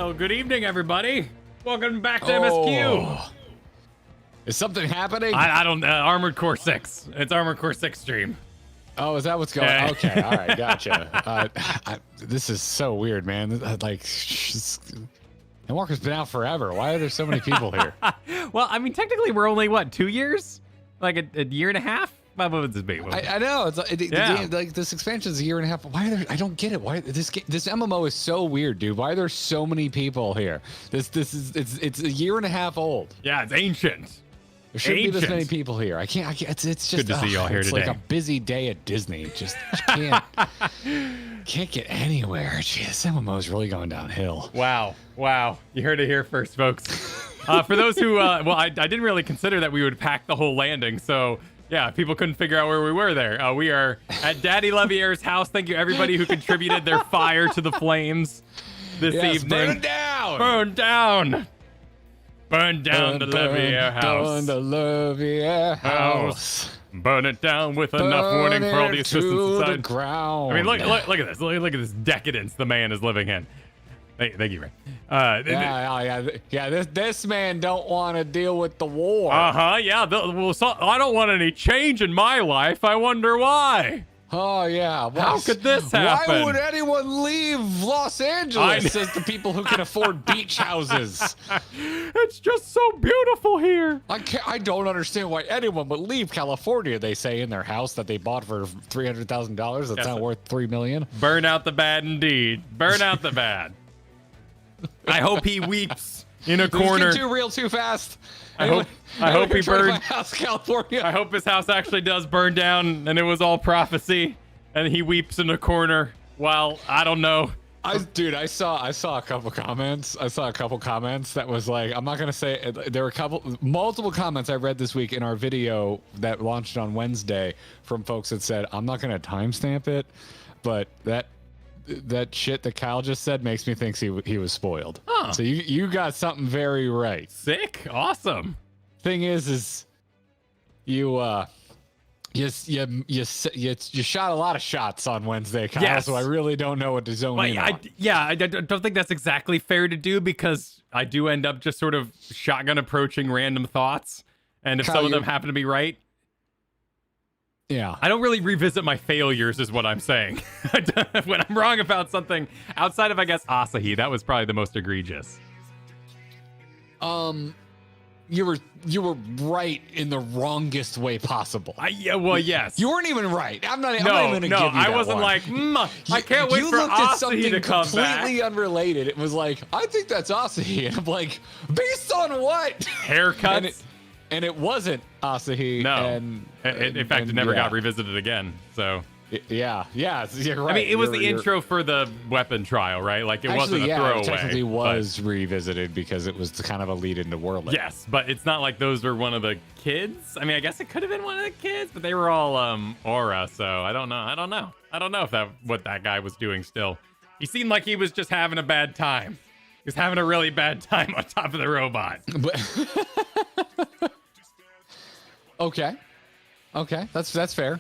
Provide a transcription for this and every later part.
Well, good evening, everybody. Welcome back to MSQ. Is something happening? I don't Armored Core 6. It's Armored Core 6 stream. Oh, is that what's going on? Okay, all right, gotcha. This is so weird, man. Like, Endwalker's been out forever. Why are there so many people here? Well, I mean, technically, we're only, what, 2 years? Like a year and a half? What would this be? I know. It's the game, like this expansion is a year and a half. Why are there? I don't get it. Why this MMO is so weird, dude? Why are there so many people here? It's a year and a half old. Yeah, it's ancient. There shouldn't be this many people here. I can't. It's just good to see y'all here today. It's like a busy day at Disney. Just can't get anywhere. Jeez, this MMO is really going downhill. Wow. You heard it here first, folks. For those who, well, I didn't really consider that we would pack the whole landing, so. Yeah, people couldn't figure out where we were there. We are at Daddy Levier's house. Thank you, everybody who contributed their fire to the flames this evening. Burn it down! Burn down! Burn down the Levier house. Burn the Levier house. Burn it down with enough warning for all the assistants inside. The ground. I mean, look at this. Look at this decadence the man is living in. Thank you, Ray. This man don't want to deal with the war. Yeah. Well, I don't want any change in my life. I wonder why. Oh yeah. How could this happen? Why would anyone leave Los Angeles? Says the people who can afford beach houses. It's just so beautiful here. I don't understand why anyone would leave California. They say in their house that they bought for $300,000. That's not worth $3 million. Burn out the bad, indeed. Burn out the bad. I hope he weeps in a corner. Too real, too fast. I hope he burned. My house, California. I hope his house actually does burn down, and it was all prophecy, and he weeps in a corner. While I don't know. I saw a couple comments. I saw a couple comments that was like, I'm not gonna say. There were multiple comments I read this week in our video that launched on Wednesday from folks that said, I'm not gonna timestamp it, but that shit that Kyle just said makes me think he was spoiled. Huh. So you got something very right. Sick. Awesome. Thing is you shot a lot of shots on Wednesday, Kyle. Yes. So I really don't know what to zone in on. I don't think that's exactly fair to do because I do end up just sort of shotgun approaching random thoughts, and if Kyle, some of them happen to be right. Yeah. I don't really revisit my failures is what I'm saying. When I'm wrong about something outside of, I guess, Asahi, that was probably the most egregious. You were right in the wrongest way possible. Yes. You weren't even right. I'm not even going to give you that I wasn't one. like, I can't wait for Asahi to come back. Completely unrelated. It was like, I think that's Asahi. And I'm like, based on what? Haircuts? And it wasn't Asahi. No. In fact, it never got revisited again. So. Yeah, you're right. I mean, it was the intro for the weapon trial, right? Like, it wasn't a throwaway. It technically was revisited because it was kind of a lead into World. Yes, but it's not like those were one of the kids. I mean, I guess it could have been one of the kids, but they were all Aura, so I don't know. I don't know if what that guy was doing still. He seemed like he was just having a bad time. He was having a really bad time on top of the robot. Okay, that's fair.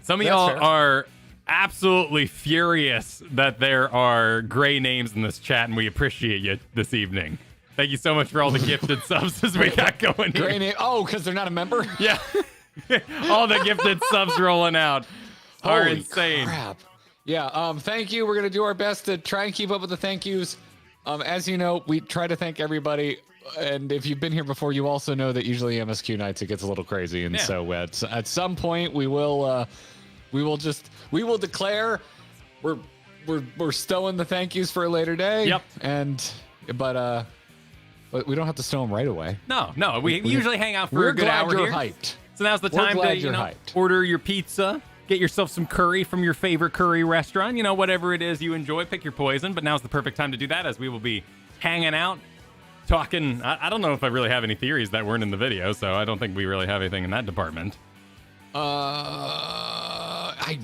Some of y'all are absolutely furious that there are gray names in this chat, and we appreciate you this evening. Thank you so much for all the gifted subs as we got going here. Gray name? Oh, because they're not a member? Yeah. All the gifted subs rolling out are Holy insane. Crap. Yeah, thank you. We're going to do our best to try and keep up with the thank yous. As you know, we try to thank everybody. And if you've been here before, you also know that usually MSQ nights it gets a little crazy, and so at some point we will declare we're stowing the thank yous for a later day. Yep. But we don't have to stow them right away. No, we usually hang out for a good hour here. We're glad you're hyped. So now's the time to order your pizza, get yourself some curry from your favorite curry restaurant. Whatever it is you enjoy, pick your poison. But now's the perfect time to do that as we will be hanging out. Talking, I don't know if I really have any theories that weren't in the video, so I don't think we really have anything in that department. I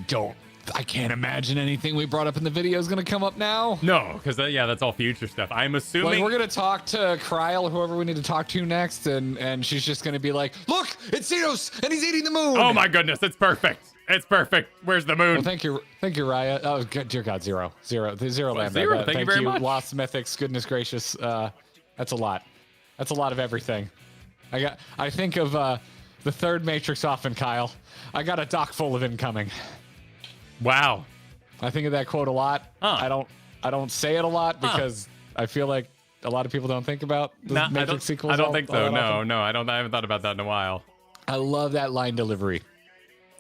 can't imagine anything we brought up in the video is going to come up now. No, because that's all future stuff. I'm assuming we're going to talk to Coeurl or whoever we need to talk to next, and she's just going to be like, look, it's Xenos, and he's eating the moon. Oh my goodness, it's perfect. It's perfect. Where's the moon? Well, thank you, Raya. Oh, good, dear God, zero land. Zero. Thank you very much. Lost Mythics. Goodness gracious, that's a lot. That's a lot of everything. I think of the third Matrix often, Kyle. I got a dock full of incoming. Wow. I think of that quote a lot. Huh. I don't say it a lot because I feel like a lot of people don't think about the Matrix sequels. I don't think so. No, I haven't thought about that in a while. I love that line delivery.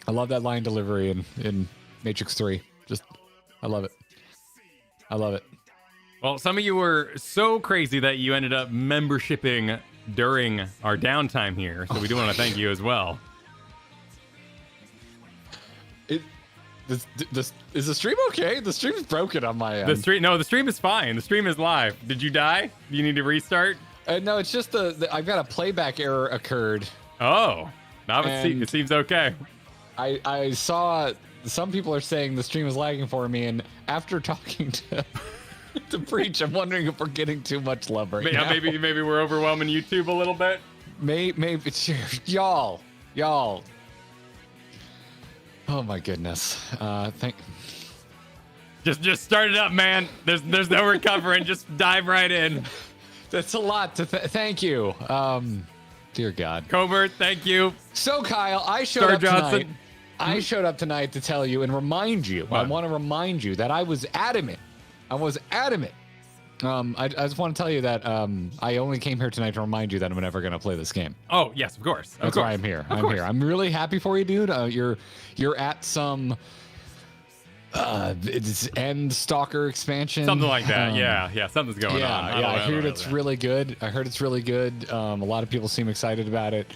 I love that line delivery in Matrix 3. I love it. I love it. Well, some of you were so crazy that you ended up membershiping during our downtime here, so we do want to thank you as well. Is the stream okay? The stream's broken on my end. The stream is fine. The stream is live. Did you die? Do you need to restart? No, it's just I've got a playback error occurred. Oh, now it seems okay. I saw some people are saying the stream is lagging for me, and after talking to Preach, I'm wondering if we're getting too much love right now. Maybe we're overwhelming YouTube a little bit. Maybe y'all. Oh my goodness. Just start it up, man. There's no recovering. Just dive right in. That's a lot to thank you. Dear God. Covert, thank you. So Kyle, I showed up tonight to tell you and remind you. What? I want to remind you that I was adamant. I just want to tell you that I only came here tonight to remind you that I'm never going to play this game. Oh, yes, of course. That's why I'm here. Here. I'm really happy for you, dude. You're at some it's Endwalker expansion. Something like that. Yeah, something's going on. I heard it's really good. A lot of people seem excited about it.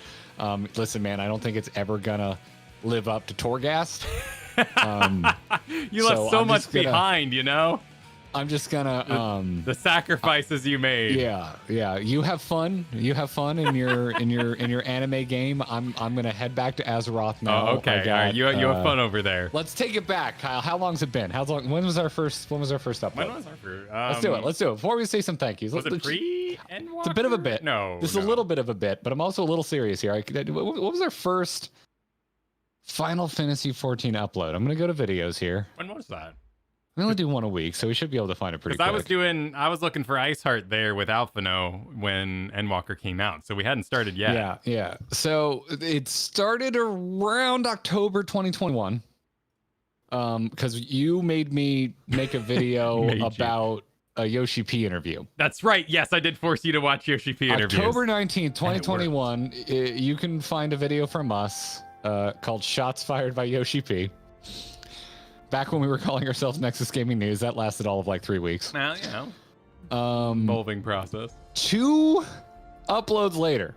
Listen, man, I don't think it's ever going to live up to Torghast. You left so much behind, you know? I'm just gonna the sacrifices you made. Yeah. You have fun. In your anime game. I'm gonna head back to Azeroth now. Oh, okay. All right. You have fun over there. Let's take it back, Kyle. How long's it been? When was our first upload? When was our first? Let's do it. Before we say some thank yous. Was it pre-Endwalker? It's a bit of a bit. No. This is a little bit of a bit, but I'm also a little serious here. What was our first Final Fantasy 14 upload? I'm gonna go to videos here. When was that? We only do one a week, so we should be able to find it pretty quick. I was looking for Iceheart there with Alphino when Endwalker came out, so we hadn't started yet. Yeah. So it started around October 2021, because you made me make a video about a Yoshi P interview. That's right. Yes, I did force you to watch Yoshi P interviews. October 19th, 2021. You can find a video from us called "Shots Fired by Yoshi P." Back when we were calling ourselves Nexus Gaming News, that lasted all of like 3 weeks. Well, evolving process. 2 uploads later,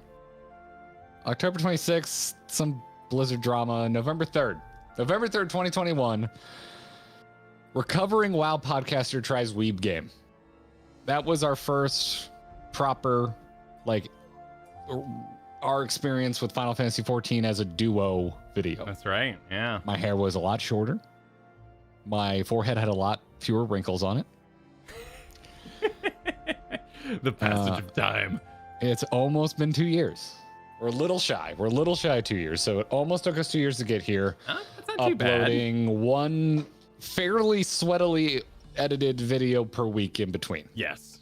October 26th, some Blizzard drama. November 3rd, 2021. Recovering WoW podcaster tries Weeb game. That was our first proper, our experience with Final Fantasy 14 as a duo video. That's right. Yeah. My hair was a lot shorter. My forehead had a lot fewer wrinkles on it. The passage of time. It's almost been 2 years. We're a little shy. Of 2 years. So it almost took us 2 years to get here. That's not too bad. Uploading one fairly sweatily edited video per week in between. Yes.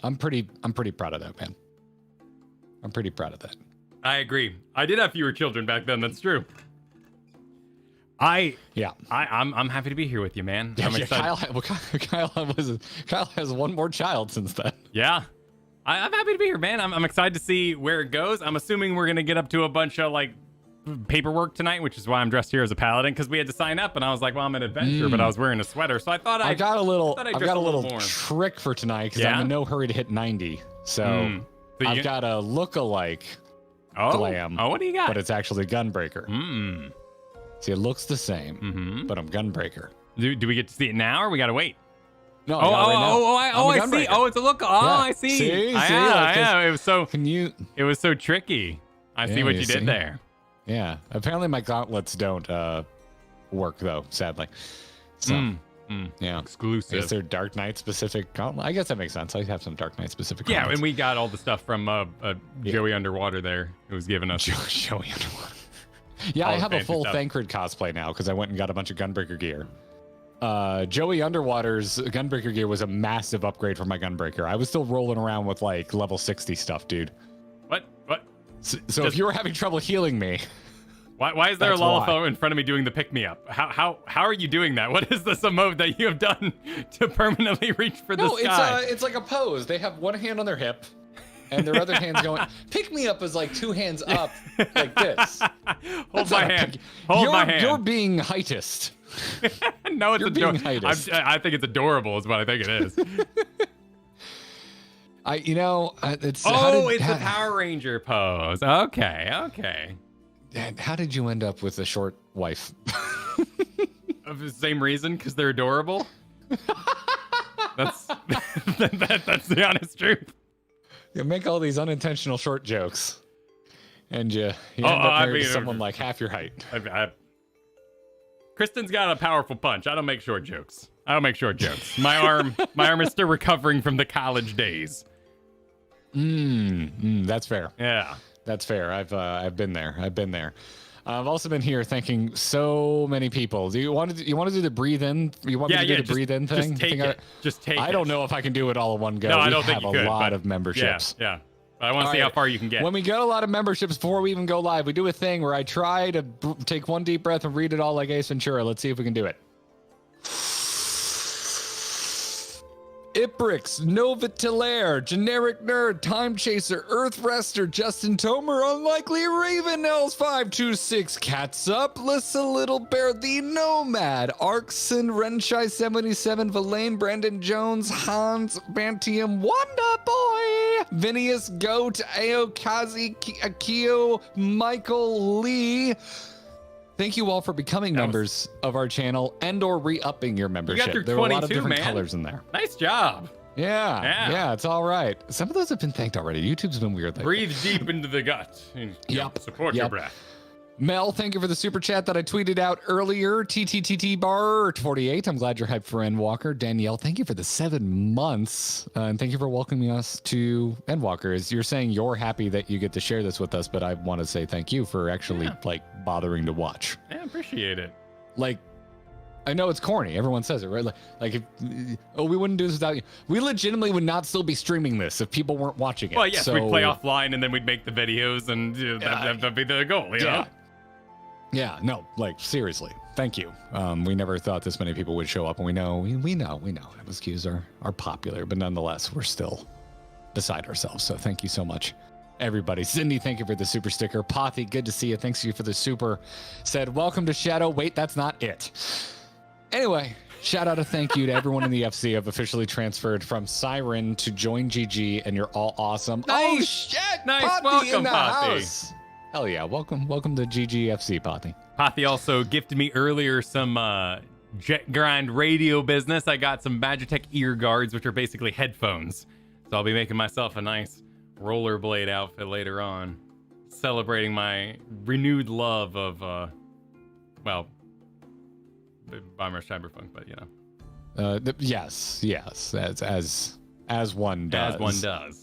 I'm pretty proud of that, man. I'm pretty proud of that. I agree. I did have fewer children back then. That's true. I'm happy to be here with you, man. I'm excited. Kyle has one more child since then. Yeah. I'm happy to be here, man. I'm excited to see where it goes. I'm assuming we're going to get up to a bunch of paperwork tonight, which is why I'm dressed here as a paladin, because we had to sign up and I was like, well, I'm an adventurer, but I was wearing a sweater. So I've got a little trick for tonight because I'm in no hurry to hit 90. So I've got a look-alike glam. Oh, what do you got? But it's actually Gunbreaker. See, it looks the same, but I'm Gunbreaker. Do we get to see it now, or we gotta wait? No. I see. Oh, it's a look. I see. See? Yeah. It was so. It was so tricky. I see what you did there. Yeah. Apparently, my gauntlets don't work though. Sadly. So. Yeah. Exclusive. Is there Dark Knight specific gauntlet? I guess that makes sense. I have some Dark Knight specific. Yeah, and we got all the stuff from Joey Underwater there. It was giving us Joey Underwater. Yeah, all I the have a fancy full stuff. Thancred cosplay now because I went and got a bunch of Gunbreaker gear. Joey Underwater's Gunbreaker gear was a massive upgrade for my Gunbreaker. I was still rolling around with like level 60 stuff, dude. What? So if you were having trouble healing me, Why is there a That's why. Lollipop in front of me doing the pick me up? How are you doing that? What is this a mode that you have done to permanently reach for the sky? it's like a pose. They have one hand on their hip, and their other hand's going. Pick me up is like two hands up, like this. Hold my hand. Hold my hand. You're being heightist. No, it's You're being adorable. heightist. I think it's adorable. Is what I think it is. It's It's the Power Ranger pose. Okay. How did you end up with a short wife? Of the same reason, because they're adorable. That's that's the honest truth. You make all these unintentional short jokes, and you end up married to someone like half your height. Kristen's got a powerful punch. I don't make short jokes. My arm is still recovering from the college days. That's fair. Yeah. That's fair. I've been there. I've also been here thanking so many people. Do you want to do the breathe in? You want me to do the breathe in thing? Just take it. I don't know if I can do it all in one go. No, I don't think you could. We have a lot of memberships. Yeah. But I want to see how far you can get. When we get a lot of memberships before we even go live, we do a thing where I try to take one deep breath and read it all like Ace Ventura. Let's see if we can do it. Iprix, Nova Tillaire, Generic Nerd, Time Chaser, Earth Rester, Justin Tomer, Unlikely Raven, Els526, Cats Up, Lissa Little Bear, The Nomad, Arkson, Renshai 77, Villain, Brandon Jones, Hans, Bantium, Wanda Boy, Vinius Goat, Aokazi, Akio, Michael Lee. Thank you all for becoming members of our channel and or re-upping your membership. There were a lot of different colors in there. Nice job. Yeah, it's all right. Some of those have been thanked already. YouTube's been weird. Breathe deep into the gut. Support your breath. Mel, thank you for the super chat that I tweeted out earlier. TTTT bar 48. I'm glad you're hyped for Endwalker. Danielle, thank you for the 7 months. And thank you for welcoming us to Endwalker. As you're saying you're happy that you get to share this with us, but I want to say thank you for actually bothering to watch. Yeah, appreciate it. I know it's corny. Everyone says it, right? Like if, we wouldn't do this without you. We legitimately would not still be streaming this if people weren't watching it. Well, yes, we'd play offline and then we'd make the videos and that'd be the goal, you know? Yeah, no, seriously, thank you. We never thought this many people would show up, and we know MSQs are popular, but nonetheless, we're still beside ourselves. So thank you so much, everybody. Cindy, thank you for the super sticker. Pothy, good to see you. Thanks to you for the super. Said, welcome to Shadow. Wait, that's not it. Anyway, shout out a thank you to everyone in the FC. I've officially transferred from Siren to Join GG, and you're all awesome. Nice. Oh shit! Nice, Pothy welcome, in the Pothy. house. Hell yeah, welcome to GGFC, Pothy. Pothy also gifted me earlier some Jet Grind radio business. I got some Magitech ear guards, which are basically headphones. So I'll be making myself a nice rollerblade outfit later on, celebrating my renewed love of, Bomber Cyberpunk, but you know. Yes, as one does. As one does.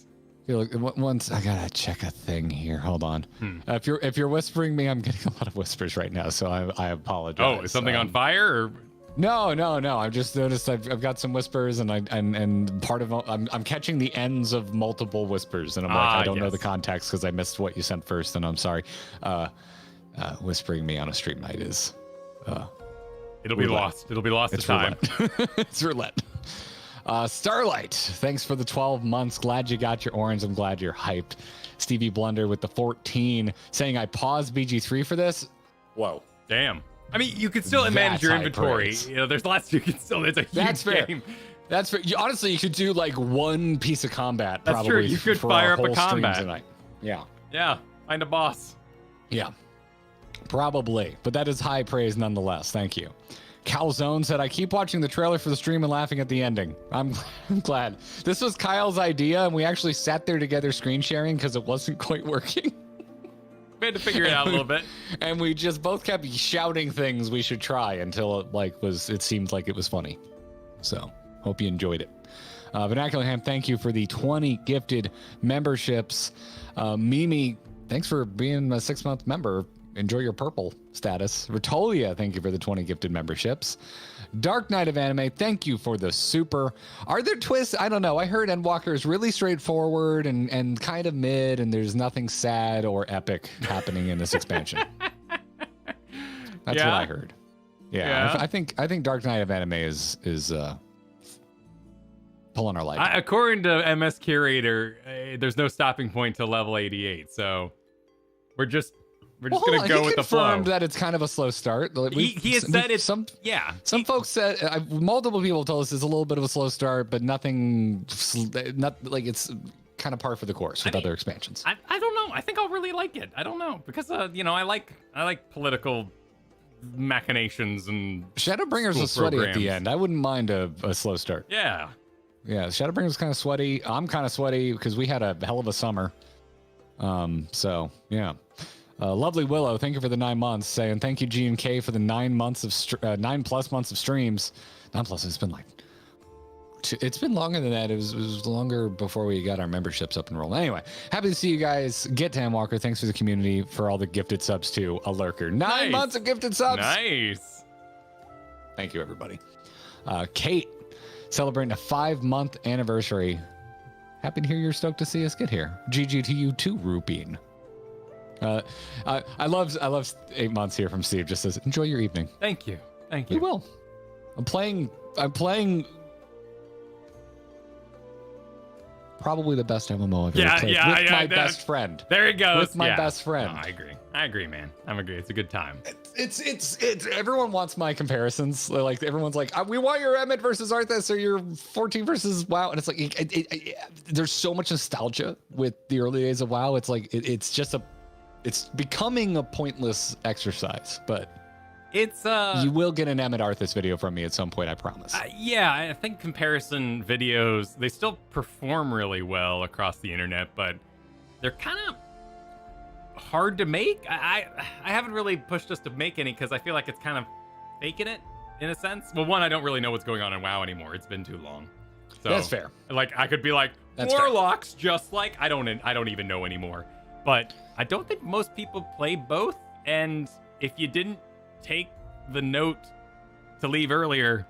Once I gotta check a thing here. Hold on. If you're whispering me, I'm getting a lot of whispers right now, so I apologize. Oh, is something on fire? Or no. I've just noticed I've got some whispers, and part of I'm catching the ends of multiple whispers, and I'm like I don't know the context because I missed what you sent first, and I'm sorry. Whispering me on a stream night is it'll be lost. It'll be lost to time. It's roulette. Starlight, thanks for the 12 months. Glad you got your orange. I'm glad you're hyped. Stevie Blunder with the 14 saying I paused BG3 for this. Whoa. Damn. I mean, you could still manage your inventory. Praise. You know, there's lots you can still. It's a huge game. That's fair. Honestly, you could do like one piece of combat. That's probably true. You could fire up a combat tonight. Yeah. Yeah. Find a boss. Yeah. Probably. But that is high praise nonetheless. Thank you. Calzone said, I keep watching the trailer for the stream and laughing at the ending. I'm glad. This was Kyle's idea, and we actually sat there together screen sharing because it wasn't quite working. We had to figure it out a little bit. And we just both kept shouting things we should try until it seemed like it was funny. So, hope you enjoyed it. Vernacular Ham, thank you for the 20 gifted memberships. Mimi, thanks for being a 6-month member. enjoy your purple status. Ratolia, thank you for the 20 gifted memberships. Dark Knight of Anime, thank you for the super. Are there twists? I don't know. I heard Endwalker is really straightforward and kind of mid, and there's nothing sad or epic happening in this expansion. That's what I heard. Yeah. I think Dark Knight of Anime is pulling our light. According to MS Curator, there's no stopping point till level 88, so we're just gonna go with the flow. He confirmed that it's kind of a slow start. He has said it's some folks said multiple people told us it's a little bit of a slow start, but nothing, not like it's kind of par for the course with other expansions. I don't know. I think I'll really like it. I don't know because I like political machinations and Shadowbringers was sweaty programs. At the end. I wouldn't mind a slow start. Yeah. Shadowbringers kind of sweaty. I'm kind of sweaty because we had a hell of a summer. So yeah. Lovely Willow, thank you for the 9 months. Saying thank you G&K for the 9 months of 9+ months of streams. 9+. It's been like it's been longer than that. It was longer before we got our memberships up and rolling. Anyway, happy to see you guys get to Endwalker. Thanks for the community for all the gifted subs to a lurker. 9 months of gifted subs. Nice. Thank you everybody. Kate, celebrating a 5-month anniversary. Happy to hear you're stoked to see us get here. GG to you too, Rupine. I love 8 months here from Steve. Just says enjoy your evening. Thank you. We will. I'm playing probably the best MMO I've ever played with my best friend. There he goes. With my best friend. No, I agree, man. I agree. It's a good time. It's everyone wants my comparisons. Like everyone's like, we want your Emmett versus Arthas or your 14 versus WoW, and it's like there's so much nostalgia with the early days of WoW. It's like it's becoming a pointless exercise, but it's you will get an Emmett Arthas video from me at some point, I promise. Yeah, I think comparison videos, they still perform really well across the internet, but they're kind of hard to make. I haven't really pushed us to make any because I feel like it's kind of faking it in a sense. Well, one, I don't really know what's going on in WoW anymore. It's been too long. So that's fair. Like I could be like Warlocks, just like I don't even know anymore. But I don't think most people play both. And if you didn't take the note to leave earlier,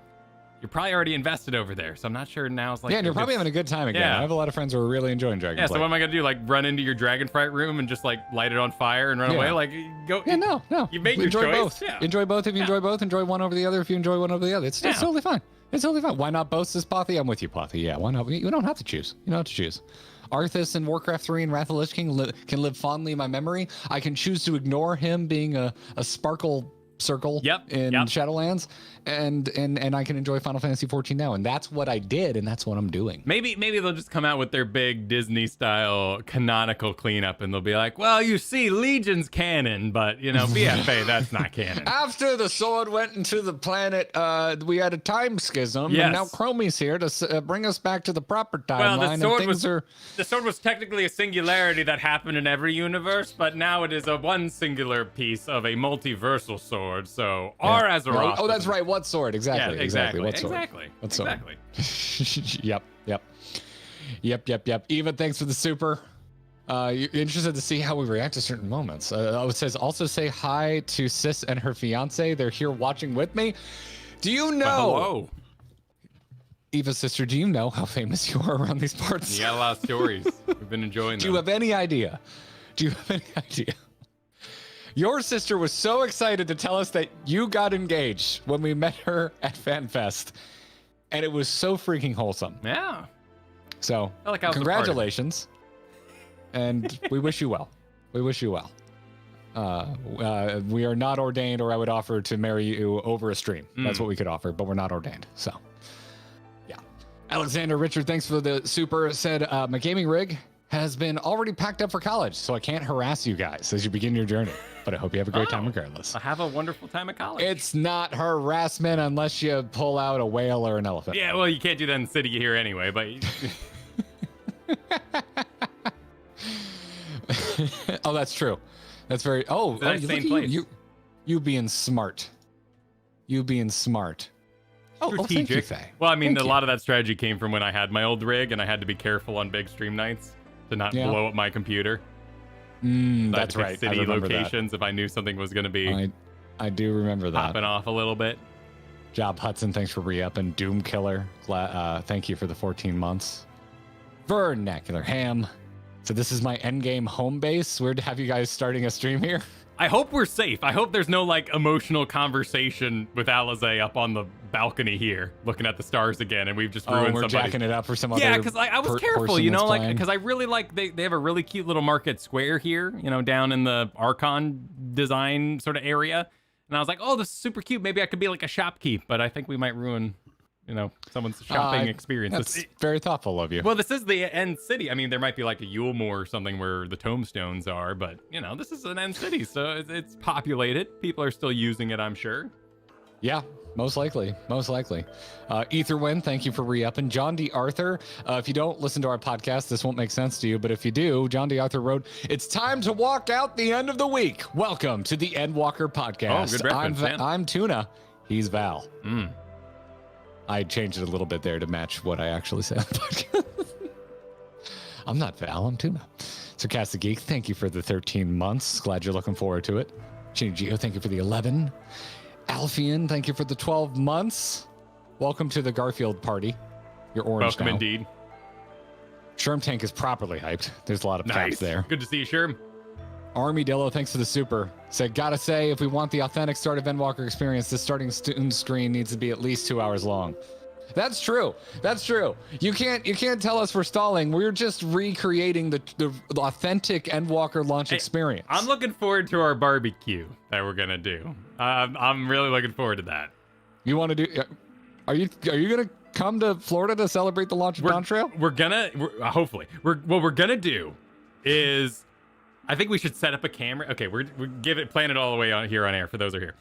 you're probably already invested over there. So I'm not sure now's like. Yeah, and you're probably having a good time again. Yeah. I have a lot of friends who are really enjoying Dragonflight. Yeah, so what am I gonna do? Like run into your Dragonflight room and just like light it on fire and run away? Like go. Yeah, no. You made your choice. Both. Yeah. Enjoy both if you enjoy both. Enjoy one over the other if you enjoy one over the other. It's totally fine. It's totally fine. Why not both, says Pothy? I'm with you, Pothy. Yeah, why not? You don't have to choose. You don't have to choose. Arthas in Warcraft 3 and Wrath of the Lich King can live fondly in my memory. I can choose to ignore him being a sparkle circle in Shadowlands, and I can enjoy Final Fantasy 14 now, and that's what I did, and that's what I'm doing. Maybe they'll just come out with their big Disney style canonical cleanup, and they'll be like, well, you see, Legion's canon, but BFA, that's not canon. After the sword went into the planet, we had a time schism, and now Chromie's here to bring us back to the proper timeline. The sword was technically a singularity that happened in every universe, but now it is one singular piece of a multiversal sword. So R Azeroth. Oh, that's right. What sword? Exactly. Yeah, exactly. What sword? Exactly. What sword? Exactly. Yep. Eva, thanks for the super. You're interested to see how we react to certain moments. It says also say hi to Sis and her fiance. They're here watching with me. Do you know? Hello. Eva's sister, do you know how famous you are around these parts? You got a lot of stories. We've been enjoying them. Do you have any idea? Your sister was so excited to tell us that you got engaged when we met her at FanFest, and it was so freaking wholesome. Yeah. So, congratulations, and we wish you well. We are not ordained, or I would offer to marry you over a stream. That's what we could offer, but we're not ordained. So, yeah. Alexander Richard, thanks for the super. Said my gaming rig has been already packed up for college, so I can't harass you guys as you begin your journey. But I hope you have a great time regardless. I have a wonderful time at college. It's not harassment unless you pull out a whale or an elephant. Yeah, well, you can't do that in the city here anyway, but... Oh, that's true. That's very... Oh, same place. You being smart. Oh, thank you, Faye. Well, I mean, a lot of that strategy came from when I had my old rig, and I had to be careful on big stream nights to not blow up my computer. That's right. City locations if I knew something was going to be I do remember that. popping off a little bit. Job Hudson, thanks for re-upping. Doom Killer, thank you for the 14 months. Vernacular Ham. So this is my endgame home base. Weird to have you guys starting a stream here. I hope we're safe. I hope there's no like emotional conversation with Alizé up on the balcony here, looking at the stars again, and we've just ruined we're somebody. Jacking it up for some other. Yeah, because I was careful, you know, like because I really like they have a really cute little market square here, you know, down in the Archon design sort of area, and I was like, oh, this is super cute. Maybe I could be like a shopkeep, but I think we might ruin, you know, someone's shopping experience. That's very thoughtful of you. Well, this is the end city. I mean, there might be like a Yulemoor or something where the tombstones are, but you know, this is an end city, so it's populated. People are still using it, I'm sure. Yeah, most likely. Etherwind, thank you for re-upping. John D. Arthur, if you don't listen to our podcast, this won't make sense to you, but if you do, John D. Arthur wrote, "It's time to walk out the end of the week. Welcome to the Endwalker podcast." Oh, good reference, I'm Tuna. He's Val. Mm. I changed it a little bit there to match what I actually said on the podcast. I'm not Val, I'm Tuna. Sarcastic Geek, thank you for the 13 months. Glad you're looking forward to it. Shinji, thank you for the 11. Alfian, thank you for the 12 months. Welcome to the Garfield party. You're orange Welcome now. indeed. Sherm Tank is properly hyped. There's a lot of caps there. Good to see you, Sherm. Army Dillo, thanks for the super. Said, gotta say, if we want the authentic start of Endwalker experience, this starting screen needs to be at least 2 hours long. That's true. You can't tell us we're stalling. We're just recreating the authentic Endwalker launch experience. I'm looking forward to our barbecue that we're gonna do. I'm really looking forward to that. You want to do? Are you gonna come to Florida to celebrate the launch of Dawn Trail? We're gonna what we're gonna do is, I think we should set up a camera. Okay, we plan it all the way on here on air for those who are here.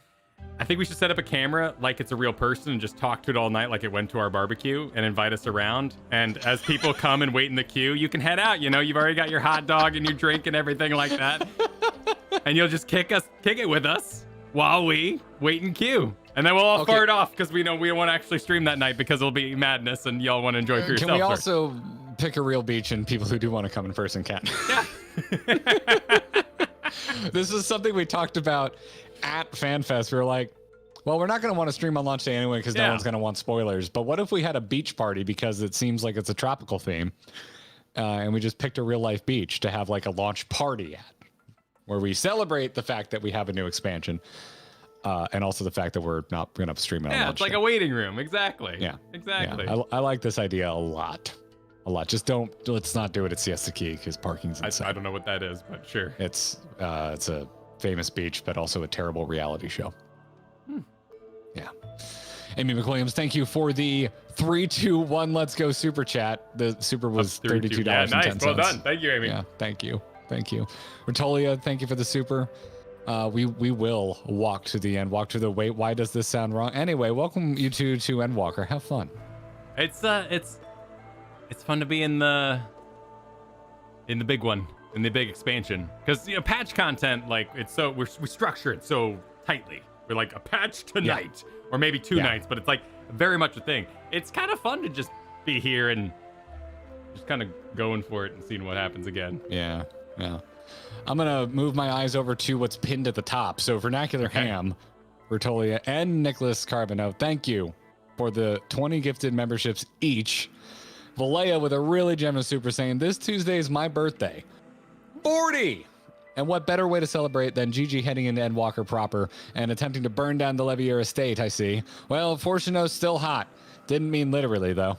I think we should set up a camera like it's a real person and just talk to it all night like it went to our barbecue and invite us around. And as people come and wait in the queue, you can head out. You know, you've already got your hot dog and your drink and everything like that. And you'll just kick it with us while we wait in queue. And then we'll all fart off because we know we won't actually stream that night because it'll be madness and y'all want to enjoy for yourself. Can we also pick a real beach and people who do want to come in person can? Yeah. This is something we talked about at FanFest. We were like, well, we're not going to want to stream on launch day anyway because no one's going to want spoilers. But what if we had a beach party because it seems like it's a tropical theme, and we just picked a real life beach to have like a launch party at, where we celebrate the fact that we have a new expansion, and also the fact that we're not going to stream it on launch it's like day. a waiting room. Exactly. Yeah. Exactly. Yeah. I like this idea a lot. Let's not do it at Siesta Key because parking's insane. I don't know what that is, but sure. It's a famous beach, but also a terrible reality show. Yeah. Amy McWilliams, thank you for the 3-2-1 Let's Go super chat. The super was $32.10. Yeah, nice. Well done. Thank you, Amy. Yeah, thank you. Rotolia, thank you for the super. We will walk to the end. Walk to the wait. Why does this sound wrong? Anyway, welcome you two to Endwalker. Have fun. It's fun to be in the big one, in the big expansion, because you know patch content, like it's so we structure it so tightly. We're like a patch tonight, or maybe two nights, but it's like very much a thing. It's kind of fun to just be here and just kind of going for it and seeing what happens again. Yeah. I'm gonna move my eyes over to what's pinned at the top. So Vernacular Ham, Rotolia, and Nicholas Carbonneau, thank you for the 20 gifted memberships each. Valea with a really generous super saying, this Tuesday is my birthday. 40! And what better way to celebrate than Gigi heading into Endwalker proper and attempting to burn down the Levier estate, I see. Well, Fortuno's still hot. Didn't mean literally, though.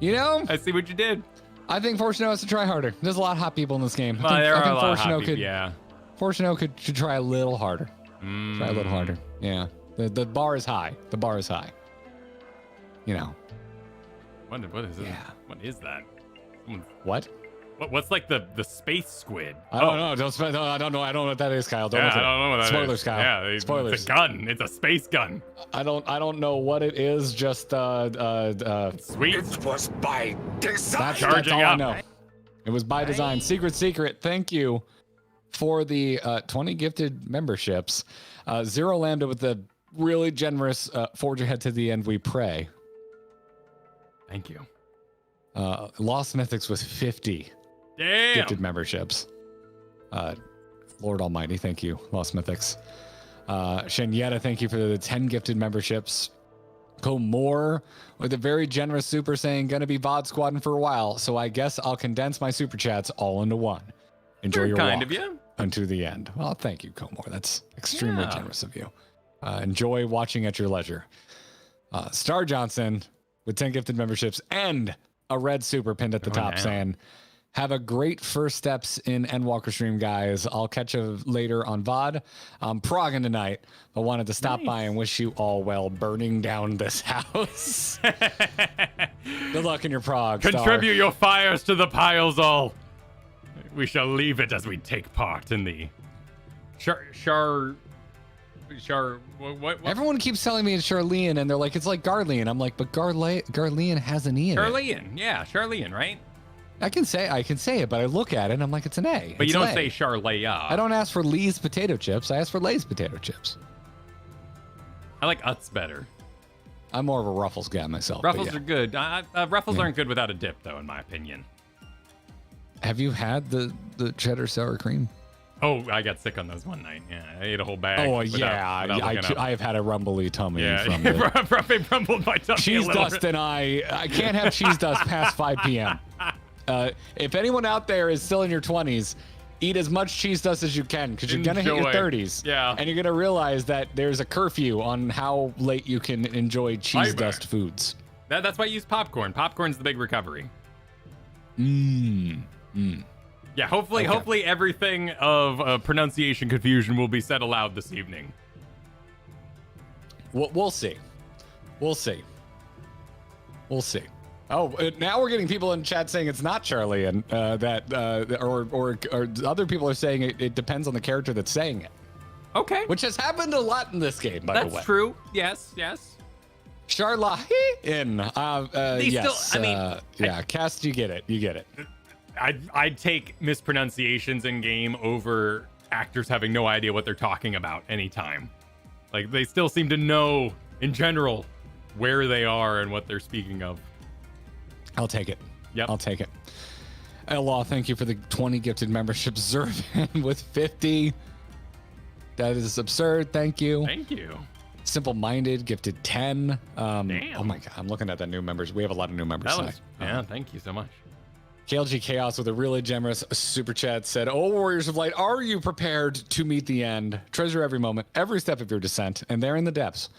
You know? I see what you did. I think Fortuno has to try harder. There's a lot of hot people in this game. Well, there are a lot of hot people, yeah. Fortuno should try a little harder. Try a little harder. Yeah. The bar is high. The bar is high. You know. What is it? Yeah. What is that? What? What's like the space squid? I don't know. I don't know. I don't know what that is, Kyle. I don't know what that Spoilers, is. Kyle. Yeah, spoilers. It's a gun. It's a space gun. I don't know what it is. Just sweet. It was by design. That's Charging all up. I know. It was by design. Secret. Thank you for the 20 gifted memberships. Zero Lambda with the really generous forge ahead to the end we pray. Thank you. Lost Mythics with 50 Damn. gifted memberships. Lord Almighty, thank you, Lost Mythics. Shenyetta, thank you for the 10 gifted memberships. Coeurl with a very generous super saying, gonna be VOD squadding for a while, so I guess I'll condense my super chats all into one. Enjoy your kind walk of you. unto the end. Well, thank you, Coeurl. That's extremely generous of you. Enjoy watching at your leisure. Star Johnson with 10 gifted memberships and a red super pinned at the top saying, have a great first steps in Endwalker stream, guys. I'll catch you later on VOD. I'm progging tonight. I wanted to stop by and wish you all well burning down this house. Good luck in your prog. Contribute your fires to the piles all. We shall leave it as we take part in the what? Everyone keeps telling me it's Sharlayan, and they're like, it's like Garlean. I'm like, but Garlean has an E in it. Sharlayan, right? I can say it, but I look at it and I'm like, it's an A. But it's you don't say Sharlaya. I don't ask for Lee's potato chips. I ask for Lay's potato chips. I like Utz better. I'm more of a Ruffles guy myself. Ruffles are good. Ruffles aren't good without a dip, though, in my opinion. Have you had the cheddar sour cream? Oh, I got sick on those one night. Yeah, I ate a whole bag. Oh, I have had a rumbly tummy. Yeah, probably rumbled my tummy. Cheese dust and I can't have cheese dust past 5 p.m. If anyone out there is still in your 20s, eat as much cheese dust as you can because you're going to hit your 30s. Yeah. And you're going to realize that there's a curfew on how late you can enjoy cheese dust foods. That's why I use popcorn. Popcorn's the big recovery. Yeah, hopefully everything of pronunciation confusion will be said aloud this evening. We'll see. Oh, now we're getting people in chat saying it's not Charlie, and or other people are saying it depends on the character that's saying it. Okay. Which has happened a lot in this game, by the way. That's true. Yes. Sharlayan. Yes. Cast, you get it. I'd take mispronunciations in game over actors having no idea what they're talking about anytime. Like, they still seem to know, in general, where they are and what they're speaking of. I'll take it. Yep. I'll take it. Ella, thank you for the 20 gifted memberships. Zervan with 50. That is absurd. Thank you. Simple Minded gifted 10. Damn. Oh my God. I'm looking at the new members. We have a lot of new members tonight. Thank you so much. KLG Chaos with a really generous super chat said, "Oh, Warriors of Light, are you prepared to meet the end? Treasure every moment, every step of your descent, and there in the depths,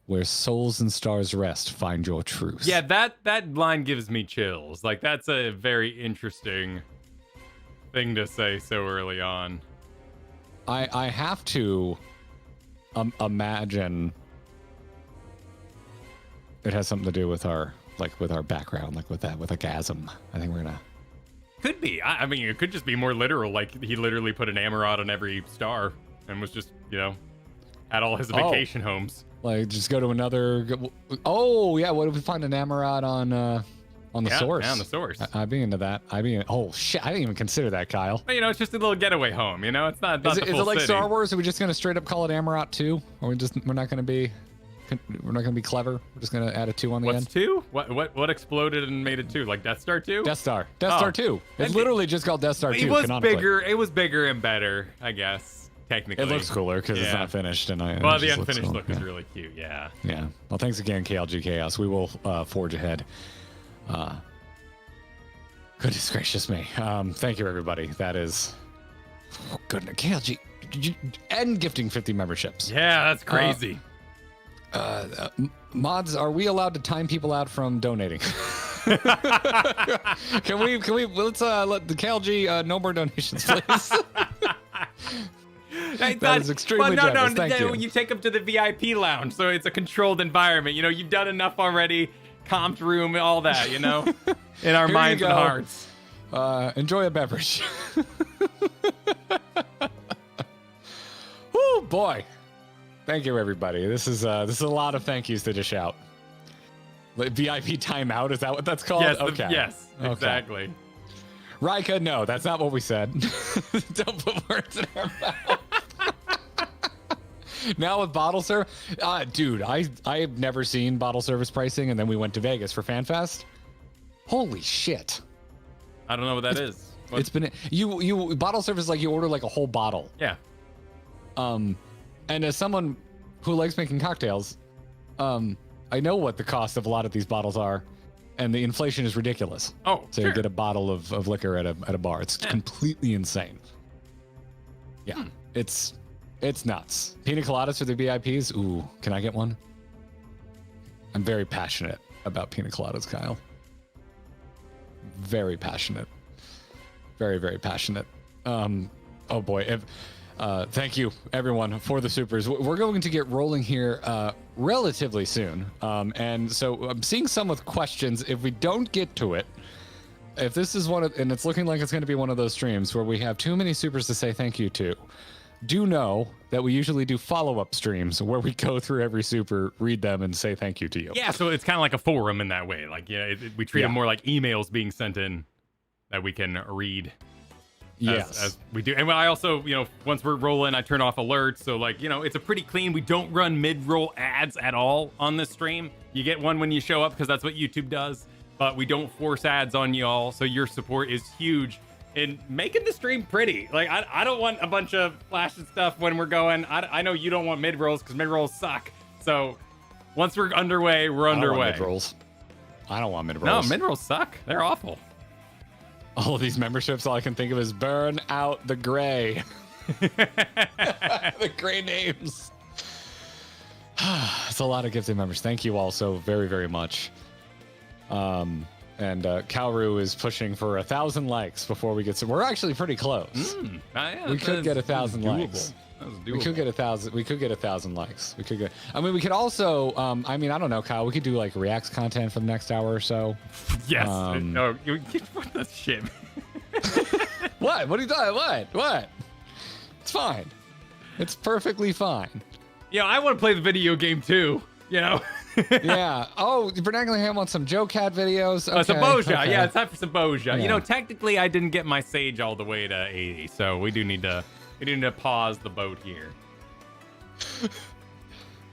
where souls and stars rest, find your truth." Yeah, that line gives me chills. Like, that's a very interesting thing to say so early on. I have to imagine it has something to do with our background, like with a chasm. I think we're gonna. Could be. I mean, it could just be more literal. Like, he literally put an Amarod on every star and was just, at all his vacation homes. Like, just go to another. Oh yeah, what if we find an Amarod on the source? Yeah, on the source. I'd be into that. Oh shit, I didn't even consider that, Kyle. But, it's just a little getaway home. It's not. Is it like city. Star Wars? Are we just gonna straight up call it Amarot 2? Or we're not gonna be clever? We're just gonna add a 2 on the end. What's 2? What exploded and made it 2? Like Death Star 2? Death Star 2. It's literally just called Death Star 2. It was bigger and better, I guess. Technically, it looks cooler because it's not finished, and the unfinished look is really cute. Yeah. Well, thanks again, KLG Chaos. We will forge ahead. Goodness gracious me. Thank you, everybody. That is goodness. KLG and gifting 50 memberships. Yeah, that's crazy. Mods, are we allowed to time people out from donating? Can we let's let the KLG no more donations, please. That is extremely generous. Thank you. You take them to the VIP lounge, so it's a controlled environment. You've done enough already. Comped room, all that. In our minds and hearts. Enjoy a beverage. Woo, boy. Thank you, everybody. This is a lot of thank yous to dish out. VIP timeout, is that what that's called? Yes, okay. Yes, exactly. Okay. Rika, no, that's not what we said. Don't put words in our mouth. Now with bottle service, dude, I've never seen bottle service pricing, and then we went to Vegas for FanFest. Holy shit! I don't know what that is. It's been you bottle service like you order like a whole bottle. Yeah. And as someone who likes making cocktails, I know what the cost of a lot of these bottles are, and the inflation is ridiculous. Oh, so sure. you get a bottle of liquor at a bar. It's completely insane. Yeah, it's nuts. Pina coladas for the VIPs. Ooh, can I get one? I'm very passionate about pina coladas, Kyle. Very passionate. Very, very passionate. Oh boy. Thank you everyone for the supers. We're going to get rolling here relatively soon. And so I'm seeing some with questions. If we don't get to it, if this is and it's looking like it's going to be one of those streams where we have too many supers to say thank you to, do know that we usually do follow-up streams where we go through every super, read them, and say thank you to you. Yeah, so it's kind of like a forum in that way. Like, we treat them more like emails being sent in that we can read. As we do. And I also, once we're rolling, I turn off alerts. So, like, it's a pretty clean. We don't run mid-roll ads at all on this stream. You get one when you show up because that's what YouTube does. But we don't force ads on y'all. So your support is huge in making the stream pretty. Like, I don't want a bunch of flash and stuff when we're going. I know you don't want mid-rolls because mid-rolls suck. So once we're underway, we're underway. I don't want mid-rolls. No, mid-rolls suck. They're awful. All of these memberships, all I can think of is burn out the gray. The gray names. It's a lot of gifted members. Thank you all so very, very much. And Kaoru is pushing for 1,000 likes before we get. We're actually pretty close. Yeah, we could get 1,000 likes. That was doable. We could get 1,000. We could get 1,000 likes. We could get. I mean, we could also. I don't know, Kyle. We could do like reacts content for the next hour or so. Yes. No. What the shit? What? What are you doing? What? It's fine. It's perfectly fine. I want to play the video game too. Yeah. Oh, Vernacular wants some Joe Cat videos. Okay. Some Boja. Okay. Yeah, it's time for some Boja. Yeah. Technically, I didn't get my Sage all the way to 80, so we do need to pause the boat here.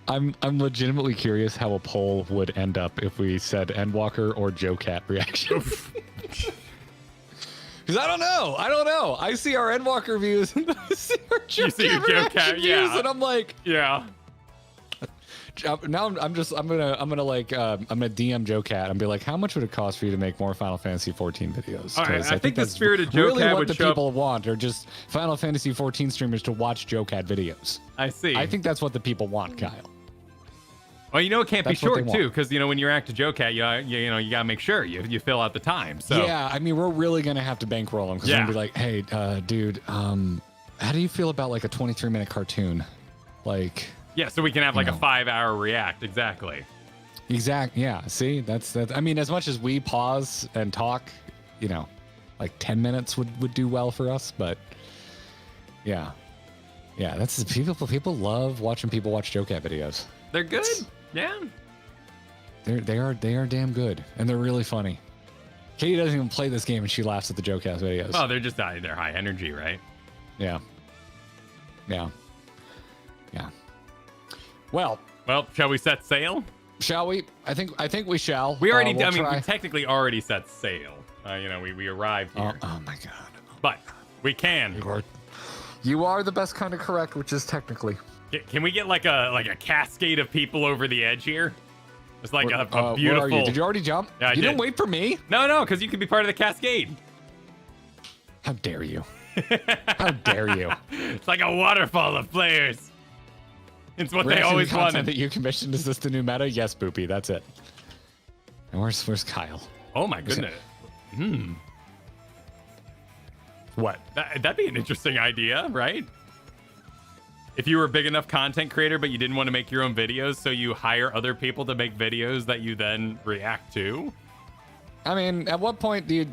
I'm legitimately curious how a poll would end up if we said Endwalker or Joe Cat reaction. Because I don't know. I see our Endwalker views and I see our Joe Cat views, and I'm like, yeah. Now I'm gonna DM Joe Cat and be like, how much would it cost for you to make more Final Fantasy 14 videos? All right, I think the spirit of Joe really Cat what would the show people want are just Final Fantasy 14 streamers to watch Joe Cat videos. I see. I think that's what the people want, Kyle. Well, it can't That's be what they short want. too, because when you react to Joe Cat, you gotta make sure you fill out the time. So Yeah, I mean, we're really gonna have to bankroll him because we're gonna be like, hey, dude, how do you feel about like a 23-minute cartoon? Like, yeah, so we can have like a 5-hour react. Exactly. Yeah. See, that's. I mean, as much as we pause and talk, like 10 minutes would do well for us. But yeah, that's people love watching people watch Joe Cat videos. They're good. Yeah. They are damn good, and they're really funny. Katie doesn't even play this game, and she laughs at the Joe Cat videos. Oh, they're just they're high energy, right? Yeah. Well, shall we set sail? Shall we? I think we shall. We already. We'll we try. technically already set sail. We arrived here. Oh my god. But we can. You are the best kind of correct, which is technically. Can we get like a cascade of people over the edge here? It's like a beautiful. Where are you? Did you already jump? Yeah, you didn't wait for me. No, because you could be part of the cascade. How dare you? How dare you? It's like a waterfall of players. It's what they Reaction always content wanted. that you commissioned. Is this the new meta? Yes, Boopy. That's it. And where's Kyle? Oh my goodness. What? That'd be an interesting idea, right? If you were a big enough content creator, but you didn't want to make your own videos, so you hire other people to make videos that you then react to. I mean, at what point do you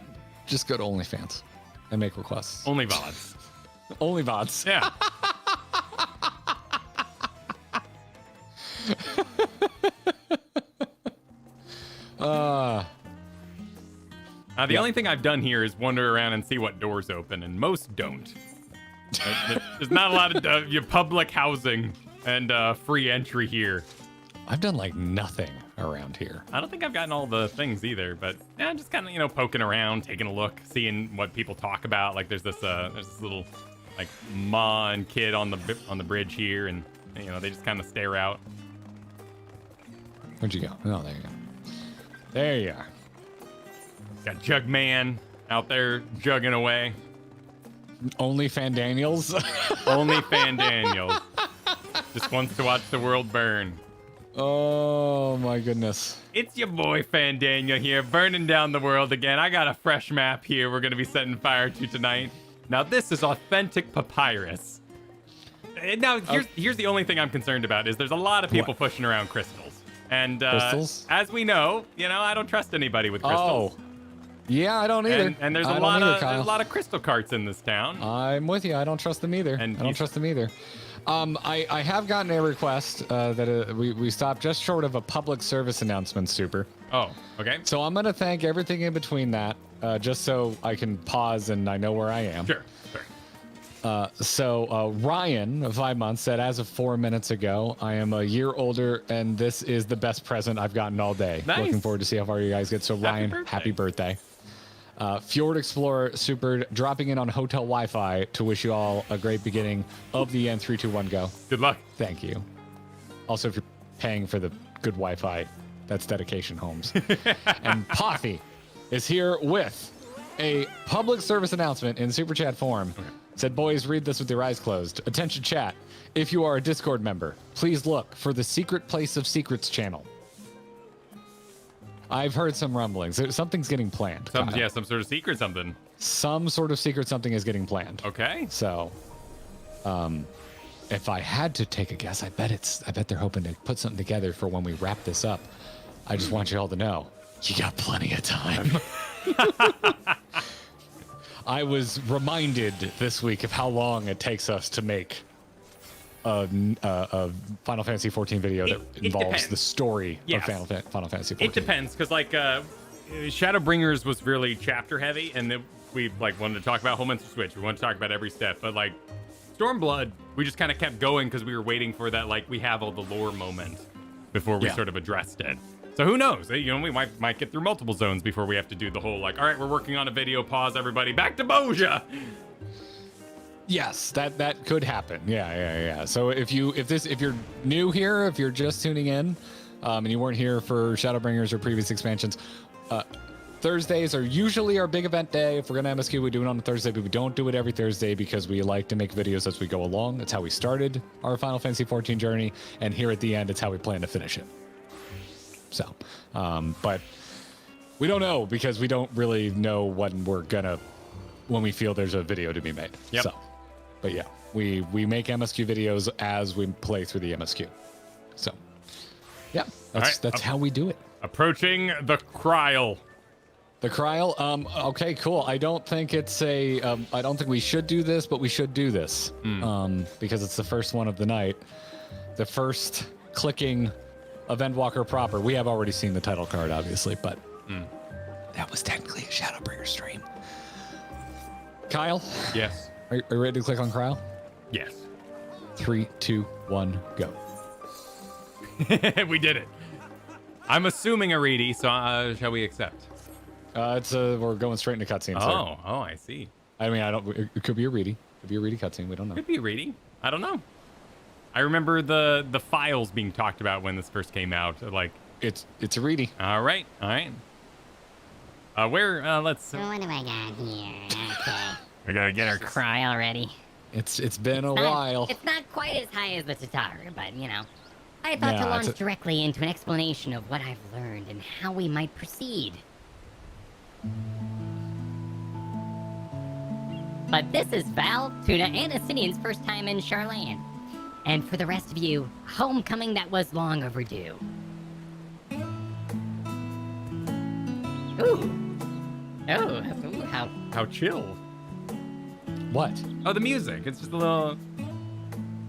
just go to OnlyFans and make requests? Only VODs. Only VODs. Yeah. The only thing I've done here is wander around and see what doors open, and most don't. There's not a lot of your public housing and free entry here. I've done like nothing around here. I don't think I've gotten all the things either, but yeah, just kind of, you know, poking around, taking a look, seeing what people talk about. Like there's this little like ma and kid on the bridge here, and you know, they just kind of stare out. Where'd you go? Oh, there you go. There you are. Got Jugman out there jugging away. Only Fan Daniels. Only Fan Daniels. Just wants to watch the world burn. Oh my goodness. It's your boy Fan Daniel here, burning down the world again. I got a fresh map here we're going to be setting fire to tonight. Now, this is authentic papyrus. Now, here's the only thing I'm concerned about is there's a lot of people pushing around crystals. And crystals? As we know, you know, I don't trust anybody with crystals. Oh. Yeah, I don't either. And there's a lot of crystal carts in this town. I'm with you. I don't trust them either. And I don't trust them either. I have gotten a request that we stopped just short of a public service announcement, Super. Oh, okay. So I'm going to thank everything in between that, just so I can pause and I know where I am. Sure. So Ryan of 5 months said, as of 4 minutes ago, I am a year older, and this is the best present I've gotten all day. Nice. Looking forward to see how far you guys get. So Ryan, happy birthday. Fjord Explorer Super dropping in on hotel Wi-Fi to wish you all a great beginning of the N321 Go. Good luck. Thank you. Also, if you're paying for the good Wi-Fi, that's Dedication Homes. And Poffy is here with a public service announcement in Super Chat form. Okay. Said, boys, read this with your eyes closed. Attention chat. If you are a Discord member, please look for the Secret Place of Secrets channel. I've heard some rumblings. Something's getting planned. Some sort of secret something. Some sort of secret something is getting planned. Okay. So, if I had to take a guess, I bet they're hoping to put something together for when we wrap this up. I just want you all to know, you got plenty of time. I was reminded this week of how long it takes us to make a Final Fantasy XIV video that involves the story of Final Fantasy XIV. It depends, because like Shadowbringers was really chapter heavy, and then we like wanted to talk about whole mental switch. We wanted to talk about every step, but like Stormblood, we just kind of kept going because we were waiting for that like we have all the lore moment before we sort of addressed it. So who knows? You know, we might get through multiple zones before we have to do the whole like, all right, we're working on a video. Pause, everybody, back to Boja. Yes, that could happen. Yeah. So if you're new here, if you're just tuning in, and you weren't here for Shadowbringers or previous expansions, Thursdays are usually our big event day. If we're gonna MSQ, we do it on a Thursday, but we don't do it every Thursday because we like to make videos as we go along. That's how we started our Final Fantasy XIV journey, and here at the end, it's how we plan to finish it. So, but we don't know because we don't really know when we feel there's a video to be made. Yep. So, but yeah, we make MSQ videos as we play through the MSQ. So, yeah, that's how we do it. Approaching the Coeurl. The Coeurl. Okay, cool. I don't think it's I don't think we should do this, but we should do this. Because it's the first one of the night. The first clicking of Endwalker proper. We have already seen the title card, obviously, but that was technically a Shadowbringer stream. Kyle? Yes. Are you ready to click on Coeurl? Yes. 3, 2, 1, go. We did it. I'm assuming a reedy, so shall we accept? We're going straight into cutscene. Oh, I see. I mean, it could be a reedy. It could be a reedy cutscene. We don't know. Could be a reedy. I don't know. I remember the files being talked about when this first came out. Like it's a reedy. All right. Let's. So what do I got here? Okay. We gotta get our Cry already. It's been a while. It's not quite as high as the Tatar, but you know, I thought to launch directly into an explanation of what I've learned and how we might proceed. But this is Val, Tuna, and Asinian's first time in Sharlayan. And for the rest of you, homecoming that was long overdue. Ooh, how chill. What? Oh, the music. It's just a little.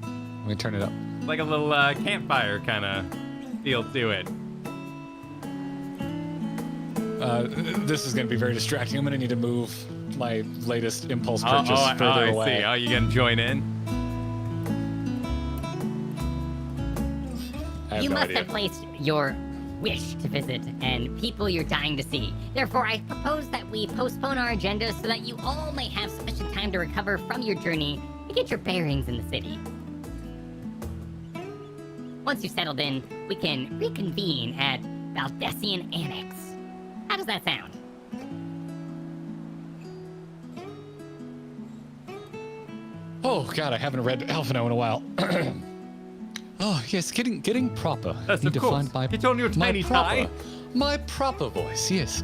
Let me turn it up. Like a little campfire kind of feel to it. This is going to be very distracting. I'm going to need to move my latest impulse purchase further away. I see. Oh, you going to join in? You must have placed your wish to visit and people you're dying to see. Therefore, I propose that we postpone our agenda so that you all may have sufficient time to recover from your journey and get your bearings in the city. Once you've settled in, we can reconvene at Valdesian Annex. How does that sound? Oh God, I haven't read Alphino in a while. Oh yes, getting proper. Yes, Need of to course. find my, It's on your tiny tie. My proper voice, yes.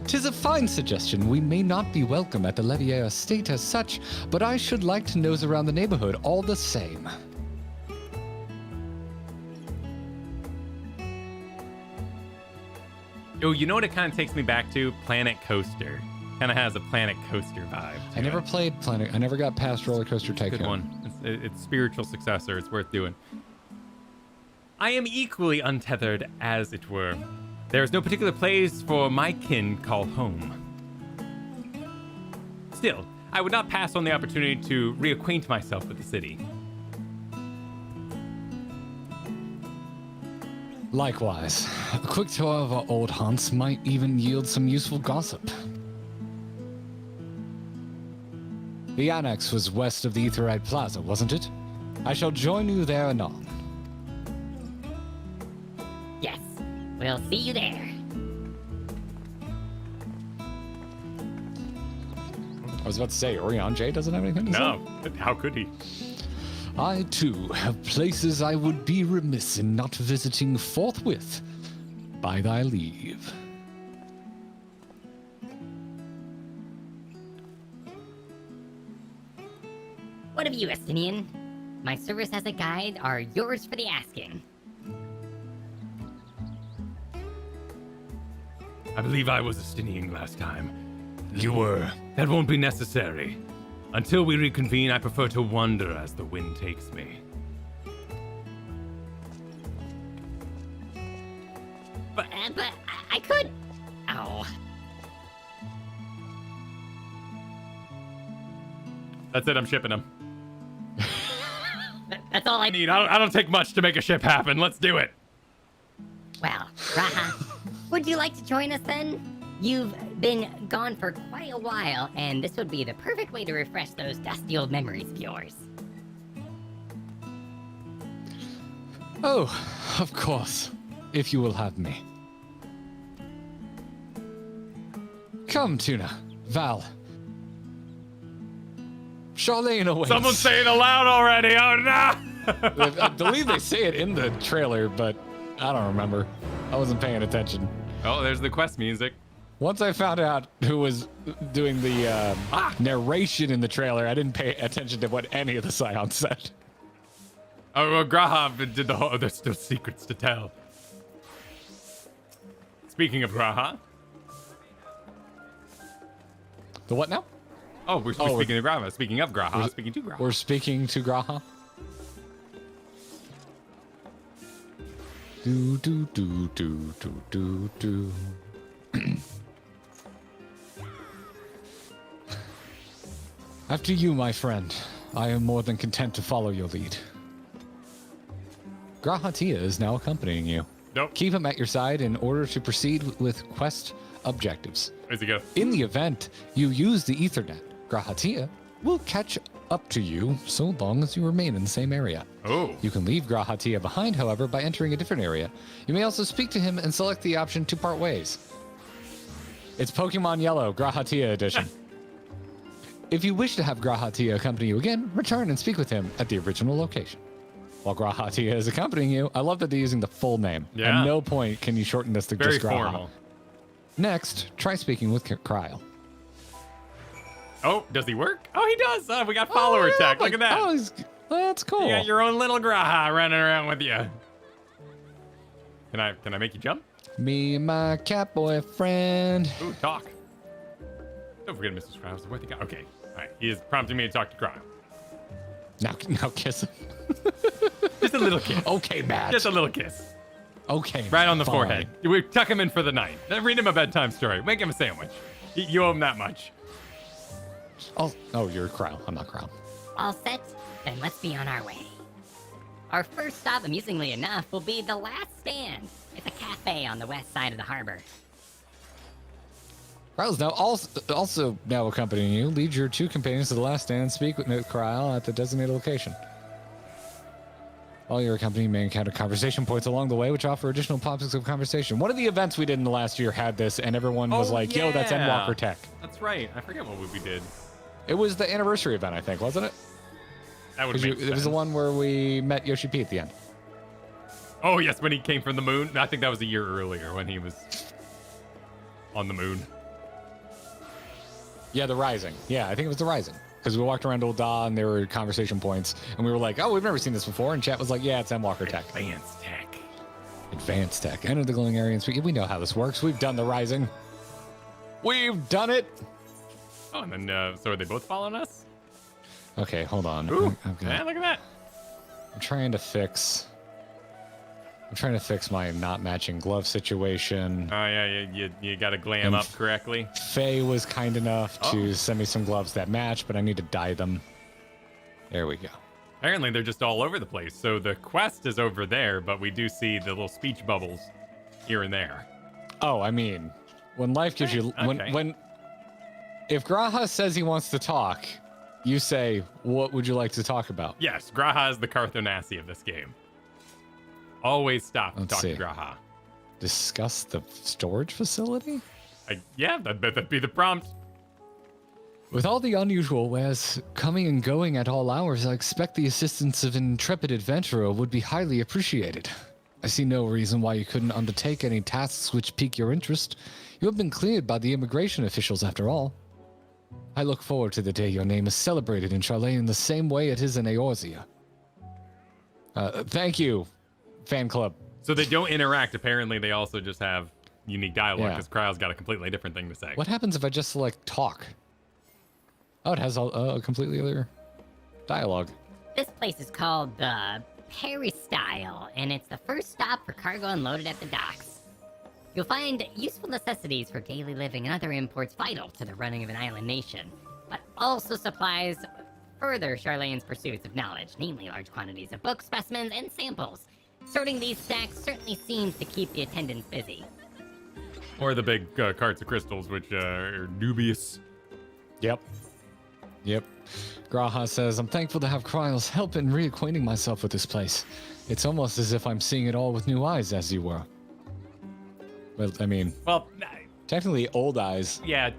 'Tis a fine suggestion. We may not be welcome at the Levier estate as such, but I should like to nose around the neighborhood all the same. Oh, you know what it kind of takes me back to? Planet Coaster. Kind of has a Planet Coaster vibe. I never played Planet. I never got past Roller Coaster Tycoon. Good one. It's spiritual successor. It's worth doing. I am equally untethered, as it were. There is no particular place for my kin called home. Still, I would not pass on the opportunity to reacquaint myself with the city. Likewise, a quick tour of our old haunts might even yield some useful gossip. The annex was west of the Aetherite Plaza, wasn't it? I shall join you there anon. Yes, we'll see you there. I was about to say, Orion J doesn't have anything to say? No, how could he? I, too, have places I would be remiss in not visiting forthwith. By thy leave. What of you, Estinian? My service as a guide are yours for the asking. I believe I was Estinian last time. You were. That won't be necessary. Until we reconvene, I prefer to wander as the wind takes me. But I could... Oh. That's it, I'm shipping him. That's all I need. I don't take much to make a ship happen. Let's do it. Well, Raha, would you like to join us then? You've been gone for quite a while, and this would be the perfect way to refresh those dusty old memories of yours. Oh, of course, if you will have me. Come, Tuna, Val. Sharlayan awaits. Someone's saying aloud already. Oh, no. I believe they say it in the trailer, but I don't remember. I wasn't paying attention. Oh, there's the quest music. Once I found out who was doing the narration in the trailer, I didn't pay attention to what any of the Scions said. Oh, well, Graha did the whole... There's still secrets to tell. Speaking of Graha. The what now? Oh, we're speaking of Graha. Speaking of Graha. Speaking to Graha. We're speaking to Graha. Do do do do do do do. After you, my friend. I am more than content to follow your lead. Grahatia is now accompanying you. Nope. Keep him at your side in order to proceed with quest objectives. Where's he go? In the event you use the Ethernet, Grahatia will catch up to you so long as you remain in the same area. Oh. You can leave Grahatia behind, however, by entering a different area. You may also speak to him and select the option to part ways. It's Pokemon Yellow, Grahatia edition. If you wish to have Grahatia accompany you again, return and speak with him at the original location. While Grahatia is accompanying you, I love that they're using the full name. Yeah. At no point can you shorten this to Very just Graha. formal. Next, try speaking with Coeurl. Oh, does he work? Oh, he does. Oh, we got follower tech. Look at that. Oh, that's cool. You got your own little Graha running around with you. Can I make you jump? Me and my cat boyfriend. Ooh, talk. Don't forget Mrs. Krause. Where'd he go? Okay. All right. He is prompting me to talk to Krause. Now kiss him. Just a little kiss. Okay, Matt. Just a little kiss. Okay. Right on the fine. forehead. We tuck him in for the night. Then read him a bedtime story. Make him a sandwich. You owe him that much. Oh, you're Coeurl. I'm not Coeurl. All set? Then let's be on our way. Our first stop, amusingly enough, will be the last stand. It's a cafe on the west side of the harbor. Kryle's now also now accompanying you. Lead your 2 companions to the last stand and speak with Kryle at the designated location. All your accompanying may encounter conversation points along the way, which offer additional topics of conversation. One of the events we did in the last year had this, and everyone was like, yo, that's Endwalker tech. That's right. I forget what we did. It was the anniversary event, I think, wasn't it? That would make sense. It was the one where we met Yoshi P at the end. Oh, yes, when he came from the moon. I think that was a year earlier when he was on the moon. Yeah, the Rising. Yeah, I think it was the Rising. Because we walked around Old Da and there were conversation points. And we were like, oh, we've never seen this before. And chat was like, yeah, it's Endwalker tech. Advanced tech. Advanced tech. Enter the glowing area and speak. We know how this works. We've done the Rising. We've done it. Oh, and then, so are they both following us? Okay, hold on. Ooh, Okay. man, look at that. I'm trying to fix my not matching glove situation. Oh, yeah, you got to glam up correctly. Faye was kind enough to send me some gloves that match, but I need to dye them. There we go. Apparently, they're just all over the place. So the quest is over there, but we do see the little speech bubbles here and there. Oh, I mean, when life gives you... Okay. If Graha says he wants to talk, you say, what would you like to talk about? Yes, Graha is the Carthonasi of this game. Always stop and talk to Graha. Discuss the storage facility? Yeah, that'd be the prompt. With all the unusual wares coming and going at all hours, I expect the assistance of an intrepid adventurer would be highly appreciated. I see no reason why you couldn't undertake any tasks which pique your interest. You have been cleared by the immigration officials after all. I look forward to the day your name is celebrated in Sharlayan the same way it is in Eorzea. Thank you, fan club. So they don't interact. Apparently, they also just have unique dialogue Yeah. because Kryle's got a completely different thing to say. What happens if I just select talk? Oh, it has a completely other dialogue. This place is called the Peristyle, and it's the first stop for cargo unloaded at the docks. You'll find useful necessities for daily living and other imports vital to the running of an island nation, but also supplies further Sharlayan's pursuits of knowledge, namely large quantities of books, specimens, and samples. Sorting these stacks certainly seems to keep the attendants busy. Or the big carts of crystals, which are dubious. Yep. Graha says, I'm thankful to have Kryle's help in reacquainting myself with this place. It's almost as if I'm seeing it all with new eyes, as you were. Well, I mean... Well, technically old eyes. yes.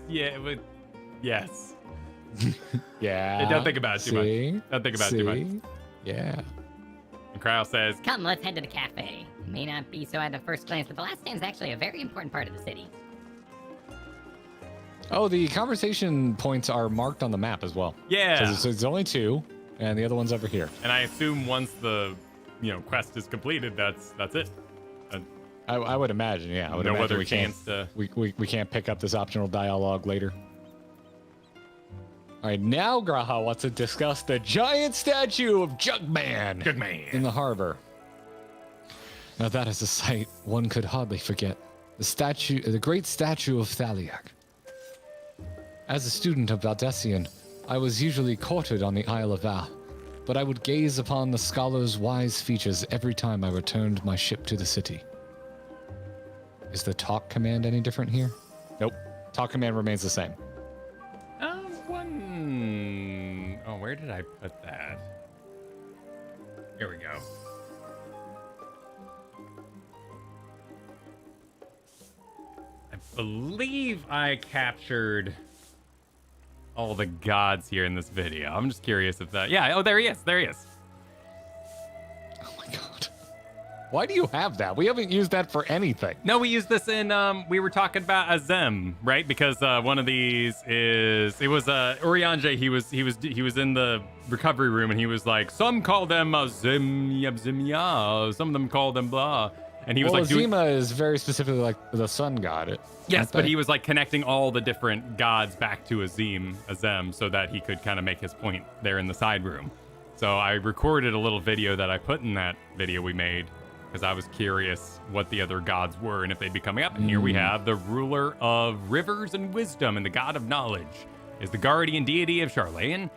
Yeah. Don't think about it too much. Don't think about it too much. Yeah. And Kryle says, Come, let's head to the cafe. It may not be so at the first glance, but the last stand is actually a very important part of the city. Oh, the conversation points are marked on the map as well. yeah. So it's only 2, and the other one's over here. And I assume once the quest is completed, that's it. I would imagine, yeah. I would No imagine other we chance can't, to... we can't pick up this optional dialogue later. All right, now Graha wants to discuss the giant statue of Jugman. In the harbor. Now that is a sight one could hardly forget. The great statue of Thaliak. As a student of Valdesian, I was usually quartered on the Isle of Val, but I would gaze upon the scholar's wise features every time I returned my ship to the city. Is the talk command any different here? Nope. Talk command remains the same. Oh, where did I put that? Here we go. I believe I captured all the gods here in this video. I'm just curious if that... Yeah, oh, there he is. There he is. Oh my god. Why do you have that? We haven't used that for anything. No, we used this in, we were talking about Azem, right? Because one of these is, it was Urianje, he was in the recovery room and he was like, some call them Azem, some of them call them blah. And he was like, Azima is very specifically like the sun god. Yes, but he was like connecting all the different gods back to Azem, so that he could kind of make his point there in the side room. So I recorded a little video that I put in that video we made because I was curious what the other gods were and if they'd be coming up. And here we have the ruler of rivers and wisdom and the god of knowledge is the guardian deity of Sharlayan.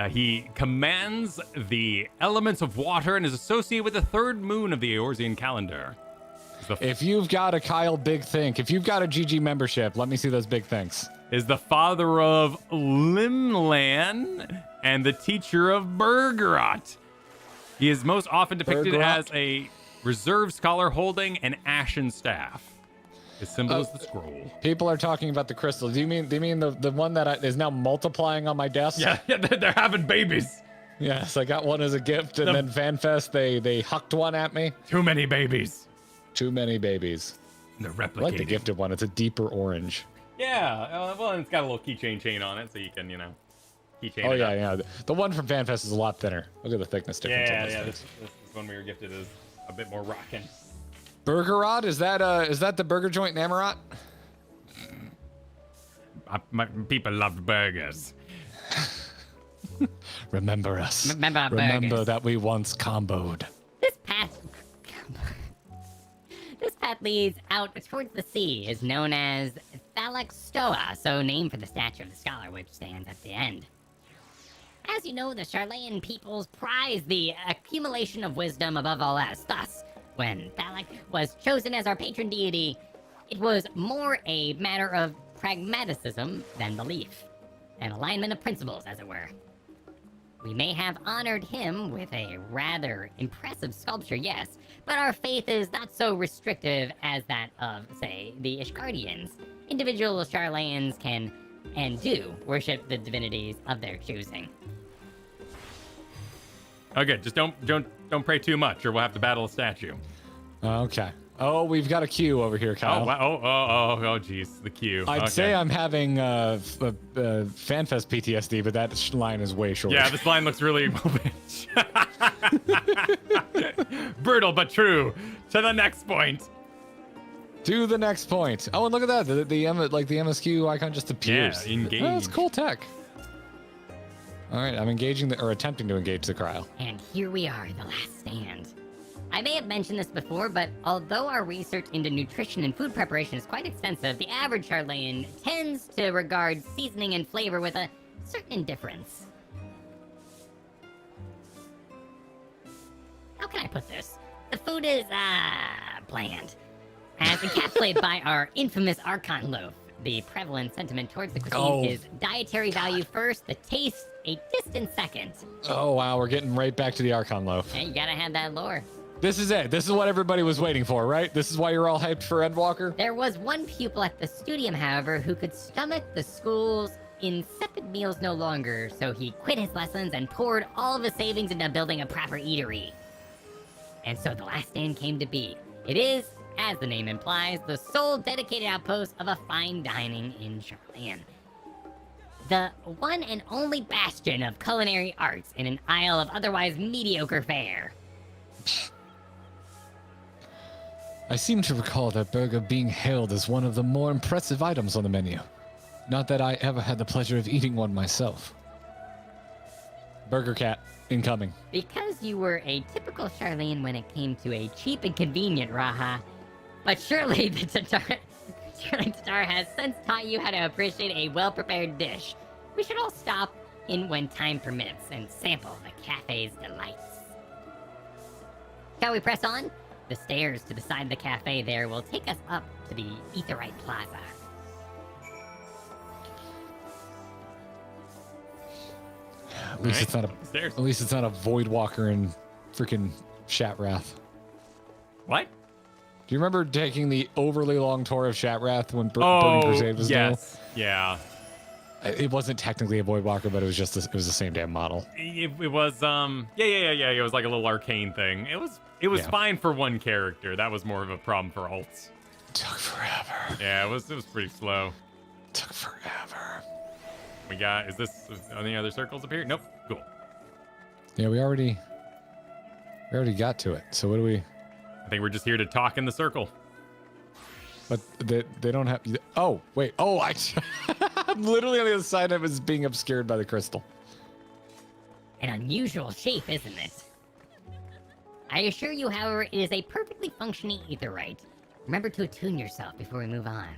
He commands the elements of water and is associated with the third moon of the Eorzean calendar. If you've got a Kyle Big Think, if you've got a GG membership, let me see those big thinks. Is the father of Limlan and the teacher of Bergerot. He is most often depicted as a reserve scholar holding an ashen staff. His symbol is the scroll. People are talking about the crystal. Do you mean the one that is now multiplying on my desk? Yeah, they're having babies. Yes, I got one as a gift, and then FanFest, they hucked one at me. Too many babies. Too many babies. They're replicating. I like the gifted one. It's a deeper orange. Yeah, well, and it's got a little keychain chain on it, so you can, keychain it up. Yeah. The one from FanFest is a lot thinner. Look at the thickness difference. Yeah. This one we were gifted is a bit more rockin'. Burgerot? Is that the burger joint in Amarat? My people loved burgers. Remember us. Remember Remember that we once comboed. This path leads out towards the sea, is known as Thalak Stoa, so named for the statue of the scholar which stands at the end. As you know, the Sharlayan peoples prize the accumulation of wisdom above all else. Thus, when Thalak was chosen as our patron deity, it was more a matter of pragmaticism than belief, an alignment of principles, as it were. We may have honored him with a rather impressive sculpture, yes, but our faith is not so restrictive as that of, say, the Ishgardians. Individual Sharlayans can and do worship the divinities of their choosing. Okay, just don't pray too much, or we'll have to battle a statue. Okay. Oh, we've got a queue over here, Kyle. Oh, wow. Oh, jeez, the queue. I'd say I'm having FanFest PTSD, but that line is way short. Yeah, this line looks really brutal but true. To the next point. To the next point. Oh, and look at that. The MSQ icon just appears. Yeah, engage. Oh, that's cool tech. All right, I'm attempting to engage the cryo. And here we are, the last stand. I may have mentioned this before, but although our research into nutrition and food preparation is quite extensive, the average Sharlayan tends to regard seasoning and flavor with a certain indifference. How can I put this? The food is, bland. As encapsulated by our infamous Archon loaf, the prevalent sentiment towards the cuisine is dietary value first, the taste a distant second. Oh, wow, we're getting right back to the Archon loaf. Hey, you gotta have that lore. This is it. This is what everybody was waiting for, right? This is why you're all hyped for Endwalker? There was one pupil at the studium, however, who could stomach the school's insipid meals no longer, so he quit his lessons and poured all of his savings into building a proper eatery. And so the last stand came to be. It is, as the name implies, the sole dedicated outpost of a fine dining in Sharlayan. The one and only bastion of culinary arts in an isle of otherwise mediocre fare. I seem to recall that burger being hailed as one of the more impressive items on the menu. Not that I ever had the pleasure of eating one myself. Burger Cat, incoming. Because you were a typical Sharlayan when it came to a cheap and convenient Raha, but surely the Tatar has since taught you how to appreciate a well-prepared dish. We should all stop in when time permits and sample the cafe's delights. Shall we press on? The stairs to the side of the cafe there will take us up to the Aetheryte Plaza. At least it's not a Voidwalker and freaking Shatrath. What? Do you remember taking the overly long tour of Shatrath when Burning Crusade was new? Yeah. It wasn't technically a Voidwalker, but it was just it was the same damn model. It was yeah. It was like a little arcane thing. It was fine for one character. That was more of a problem for alts. Took forever. Yeah, it was pretty slow. Took forever. We got is any other circles up here? Nope. Cool. Yeah, we already got to it. So what do we? I think we're just here to talk in the circle. But they don't have. Oh wait. Oh, I'm literally on the other side. I was being obscured by the crystal. An unusual shape, isn't it? I assure you, however, it is a perfectly functioning aetherite. Remember to attune yourself before we move on.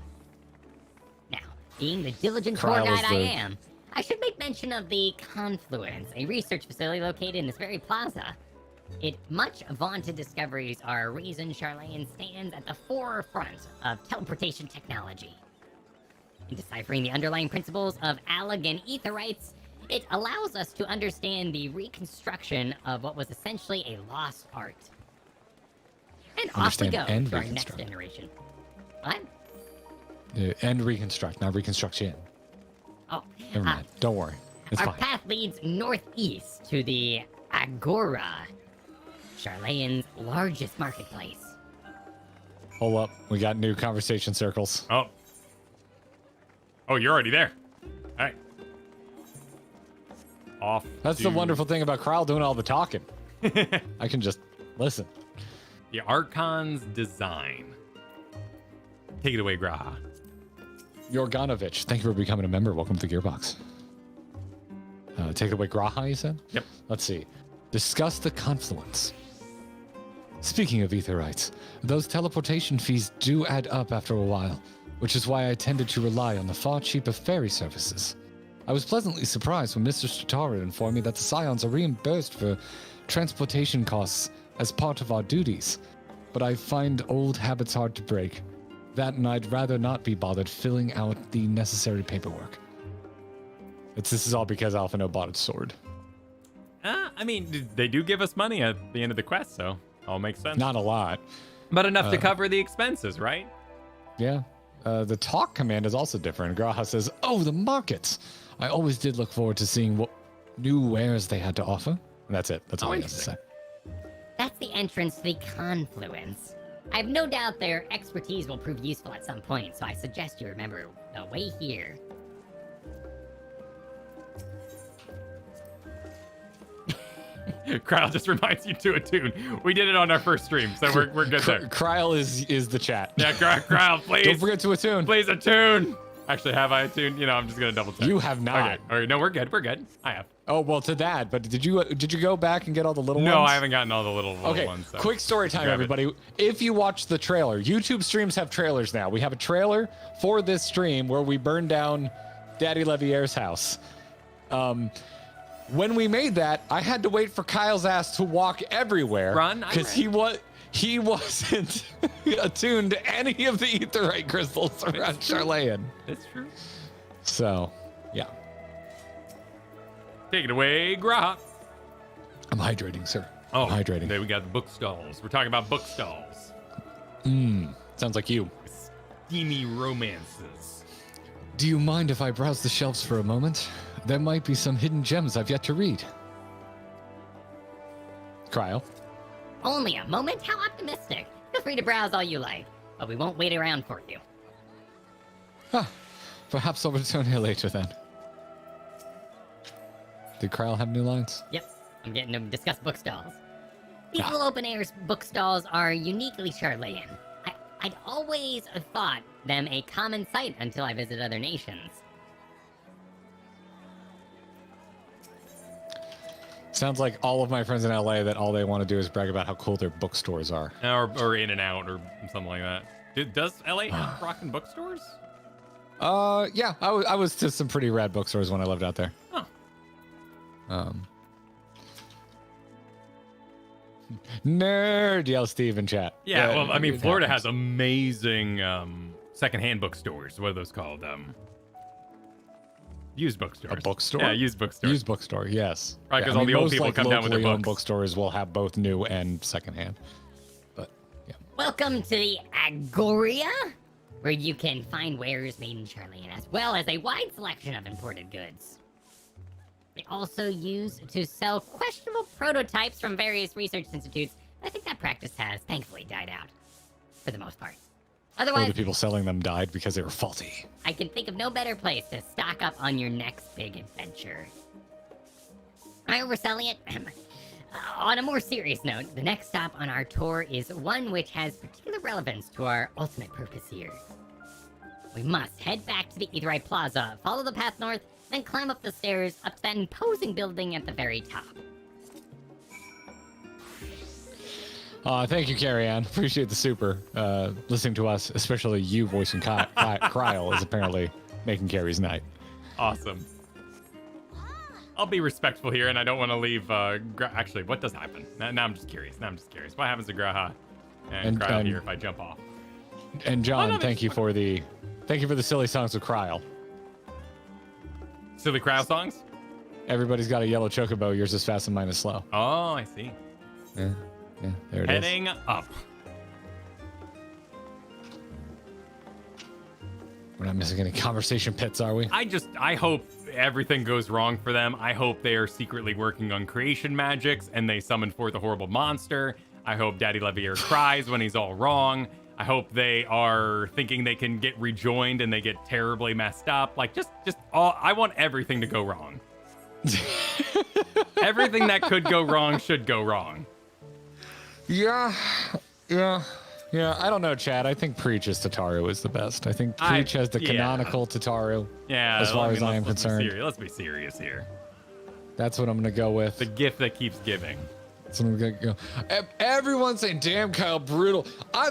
Now, being the diligent tour guide I am, I should make mention of the Confluence, a research facility located in this very plaza. Its much vaunted discoveries are a reason Sharlayan stands at the forefront of teleportation technology. In deciphering the underlying principles of Allagan aetherites, it allows us to understand the reconstruction of what was essentially a lost art. And off we go to our next generation. What? And reconstruct, not reconstruction. Oh, never mind. Don't worry. It's our fine. path leads northeast to the Agora, Sharlayan's largest marketplace. Hold up. We got new conversation circles. Oh. Oh, you're already there. All right. Off. That's the wonderful thing about Coeurl doing all the talking. I can just listen. The Archon's design. Take it away, Graha. Yorganovich, thank you for becoming a member. Welcome to the Gearbox. Take it away, Graha, you said? Yep. Let's see. Discuss the confluence. Speaking of aetherites, those teleportation fees do add up after a while, which is why I tended to rely on the far cheaper ferry services. I was pleasantly surprised when Mr. Stratara informed me that the Scions are reimbursed for transportation costs as part of our duties, but I find old habits hard to break. That, and I'd rather not be bothered filling out the necessary paperwork. This is all because Alphino bought its sword. I mean, they do give us money at the end of the quest, so all makes sense. Not a lot. But enough to cover the expenses, right? Yeah. The talk command is also different. Graha says, "Oh, the markets. I always did look forward to seeing what new wares they had to offer." And that's it. That's all he has to say. That's the entrance to the confluence. I have no doubt their expertise will prove useful at some point, so I suggest you remember the way here. Coeurl just reminds you to a tune. We did it on our first stream, so we're good there. Coeurl is the chat. Yeah, Coeurl, please. Don't forget to attune. Please attune. Actually, have I attuned? You know, I'm just gonna double check. You have not. Okay. No, we're good. We're good. I have. Oh well, to that. But did you go back and get all the little ones? No, I haven't gotten all the little okay, ones. So. Quick story time, everybody. If you watch the trailer, YouTube streams have trailers now. We have a trailer for this stream where we burn down Daddy Levier's house. When we made that, I had to wait for Kyle's ass to walk everywhere. Because he wasn't attuned to any of the aetherite crystals around Sharlayan. That's true. So, yeah. Take it away, Graha. I'm hydrating, sir. Oh, I'm hydrating. There we got the book stalls. We're talking about book stalls. Sounds like you. Steamy romances. Do you mind if I browse the shelves for a moment? There might be some hidden gems I've yet to read. Coeurl. Only a moment? How optimistic. Feel free to browse all you like, but we won't wait around for you. Perhaps I'll return here later then. Did Coeurl have new lines? Yep, I'm getting to discuss bookstalls. These little open-air bookstalls are uniquely Sharlayan. I'd always thought them a common sight until I visit other nations. Sounds like all of my friends in LA that all they want to do is brag about how cool their bookstores are. Or In and Out or something like that. Does LA have rockin' bookstores? Yeah, I was to some pretty rad bookstores when I lived out there. Huh. Nerd, yell Steve in chat. Yeah, well, I mean, Florida has amazing secondhand bookstores. What are those called? Used bookstores. A bookstore? Yeah, used bookstore. Used bookstore, yes. Right, because all the old people come down with their locally owned books. bookstores will have both new and secondhand. But, yeah. Welcome to the Agoria, where you can find wares made in Sharlayan, as well as a wide selection of imported goods. They also use to sell questionable prototypes from various research institutes. I think that practice has thankfully died out, for the most part. Or Otherwise, the people selling them died because they were faulty. I can think of no better place to stock up on your next big adventure. Am I overselling it? On a more serious note, the next stop on our tour is one which has particular relevance to our ultimate purpose here. We must head back to the Aetherite Plaza, follow the path north, then climb up the stairs up to that imposing building at the very top. Thank you, Carrie Ann. Appreciate the super. Listening to us, especially you voicing Coeurl, is apparently making Carrie's night. Awesome. I'll be respectful here, and I don't want to leave. Actually, what does happen? Now I'm just curious. What happens to Graha and Cryle here if I jump off? And John, thank you for the silly songs of Cryle. Silly Cryle songs? Everybody's got a yellow chocobo. Yours is fast and mine is slow. Oh, I see. Yeah, there it is. Heading up. We're not missing any conversation pits, are we? I hope everything goes wrong for them. I hope they are secretly working on creation magics and they summon forth a horrible monster. I hope Daddy Levier cries when he's all wrong. I hope they are thinking they can get rejoined and they get terribly messed up. Like, just all, I want everything to go wrong. Everything that could go wrong should go wrong. Yeah. I don't know, Chad. I think Preach as Tataru is the best. I think Preach has the canonical Tataru. Yeah, as far as I am concerned. Let's be serious here. That's what I'm gonna go with. The gift that keeps giving. That's what I'm gonna go. Everyone's saying, "Damn, Kyle, brutal."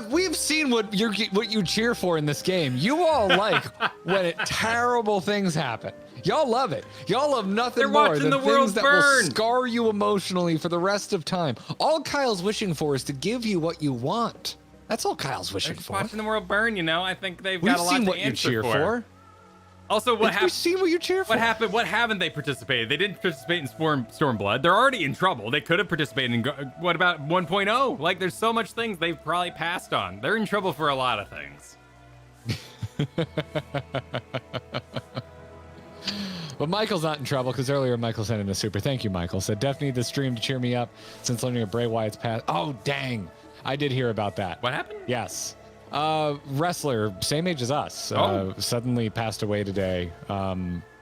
We've seen what you cheer for in this game. You all like when terrible things happen. Y'all love it. Y'all love nothing more than things that will scar you emotionally for the rest of time. All Kyle's wishing for is to give you what you want. That's all Kyle's wishing for. Watching the world burn, I think they've got a lot to answer for. We've seen what you cheer for. Also, what happened? We've seen what you cheer for. What happened? What haven't they participated? They didn't participate in Stormblood. They're already in trouble. They could have participated in what about 1.0? Like, there's so much things they've probably passed on. They're in trouble for a lot of things. But Michael's not in trouble because earlier Michael sent in a super. Thank you, Michael. Said, definitely the stream to cheer me up since learning of Bray Wyatt's past. Oh, dang. I did hear about that. What happened? Yes. Wrestler, same age as us, suddenly passed away today.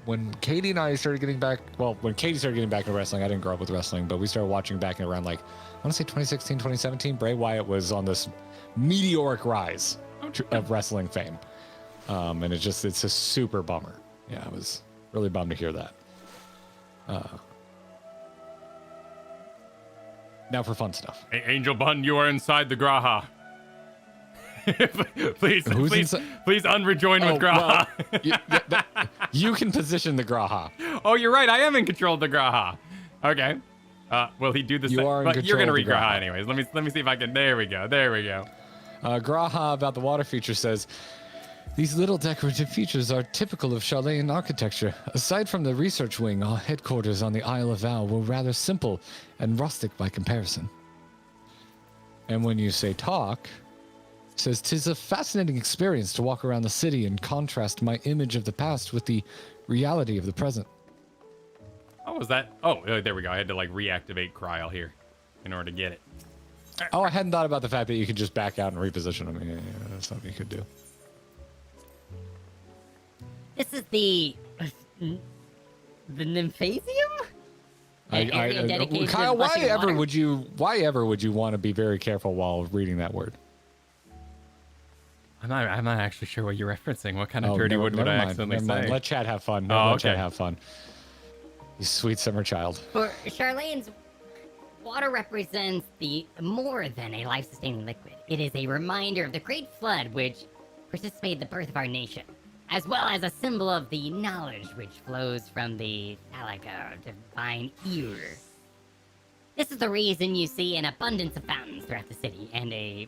When Katie and I started getting back, when Katie started getting back into wrestling, I didn't grow up with wrestling, but we started watching back in around, I want to say 2016, 2017. Bray Wyatt was on this meteoric rise of wrestling fame. And it's a super bummer. Yeah, I was really bummed to hear that. Now for fun stuff. Angel Bun, you are inside the Graha. please unrejoin with Graha. Well, you can position the Graha. Oh, you're right. I am in control of the Graha. Okay. Will he do the same? You are in but you're control gonna of read the Graha Graha anyways. Let me see if I can. There we go. Graha about the water feature says, these little decorative features are typical of Sharlayan architecture. Aside from the research wing, our headquarters on the Isle of Vow were rather simple and rustic by comparison. And when you say talk, it says, 'tis a fascinating experience to walk around the city and contrast my image of the past with the reality of the present. Oh, was that? Oh, there we go. I had to reactivate Cryle here in order to get it. Oh, I hadn't thought about the fact that you could just back out and reposition them. Yeah, that's something you could do. This is the Nymphasium? Kyle, why ever would you want to be very careful while reading that word? I'm not actually sure what you're referencing. What kind of dirty word would I accidentally say? Let Chad have fun. Let Chad have fun. You sweet summer child. For Sharlayan's, water represents the more than a life-sustaining liquid. It is a reminder of the Great Flood, which precipitated the birth of our nation, as well as a symbol of the knowledge which flows from the Thalaga divine ear. This is the reason you see an abundance of fountains throughout the city and a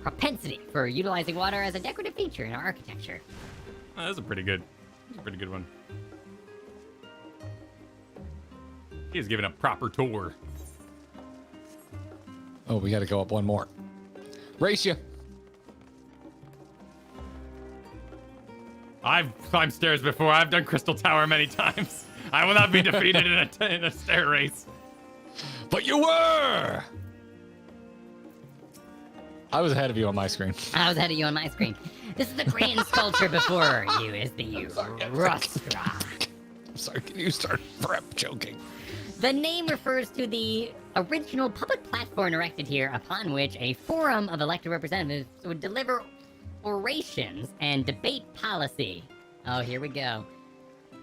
propensity for utilizing water as a decorative feature in our architecture. Oh, that's a pretty good one. He's giving a proper tour. Oh, we got to go up one more. Race you. I've climbed stairs before. I've done Crystal Tower many times. I will not be defeated in a stair race. But you were! I was ahead of you on my screen. I was ahead of you on my screen. This is the grand sculpture before you is the Rustra. I'm sorry, can you start prep joking? The name refers to the original public platform erected here upon which a forum of elected representatives would deliver orations and debate policy. Oh, here we go.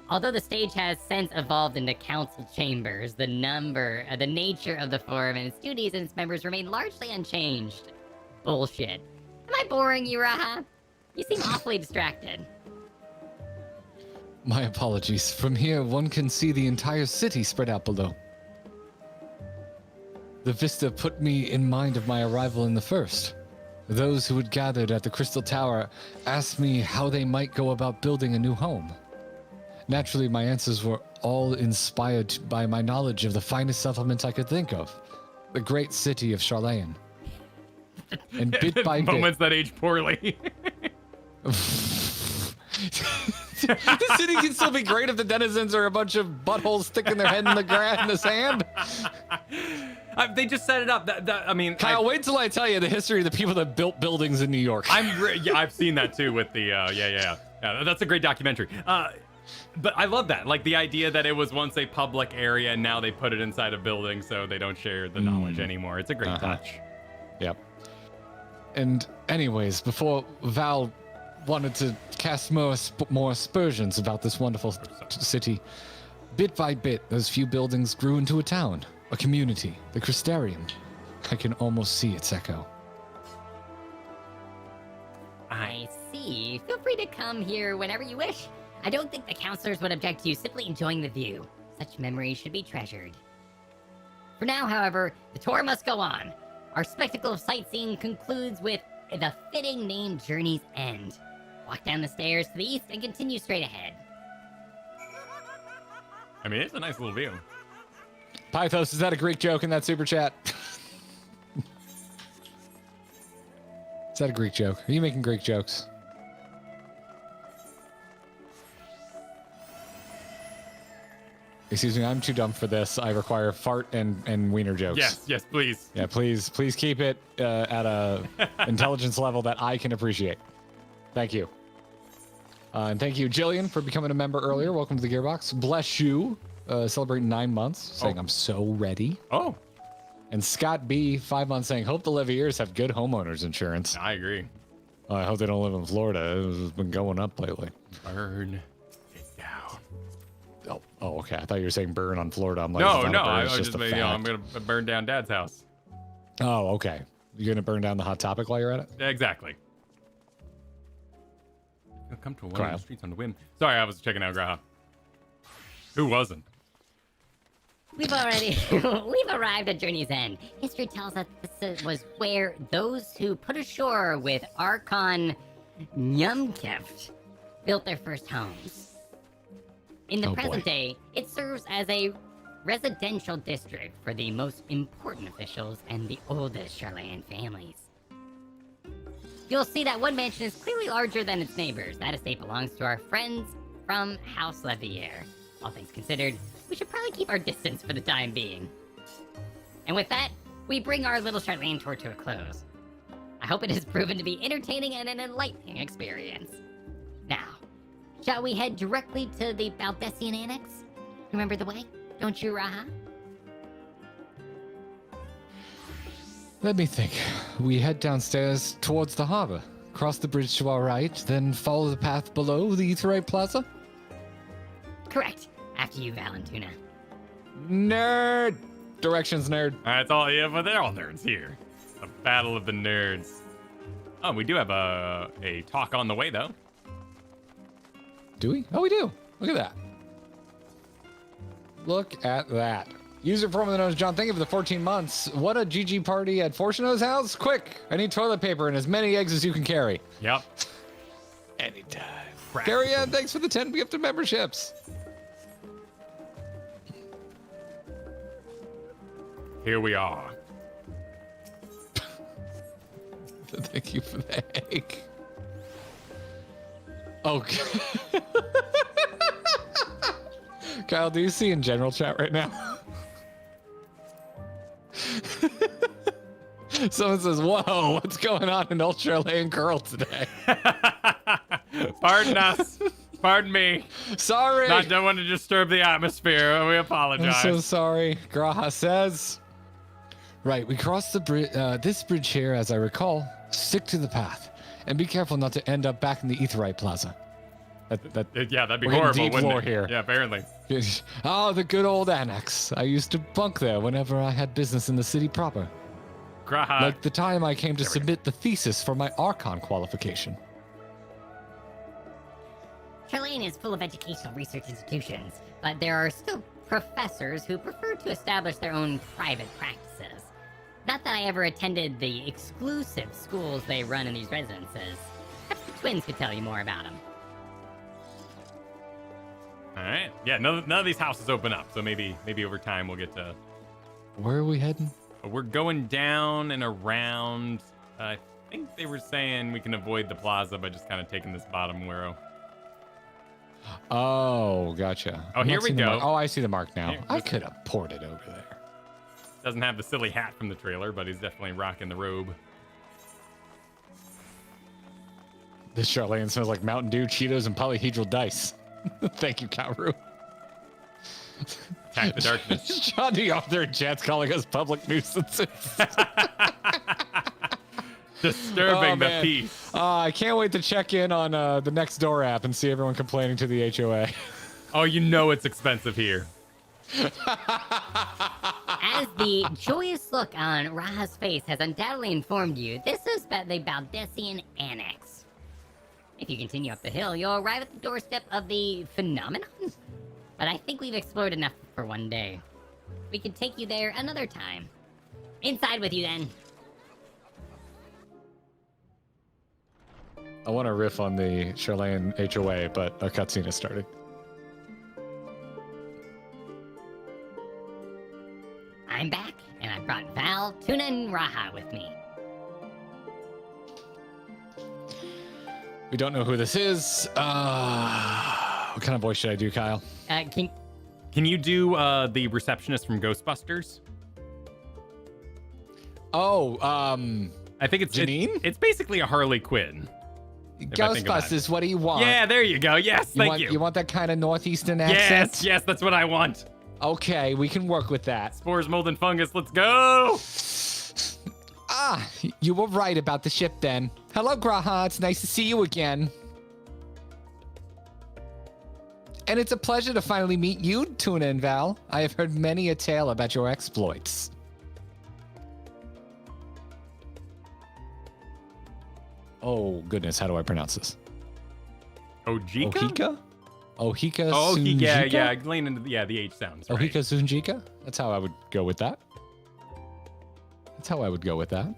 Although the stage has since evolved into council chambers, the nature of the forum and its duties and its members remain largely unchanged. Bullshit. Am I boring you, Raha? You seem awfully distracted. My apologies. From here, one can see the entire city spread out below. The vista put me in mind of my arrival in the first. Those who had gathered at the Crystal Tower asked me how they might go about building a new home. Naturally, my answers were all inspired by my knowledge of the finest settlement I could think of, the great city of Sharlayan. And bit by bit... Moments that age poorly. The city can still be great if the denizens are a bunch of buttholes sticking their head in the grass in the sand. They just set it up. I mean, Kyle, wait till I tell you the history of the people that built buildings in New York. Yeah, I've seen that too with the yeah. That's a great documentary. But I love that, like the idea that it was once a public area and now they put it inside a building so they don't share the knowledge anymore. It's a great touch. Yep. And anyways, before Val wanted to cast more aspersions about this wonderful city, bit by bit, those few buildings grew into a town, a community, the Crystarium. I can almost see its echo. I see. Feel free to come here whenever you wish. I don't think the counselors would object to you simply enjoying the view. Such memories should be treasured. For now, however, the tour must go on. Our spectacle of sightseeing concludes with the fitting name Journey's End. Walk down the stairs to the east and continue straight ahead. I mean, it's a nice little view. Pythos, is that a Greek joke in that super chat? Is that a Greek joke? Are you making Greek jokes? Excuse me, I'm too dumb for this. I require fart and wiener jokes. Yes, please. Yeah, please keep it at a intelligence level that I can appreciate. Thank you. And thank you, Jillian, for becoming a member earlier. Welcome to the Gearbox. Bless you. Celebrating 9 months, saying I'm so ready. Oh. And Scott B, 5 months, saying, hope the Leviers have good homeowners insurance. I agree. I hope they don't live in Florida. It's been going up lately. Burn it down. Oh, okay. I thought you were saying burn on Florida. I'm like, no. I was just just I'm going to burn down Dad's house. Oh, okay. You're going to burn down the Hot Topic while you're at it? Exactly. You'll come to a one of the streets on the whim. Sorry, I was checking out Graha. Who wasn't? We've arrived at Journey's End. History tells us this was where those who put ashore with Archon Nyumkeft built their first homes. In the present day, it serves as a residential district for the most important officials and the oldest Sharlayan families. You'll see that one mansion is clearly larger than its neighbors. That estate belongs to our friends from House Levier. All things considered, we should probably keep our distance for the time being. And with that, we bring our little Sharlayan tour to a close. I hope it has proven to be entertaining and an enlightening experience. Now, shall we head directly to the Baldessian Annex? Remember the way, don't you, Raha? Let me think. We head downstairs towards the harbor, cross the bridge to our right, then follow the path below the Aetheryte Plaza? Correct. After you, Valentuna. Nerd! Directions, nerd. That's all, yeah, but they're all nerds here. The battle of the nerds. Oh, we do have a talk on the way, though. Do we? Oh, we do. Look at that. Look at that. User formerly known as John, thank you for the 14 months. What a GG party at Fortuno's house. Quick, I need toilet paper and as many eggs as you can carry. Yep. Anytime. Gary, thanks for the 10 gifted memberships. Here we are. Thank you for the egg. Okay. Kyle, do you see in general chat right now? Someone says, whoa, what's going on in Ultra Lane Coeurl today? Pardon us. Pardon me. Sorry. Don't want to disturb the atmosphere. We apologize. I'm so sorry. Graha says. Right, we crossed the bridge, this bridge here, as I recall. Stick to the path. And be careful not to end up back in the Aetheryte Plaza. Yeah, that'd be we're horrible, deep wouldn't lore it? Here. Yeah, apparently. Oh, the good old annex. I used to bunk there whenever I had business in the city proper. Graha. Like the time I came to submit the thesis for my Archon qualification. Sharlayan Shirogane is full of educational research institutions, but there are still professors who prefer to establish their own private practices. Not that I ever attended the exclusive schools they run in these residences. Perhaps the twins could tell you more about them. All right. Yeah, none of these houses open up, so maybe over time we'll get to... Where are we heading? We're going down and around. I think they were saying we can avoid the plaza by just kind of taking this bottom arrow. Oh, gotcha. Oh, here we go. Oh, I see the mark now. Here, I could have ported over there. Doesn't have the silly hat from the trailer, but he's definitely rocking the robe. This Sharlayan smells like Mountain Dew, Cheetos, and polyhedral dice. Thank you, Coeurl. Attack the darkness. John the author and chat's calling us public nuisances. Disturbing the peace. I can't wait to check in on the Next Door app and see everyone complaining to the HOA. Oh, you know it's expensive here. As the joyous look on Raha's face has undoubtedly informed you, this is the Baldessian Annex. If you continue up the hill, you'll arrive at the doorstep of the phenomenon. But I think we've explored enough for one day. We can take you there another time. Inside with you then. I want to riff on the Sharlayan HOA, but a cutscene is starting. I'm back, and I brought Val, Tuna, and Raha with me. We don't know who this is. What kind of voice should I do, Kyle? Can you do the receptionist from Ghostbusters? Oh, I think it's Janine? It's basically a Harley Quinn. Ghostbusters, what do you want? Yeah, there you go. Yes, thank you. You want that kind of northeastern accent? Yes, that's what I want. Okay, we can work with that. Spores, mold, and fungus, let's go! Ah, you were right about the ship then. Hello, Graha, it's nice to see you again. And it's a pleasure to finally meet you, Tuna and Val. I have heard many a tale about your exploits. Oh, goodness, how do I pronounce this? Ojika? Ohika? Ohika Oh, Sunjika? yeah, lean into the H sounds. Right. Ohika Sunjika? That's how I would go with that. That's how I would go with that.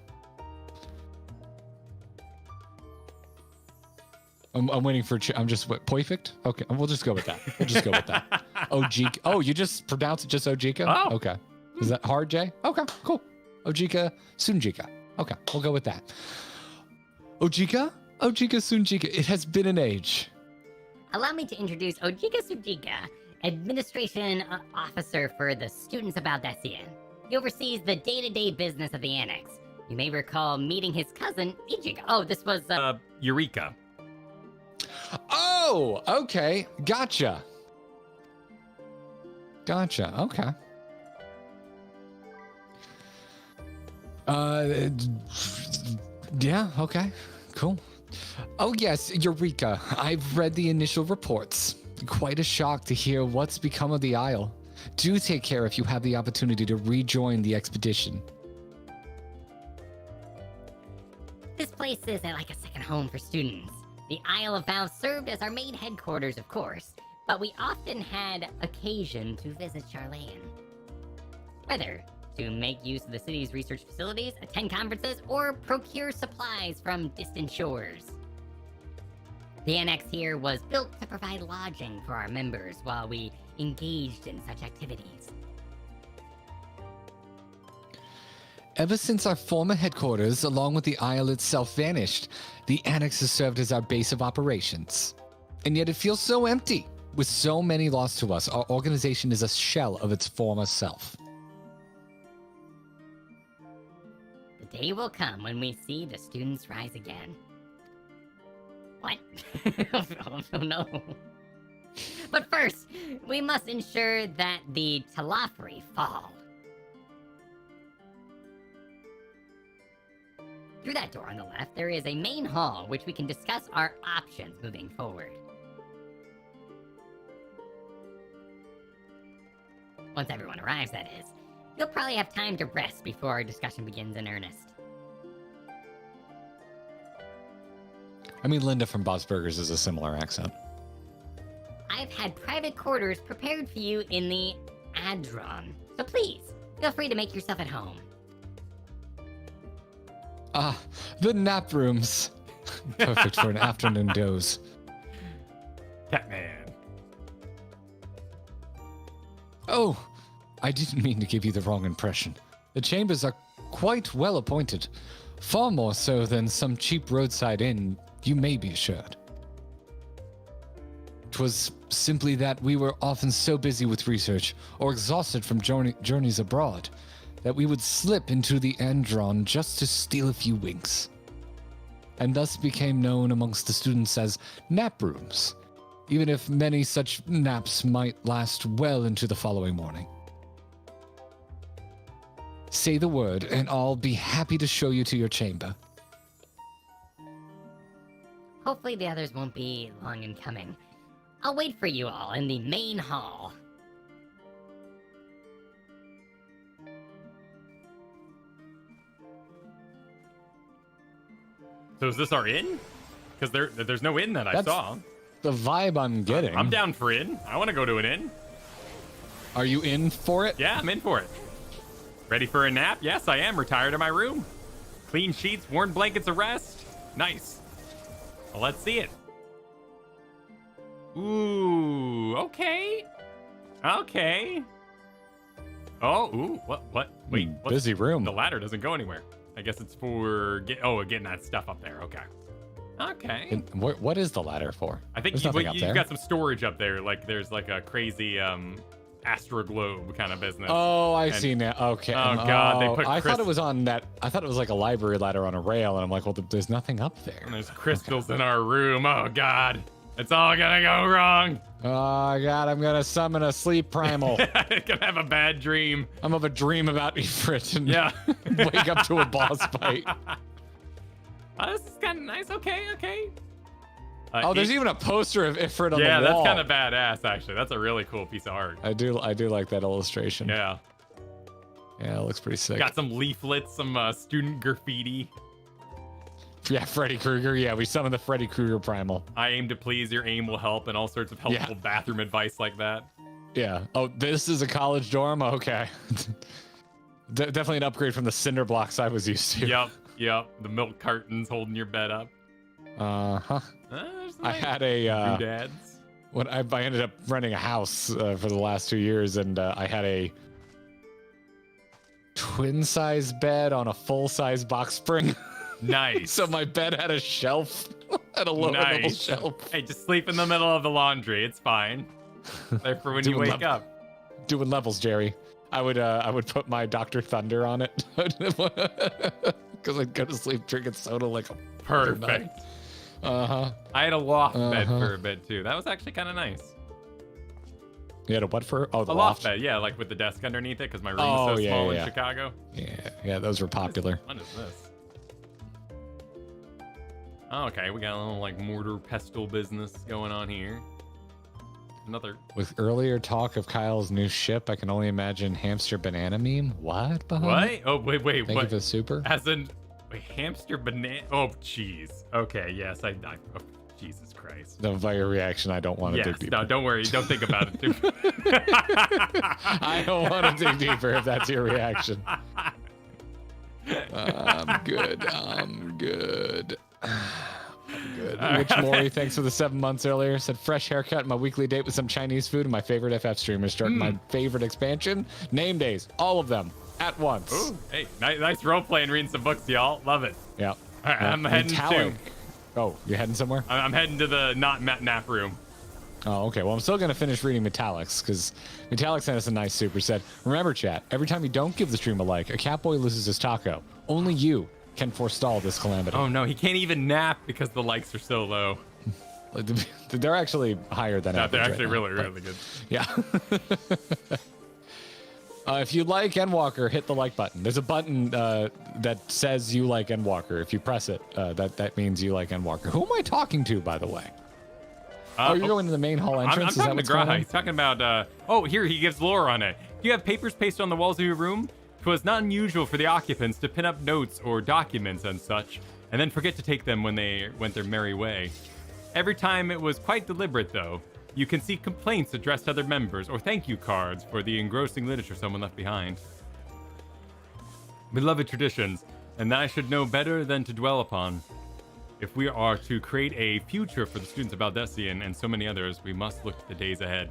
I'm waiting for. I'm just perfect. Okay, we'll just go with that. We'll just go with that. Ojika. Oh, you just pronounce it just Ojika? Oh. Okay. Is that hard, Jay? Okay, cool. Ojika Sunjika. Okay, we'll go with that. Ojika? Ojika Sunjika. It has been an age. Allow me to introduce Ojika Sujika, Administration Officer for the Students of Baldessian. He oversees the day-to-day business of the Annex. You may recall meeting his cousin, Ijiga. Oh, this was, Eureka. Oh, okay. Gotcha. Gotcha. Okay. Yeah, okay. Cool. Oh, yes, Eureka. I've read the initial reports. Quite a shock to hear what's become of the Isle. Do take care if you have the opportunity to rejoin the expedition. This place is like a second home for students. The Isle of Vow served as our main headquarters, of course, but we often had occasion to visit Sharlayan. Whether to make use of the city's research facilities, attend conferences, or procure supplies from distant shores. The annex here was built to provide lodging for our members while we engaged in such activities. Ever since our former headquarters, along with the Isle itself, vanished, the annex has served as our base of operations. And yet it feels so empty. With so many lost to us, our organization is a shell of its former self. The day will come when we see the students rise again. What? Oh no. But first, we must ensure that the Talafri fall. Through that door on the left, there is a main hall which we can discuss our options moving forward. Once everyone arrives, that is. You'll probably have time to rest before our discussion begins in earnest. I mean, Linda from Bob's Burgers is a similar accent. I've had private quarters prepared for you in the Adron. So please, feel free to make yourself at home. Ah, the nap rooms. Perfect for an afternoon doze. Catman. Oh, I didn't mean to give you the wrong impression. The chambers are quite well appointed. Far more so than some cheap roadside inn, you may be assured. 'Twas simply that we were often so busy with research or exhausted from journeys abroad that we would slip into the Andron just to steal a few winks, and thus became known amongst the students as nap rooms, even if many such naps might last well into the following morning. Say the word, and I'll be happy to show you to your chamber. Hopefully the others won't be long in coming. I'll wait for you all in the main hall. So is this our inn? Because there's no inn that I saw. The vibe I'm getting. I'm down for inn. I want to go to an inn. Are you in for it? Yeah, I'm in for it. Ready for a nap? Yes, I am. Retired to my room. Clean sheets, worn blankets of rest. Nice. Well, let's see it. Ooh, okay. Okay. Oh, ooh, what? Wait, what's, busy room. The ladder doesn't go anywhere. I guess it's for getting that stuff up there. Okay. Okay. And what is the ladder for? I think you've got some storage up there. Like there's like a crazy astroglobe kind of business. Oh, I see now. Okay. Oh God, they put. I thought it was on that. I thought it was like a library ladder on a rail, and I'm like, well, there's nothing up there. And there's crystals in our room. Oh God, it's all gonna go wrong. Oh God, I'm gonna summon a sleep primal. I'm gonna have a bad dream. I'm of a dream about Ifrit and Yeah. wake up to a boss fight. Oh, this is kind of nice. Okay. There's even a poster of Ifrit on the wall. Yeah, that's kind of badass, actually. That's a really cool piece of art. I do like that illustration. Yeah. Yeah, it looks pretty sick. Got some leaflets, some student graffiti. Yeah, Freddy Krueger. Yeah, we summoned the Freddy Krueger primal. I aim to please, your aim will help, and all sorts of helpful bathroom advice like that. Yeah. Oh, this is a college dorm? Okay. Definitely an upgrade from the cinder blocks I was used to. Yep. The milk cartons holding your bed up. Uh-huh. I had a doodads. When I ended up renting a house for the last 2 years, and I had a twin-size bed on a full-size box spring. Nice. So my bed had a shelf, at a lower level shelf. Hey, just sleep in the middle of the laundry. It's fine. There for when you wake up. Doing levels, Jerry. I would put my Dr. Thunder on it because I'd go to sleep drinking soda like a perfect. Uh-huh. I had a loft bed for a bit too. That was actually kind of nice. You had a what for? Oh, the loft bed, yeah, like with the desk underneath it because my room is so small in Chicago. Yeah, those were popular. What is this? Oh, okay, we got a little like mortar pestle business going on here. Another. With earlier talk of Kyle's new ship, I can only imagine hamster banana meme. What? What? Oh, wait. Thank what? you for the super. As in, wait, hamster banana. Oh, jeez. Okay, yes, I oh, Jesus Christ. No, by your reaction, I don't want to dig deeper. No, don't worry. Don't think about it too. I don't want to dig deeper if that's your reaction. I'm good. Good. Which Maury, thanks for the 7 months earlier, said fresh haircut, my weekly date with some Chinese food, and my favorite FF streamers starting my favorite expansion, name days, all of them at once. Ooh, hey, nice role playing, reading some books, y'all. Love it. Yeah. All right, I'm heading to. Oh, you're heading somewhere? I'm heading to the not nap room. Oh, okay. Well, I'm still gonna finish reading Metallics because Metallics sent us a nice super said. Remember, chat. Every time you don't give the stream a like, a Catboy loses his taco. Only you can forestall this calamity. Oh no, he can't even nap because the likes are so low. They're actually higher than average. They're actually right really good. Yeah. If you like Endwalker, hit the like button. There's a button that says you like Endwalker. If you press it, that means you like Endwalker. Who am I talking to, by the way? You're going to the main hall entrance? I'm talking to Graha. He's talking about, here, he gives lore on it. Do you have papers pasted on the walls of your room? 'Twas not unusual for the occupants to pin up notes or documents and such, and then forget to take them when they went their merry way. Every time it was quite deliberate, though. You can see complaints addressed to other members or thank you cards for the engrossing literature someone left behind. Beloved traditions, and that I should know better than to dwell upon. If we are to create a future for the students of Valdesian and so many others, we must look to the days ahead.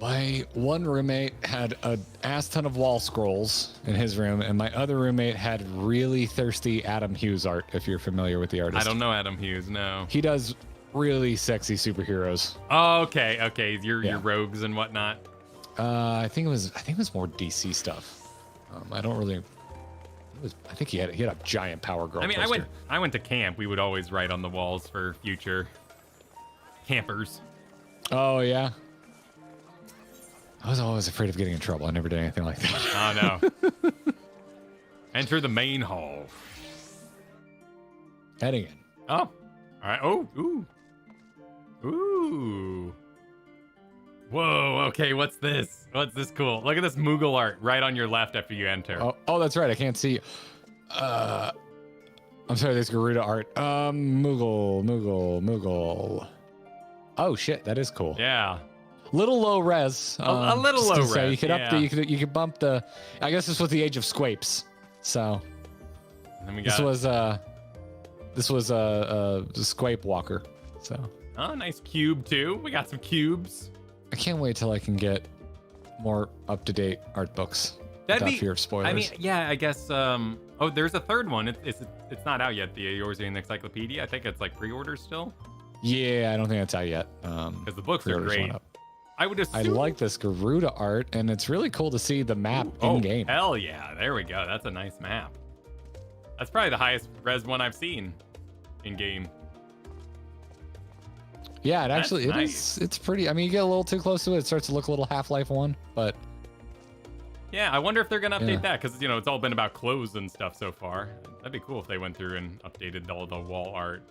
My one roommate had an ass ton of wall scrolls in his room, and my other roommate had really thirsty Adam Hughes art, if you're familiar with the artist. I don't know Adam Hughes, no. He does really sexy superheroes. Oh, okay. Your rogues and whatnot. I think it was more DC stuff. I don't really. I think he had a giant Power Girl. I mean, poster. I went to camp. We would always write on the walls for future campers. Oh yeah. I was always afraid of getting in trouble. I never did anything like that. Oh no. Enter the main hall. Heading in. Oh. All right. Oh. Ooh. Ooh. Whoa. Okay. What's this? What's this cool? Look at this Moogle art right on your left after you enter. Oh, that's right. I can't see. I'm sorry. There's Garuda art. Moogle. Oh shit, that is cool. Yeah. Little low res. A little low res. You could you could bump the. I guess this was the age of squapes. So. And then we this got. was a Squape Walker. So. Oh, nice cube too. We got some cubes. I can't wait till I can get more up-to-date art books. That'd without be. fear of spoilers. I mean, yeah. I guess. Oh, there's a third one. It's not out yet. The Eorzean Encyclopedia. I think it's like pre-order still. Yeah, I don't think that's out yet. Because the books are pre-orders great. went up. I would assume. I like this Garuda art, and it's really cool to see the map in game. Hell yeah! There we go. That's a nice map. That's probably the highest res one I've seen in game. Yeah, it That's actually nice. It's pretty. I mean, you get a little too close to it, it starts to look a little Half-Life 1, but Yeah, I wonder if they're gonna update Yeah. that because it's all been about clothes and stuff so far. That'd be cool if they went through and updated all the wall art.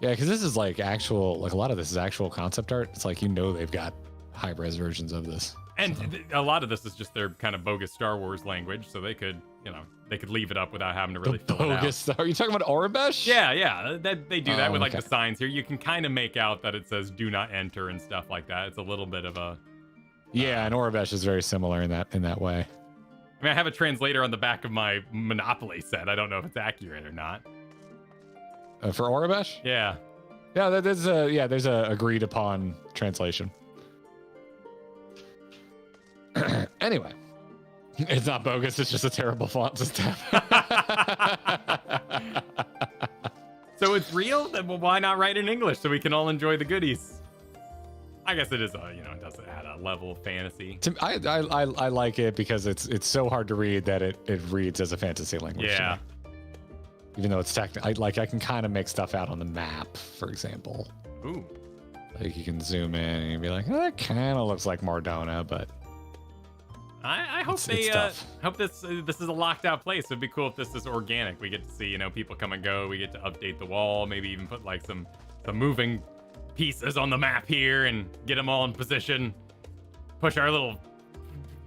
yeah, because this is like a lot of this is actual concept art. It's like they've got high-res versions of this. And So. a lot of this is just their kind of bogus Star Wars language, so they could leave it up without having to really fill it out. Bogus. Are you talking about Orabesh? Yeah, they do that with like okay. the signs here. You can kind of make out that it says "Do not enter" and stuff like that. It's a little bit of a. Yeah, and Orabesh is very similar in that way. I mean, I have a translator on the back of my Monopoly set. I don't know if it's accurate or not. For Orabesh? Yeah. Yeah, there's a agreed upon translation. Anyway, it's not bogus. It's just a terrible font system. So it's real? Then well, why not write in English so we can all enjoy the goodies? I guess it is it does add a level of fantasy. I like it because it's so hard to read that it reads as a fantasy language. to Yeah. me. Even though it's technical, I can kind of make stuff out on the map, for example. Ooh. Like you can zoom in and you'd be like, oh, that kind of looks like Mardona, but I hope it's tough. hope this is a locked out place. It'd be cool if this is organic. We get to see people come and go. We get to update the wall. Maybe even put like some moving pieces on the map here and get them all in position. Push our little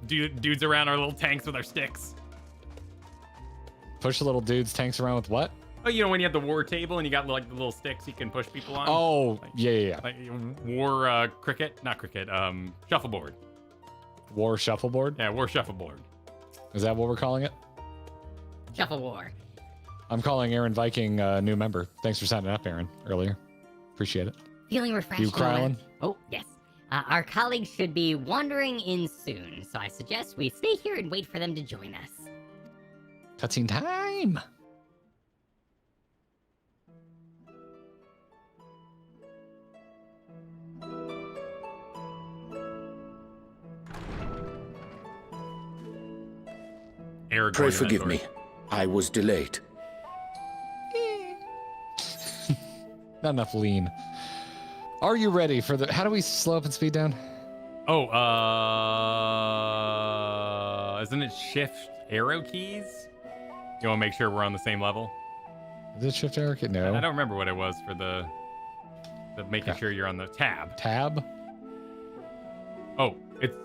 dudes around our little tanks with our sticks. Push the little dudes tanks around with what? Oh, when you have the war table and you got like the little sticks you can push people on. Oh, yeah. Like war shuffleboard. War shuffleboard? Yeah, war shuffleboard. Is that what we're calling it? Shuffle War. I'm calling Aaron Viking new member. Thanks for signing up, Aaron, earlier. Appreciate it. Feeling refreshed. You, Krylin? Oh, yes. Our colleagues should be wandering in soon, so I suggest we stay here and wait for them to join us. Cutscene time! Aragorn Pray and that forgive sort. me. I was delayed. Not enough lean. Are you ready for the... How do we slow up and speed down? Oh, isn't it shift arrow keys? You want to make sure we're on the same level? Is it shift arrow? No. I don't remember what it was for the making sure you're on the tab. Tab? Oh, it's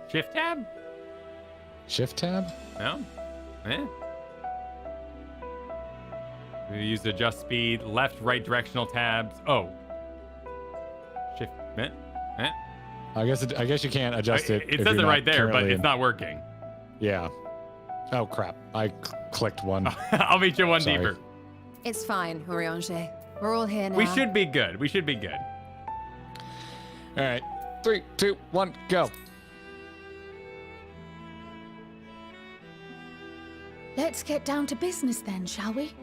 shift tab? Shift tab? No? We use adjust speed, left, right directional tabs. Oh. Shift. Eh. I guess you can't adjust it. It if says you're it not right there, but currently it's in- not working. Yeah. Oh crap! I clicked one. I'll meet you one Sorry. deeper. It's fine, Oriange. We're all here now. We should be good. We should be good. All right. 3, 2, 1, go. Let's get down to business then, shall we?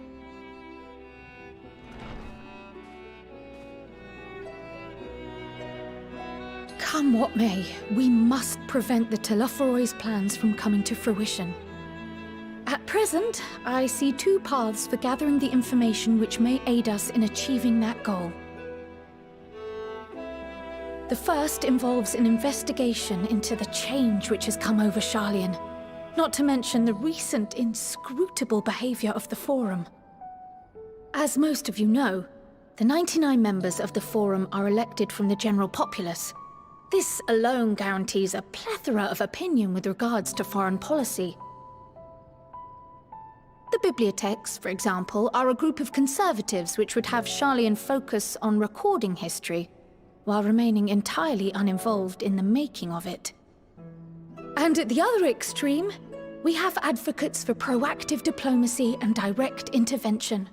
Come what may, we must prevent the Telophoroid's plans from coming to fruition. At present, I see two paths for gathering the information which may aid us in achieving that goal. The first involves an investigation into the change which has come over Sharlayan, not to mention the recent inscrutable behavior of the Forum. As most of you know, the 99 members of the Forum are elected from the general populace. This alone guarantees a plethora of opinion with regards to foreign policy. The bibliotheques, for example, are a group of conservatives which would have Sharlayan focus on recording history, while remaining entirely uninvolved in the making of it. And at the other extreme, we have advocates for proactive diplomacy and direct intervention.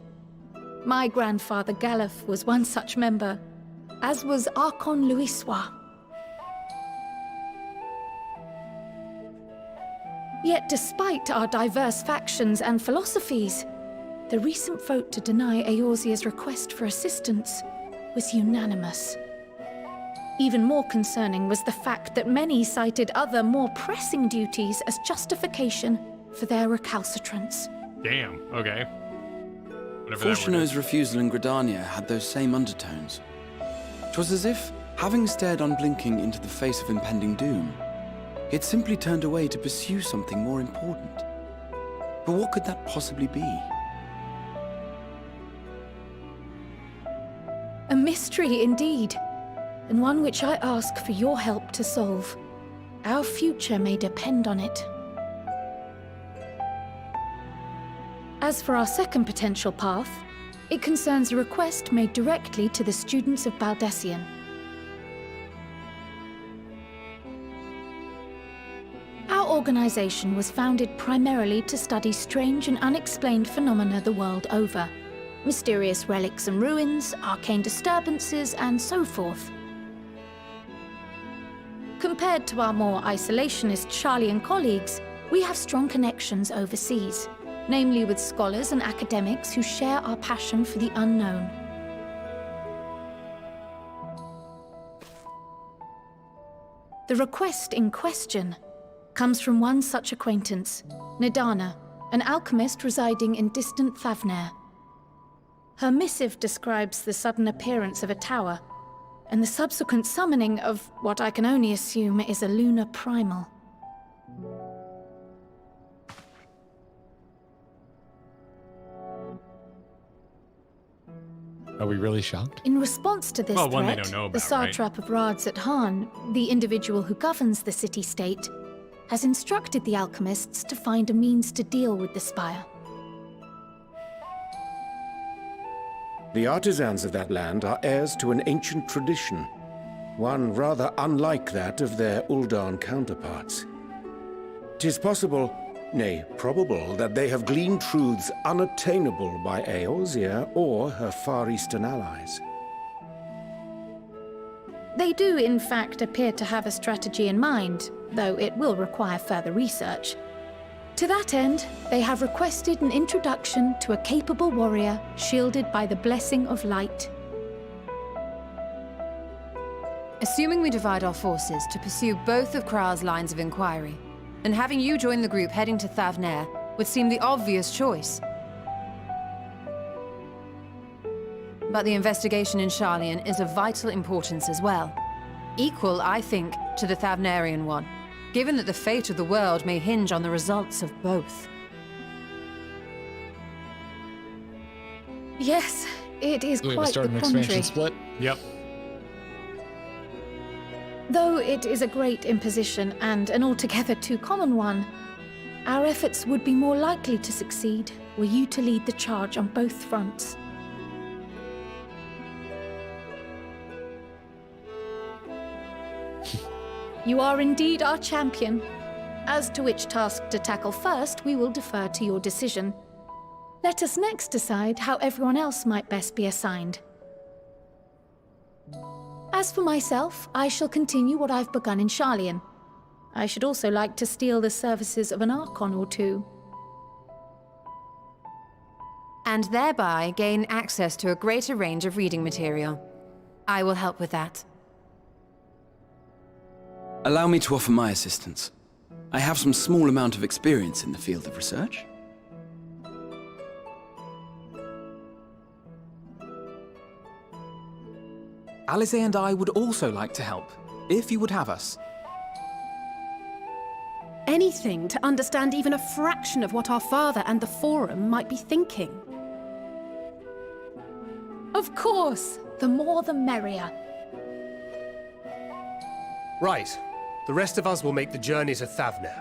My grandfather Galef was one such member, as was Archon Louisois. Yet despite our diverse factions and philosophies, the recent vote to deny Eorzea's request for assistance was unanimous. Even more concerning was the fact that many cited other, more pressing duties as justification for their recalcitrance. Damn. Okay. Whatever that word Fortuno's is. refusal in Gridania had those same undertones. 'Twas as if, having stared unblinking into the face of impending doom, he had simply turned away to pursue something more important. But what could that possibly be? A mystery indeed, and one which I ask for your help to solve. Our future may depend on it. As for our second potential path, it concerns a request made directly to the students of Baldessian. Our organization was founded primarily to study strange and unexplained phenomena the world over. Mysterious relics and ruins, arcane disturbances, and so forth. Compared to our more isolationist Sharlayan colleagues, we have strong connections overseas, namely with scholars and academics who share our passion for the unknown. The request in question comes from one such acquaintance, Nidana, an alchemist residing in distant Thavnair. Her missive describes the sudden appearance of a tower, and the subsequent summoning of what I can only assume is a lunar primal. Are we really shocked? In response to this Well, one they threat, don't know the about, right? satrap of Radzat-Han, the individual who governs the city-state, has instructed the alchemists to find a means to deal with the spire. The artisans of that land are heirs to an ancient tradition, one rather unlike that of their Uldan counterparts. 'Tis possible, nay, probable, that they have gleaned truths unattainable by Eorzea or her Far Eastern allies. They do, in fact, appear to have a strategy in mind, though it will require further research. To that end, they have requested an introduction to a capable warrior shielded by the blessing of light. Assuming we divide our forces to pursue both of Coeurl's lines of inquiry, then having you join the group heading to Thavnair would seem the obvious choice. But the investigation in Sharlayan is of vital importance as well. Equal, I think, to the Thavnairian one, given that the fate of the world may hinge on the results of both. Yes, it is Do we have to quite start the an expansion quandary. split? Yep. Though it is a great imposition and an altogether too common one, our efforts would be more likely to succeed were you to lead the charge on both fronts. You are indeed our champion. As to which task to tackle first, we will defer to your decision. Let us next decide how everyone else might best be assigned. As for myself, I shall continue what I've begun in Sharlayan. I should also like to steal the services of an Archon or two. And thereby gain access to a greater range of reading material. I will help with that. Allow me to offer my assistance. I have some small amount of experience in the field of research. Alize and I would also like to help, if you would have us. Anything to understand even a fraction of what our father and the Forum might be thinking. Of course, the more the merrier. Right. The rest of us will make the journey to Thavner.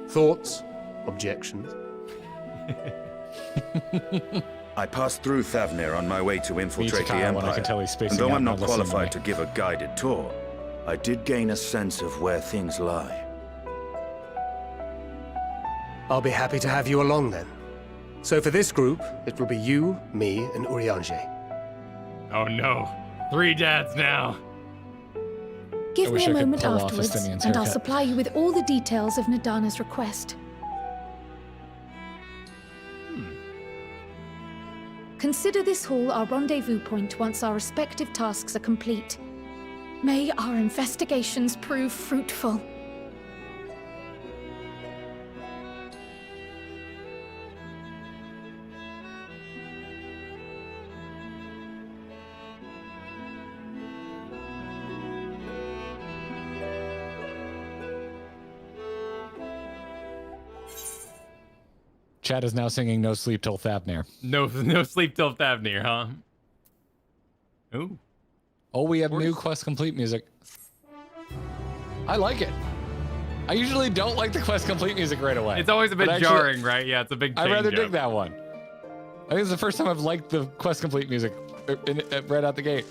Thoughts? Objections? I passed through Thavner on my way to infiltrate the Empire. I can tell he's spacing and though out, I'm not listening to qualified me. to give a guided tour, I did gain a sense of where things lie. I'll be happy to have you along then. So for this group, it will be you, me, and Urianger. Oh no. 3 dads now. Give me wish a I could moment pull off afterwards, Estinian's and I'll haircut. supply you with all the details of Nadana's request. Consider this hall our rendezvous point once our respective tasks are complete. May our investigations prove fruitful. Chad is now singing No Sleep Till Thavner. No sleep till Thavner, huh? Ooh. Oh, we have new Quest Complete music. I like it. I usually don't like the Quest Complete music right away. It's always a bit But actually, jarring, right? Yeah, it's a big change. I'd rather dig up. that one. I think it's the first time I've liked the Quest Complete music right out the gate.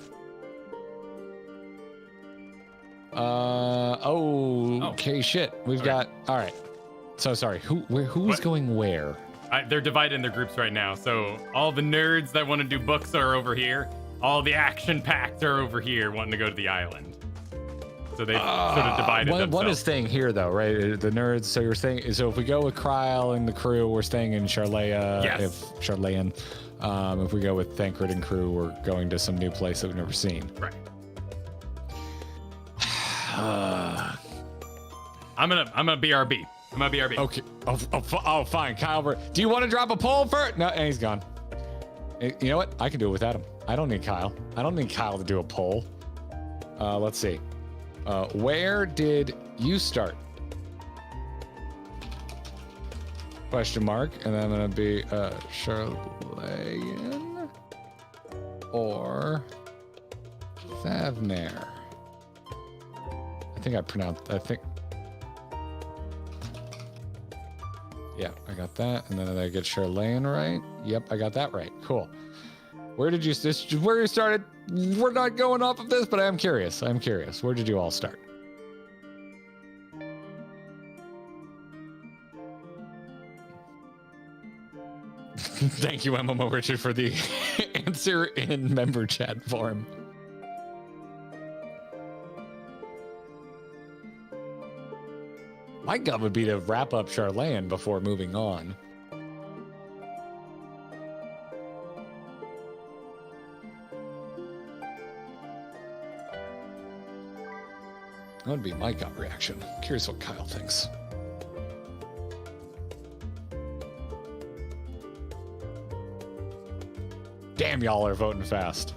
Okay, shit. We've got. All right. So sorry. Who's going where? They're divided in their groups right now. So all the nerds that want to do books are over here. All the action-packed are over here, wanting to go to the island. So they sort of divided themselves. One is staying here, though, right? The nerds. So you're saying. So if we go with Coeurl and the crew, we're staying in Sharlayan. Yes. Sharlayan. If we go with Thancred and crew, we're going to some new place that we've never seen. Right. I'm gonna BRB. I'm gonna BRB. Okay. Oh, fine. Kyle, do you want to drop a poll first? No, and he's gone. You know what? I can do it without him. I don't need Kyle. I don't need Kyle to do a poll. Let's see. Where did you start? Question mark. And then I'm going to be Sharlayan or Thavner. I think. Yeah, I got that. And then did I get Sharlayan right? Yep, I got that right. Cool. Where did you started? We're not going off of this, but I am curious. Where did you all start? Thank you, MMO Richard, for the answer in member chat form. My gut would be to wrap up Sharlayan before moving on. That would be my gut reaction. Curious what Kyle thinks. Damn, y'all are voting fast.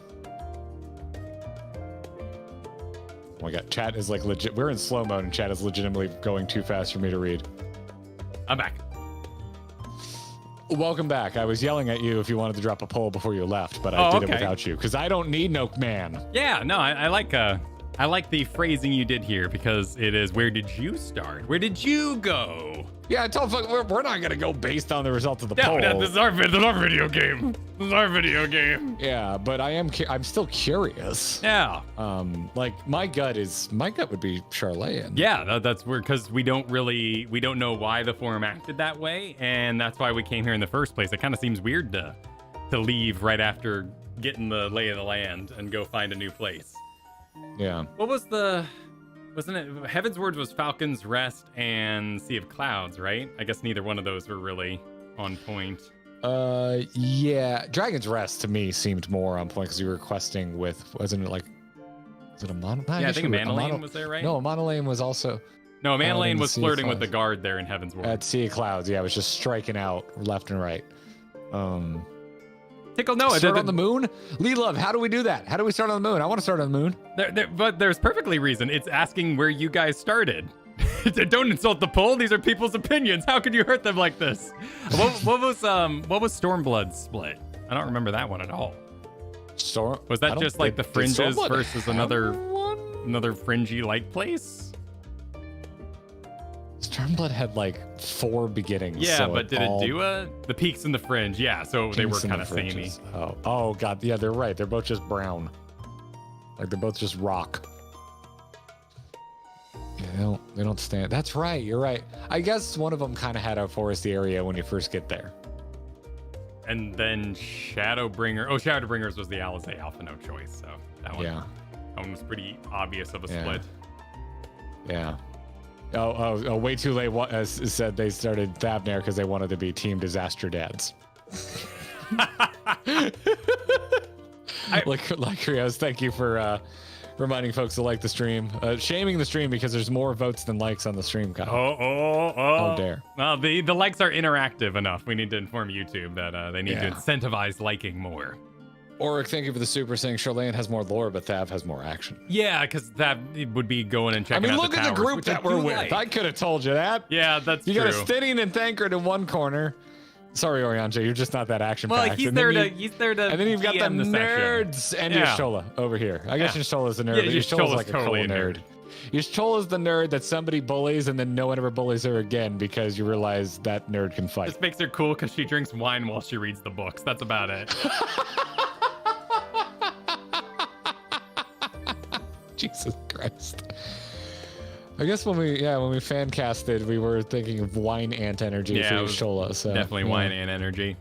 Oh my god, chat is like legit. We're in slow mode and chat is legitimately going too fast for me to read. I'm back. Welcome back. I was yelling at you if you wanted to drop a poll before you left, but I did it without you because I don't need no man. Yeah, no, I like I like the phrasing you did here because it is, where did you start? Where did you go? Yeah, I told folks we're not gonna go based on the results of the poll. No, this is our video game. This is our video game. Yeah, but I'm still curious. Yeah. Like my gut would be Sharlayan. Yeah, that's weird because we don't know why the forum acted that way, and that's why we came here in the first place. It kind of seems weird to leave right after getting the lay of the land and go find a new place. Yeah. What was wasn't it Heaven's Word was Falcon's Rest and Sea of Clouds, right? I guess neither one of those were really on point. Yeah, Dragon's Rest to me seemed more on point because you were questing with, wasn't it like, was it a mono? Yeah, I think Manolane was there, right? No, Manolane was also. No, Manolane was flirting with the guard there in Heaven's Word. At Sea of Clouds, yeah, it was just striking out left and right. Tickle Noah. Start on the moon? Lee Love, how do we do that? How do we start on the moon? I want to start on the moon. But there's perfectly reason. It's asking where you guys started. Don't insult the poll. These are people's opinions. How could you hurt them like this? What was Stormblood's split? I don't remember that one at all. Was that just like the fringes versus another fringy like place? Stormblood had like 4 beginnings. Yeah, so but did it do the peaks and the fringe? Yeah, so they were kind of samey. Oh god, yeah, they're right. They're both just brown. Like they're both just rock. Yeah, they don't stand. That's right. You're right. I guess one of them kind of had a foresty area when you first get there. And then Shadowbringer. Oh, Shadowbringers was the Alizé Alpha no choice. So that one. Yeah. That one was pretty obvious of a split. Yeah. Oh, way too late said they started Thavnair because they wanted to be Team Disaster Dads. Like Rios, thank you for reminding folks to like the stream. Shaming the stream because there's more votes than likes on the stream. Kyle. Oh dare. Well, the likes are interactive enough. We need to inform YouTube that they need to incentivize liking more. Oric, thank you for the super saying Sharlayan has more lore, but Thav has more action. Yeah, because that would be going and checking out the look at the towers, group that we're with. Like. I could have told you that. Yeah, that's true. You got a Stinian and Thancred in one corner. Sorry, Oriange, you're just not that action-packed. Well, he's there to And then you've got the nerds and Yashola over here. I guess Yashola's a nerd, but Yashola's like totally a cool nerd. Yashola's the nerd that somebody bullies and then no one ever bullies her again because you realize that nerd can fight. This makes her cool because she drinks wine while she reads the books. That's about it. Jesus Christ. I guess when we fan casted, we were thinking of wine ant energy for Shola. So definitely wine ant energy.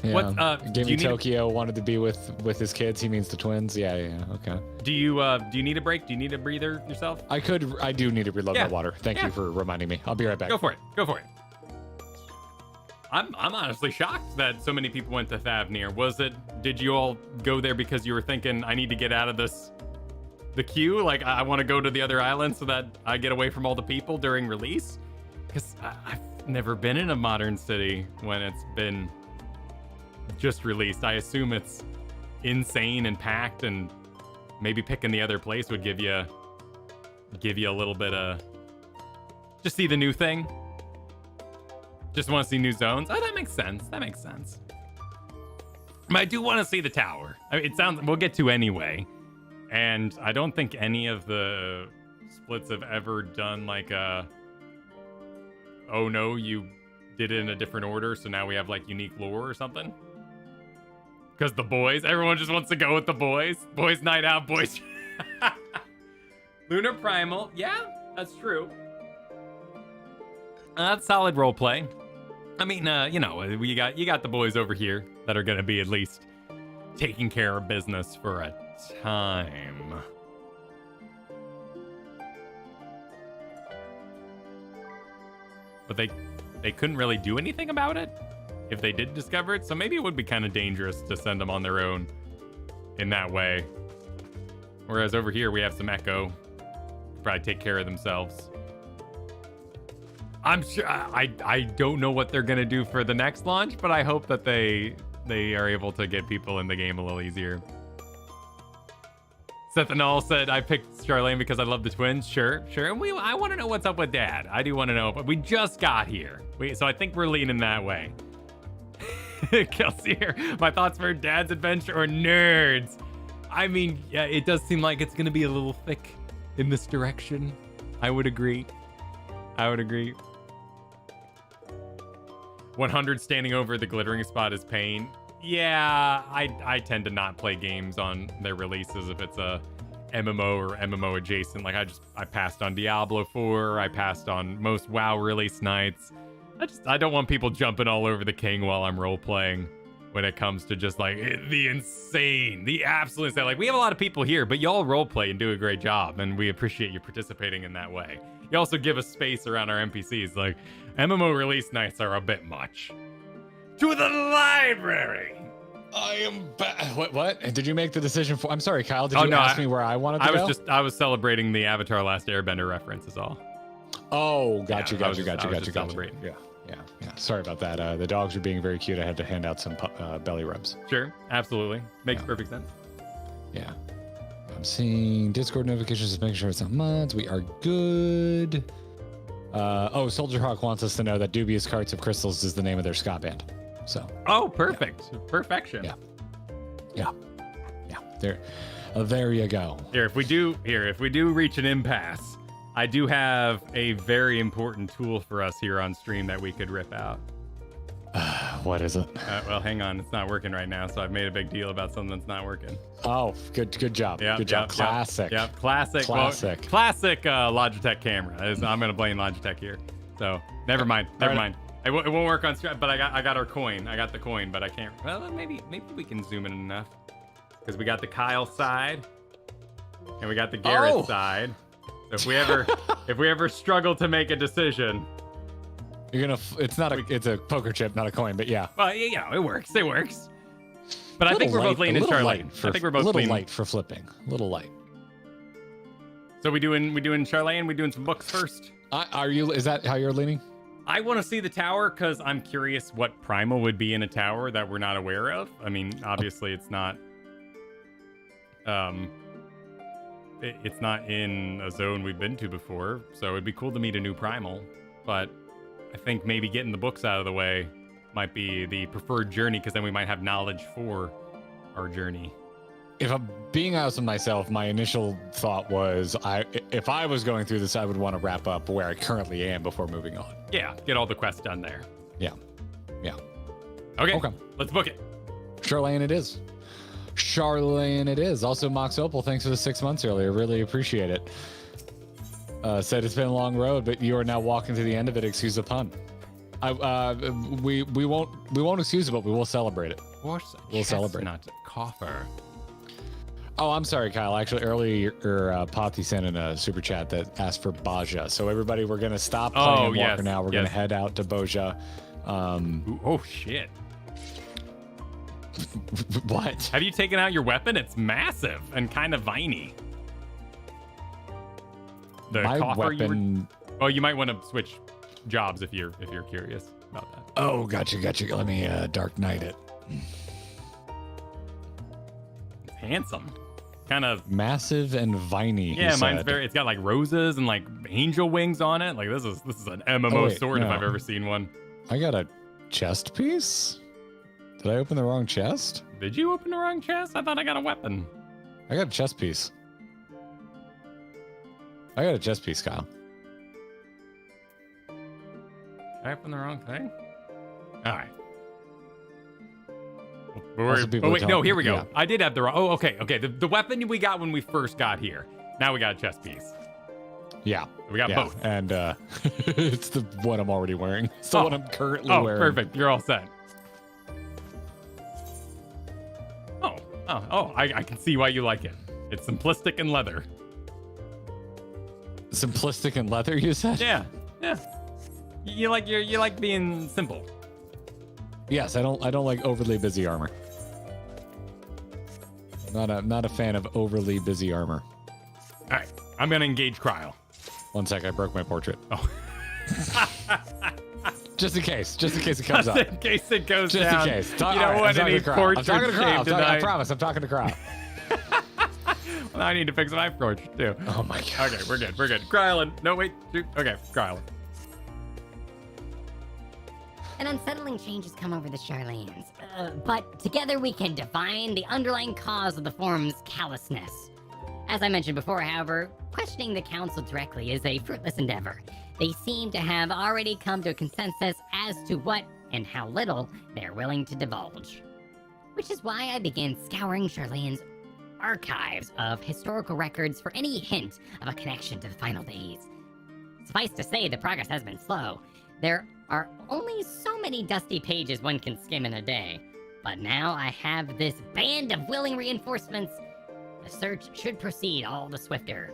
Yeah. What Gimme Tokyo wanted to be with his kids. He means the twins. Yeah, okay. Do you need a break? Do you need a breather yourself? I do need to reload my water. Thank you for reminding me. I'll be right back. Go for it. I'm honestly shocked that so many people went to Thavnair. Did you all go there because you were thinking I need to get out of the queue? Like I want to go to the other island so that I get away from all the people during release? Because I've never been in a modern city when it's been just released. I assume it's insane and packed, and maybe picking the other place would give you a little bit of just see the new thing. Just want to see new zones. Oh, that makes sense. But I do want to see the tower. I mean, it sounds we'll get to anyway. And I don't think any of the splits have ever done like oh no, you did it in a different order, so now we have like unique lore or something. Because the boys, everyone just wants to go with the boys. Boys night out, boys. Lunar Primal, yeah, that's true. That's solid roleplay. I mean, you got the boys over here that are gonna be at least taking care of business for a time. But they couldn't really do anything about it if they did discover it, so maybe it would be kind of dangerous to send them on their own in that way. Whereas over here we have some Echo, probably take care of themselves. I'm sure I don't know what they're gonna do for the next launch, but I hope that they are able to get people in the game a little easier. Sethanol said, I picked Sharlayan because I love the twins. Sure. And I want to know what's up with Dad. I do want to know, but we just got here. So I think we're leaning that way. Kelsey here. My thoughts for Dad's adventure or nerds? I mean, yeah, it does seem like it's going to be a little thick in this direction. I would agree. 100 standing over the glittering spot is pain. Yeah, I tend to not play games on their releases if it's a MMO or MMO adjacent. Like I passed on Diablo 4. I passed on most WoW release nights. I don't want people jumping all over the king while I'm role playing. When it comes to just like the absolute insane. Like we have a lot of people here, but y'all role play and do a great job, and we appreciate you participating in that way. You also give us space around our NPCs. Like MMO release nights are a bit much. To the library. I am back. What? Did you make the decision for? I'm sorry, Kyle. Did you ask me where I wanted to go? I was celebrating the Avatar: Last Airbender reference. Is all. Oh, got you. Celebrating. Yeah. Sorry about that. The dogs are being very cute. I had to hand out some belly rubs. Sure, absolutely. Makes perfect sense. Yeah. I'm seeing Discord notifications, just making sure it's not mods. We are good. Soldier Hawk wants us to know that Dubious Carts of Crystals is the name of their ska band. So. Oh, perfect. Yeah. Perfection. Yeah. There you go. If we do reach an impasse, I do have a very important tool for us here on stream that we could rip out. What is it? Well, hang on. It's not working right now, so I've made a big deal about something that's not working. Oh, good job. Good job. Classic. Yep. Classic. Well, classic Logitech camera. I'm going to blame Logitech here. So never mind. It won't work on stream, but I got our coin. I got the coin, but I can't. Well, maybe we can zoom in enough. Because we got the Kyle side, and we got the Garrett side. So if we ever struggle to make a decision, it's a poker chip, not a coin, but yeah. Well, yeah, it works. But I think we're both leaning Sharlayan. I think we're both leaning. Light for flipping. A little light. So we doing Sharlayan? We doing some books first? Is that how you're leaning? I want to see the tower because I'm curious what primal would be in a tower that we're not aware of. I mean, obviously it's not. It's not in a zone we've been to before, so it'd be cool to meet a new primal. But I think maybe getting the books out of the way might be the preferred journey, because then we might have knowledge for our journey. If I'm being honest with myself, my initial thought was, if I was going through this, I would want to wrap up where I currently am before moving on. Yeah, get all the quests done there. Yeah. Okay, let's book it. Sharlayan it is. Also, Mox Opal, thanks for the 6 months earlier. Really appreciate it. Said it's been a long road, but you are now walking to the end of it. Excuse the pun. We won't excuse it, but we will celebrate it. We'll celebrate. Not coffer. Oh, I'm sorry, Kyle. Actually, earlier, Pati sent in a super chat that asked for Baja. So everybody, we're gonna stop playing Endwalker now. We're gonna head out to Boja. Oh shit. What? Have you taken out your weapon? It's massive and kind of viney. The My coffer weapon. you might want to switch jobs if you're curious about that. Oh, gotcha. Let me Dark Knight it. It's handsome. Kind of massive and viney. Yeah, mine's very. It's got like roses and like angel wings on it. Like this is an MMO sword if I've ever seen one. I got a chest piece. Did I open the wrong chest? Did you open the wrong chest? I thought I got a weapon. I got a chest piece. Kyle. I opened the wrong thing? All right. No, here we go. Yeah. I did have the wrong. Oh, okay. The weapon we got when we first got here. Now we got a chest piece. Yeah. We got both. And it's the one I'm already wearing. It's the one I'm currently wearing. Oh, perfect. You're all set. I can see why you like it. It's simplistic and leather. Simplistic and leather, you said? Yeah. You like being simple. Yes, I don't like overly busy armor. Not a fan of overly busy armor. All right, I'm gonna engage Coeurl. 1 sec, I broke my portrait. Oh. Just in case it comes up. Just in case it goes down. Just in case. You don't want any portrait shame tonight. I promise, I'm talking to Coeurl. Well, I need to fix my portrait too. Oh my god. Okay, we're good. Coeurl. No, wait. Okay, Coeurl. An unsettling change has come over the Sharlayans, but together we can divine the underlying cause of the forum's callousness. As I mentioned before, however, questioning the council directly is a fruitless endeavor. They seem to have already come to a consensus as to what and how little they're willing to divulge. Which is why I began scouring Sharlayan's archives of historical records for any hint of a connection to the final days. Suffice to say, the progress has been slow. There are only so many dusty pages one can skim in a day. But now I have this band of willing reinforcements. The search should proceed all the swifter.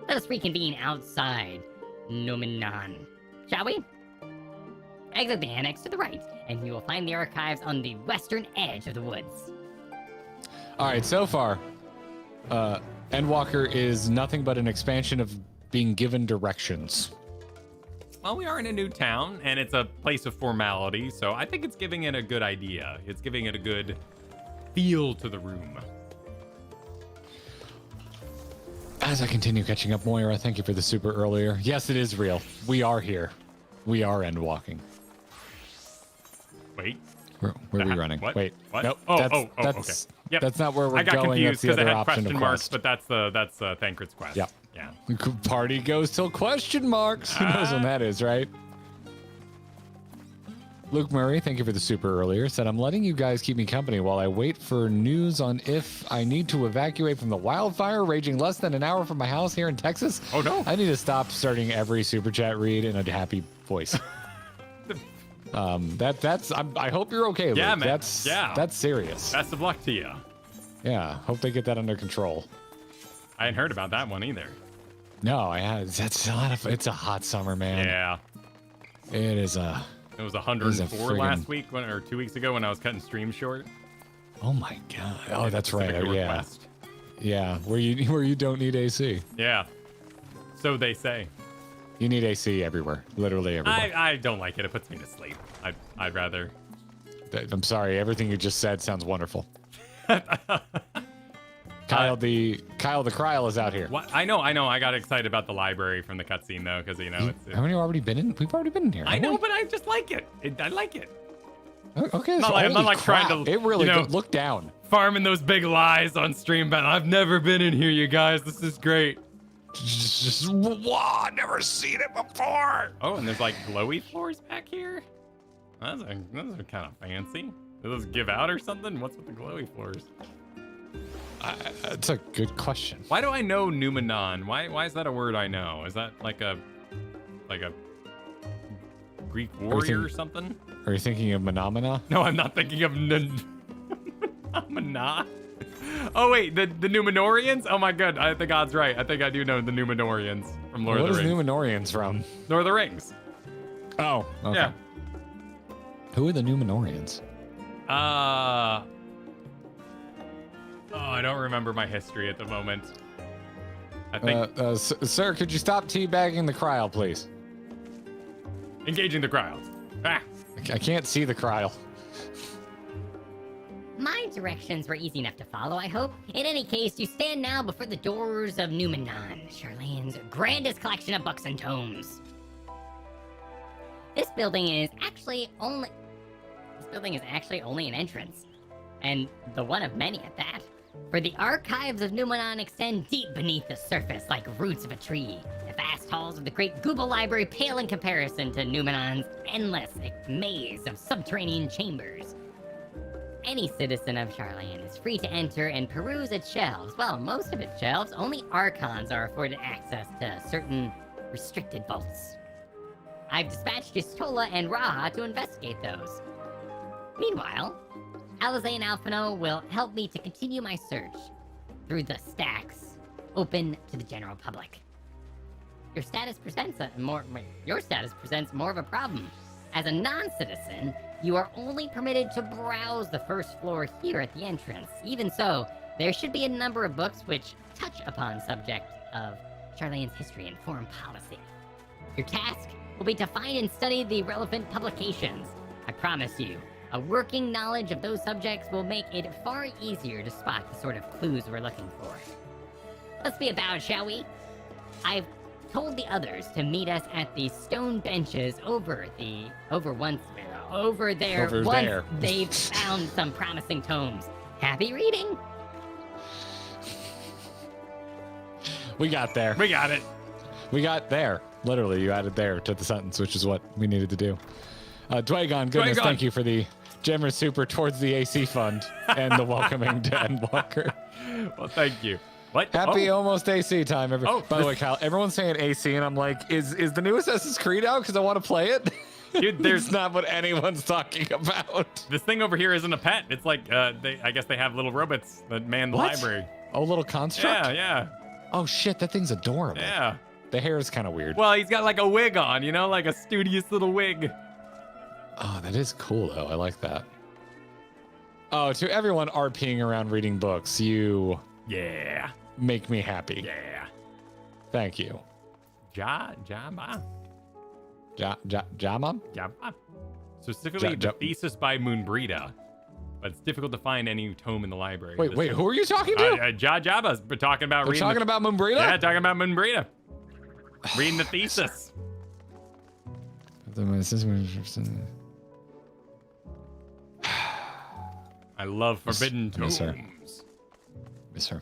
Let us reconvene outside Numenon, shall we? Exit the annex to the right, and you will find the archives on the western edge of the woods. All right, so far, Endwalker is nothing but an expansion of being given directions. Well, we are in a new town, and it's a place of formality, so I think it's giving it a good idea. It's giving it a good feel to the room. As I continue catching up, Moira, thank you for the super earlier. Yes, it is real. We are here. We are Endwalking. Wait. Where are we running? What? Wait. What? Nope. Okay. Yep. That's not where we're I got going. confused That's the because it other had option question of marks, quest. but that's Thancred's quest. Yep. Yeah. Party goes till question marks. Who knows when that is, right? Luke Murray, thank you for the super earlier. Said, I'm letting you guys keep me company while I wait for news on if I need to evacuate from the wildfire raging less than an hour from my house here in Texas. Oh, no. I need to stop starting every super chat read in a happy voice. I hope you're okay, Luke. Yeah, man. That's serious. Best of luck to you. Yeah, hope they get that under control. I hadn't heard about that one either. No, I had. It's a hot summer, man. Yeah. It is a. It was 104 last week or 2 weeks ago when I was cutting stream short. Oh my god! Oh, that's right. Pacific Yeah. Northwest. Yeah, where you don't need AC. Yeah. So they say. You need AC everywhere, literally everywhere. I don't like it. It puts me to sleep. I'd rather. I'm sorry. Everything you just said sounds wonderful. Kyle the Kryl is out here. What? I know. I got excited about the library from the cutscene though, because it's. Haven't you already been in? We've already been in here. I know, but I just like it. I like it. Okay, I'm not like trying to. It really look down. Farming those big lies on stream, but I've never been in here, you guys. This is great. Just wow, never seen it before. Oh, and there's like glowy floors back here. Those are kind of fancy. Do those give out or something? What's with the glowy floors? It's a good question. Why do I know Numenon? Why is that a word I know? Is that like a Greek warrior or something? Are you thinking of Menomina? No, I'm not thinking of Menomina. Oh wait, the Numenorians? Oh my god, I think God's right. I think I do know the Numenorians from Lord of the Rings. What is Numenorians from? Lord of the Rings. Oh, okay. Yeah. Who are the Numenorians? Oh, I don't remember my history at the moment. I think sir, could you stop teabagging the Kryl, please? Engaging the Kryl. Ah. I can't see the Kryl. My directions were easy enough to follow, I hope. In any case, you stand now before the doors of Numenon, Sharlayan's grandest collection of books and tomes. This building is actually only an entrance, and the one of many at that. For the archives of Numenon extend deep beneath the surface like roots of a tree. The vast halls of the great Google Library pale in comparison to Numenon's endless maze of subterranean chambers. Any citizen of Sharlayan is free to enter and peruse its shelves. Well, most of its shelves, only Archons are afforded access to certain restricted vaults. I've dispatched Jistola and Raha to investigate those. Meanwhile, Alizé and Alphino will help me to continue my search through the stacks open to the general public. Your status presents more of a problem. As a non-citizen, you are only permitted to browse the first floor here at the entrance. Even so, there should be a number of books which touch upon subject of Sharlayan's history and foreign policy. Your task will be to find and study the relevant publications. I promise you, a working knowledge of those subjects will make it far easier to spot the sort of clues we're looking for. Let's be about, shall we? I've told the others to meet us at the stone benches over there once they've found some promising tomes. Happy reading! We got there. We got it. We got there. Literally, you added there to the sentence, which is what we needed to do. Dwagon, goodness, thank you for the Generous Super towards the AC fund and the welcoming to Endwalker. Well, thank you. What? Happy almost AC time. By the way, Kyle, everyone's saying AC, and I'm like, is the new Assassin's Creed out? Because I want to play it. Dude, there's not what anyone's talking about. This thing over here isn't a pet. It's like, I guess they have little robots that man the library. Oh, little construct? Yeah. Oh, shit, that thing's adorable. Yeah. The hair is kind of weird. Well, he's got like a wig on, you know, like a studious little wig. Oh, that is cool, though. I like that. Oh, to everyone RPing around reading books, you... Yeah. Make me happy. Yeah. Thank you. Jama? Jama? Specifically, the thesis by Moonbrita. But it's difficult to find any tome in the library. Wait, who are you talking to? Jabba's talking about reading. Talking about Moonbrita? Yeah, talking about Moonbrita. Reading the thesis. I love forbidden tomes. Miss her.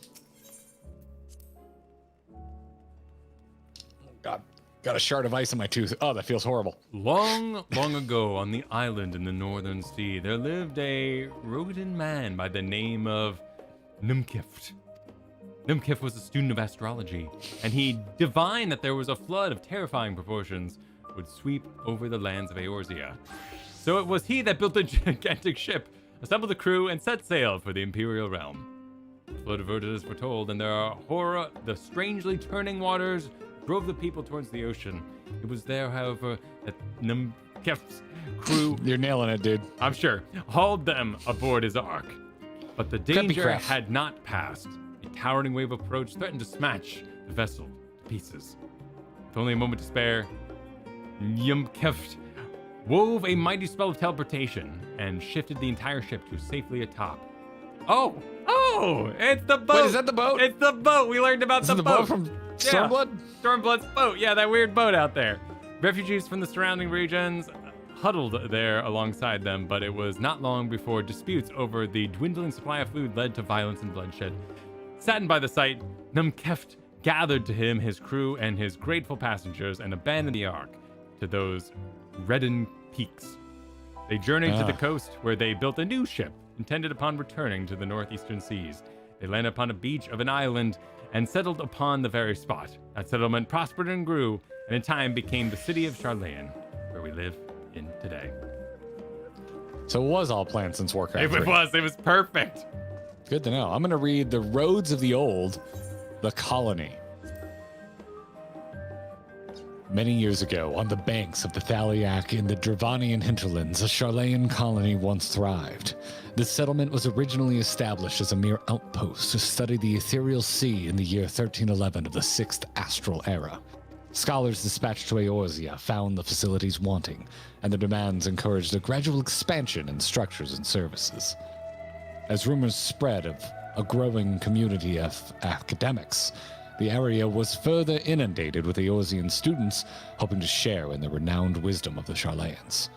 God, got a shard of ice in my tooth. Oh, that feels horrible. Long, long ago on the island in the northern sea, there lived a Rodan man by the name of Numkift. Numkift was a student of astrology, and he divined that there was a flood of terrifying proportions would sweep over the lands of Eorzea. So it was he that built a gigantic ship, assembled a crew, and set sail for the Imperial realm. The flood averted as foretold, and the strangely turning waters drove the people towards the ocean. It was there, however, that Numkift's crew... You're nailing it, dude. I'm sure. Hauled them aboard his ark. But the danger had not passed. A towering wave of approach threatened to smash the vessel to pieces. With only a moment to spare, Numkift wove a mighty spell of teleportation and shifted the entire ship to safely atop. Oh, it's the boat. Wait, is that the boat? It's the boat. We learned about the boat from Stormblood? Stormblood's boat. Yeah, that weird boat out there. Refugees from the surrounding regions huddled there alongside them, but it was not long before disputes over the dwindling supply of food led to violence and bloodshed. Saddened by the sight, Numkift gathered to him his crew and his grateful passengers and abandoned the ark to those reddened peaks. They journeyed to the coast, where they built a new ship intended upon returning to the northeastern seas. They landed upon a beach of an island and settled upon the very spot. That settlement prospered and grew, and in time became the city of Sharlayan, where we live in today. So it was all planned since Warcraft. It was perfect. Good to know. I'm going to read The Roads of the Old, The Colony. Many years ago, on the banks of the Thaliak in the Dravanian hinterlands, a Sharlayan colony once thrived. This settlement was originally established as a mere outpost to study the ethereal sea in the year 1311 of the 6th Astral Era. Scholars dispatched to Eorzea found the facilities wanting, and their demands encouraged a gradual expansion in structures and services. As rumors spread of a growing community of academics, the area was further inundated with Eorzean students hoping to share in the renowned wisdom of the Sharlayans.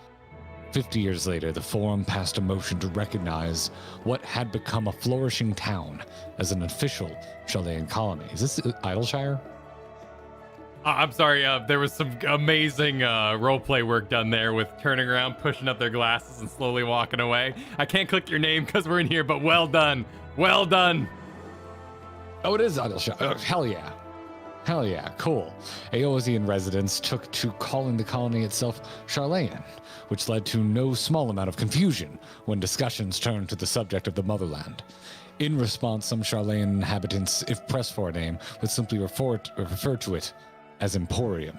50 years later, the Forum passed a motion to recognize what had become a flourishing town as an official Sharlayan colony. Is this Idleshire? I'm sorry, there was some amazing roleplay work done there with turning around, pushing up their glasses, and slowly walking away. I can't click your name because we're in here, but well done. Well done. Oh, it is Idleshire. Oh, hell yeah. Hell yeah, cool. Eorzean residents took to calling the colony itself Sharlayan, which led to no small amount of confusion when discussions turned to the subject of the motherland. In response, some Sharlayan inhabitants, if pressed for a name, would simply refer to it as Emporium.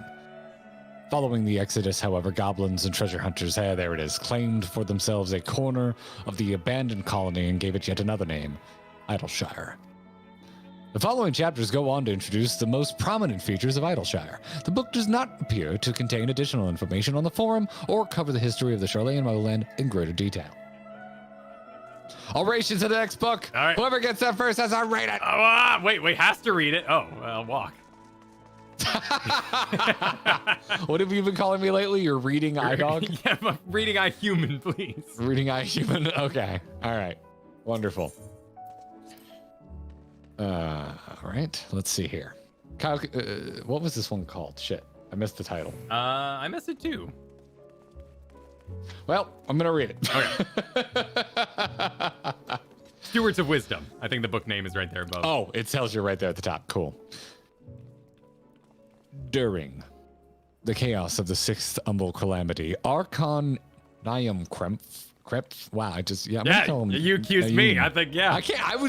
Following the Exodus, however, goblins and treasure hunters, there it is, claimed for themselves a corner of the abandoned colony and gave it yet another name, Idleshire. The following chapters go on to introduce the most prominent features of Idleshire. The book does not appear to contain additional information on the Forum or cover the history of the Sharlayan motherland in greater detail. I'll race you to the next book. All right. Whoever gets that first has to rate it. Wait, has to read it. Oh, I'll walk. What have you been calling me lately? You're reading iDog? Yeah, reading iHuman, please. Reading iHuman. Okay. All right. Wonderful. All right. Let's see here. What was this one called? Shit, I missed the title. I missed it too. Well, I'm gonna read it. Okay. Stewards of Wisdom. I think the book name is right there above. Oh, it tells you right there at the top. Cool. During the chaos of the sixth Umbral calamity, Archon Niam Krempf. Wow, I'm gonna call him, you accused me. I think, yeah. I can't.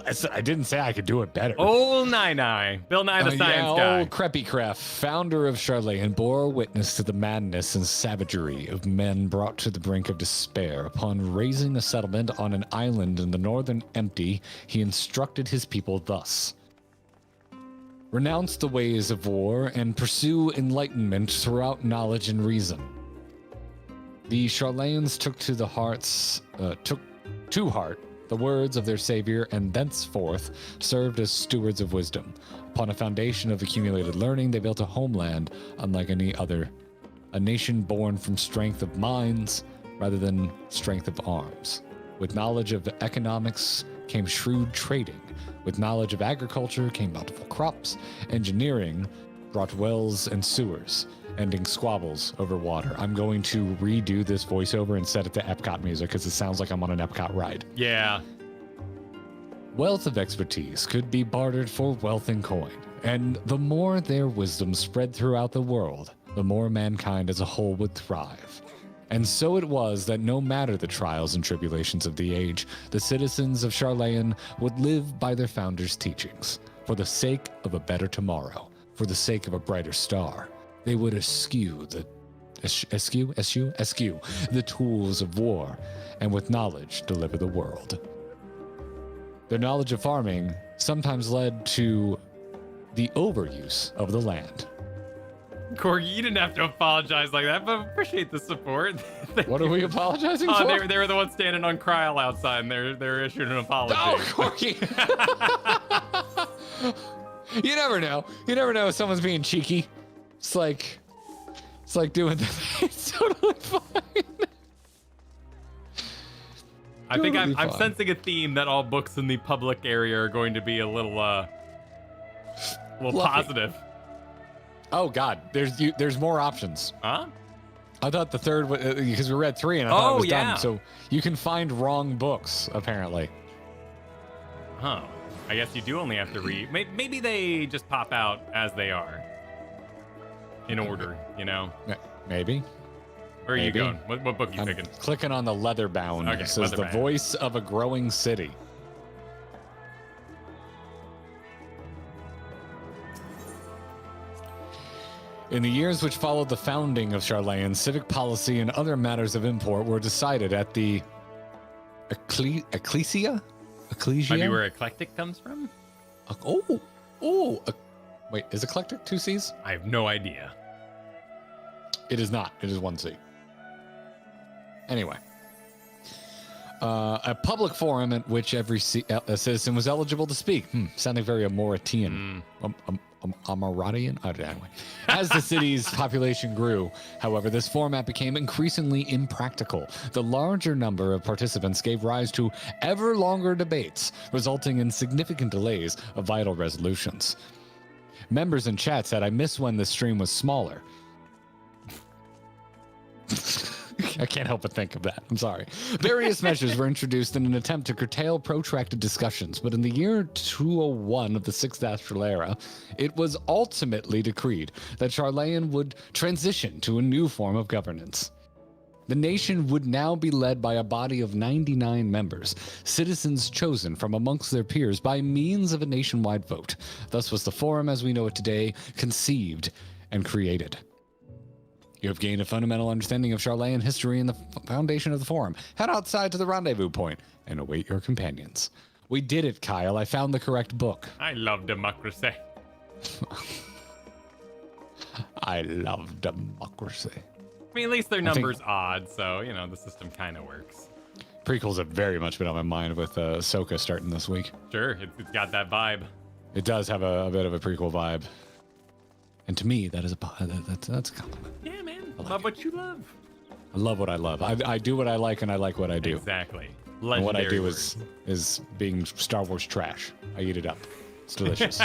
Listen, I didn't say I could do it better. Old Nine, Bill Nye the Science Guy. Old Creepycraft, founder of Sharlayan, bore witness to the madness and savagery of men brought to the brink of despair. Upon raising a settlement on an island in the northern empty, he instructed his people thus: renounce the ways of war and pursue enlightenment throughout knowledge and reason. The Sharlayans took to heart the words of their savior, and thenceforth served as stewards of wisdom. Upon a foundation of accumulated learning, they built a homeland unlike any other, a nation born from strength of minds rather than strength of arms. With knowledge of economics came shrewd trading. With knowledge of agriculture came bountiful crops. Engineering brought wells and sewers, ending squabbles over water. I'm going to redo this voiceover and set it to Epcot music because it sounds like I'm on an Epcot ride. Yeah. Wealth of expertise could be bartered for wealth and coin, and the more their wisdom spread throughout the world, the more mankind as a whole would thrive. And so it was that no matter the trials and tribulations of the age, the citizens of Sharlayan would live by their founders' teachings. For the sake of a better tomorrow, for the sake of a brighter star, they would eschew the tools of war, and with knowledge deliver the world. Their knowledge of farming sometimes led to the overuse of the land. Corgi, you didn't have to apologize like that, but appreciate the support. What are we apologizing for? They were the ones standing on Coeurl outside, and they're issuing an apology. Oh, Corgi! You never know. You never know if someone's being cheeky. It's like doing the It's totally fine. I think I'm sensing a theme that all books in the public area are going to be a little positive. Oh God, there's more options. Huh? I thought the third, because we read 3 and I thought it was done. So you can find wrong books apparently. Huh. I guess you do only have to read. Maybe they just pop out as they are. In order, you know? Maybe. Where are you going? What book are you picking? Clicking on the leather bound. Okay, it says The Voice of a Growing City. In the years which followed the founding of Sharlayan, civic policy and other matters of import were decided at the Ecclesia? Maybe where eclectic comes from? Wait, is eclectic 2 C's? I have no idea. It is not. It is 1 C. Anyway. A public forum at which every citizen was eligible to speak. Sounding very Amoratian. Amoratian? Anyway. As the city's population grew, however, this format became increasingly impractical. The larger number of participants gave rise to ever longer debates, resulting in significant delays of vital resolutions. Members in chat said, I miss when the stream was smaller. I can't help but think of that. I'm sorry. Various measures were introduced in an attempt to curtail protracted discussions, but in the year 201 of the 6th Astral Era, it was ultimately decreed that Sharlayan would transition to a new form of governance. The nation would now be led by a body of 99 members, citizens chosen from amongst their peers by means of a nationwide vote. Thus was the Forum as we know it today conceived and created. You have gained a fundamental understanding of Sharlayan history and the foundation of the Forum. Head outside to the rendezvous point and await your companions. We did it, Kyle. I found the correct book. I love democracy. I love democracy. I mean, at least their number's odd, so, you know, the system kind of works. Prequels have very much been on my mind with Ahsoka starting this week. Sure, it's got that vibe. It does have a bit of a prequel vibe. And to me, that is that's a compliment. Yeah, man. Love what you love. I love what I love. I do what I like, and I like what I do. Exactly. And what I do is being Star Wars trash. I eat it up. It's delicious.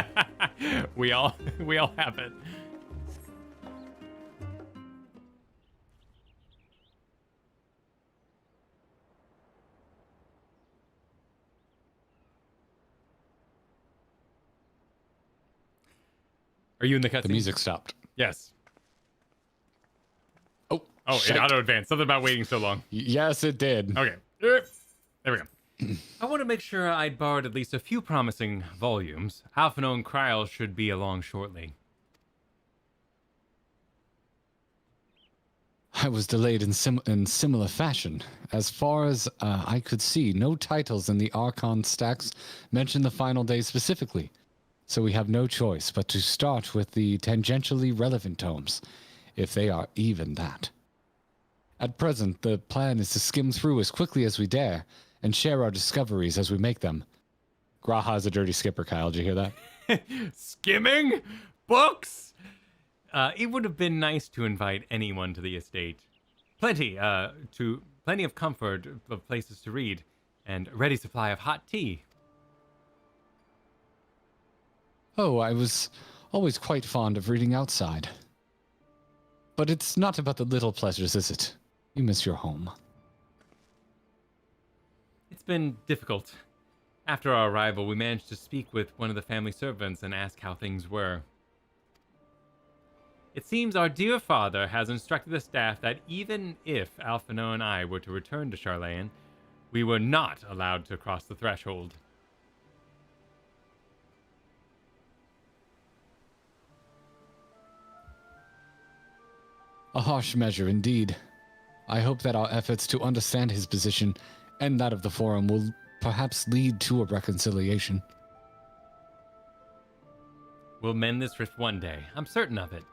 we all have it. Are you in the cutscene? The music stopped. Yes. Oh, it shite. auto advanced. Something about waiting so long. Yes, it did. Okay. There we go. I want to make sure I'd borrowed at least a few promising volumes. Alphino and Coeurl should be along shortly. I was delayed in similar fashion. As far as I could see, no titles in the Archon stacks mention the final day specifically. So we have no choice but to start with the tangentially relevant tomes, if they are even that. At present, the plan is to skim through as quickly as we dare, and share our discoveries as we make them. Graha's a dirty skipper, Kyle. Did you hear that? Skimming? Books? It would have been nice to invite anyone to the estate. Plenty of comfort, of places to read, and a ready supply of hot tea. Oh, I was always quite fond of reading outside. But it's not about the little pleasures, is it? You miss your home. It's been difficult. After our arrival, we managed to speak with one of the family servants and ask how things were. It seems our dear father has instructed the staff that even if Alphino and I were to return to Sharlayan, we were not allowed to cross the threshold. A harsh measure indeed. I hope that our efforts to understand his position and that of the Forum will perhaps lead to a reconciliation. We'll mend this rift one day. I'm certain of it.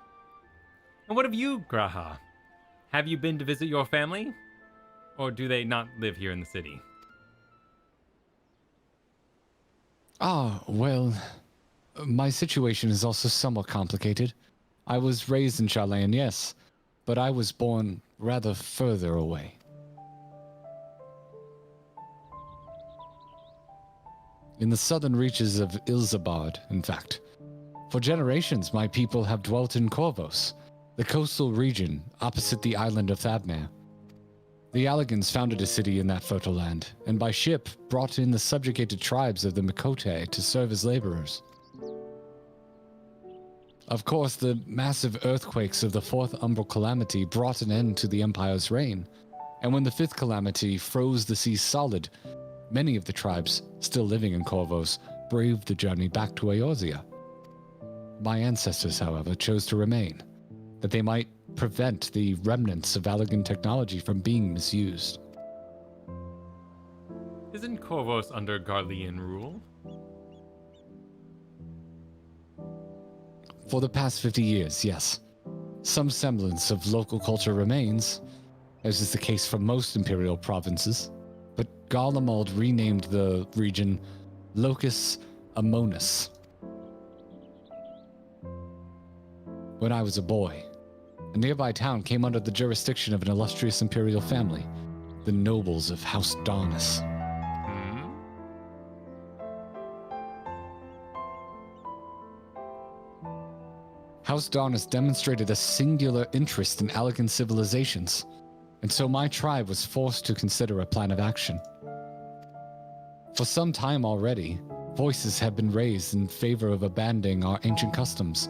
And what of you, Graha? Have you been to visit your family? Or do they not live here in the city? Ah, well, my situation is also somewhat complicated. I was raised in Sharlayan, yes, but I was born rather further away. In the southern reaches of Ilzabard, in fact. For generations, my people have dwelt in Corvos, the coastal region opposite the island of Thavner. The Alligans founded a city in that fertile land, and by ship brought in the subjugated tribes of the Mikote to serve as laborers. Of course, the massive earthquakes of the Fourth Umbral Calamity brought an end to the Empire's reign, and when the Fifth Calamity froze the sea solid, many of the tribes still living in Corvos braved the journey back to Eorzea. My ancestors, however, chose to remain, that they might prevent the remnants of Allagan technology from being misused. Isn't Corvos under Garlean rule? For the past 50 years, yes. Some semblance of local culture remains, as is the case for most Imperial provinces, but Garlemald renamed the region Locus Amonis. When I was a boy, a nearby town came under the jurisdiction of an illustrious Imperial family, the nobles of House Darnus. House Darnus demonstrated a singular interest in Allagan civilizations, and so my tribe was forced to consider a plan of action. For some time already, voices have been raised in favor of abandoning our ancient customs.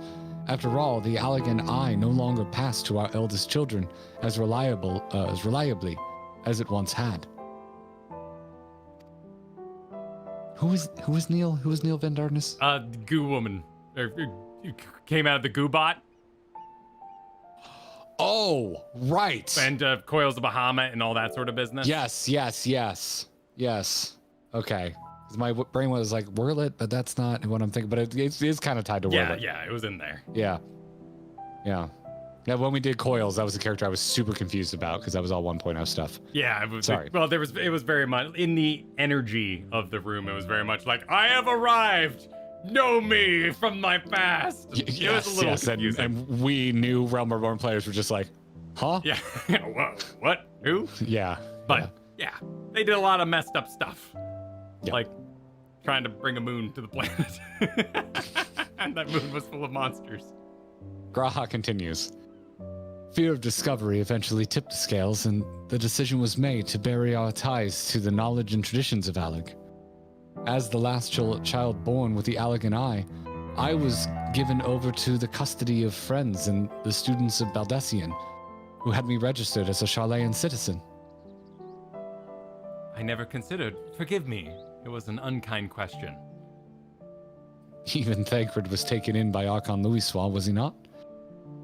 After all, the Allagan eye no longer passed to our eldest children as reliably as it once had. Who is Neil? Who is Neil Van Darnus? Goo woman. Came out of the goo bot. Oh, right. And Coeurl's the Bahamut and all that sort of business. Yes. Okay. My brain was like, Whirlit, but that's not what I'm thinking. But it is kind of tied to Whirlit. Yeah, it was in there. Yeah. When we did Coils, that was a character I was super confused about because that was all 1.0 stuff. Yeah, it was, sorry. Well, it was very much in the energy of the room. It was very much like, I have arrived. Know me from my past. It was a little confusing. And we new Realm Reborn players were just like, huh? Yeah. Whoa, what? Who? Yeah. But yeah, they did a lot of messed up stuff. Yep. Like trying to bring a moon to the planet. And that moon was full of monsters. Graha continues. Fear of discovery eventually tipped the scales, and the decision was made to bury our ties to the knowledge and traditions of Alec. As the last child born with the Allegan eye, I was given over to the custody of friends and the students of Baldessian, who had me registered as a Sharlayan citizen. I never considered. Forgive me. It was an unkind question. Even Thagford was taken in by Archon Louissois, was he not?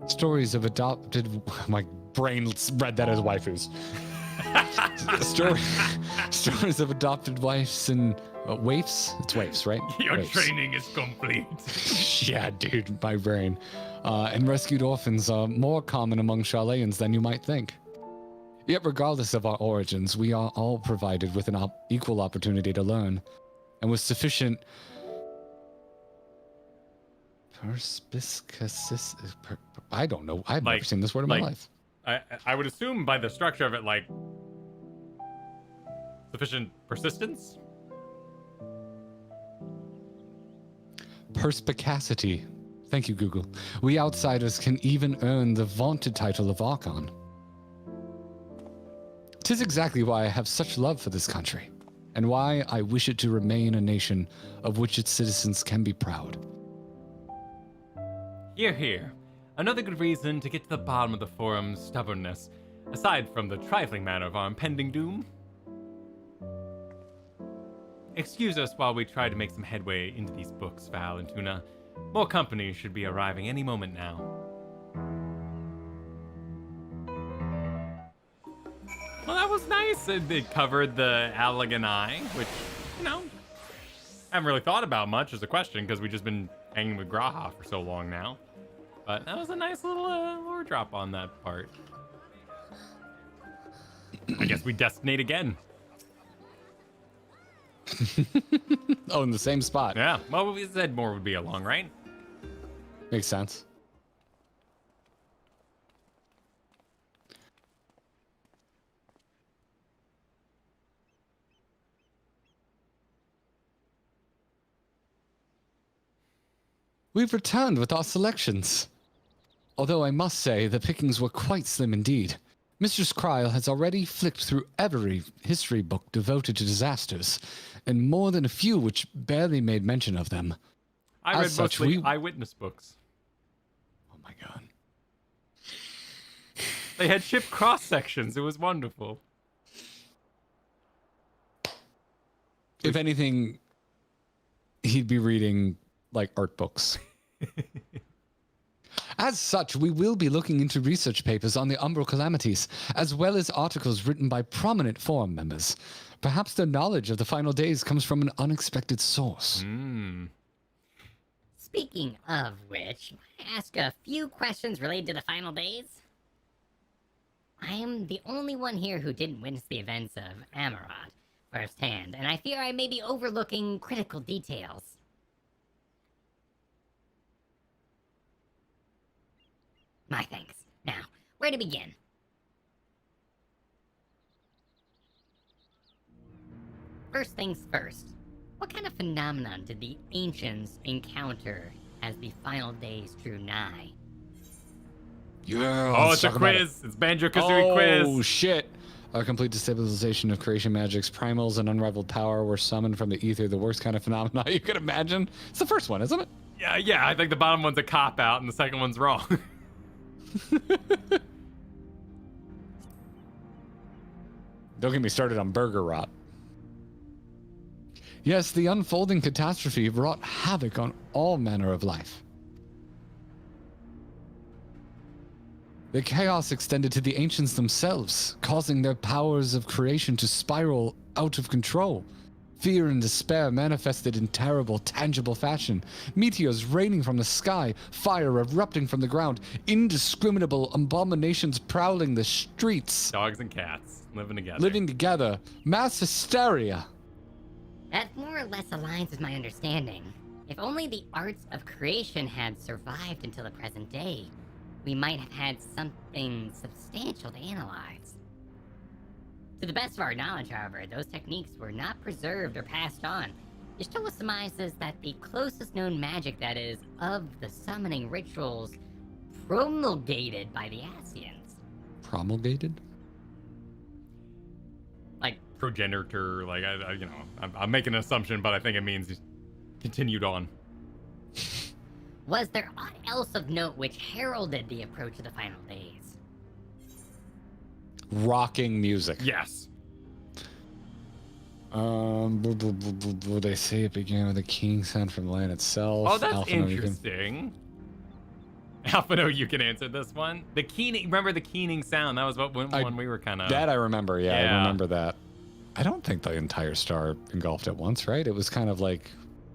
Stories of adopted... My brain read that as waifus. Stories of adopted wives and... waifs? It's waifs, right? Your waifs. training is complete. Yeah, dude, my brain. And rescued orphans are more common among Sharlayans than you might think. Yet regardless of our origins, we are all provided with an equal opportunity to learn, and with sufficient perspicacious... I don't know. I've never seen this word in my life. I would assume by the structure of it, like, sufficient persistence? Perspicacity. Thank you, Google. We outsiders can even earn the vaunted title of Archon. 'Tis exactly why I have such love for this country, and why I wish it to remain a nation of which its citizens can be proud. Hear, hear. Another good reason to get to the bottom of the forum's stubbornness, aside from the trifling matter of our impending doom. Excuse us while we try to make some headway into these books, Val and Tuna. More company should be arriving any moment now. Well, that was nice. They covered the Allegan eye, which, you know, I haven't really thought about much as a question because we've just been hanging with Graha for so long now. But that was a nice little lore drop on that part. I guess we destinate again. Oh, in the same spot. Yeah. Well, we said more would be along, right? Makes sense. We've returned with our selections. Although I must say the pickings were quite slim indeed. Mistress Cryle has already flipped through every history book devoted to disasters, and more than a few which barely made mention of them. I read mostly eyewitness books. Oh my god. They had ship cross sections. It was wonderful. If anything, he'd be reading, like, art books. As such, we will be looking into research papers on the Umbral calamities, as well as articles written by prominent forum members. Perhaps their knowledge of the final days comes from an unexpected source. Speaking of which, may I ask a few questions related to the final days? I am the only one here who didn't witness the events of Amarod firsthand, and I fear I may be overlooking critical details. My thanks. Now, where to begin? First things first. What kind of phenomenon did the ancients encounter as the final days drew nigh? Yeah. Oh, it's a quiz. It's Banjo-Kazooie quiz. Oh, shit. A complete destabilization of creation magic's primals and unrivaled power were summoned from the ether, the worst kind of phenomena you could imagine. It's the first one, isn't it? Yeah, I think the bottom one's a cop-out and the second one's wrong. Don't get me started on burger rot. Yes, the unfolding catastrophe wrought havoc on all manner of life. The chaos extended to the ancients themselves, causing their powers of creation to spiral out of control. Fear and despair manifested in terrible, tangible fashion. Meteors raining from the sky, fire erupting from the ground, indiscriminable abominations prowling the streets. Dogs and cats living together. Mass hysteria. That more or less aligns with my understanding. If only the arts of creation had survived until the present day, we might have had something substantial to analyze. To the best of our knowledge, however, those techniques were not preserved or passed on, Y'shtola surmises that the closest known magic that is of the summoning rituals promulgated by the Asians. Promulgated? Like progenitor, like I'm making an assumption, but I think it means continued on. Was there aught else of note which heralded the approach of the final days? Rocking music. Yes. They say it began with a keen sound from the land itself. Oh, that's interesting. Alphino, you can answer this one. The keening, remember the keening sound? That was what one we were kind of... That I remember, yeah, I remember that. I don't think the entire star engulfed at once, right? It was kind of like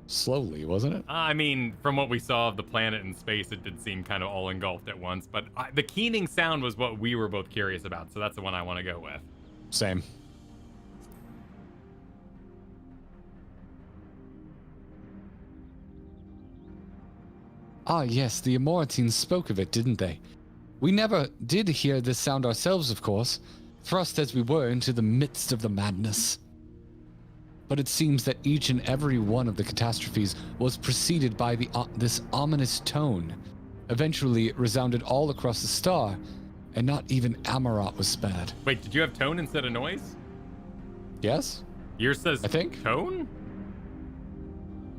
slowly, wasn't it? I mean, from what we saw of the planet in space, it did seem kind of all engulfed at once. But the keening sound was what we were both curious about, so that's the one I want to go with. Same. Ah, yes, the Amoritines spoke of it, didn't they? We never did hear this sound ourselves, of course, thrust as we were into the midst of the madness. But it seems that each and every one of the catastrophes was preceded by this ominous tone. Eventually, it resounded all across the star, and not even Amarat was spared. Wait, did you have tone instead of noise? Yes? Yours says I think. Tone?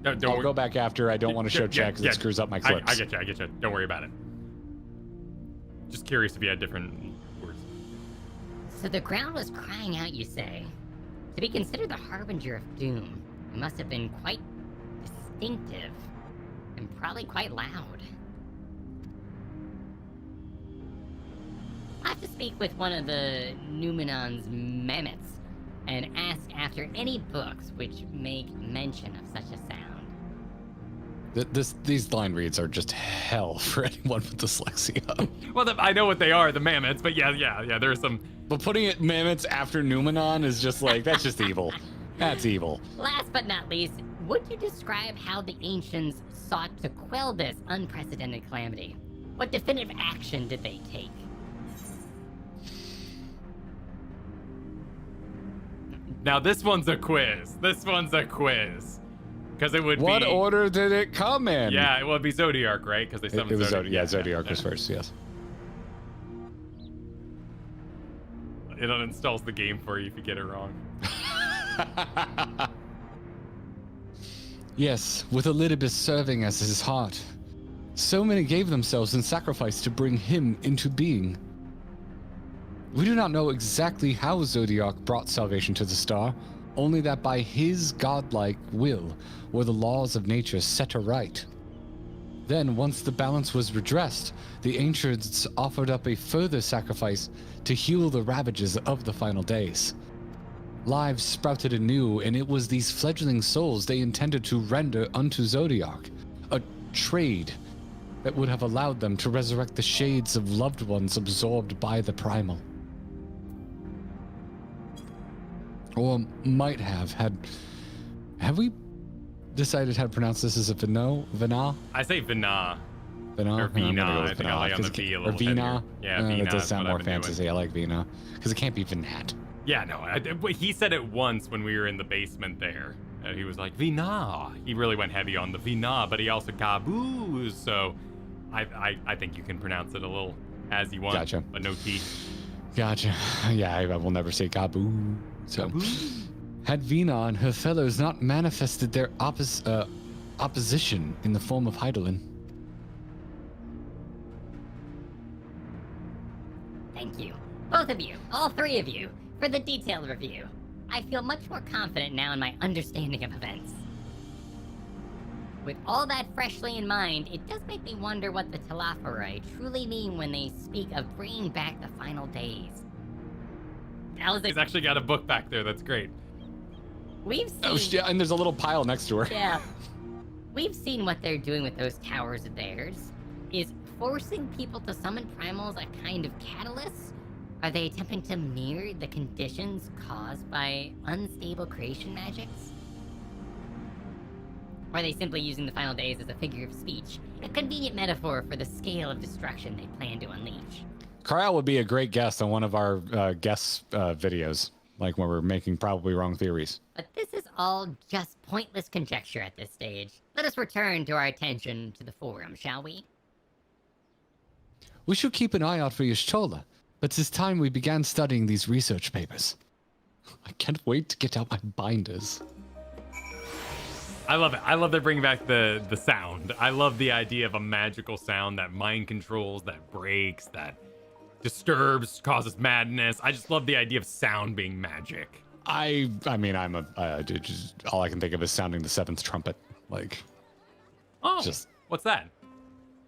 No, I'll go back after. I don't want to show chat because it screws up my clips. I get you. Don't worry about it. Just curious if you had different words. So the ground was crying out, you say? To be considered the harbinger of doom, it must have been quite distinctive, and probably quite loud. I have to speak with one of the Numenon's mammoths, and ask after any books which make mention of such a sound. These line reads are just hell for anyone with dyslexia. Well, I know what they are, the mammoths, but yeah, there's some... But putting it mammoths after Numenon is just like, that's just evil. That's evil. Last but not least, would you describe how the ancients sought to quell this unprecedented calamity? What definitive action did they take? Now this one's a quiz. Because it would be... What order did it come in? Yeah, it would be Zodiarch, right? Because they summoned Zodiarch. Yeah, Zodiarch was first, yes. It uninstalls the game for you if you get it wrong. Yes, with Elidibus serving as his heart. So many gave themselves in sacrifice to bring him into being. We do not know exactly how Zodiarch brought salvation to the star, only that by his godlike will were the laws of nature set aright. Then, once the balance was redressed, the ancients offered up a further sacrifice to heal the ravages of the final days. Lives sprouted anew, and it was these fledgling souls they intended to render unto Zodiarch, a trade that would have allowed them to resurrect the shades of loved ones absorbed by the primal. Or might have had... Have we decided how to pronounce this as a Vina? I say Vina. Vina? Or Vina. I think I like on the V a little Vina? Yeah, Vina. That does sound more fantasy. I like Vina. Because it can't be Vinat. Yeah, no. He said it once when we were in the basement there. He was like, Vina. He really went heavy on the Vina, but he also Gaboos. So I think you can pronounce it a little as you want. Gotcha. But no T. Gotcha. Yeah, I will never say Gaboo. So, had Vina and her fellows not manifested their opposition in the form of Hydaelyn? Thank you, both of you, all three of you, for the detailed review. I feel much more confident now in my understanding of events. With all that freshly in mind, it does make me wonder what the Telophori truly mean when they speak of bringing back the final days. He's actually got a book back there. That's great. We've seen... Oh, yeah, and there's a little pile next to her. Yeah. We've seen what they're doing with those towers of theirs. Is forcing people to summon primals a kind of catalyst? Are they attempting to mirror the conditions caused by unstable creation magics? Or are they simply using the final days as a figure of speech? A convenient metaphor for the scale of destruction they plan to unleash. Coeurl would be a great guest on one of our guest videos. like when we're making probably wrong theories. But this is all just pointless conjecture at this stage. Let us return to our attention to the forum, shall we? We should keep an eye out for Y'shtola, but it's time we began studying these research papers. I can't wait to get out my binders. I love it. I love they're bringing back the sound. I love the idea of a magical sound that mind controls, that breaks, that disturbs, causes madness. I just love the idea of sound being magic. I mean, just all I can think of is sounding the seventh trumpet. Like, just what's that?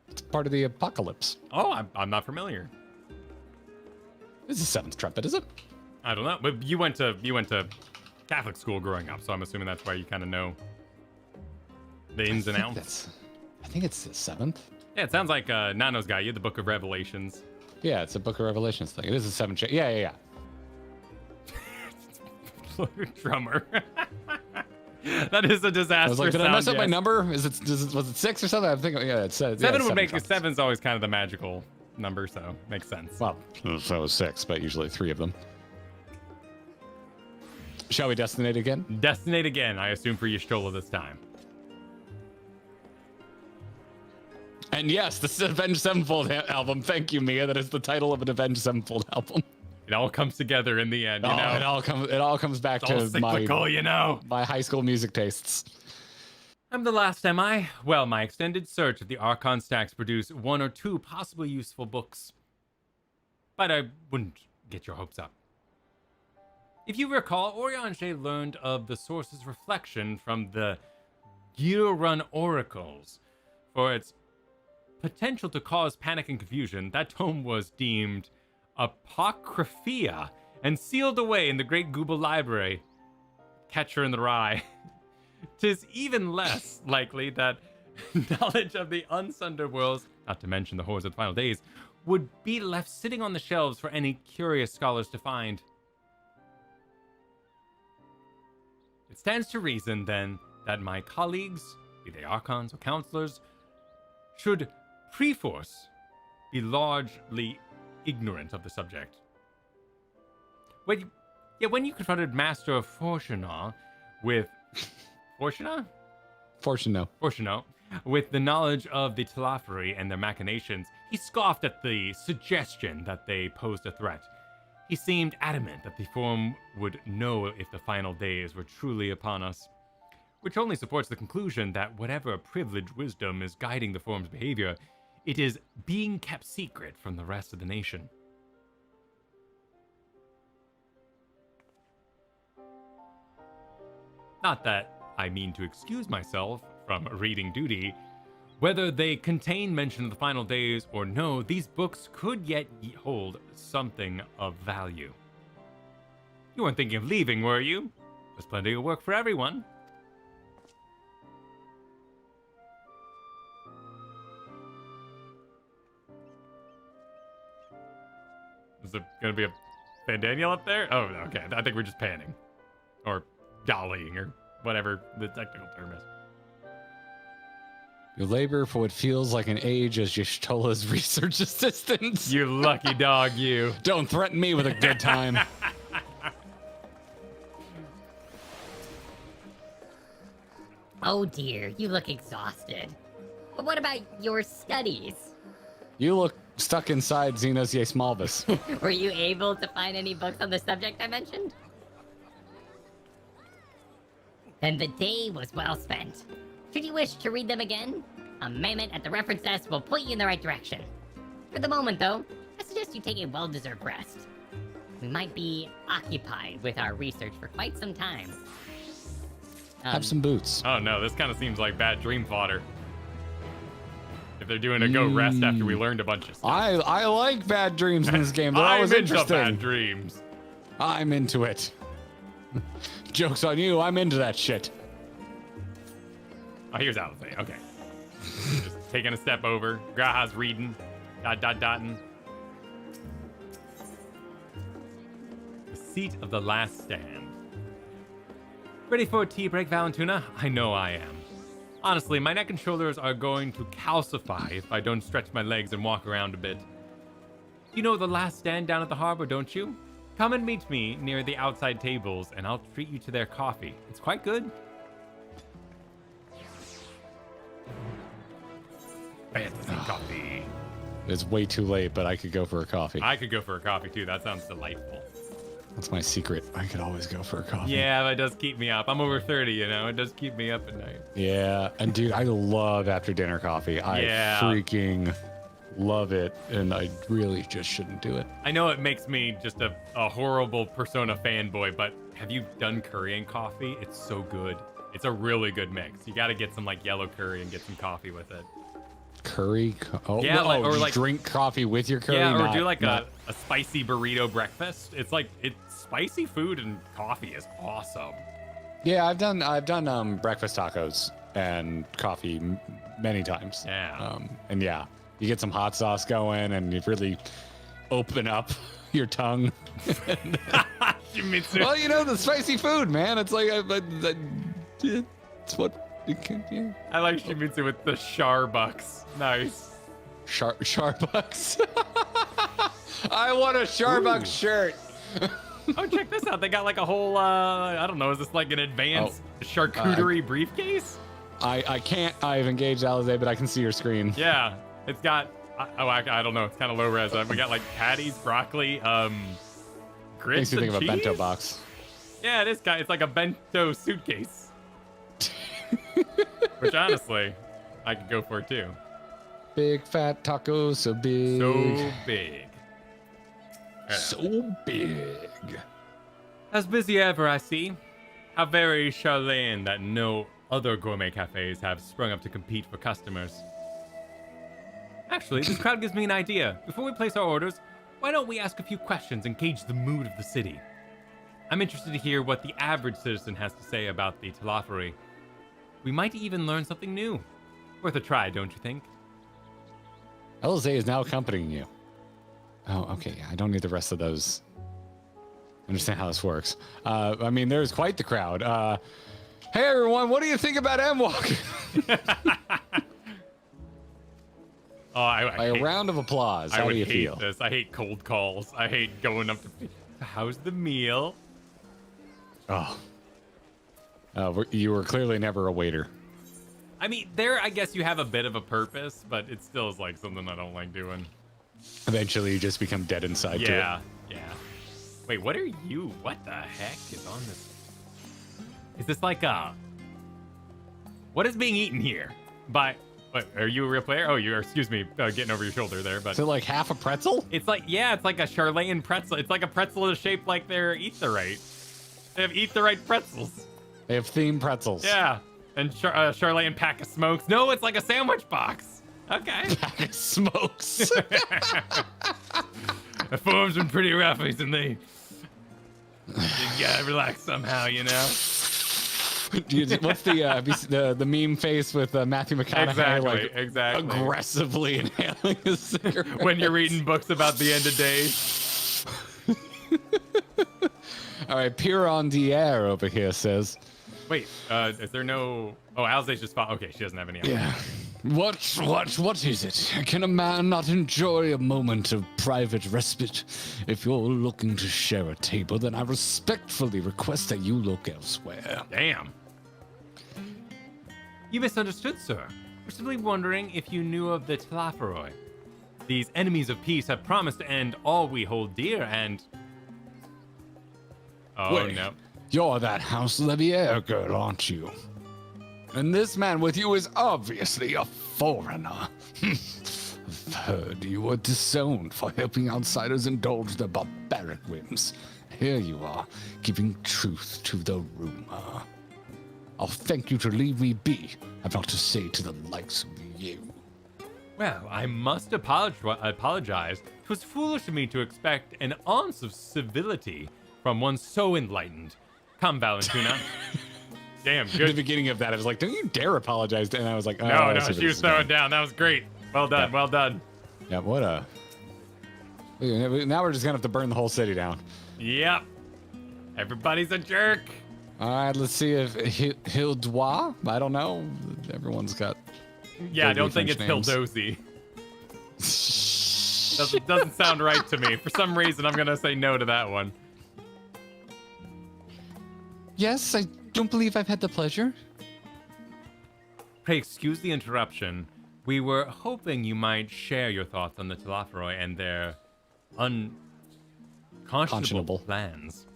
It's part of the apocalypse. Oh, I'm not familiar. It's the seventh trumpet, is it? I don't know. But you went to Catholic school growing up, so I'm assuming that's why you kind of know the ins and outs. I think it's the seventh. Yeah, it sounds like Nano's got you, the Book of Revelations. Yeah, it's a Book of Revelations thing. It is a seventh. Yeah. Drummer. That is a disaster. I was like, did I sound, mess up my yes. number? Was it 6 or something? I'm thinking, yeah, it's seven would make trumpets. seven's always kind of the magical number, so makes sense. Well, so it was 6, but usually 3 of them. Shall we destinate again? Destinate again, I assume, for Y'shtola this time. And yes, this is an Avenged Sevenfold album. Thank you, Mia. That is the title of an Avenged Sevenfold album. It all comes together in the end, you know? It all comes back it's to all cyclical, you know? My high school music tastes. I'm the last, am I? Well, my extended search of the Archon stacks produced 1 or 2 possibly useful books. But I wouldn't get your hopes up. If you recall, Urianger learned of the source's reflection from the Gear-Run oracles. For its potential to cause panic and confusion, that tome was deemed Apocryphia and sealed away in the Great Google Library. Catcher in the Rye. 'Tis even less likely that knowledge of the unsundered worlds, not to mention the horrors of the final days, would be left sitting on the shelves for any curious scholars to find. It stands to reason, then, that my colleagues, be they archons or counselors, should perforce be largely ignorant of the subject. When you confronted Master Fortunato with Fortunato with the knowledge of the Telophori and their machinations, he scoffed at the suggestion that they posed a threat. He seemed adamant that the Forum would know if the final days were truly upon us, which only supports the conclusion that whatever privileged wisdom is guiding the Forum's behavior, it is being kept secret from the rest of the nation. Not that I mean to excuse myself from reading duty. Whether they contain mention of the final days or no, these books could yet hold something of value. You weren't thinking of leaving, were you? There's plenty of work for everyone. Is there gonna be a Van Daniel up there? Oh, okay. I think we're just panning. Or dollying, or whatever the technical term is. You labor for what feels like an age as Y'shtola's research assistant. You lucky dog, you. Don't threaten me with a good time. Oh dear, you look exhausted. But what about your studies? You look stuck inside Xenos Ye Smallvis. Were you able to find any books on the subject I mentioned? Then the day was well spent. Should you wish to read them again, a mammoth at the reference desk will point you in the right direction. For the moment, though, I suggest you take a well-deserved rest. We might be occupied with our research for quite some time. Have some boots. Oh no, this kind of seems like bad dream fodder. If they're doing a go rest after we learned a bunch of stuff. I like bad dreams in this game. They're always interesting. I'm into bad dreams. I'm into it. Joke's on you. I'm into that shit. Oh, here's how to say. Okay. Just taking a step over. Graha's reading. Dotting. The seat of the last stand. Ready for a tea break, Valentuna? I know I am. Honestly, my neck and shoulders are going to calcify if I don't stretch my legs and walk around a bit. You know the last stand down at the harbor, don't you? Come and meet me near the outside tables, and I'll treat you to their coffee. It's quite good. Fantasy coffee. It's way too late, but I could go for a coffee. I could go for a coffee, too. That sounds delightful. That's my secret. I could always go for a coffee. Yeah, that does keep me up. I'm over 30, you know? It does keep me up at night. Yeah, and dude, I love after dinner coffee. I freaking love it, and I really just shouldn't do it. I know it makes me just a horrible Persona fanboy, but have you done curry and coffee? It's so good. It's a really good mix. You got to get some like yellow curry and get some coffee with it. Curry? Yeah, or like drink coffee with your curry? Yeah, or do like a spicy burrito breakfast. It's spicy food and coffee is awesome. Yeah, I've done breakfast tacos and coffee many times. Yeah. And yeah, you get some hot sauce going and you really open up your tongue. Well, you know, the spicy food, man. It's like it's what it can do. I like Shimizu with the Starbucks. Nice. Starbucks. I want a Starbucks shirt. Oh, check this out. They got like a whole, I don't know, is this like an advanced charcuterie briefcase? I've engaged Alize, but I can see your screen. Yeah, it's got, I don't know, it's kind of low res. We got like patties, broccoli, grits, makes me think and of a cheese? bento box. Yeah, it is, it's like a bento suitcase. Which honestly, I could go for too. Big fat tacos, so big. So big. So big. As busy ever, I see. How very Sharlayan that no other gourmet cafes have sprung up to compete for customers. Actually, this crowd gives me an idea. Before we place our orders, why don't we ask a few questions and gauge the mood of the city? I'm interested to hear what the average citizen has to say about the Telophary. We might even learn something new. Worth a try, don't you think? Alize is now accompanying you. Oh, okay. I don't need the rest of those. Understand how this works. I mean, there's quite the crowd. Hey, everyone, what do you think about Endwalker? A round of applause. How do you feel? This. I hate cold calls. I hate going up to... How's the meal? Oh. You were clearly never a waiter. I mean, there, I guess you have a bit of a purpose, but it still is like something I don't like doing. Eventually, you just become dead inside to it. Yeah. Wait, what are you? What the heck is on this? Is this like a... What is being eaten here? What, are you a real player? Oh, you are, excuse me, getting over your shoulder there, but... Is it like half a pretzel? It's like, yeah, it's like a Sharlayan pretzel. It's like a pretzel shaped like their Aetherite. They have Aetherite pretzels. They have themed pretzels. Yeah. And Sharlayan pack of smokes. No, it's like a sandwich box. Okay. Pack of smokes. The form's been pretty rough recently. You gotta relax somehow, you know? What's the meme face with Matthew McConaughey? Exactly. Aggressively inhaling a cigarette. When you're reading books about the end of days. All right, Piron Dier over here says... Wait, is there no... Oh, Alize's just... Okay, she doesn't have any... Yeah. What is it? Can a man not enjoy a moment of private respite? If you're looking to share a table, then I respectfully request that you look elsewhere. Damn. You misunderstood, sir. We're simply wondering if you knew of the Telophary. These enemies of peace have promised to end all we hold dear, and... Oh, wait, no. You're that House Levier girl, aren't you? And this man with you is obviously a foreigner. I've heard you were disowned for helping outsiders indulge their barbaric whims. Here you are, giving truth to the rumor. I'll thank you to leave me be. I've not to say to the likes of you. Well, I must apologize. It was foolish of me to expect an ounce of civility from one so enlightened. Come, Valentina. Damn, good. At the beginning of that, I was like, don't you dare apologize. And I was like, oh, no, she was throwing down. That was great. Well done, well done. Yeah, what a... Now we're just going to have to burn the whole city down. Yep. Everybody's a jerk. All right, let's see if Hildois, I don't know. Everyone's got... Yeah, I don't think it's Hildozy. Doesn't sound right to me. For some reason, I'm gonna say no to that one. Yes, I don't believe I've had the pleasure. Pray excuse the interruption. We were hoping you might share your thoughts on the Telophoroi and their unconscionable plans.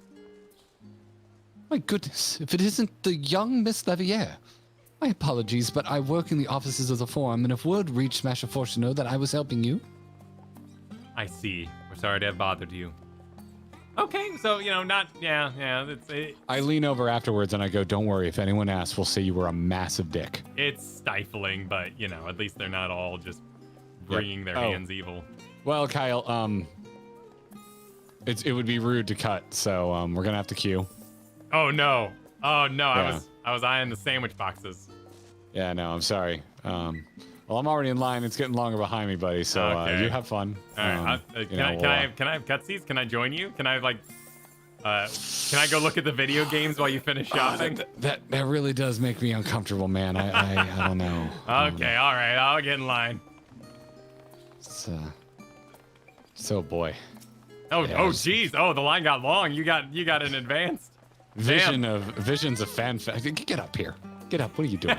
My goodness, if it isn't the young Miss Levier. My apologies, but I work in the offices of the Forum, and if word reached Master Fortuneau that I was helping you... I see. We're sorry to have bothered you. Okay, so, I lean over afterwards and I go, don't worry, if anyone asks, we'll say you were a massive dick. It's stifling, but, at least they're not all just wringing their hands evil. Well, Kyle, it would be rude to cut, so we're gonna have to queue. Oh no! Yeah. I was eyeing the sandwich boxes. Yeah, no, I'm sorry. Well, I'm already in line. It's getting longer behind me, buddy. So Okay. you have fun. All right. Can I have cutscenes? Can I join you? Can I can I go look at the video games while you finish shopping? That really does make me uncomfortable, man. I don't know. Okay, all right. I'll get in line. So boy. Geez. Oh, the line got long. You got an advanced visions of fan. Get up here. Get up. What are you doing?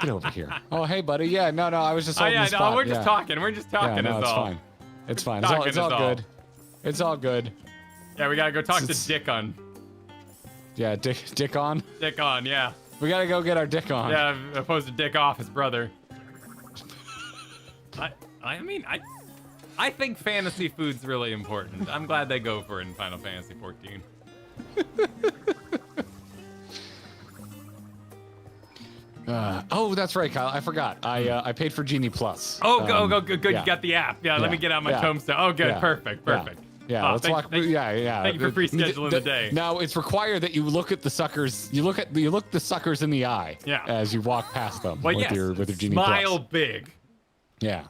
Get over here. Oh, hey, buddy. Yeah, no. I was just holding the spot. We're just talking. We're just talking. Yeah, no, it's all. fine. It's fine. It's all good. It's all good. Yeah, we gotta go talk to Dick on. Yeah, Dick on. Dick on. Yeah. We gotta go get our Dick on. Yeah, opposed to Dick off, his brother. I think fantasy food's really important. I'm glad they go for it in Final Fantasy 14. That's right, Kyle. I forgot. I paid for Genie Plus. Go, good. Yeah. You got the app. Yeah, let me get out my tombstone. Oh, good. Yeah. Perfect. Yeah, let's walk. Thank you for rescheduling the day. Now it's required that you look at the suckers. You look the suckers in the eye. Yeah. As you walk past them. Well, with yes. your Genie Plus. Smile big. Yeah.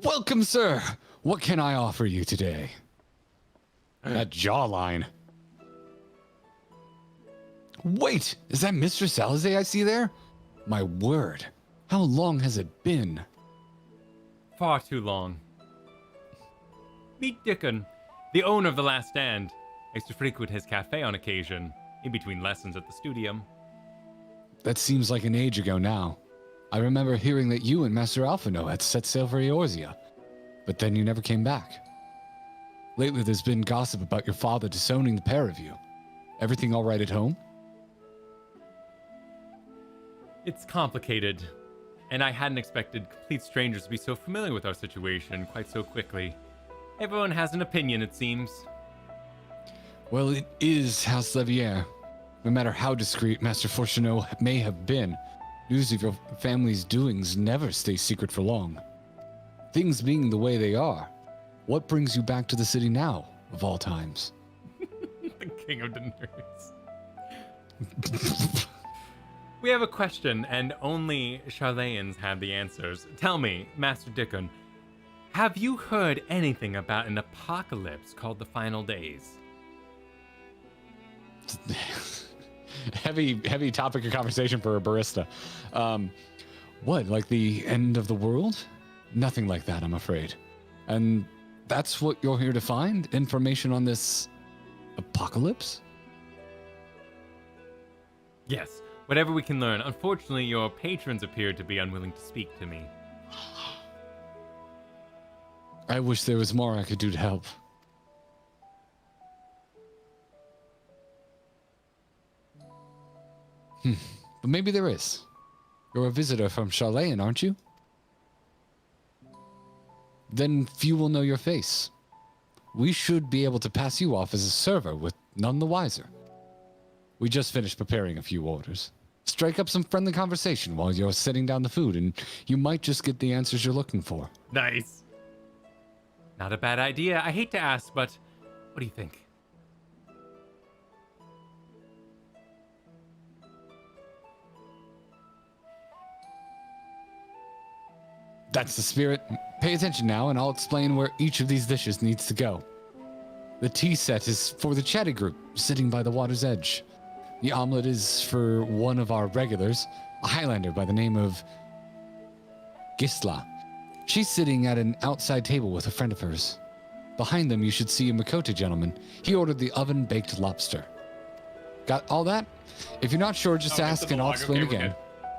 Welcome, sir. What can I offer you today? That jawline. Wait, is that Mr. Salazar I see there? My word. How long has it been? Far too long. Meet Dickon, the owner of The Last Stand. I used to frequent his cafe on occasion, in between lessons at the studium. That seems like an age ago now. I remember hearing that you and Master Alphino had set sail for Eorzea, but then you never came back. Lately there's been gossip about your father disowning the pair of you. Everything all right at home? It's complicated, and I hadn't expected complete strangers to be so familiar with our situation quite so quickly. Everyone has an opinion, it seems. Well, it is House Levier. No matter how discreet Master Fortuneau may have been, news of your family's doings never stays secret for long. Things being the way they are, what brings you back to the city now, of all times? The king of the nerds. We have a question, and only Sharlayans have the answers. Tell me, Master Dickon, have you heard anything about an apocalypse called the Final Days? Heavy topic of conversation for a barista. What, like the end of the world? Nothing like that, I'm afraid. And that's what you're here to find? Information on this apocalypse? Yes, whatever we can learn. Unfortunately, your patrons appear to be unwilling to speak to me. I wish there was more I could do to help. But maybe there is. You're a visitor from Sharlayan, aren't you? Then few will know your face. We should be able to pass you off as a server with none the wiser. We just finished preparing a few orders. Strike up some friendly conversation while you're setting down the food, and you might just get the answers you're looking for. Nice. Not a bad idea. I hate to ask, but what do you think? That's the spirit. Pay attention now, and I'll explain where each of these dishes needs to go. The tea set is for the chatty group, sitting by the water's edge. The omelet is for one of our regulars, a Highlander by the name of Gisla. She's sitting at an outside table with a friend of hers. Behind them, you should see a Makota gentleman. He ordered the oven-baked lobster. Got all that? If you're not sure, just ask and I'll explain again.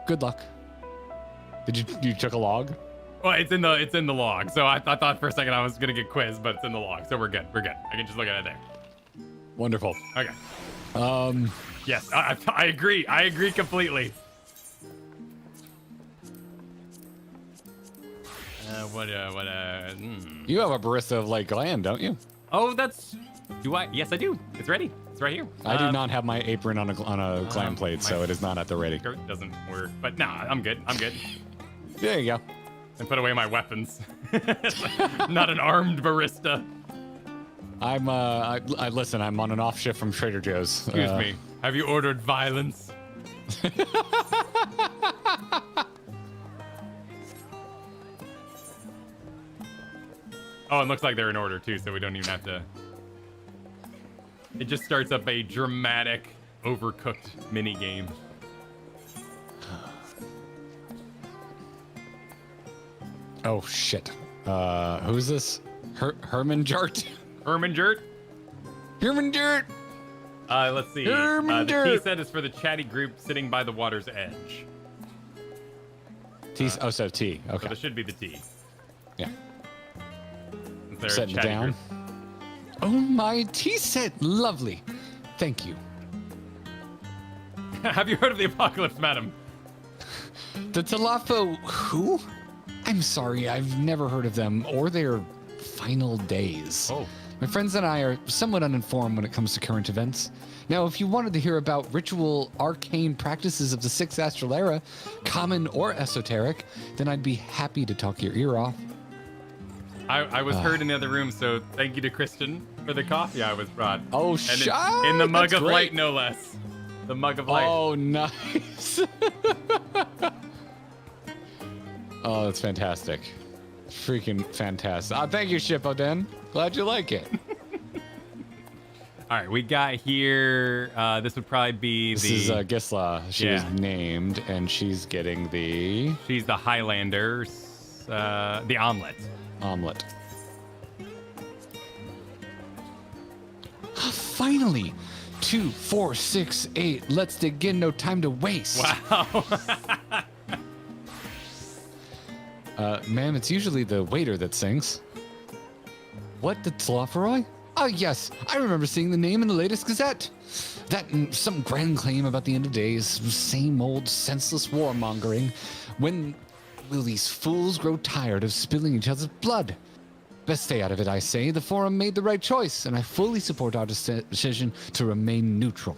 Good luck. Did you took a log? Well, it's in the log. So I thought for a second I was gonna get quizzed, but it's in the log. So we're good. We're good. I can just look at it there. Wonderful. Okay. Yes, I agree. I agree completely. You have a barista of Lake Land, don't you? Oh, do I? Yes, I do. It's ready. It's right here. I do not have my apron on a glam plate, so it is not at the ready. Skirt doesn't work, but nah, I'm good. I'm good. There you go. And put away my weapons. Not an armed barista. I listen, I'm on an off shift from Trader Joe's. Excuse me. Have you ordered violence? Oh, it looks like they're in order too, so we don't even have to. It just starts up a dramatic, overcooked mini game. Oh shit. Who's this? Herman Jart? Herman Jart? Herman Jart! Let's see. Herman the Jart! tea set is for the chatty group sitting by the water's edge. Tea. So tea. Okay. So this should be the tea. Yeah. Is there a Setting it chatty down. group? Oh, my tea set. Lovely. Thank you. Have you heard of the apocalypse, madam? The Talafo who? I'm sorry, I've never heard of them or their final days. Oh. My friends and I are somewhat uninformed when it comes to current events. Now, if you wanted to hear about ritual arcane practices of the 6th Astral Era, common or esoteric, then I'd be happy to talk your ear off. I was heard in the other room, so thank you to Kristen for the coffee I was brought. Oh, and shut! in the mug That's of great. light, no less. The mug of light. Oh, nice. Oh, that's fantastic. Freaking fantastic. Thank you, Shippoden. Glad you like it. All right, we got here. This would probably be This the. is Gisla. She is named, and she's getting the. She's the Highlanders. The omelet. Omelet. Finally! 2, 4, 6, 8. Let's dig in. No time to waste. Wow. Ma'am, it's usually the waiter that sings. What, the Tlofferoy? Oh, yes. I remember seeing the name in the latest Gazette. That and some grand claim about the end of days. Same old senseless warmongering. When will these fools grow tired of spilling each other's blood? Best stay out of it, I say. The Forum made the right choice, and I fully support our decision to remain neutral.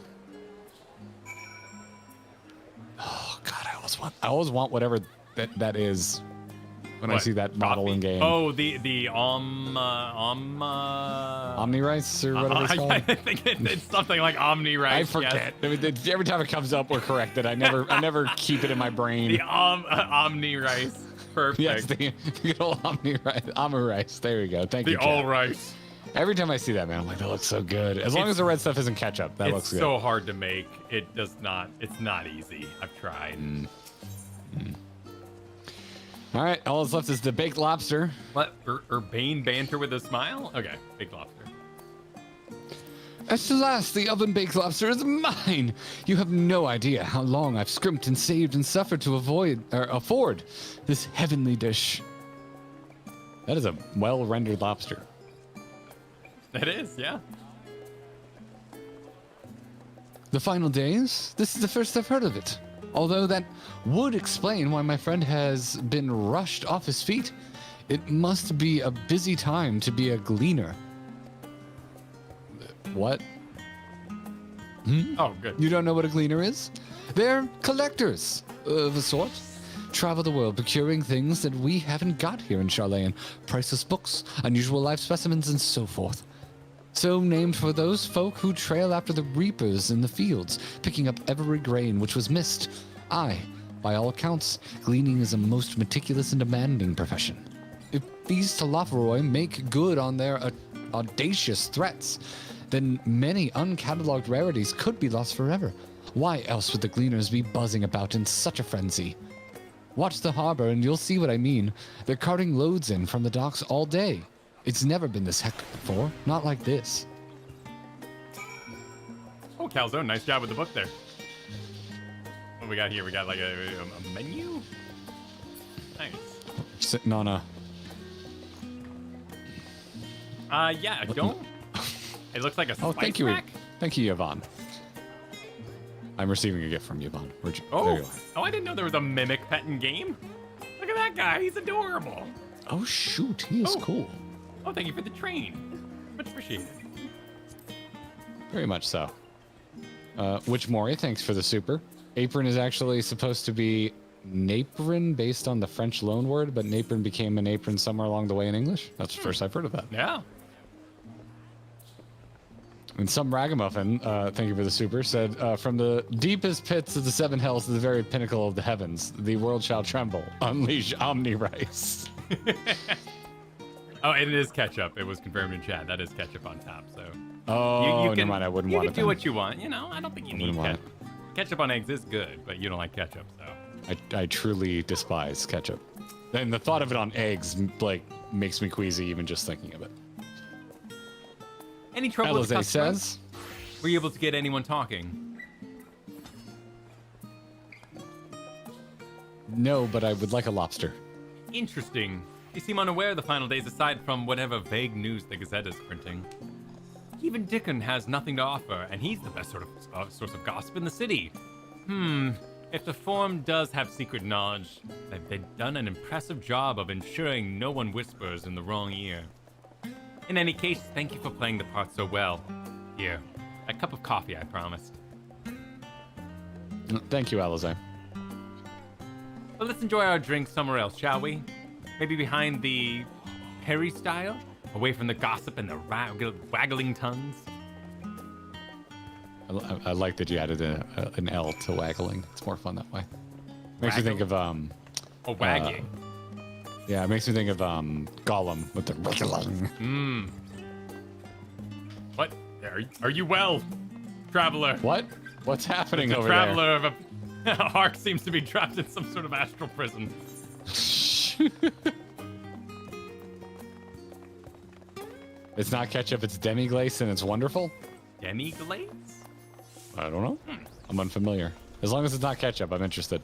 Oh, God, I always want whatever that is when I see that model in game. Oh, the Omni-Rice or whatever it's called? I think it's something like Omni-Rice. I forget. Yes. Every time it comes up, we're corrected. I never keep it in my brain. The Omni-Rice. Perfect. Yes, the good old Omni-Rice. There we go. Thank you. The all-rice. Every time I see that, man, I'm like, that looks so good. As long as the red stuff isn't ketchup, that looks good. It's so hard to make. It does not. It's not easy. I've tried. All right, all that's left is the baked lobster. What? Urbane banter with a smile? Okay, baked lobster. At last, the oven-baked lobster is mine. You have no idea how long I've scrimped and saved and suffered to afford this heavenly dish. That is a well-rendered lobster. It is, yeah. The final days? This is the first I've heard of it. Although that would explain why my friend has been rushed off his feet. It must be a busy time to be a gleaner. What? Oh, good. You don't know what a gleaner is? They're collectors of a sort. Travel the world procuring things that we haven't got here in Sharlayan. Priceless books, unusual life specimens, and so forth. So named for those folk who trail after the reapers in the fields, picking up every grain which was missed. Aye, by all accounts, gleaning is a most meticulous and demanding profession. If these Talafaroi make good on their audacious threats, then many uncatalogued rarities could be lost forever. Why else would the gleaners be buzzing about in such a frenzy? Watch the harbor and you'll see what I mean. They're carting loads in from the docks all day. It's never been this hectic before. Not like this. Oh, Calzone, nice job with the book there. What do we got here? We got like a menu? Nice. Sitting on a... yeah, don't... It looks like a spice thank you. rack? Thank you, Yvonne. I'm receiving a gift from Yvonne. There you are. I didn't know there was a mimic pet in game. Look at that guy. He's adorable. Oh, shoot. He is cool. Oh, thank you for the train. Much appreciated. Very much so. Witch Mori, thanks for the super. Apron is actually supposed to be napron based on the French loanword, but napron became an apron somewhere along the way in English. That's the first I've heard of that. Yeah. And some ragamuffin, thank you for the super, said, from the deepest pits of the seven hells to the very pinnacle of the heavens, the world shall tremble. Unleash Omni Rice. Oh, it is ketchup. It was confirmed in chat. That is ketchup on top, so... Oh, you can, never mind. I wouldn't want it. You can do what you want. You know, I don't think you need ketchup. Ketchup on eggs is good, but you don't like ketchup, so... I truly despise ketchup. And the thought of it on eggs, like, makes me queasy even just thinking of it. Any trouble with customers? Says, were you able to get anyone talking? No, but I would like a lobster. Interesting. You seem unaware of the final days aside from whatever vague news the Gazette is printing. Even Dickon has nothing to offer, and he's the best sort of source of gossip in the city. If the Forum does have secret knowledge, they've done an impressive job of ensuring no one whispers in the wrong ear. In any case, thank you for playing the part so well. Here, a cup of coffee, I promised. Thank you, Alize. Well, let's enjoy our drink somewhere else, shall we? Maybe behind the peristyle? Away from the gossip and the waggling tongues? I like that you added an L to waggling. It's more fun that way. Makes me think of wagging. Yeah, it makes me think of Gollum with the What? Are you well, traveler? What? What's happening over traveler there? Of a Hark seems to be trapped in some sort of astral prison. It's not ketchup, it's demi-glace, and it's wonderful? Demi-glace? I don't know. I'm unfamiliar. As long as it's not ketchup, I'm interested.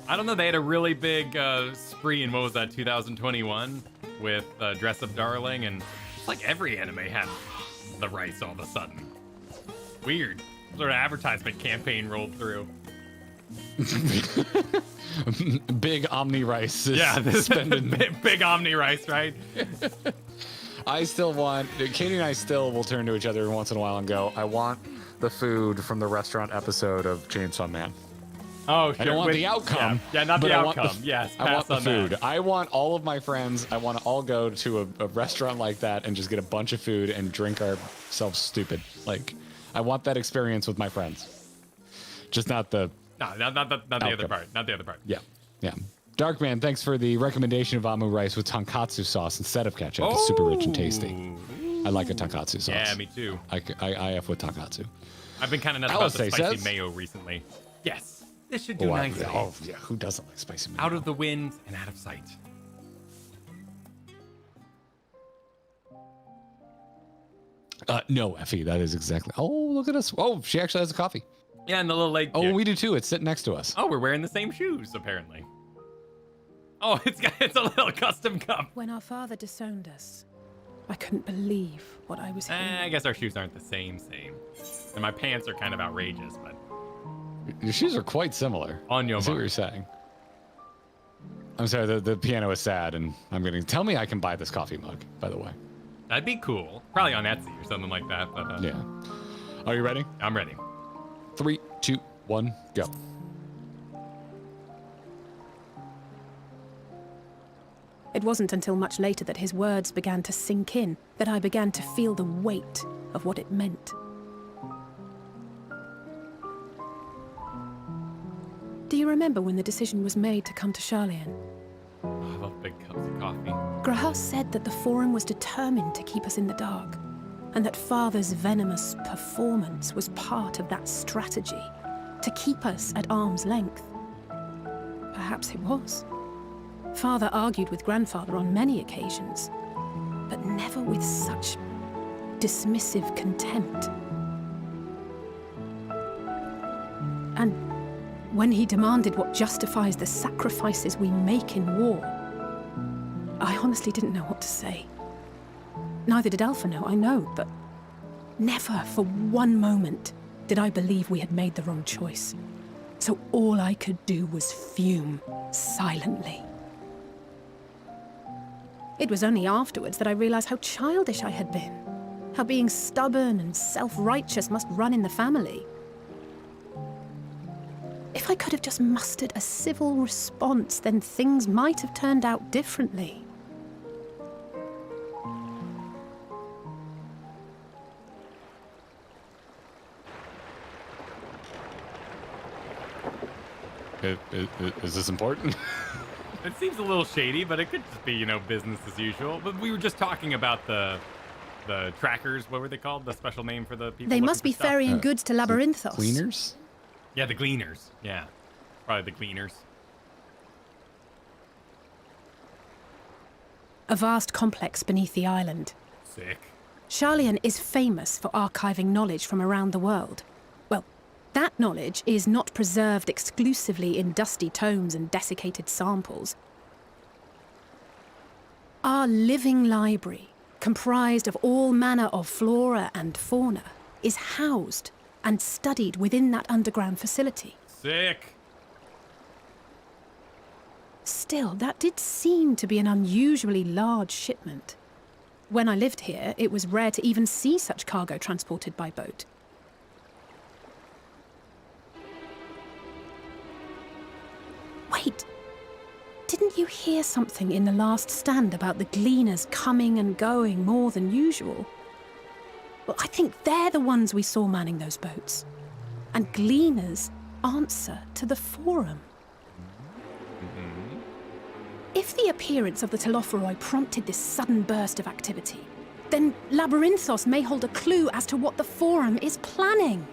I don't know. They had a really big spree in, what was that, 2021 with Dress Up Darling, and it's like every anime had the rice all of a sudden. Weird. Sort of advertisement campaign rolled through. Big Omni Rice. Yeah, this big Omni Rice, right? I still want, Katie and I still will turn to each other once in a while and go, I want the food from the restaurant episode of Chainsaw Man. Oh, sure. I don't want the outcome. Yeah, not the outcome. Yes, I want the food. That. I want all of my friends, I want to all go to a restaurant like that and just get a bunch of food and drink ourselves stupid. Like, I want that experience with my friends. Just not the... No, not the other part. Not the other part. Yeah, yeah. Darkman, thanks for the recommendation of amu rice with tonkatsu sauce instead of ketchup. It's super rich and tasty. I like a tonkatsu sauce. Yeah, me too. I IF with tonkatsu. I've been kind of nuts about the spicy mayo recently. Yes, this should do nicely. Oh, yeah, who doesn't like spicy mayo? Out of the wind and out of sight. No, Effie, that is exactly... Oh, look at us. Oh, she actually has a coffee. Yeah, and the little leg. Oh, we do too. It's sitting next to us. Oh, we're wearing the same shoes, apparently. Oh, it's a little custom cup. When our father disowned us, I couldn't believe what I was hearing. I guess our shoes aren't the same. And my pants are kind of outrageous, but... Your shoes are quite similar. On your mark. I see what you're saying. I'm sorry, the piano is sad, and I'm going to... Tell me I can buy this coffee mug, by the way. That'd be cool. Probably on Etsy or something like that. But, yeah. Are you ready? I'm ready. 3, 2, 1, go. It wasn't until much later that his words began to sink in, that I began to feel the weight of what it meant. Do you remember when the decision was made to come to Sharlayan? Oh, I love big cups of coffee. Graham said that the Forum was determined to keep us in the dark. and that Father's venomous performance was part of that strategy to keep us at arm's length. Perhaps it was. Father argued with Grandfather on many occasions, but never with such dismissive contempt. And when he demanded what justifies the sacrifices we make in war, I honestly didn't know what to say. Neither did Alpha know, I know, but never for one moment did I believe we had made the wrong choice. So all I could do was fume silently. It was only afterwards that I realized how childish I had been, how being stubborn and self-righteous must run in the family. If I could have just mustered a civil response, then things might have turned out differently. Is this important? It seems a little shady, but it could just be, you know, business as usual. But we were just talking about the trackers. What were they called? The special name for the people. They must be ferrying goods to Labyrinthos. Cleaners? Yeah, the Gleaners. Yeah, probably the Gleaners. A vast complex beneath the island. Sick. Sharlayan is famous for archiving knowledge from around the world. Well, that knowledge is not preserved exclusively in dusty tomes and desiccated samples. Our living library, comprised of all manner of flora and fauna, is housed and studied within that underground facility. Sick. Still, that did seem to be an unusually large shipment. When I lived here, it was rare to even see such cargo transported by boat. Wait, didn't you hear something in the last stand about the Gleaners coming and going more than usual? Well, I think they're the ones we saw manning those boats. And Gleaners answer to the Forum. If the appearance of the Telophoroi prompted this sudden burst of activity, then Labyrinthos may hold a clue as to what the Forum is planning.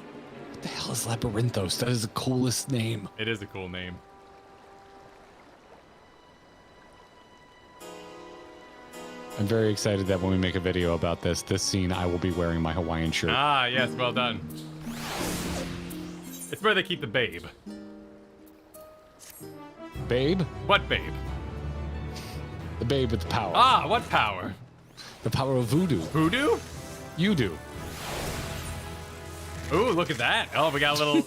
What the hell is Labyrinthos? That is the coolest name. It is a cool name. I'm very excited that when we make a video about this scene, I will be wearing my Hawaiian shirt. Ah, yes, well done. It's where they keep the babe. Babe? What babe? The babe with the power. Ah, what power? The power of voodoo. Voodoo? You do. Ooh, look at that. Oh, we got a little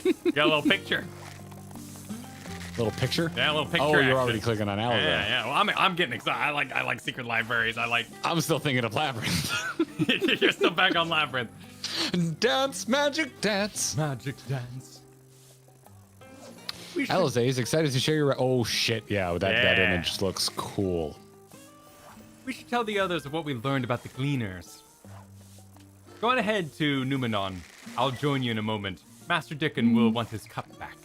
picture. Little picture? Yeah, a little picture. Oh, you're action. already clicking on Alice. Yeah. Well, I'm getting excited. I like secret libraries. I'm still thinking of Labyrinth. You're still back on Labyrinth. Dance, magic dance. Magic dance. Alice is excited to share your... Oh, shit. Yeah, that image looks cool. We should tell the others of what we learned about the Gleaners. Go on ahead to Numenon. I'll join you in a moment. Master Dickon will want his cup back.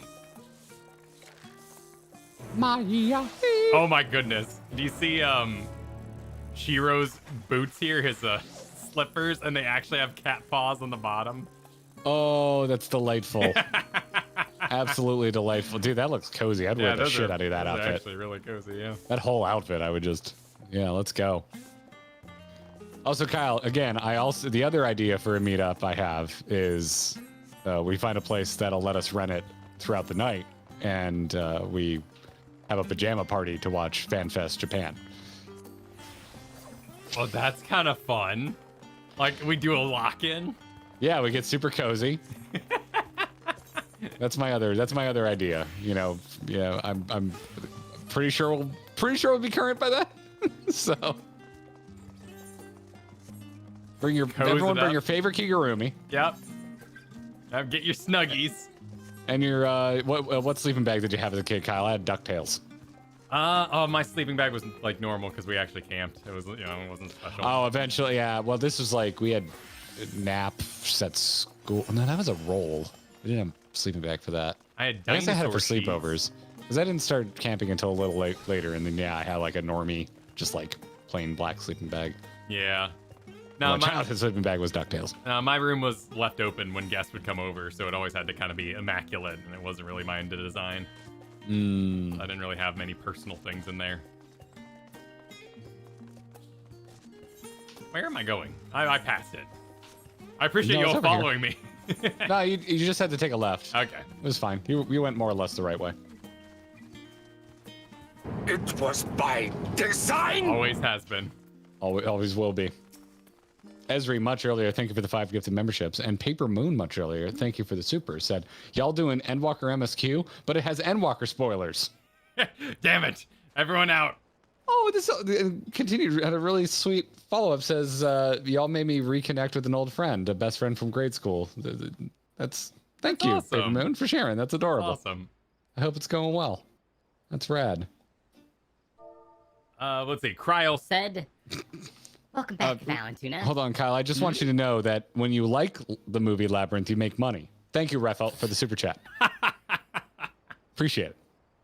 Oh my goodness. Do you see Shiro's boots here? His slippers, and they actually have cat paws on the bottom. Oh, that's delightful. Absolutely delightful. Dude, that looks cozy. I'd wear the shit out of that outfit. Actually really cozy, yeah. That whole outfit, I would just... Yeah, let's go. Also, Kyle, again, the other idea for a meetup I have is we find a place that'll let us rent it throughout the night, and we have a pajama party to watch FanFest Japan. Well, that's kind of fun. Like, we do a lock-in. Yeah, we get super cozy. That's my other idea. You know, yeah, I'm pretty sure we'll be current by that. So bring your favorite Kigurumi. Yep. Get your Snuggies. And your what sleeping bag did you have as a kid, Kyle? I had DuckTales. Oh, my sleeping bag was like normal because we actually camped. It was, you know, it wasn't special. Oh, eventually, yeah. Well, this was like we had naps at school. No, that was a roll. We didn't have a sleeping bag for that. I guess I had it for sheets. sleepovers because I didn't start camping until a little later. And then I had like a normie, just like plain black sleeping bag. Yeah. No, my childhood sleeping bag was DuckTales. My room was left open when guests would come over, so it always had to kind of be immaculate, and it wasn't really mine to design. I didn't really have many personal things in there. Where am I going? I passed it. I appreciate you all following me. No, you just had to take a left. Okay. It was fine. You went more or less the right way. It was by design! Always has been. Always will be. Esri, much earlier, thank you for the 5 gifted memberships. And Paper Moon, much earlier, thank you for the super. Said, y'all doing Endwalker MSQ, but it has Endwalker spoilers. Damn it. Everyone out. Oh, this continued. Had a really sweet follow-up. Says, y'all made me reconnect with an old friend, a best friend from grade school. Thank you, awesome. Paper Moon, for sharing. That's adorable. Awesome. I hope it's going well. That's rad. Let's see. Cryo Said, welcome back to Valentuna. Hold on, Kyle. I just want you to know that when you like the movie Labyrinth, you make money. Thank you, Rethel, for the super chat. Appreciate it.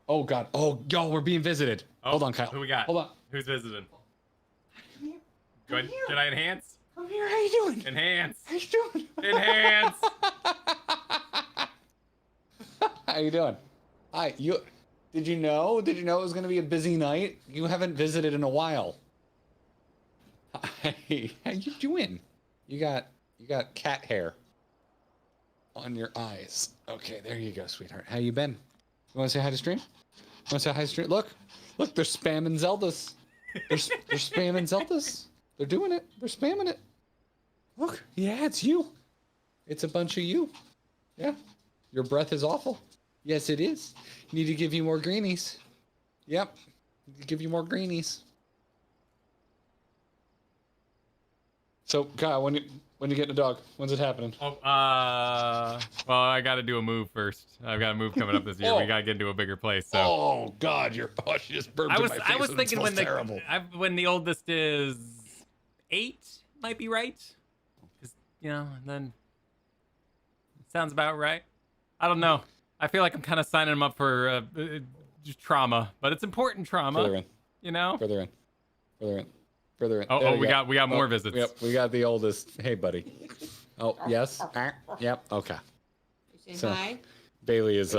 Oh, God. Oh, y'all, we're being visited. Hold on, Kyle. Who we got? Hold on. Who's visiting? Go ahead. Can I enhance? Come here. How you doing? Enhance. How you doing? Enhance. How you doing? Hi. Did you know? Did you know it was going to be a busy night? You haven't visited in a while. Hey, how you doing? You got cat hair on your eyes. Okay, there you go, sweetheart. How you been? You want to say hi to stream? Want to say hi to stream? Look, they're spamming Zeldas. They're spamming Zeldas. They're doing it. They're spamming it. Look, yeah, it's you. It's a bunch of you. Yeah, your breath is awful. Yes, it is. Need to give you more greenies. Yep, give you more greenies. So, Kyle, when you getting a dog? When's it happening? Oh, well, I got to do a move first. I've got a move coming up this year. We got to get into a bigger place. So. Oh God, she just burped in my face. I was thinking when the oldest is 8, might be right. 'Cause, and then sounds about right. I don't know. I feel like I'm kind of signing them up for just trauma, but it's important trauma. Further in. Further in. Oh, we got more visits. Yep, we got the oldest. Hey, buddy. Oh, yes. Yep. Okay. So, hi. Bailey is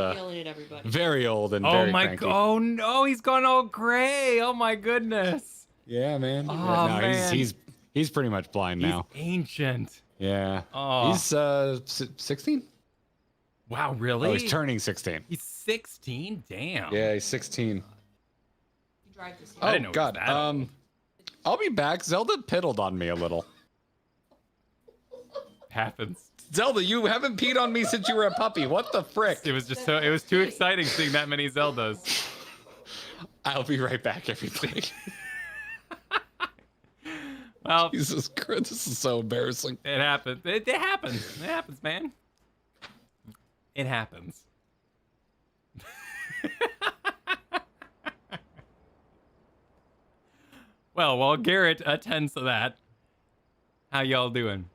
very old and very cranky. Oh no, he's gone all gray. Oh my goodness. Yeah, man. Oh, no, man. He's pretty much blind now. He's ancient. Yeah. Oh. He's 16. Wow, really? Oh, he's turning 16. He's 16. Damn. Yeah, he's 16. You drive this I didn't know God. it was that. I'll be back. Zelda piddled on me a little. Happens. Zelda, you haven't peed on me since you were a puppy. What the frick? It was too exciting seeing that many Zeldas. I'll be right back, everybody. Well, Jesus Christ, this is so embarrassing. It happens. It happens. It happens, man. It happens. Well, while Garrett attends to that, how y'all doing?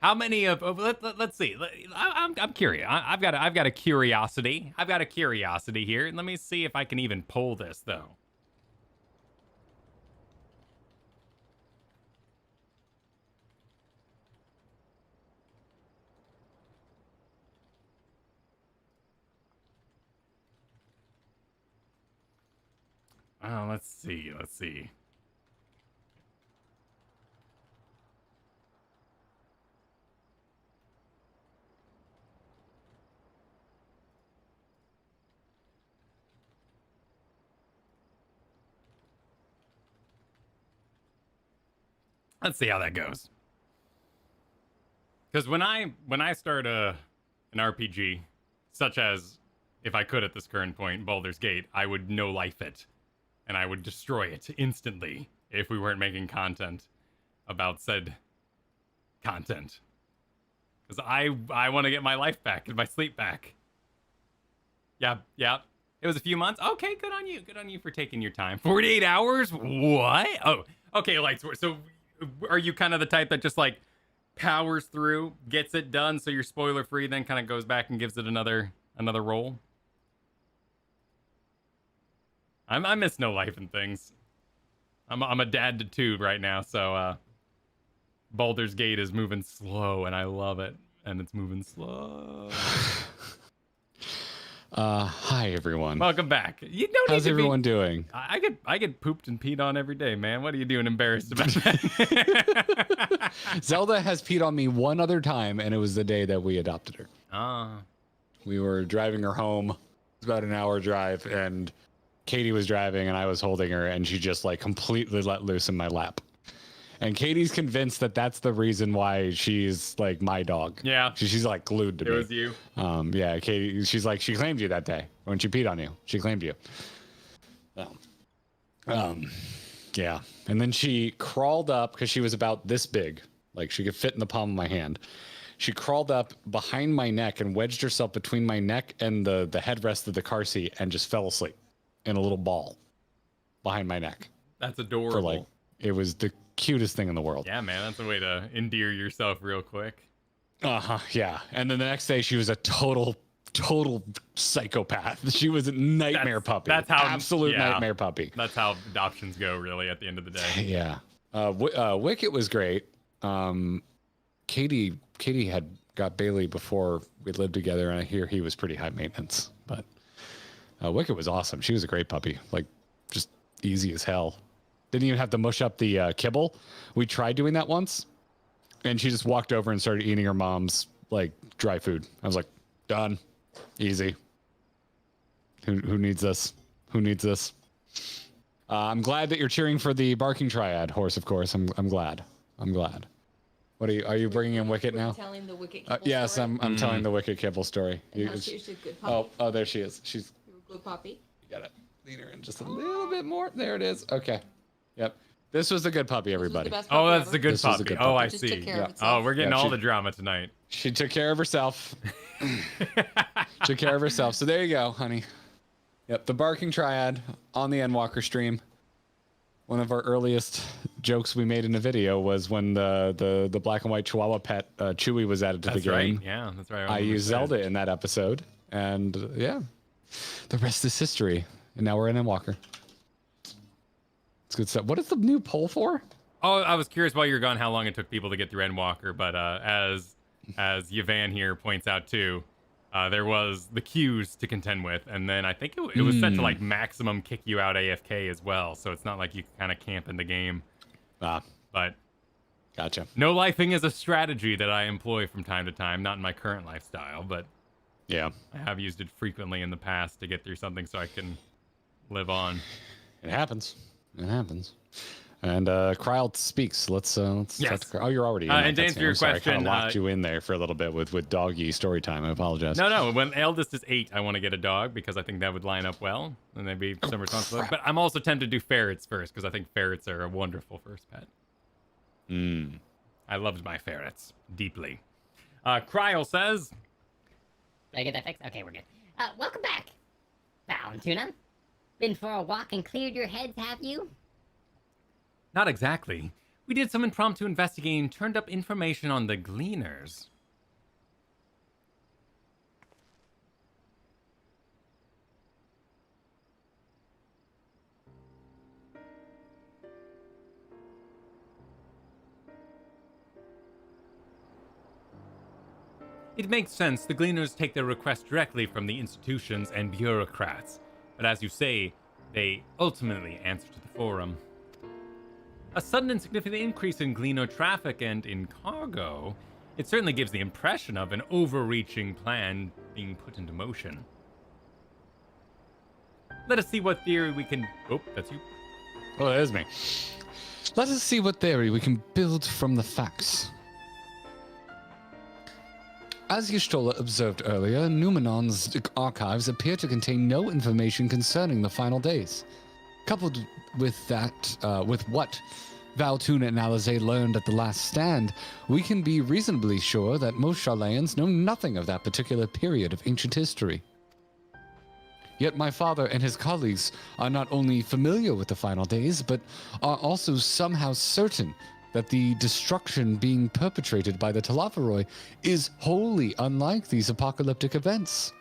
How many of let's see. I'm curious. I've got a curiosity. I've got a curiosity here. Let me see if I can even pull this though. Oh, let's see. Let's see how that goes. Because when I start an RPG, such as if I could at this current point, Baldur's Gate, I would no life it. And I would destroy it instantly if we weren't making content about said content. Because I want to get my life back and my sleep back. Yeah. It was a few months. Okay, good on you. Good on you for taking your time. 48 hours? What? Oh, okay, Lightsworn. So are you kind of the type that just like powers through, gets it done, so you're spoiler free, then kind of goes back and gives it another roll? I miss no life and things. I'm a dad to 2 right now, so Baldur's Gate is moving slow, and I love it. And it's moving slow. Hi everyone. Welcome back. You don't need How's to everyone doing? I get pooped and peed on every day, man. What are you doing embarrassed about that? Zelda has peed on me one other time, and it was the day that we adopted her. We were driving her home. It was about an hour drive, and Katie was driving, and I was holding her, and she just like completely let loose in my lap. And Katie's convinced that that's the reason why she's like my dog. Yeah. She's like glued to me. It was you. Yeah, Katie, she's like, she claimed you that day when she peed on you. She claimed you. Yeah. And then she crawled up because she was about this big. Like she could fit in the palm of my hand. She crawled up behind my neck and wedged herself between my neck and the headrest of the car seat and just fell asleep in a little ball behind my neck. That's adorable. For like, it was the cutest thing in the world. Yeah, man, that's a way to endear yourself real quick. Yeah. And then the next day she was a total psychopath. She was a nightmare puppy. That's how absolute nightmare puppy. That's how adoptions go, really, at the end of the day. Yeah. Wicket was great. Katie had got Bailey before we lived together, and I hear he was pretty high maintenance. But Wicket was awesome. She was a great puppy. Like, just easy as hell. Didn't even have to mush up the kibble. We tried doing that once, and she just walked over and started eating her mom's like dry food. I was like, done, easy. Who needs this? Who needs this? I'm glad that you're cheering for the barking triad horse. Of course, I'm glad. What are you bringing in Wicket now? Telling the Wicket kibble yes, story? I'm telling the Wicket kibble story. She's a good puppy. Oh, there she is. She's You're a good puppy. You gotta lean her in just a little bit more. There it is. Okay. Yep. This was the good puppy, everybody. That's the good puppy. Oh, I see. Yeah. Oh, we're getting all the drama tonight. She took care of herself. Took care of herself. So there you go, honey. Yep, the barking triad on the Endwalker stream. One of our earliest jokes we made in a video was when the black and white Chihuahua pet Chewy was added to the game. Right. Yeah, that's right. I used Zelda in that episode, and yeah, the rest is history. And now we're in Endwalker. It's good stuff. What is the new poll for? Oh, I was curious while you were gone how long it took people to get through Endwalker, but as Yvan here points out too, there was the queues to contend with, and then I think it was set to like maximum kick you out AFK as well, so it's not like you can kind of camp in the game. But gotcha. No lifing is a strategy that I employ from time to time, not in my current lifestyle, but yeah, I have used it frequently in the past to get through something so I can live on. It happens. It happens. And Coeurl speaks. Let's yes. Oh, you're already in. And to answer your question, I kind of locked you in there for a little bit with doggy story time. I apologize. No. When eldest is 8, I want to get a dog because I think that would line up well, and there'd be some responsibility. But I'm also tempted to do ferrets first because I think ferrets are a wonderful first pet. I loved my ferrets deeply. Coeurl says, Did I get that fixed? Okay, we're good. Welcome back, Bound Tuna. Been for a walk and cleared your heads, have you? not exactly. We did some impromptu investigating and turned up information on the Gleaners. It makes sense. The Gleaners take their requests directly from the institutions and bureaucrats. But as you say, they ultimately answer to the Forum. A sudden and significant increase in Gleaner traffic and in cargo, it certainly gives the impression of an overreaching plan being put into motion. Let us see what theory we can... Oh, that's you. Oh, that is me. Let us see what theory we can build from the facts. As Y'shtola observed earlier, Numenon's archives appear to contain no information concerning the final days. Coupled with that, with what Valtuna and Alizé learned at the last stand, we can be reasonably sure that most Sharlayans know nothing of that particular period of ancient history. Yet my father and his colleagues are not only familiar with the final days, but are also somehow certain that the destruction being perpetrated by the Talavaroi is wholly unlike these apocalyptic events.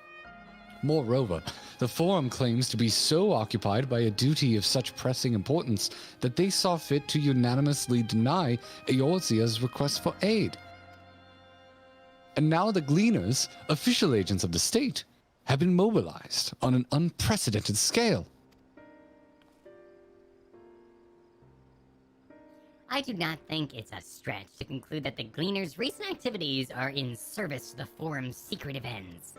Moreover, the Forum claims to be so occupied by a duty of such pressing importance that they saw fit to unanimously deny Eorzea's request for aid. And now the Gleaners, official agents of the state, have been mobilized on an unprecedented scale. I do not think it's a stretch to conclude that the Gleaners' recent activities are in service to the Forum's secretive ends.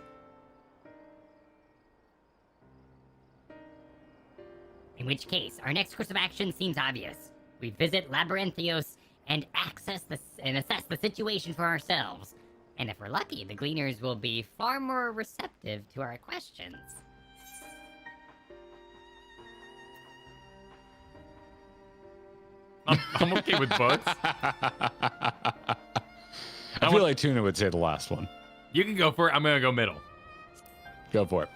In which case, our next course of action seems obvious. We visit Labyrinthos and assess the situation for ourselves. And if we're lucky, the Gleaners will be far more receptive to our questions. I'm okay with books. I feel like Tuna would say the last one. You can go for it. I'm going to go middle. Go for it.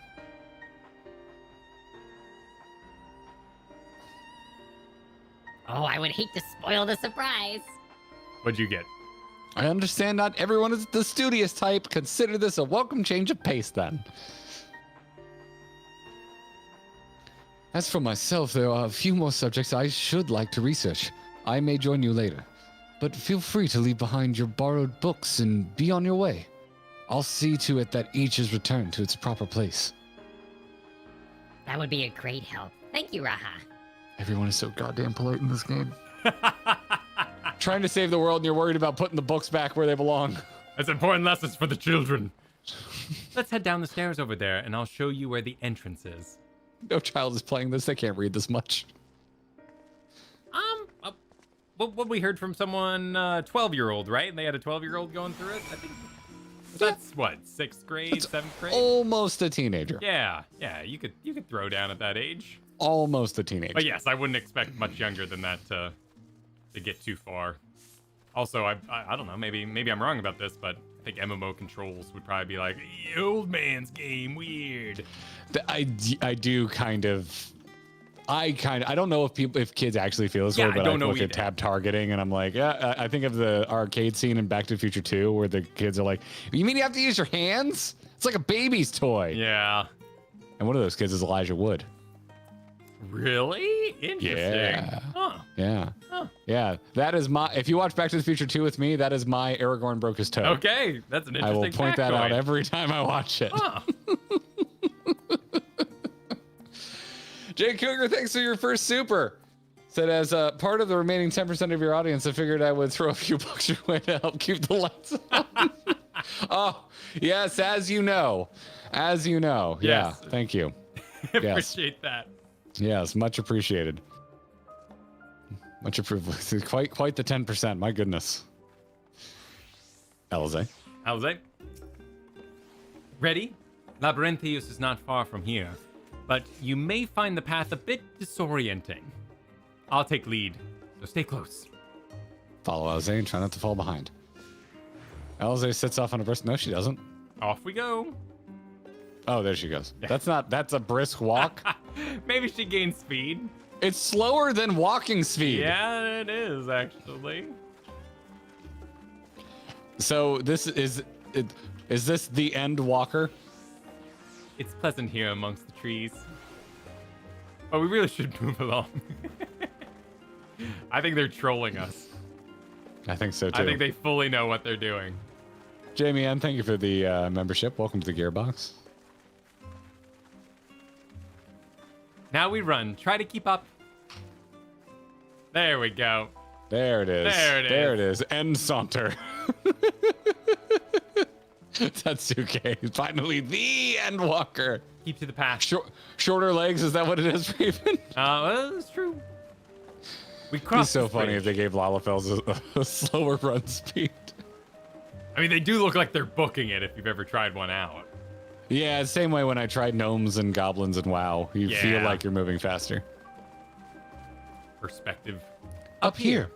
Oh, I would hate to spoil the surprise. What'd you get? I understand not everyone is the studious type. Consider this a welcome change of pace, then. As for myself, there are a few more subjects I should like to research. I may join you later, but feel free to leave behind your borrowed books and be on your way. I'll see to it that each is returned to its proper place. That would be a great help. Thank you, Raha. Everyone is so goddamn polite in this game. Trying to save the world and you're worried about putting the books back where they belong. That's important lessons for the children. Let's head down the stairs over there and I'll show you where the entrance is. No child is playing this. They can't read this much. What we heard from someone, 12-year-old, right? And they had a 12-year-old going through it. I think that's what, 6th grade, 7th grade. Almost a teenager. Yeah, you could throw down at that age. Almost a teenager. But yes, I wouldn't expect much younger than that to get too far. Also, I don't know. Maybe I'm wrong about this, but I think MMO controls would probably be like old man's game, weird. I don't know if kids actually feel this way, but I look at tab targeting and I'm like, yeah, I think of the arcade scene in Back to the Future 2 where the kids are like, you mean you have to use your hands? It's like a baby's toy. Yeah. And one of those kids is Elijah Wood. Really? Interesting. Yeah. Huh. Yeah. Huh. Yeah. That is if you watch Back to the Future 2 with me, that is my Aragorn broke his toe. Okay. That's an interesting I will point that factoid. out every time I watch it. Huh. Jay Cougar, thanks for your first super. Said, as part of the remaining 10% of your audience, I figured I would throw a few bucks your way to help keep the lights on. Oh, yes, as you know. As you know. Yes. Yeah, thank you. Appreciate that. Yes, much appreciated. Much appreciated. Quite the 10%. My goodness. Elze. Ready? Labyrinthos is not far from here, but you may find the path a bit disorienting. I'll take lead, so stay close. Follow Elze and try not to fall behind. Elze sits off on a brisk. No, she doesn't. Off we go. Oh, there she goes. That's a brisk walk. Maybe she gains speed. It's slower than walking speed. Yeah, it is, actually. So this is this the Endwalker? It's pleasant here amongst the trees. But we really should move along. I think they're trolling us. I think so too. I think they fully know what they're doing. Jamie M, thank you for the membership. Welcome to the Gearbox. Now we run. Try to keep up. There we go. There it is. There it is. End saunter. Tatsuke. Finally, the Endwalker. Keep to the path. Shorter legs, is that what it is, Raven? Well, it's true. We crossed. It's so funny if they gave Lalafels a slower run speed. I mean, they do look like they're booking it if you've ever tried one out. Yeah, same way when I tried gnomes and goblins and WoW. You feel like you're moving faster. Perspective. Up here.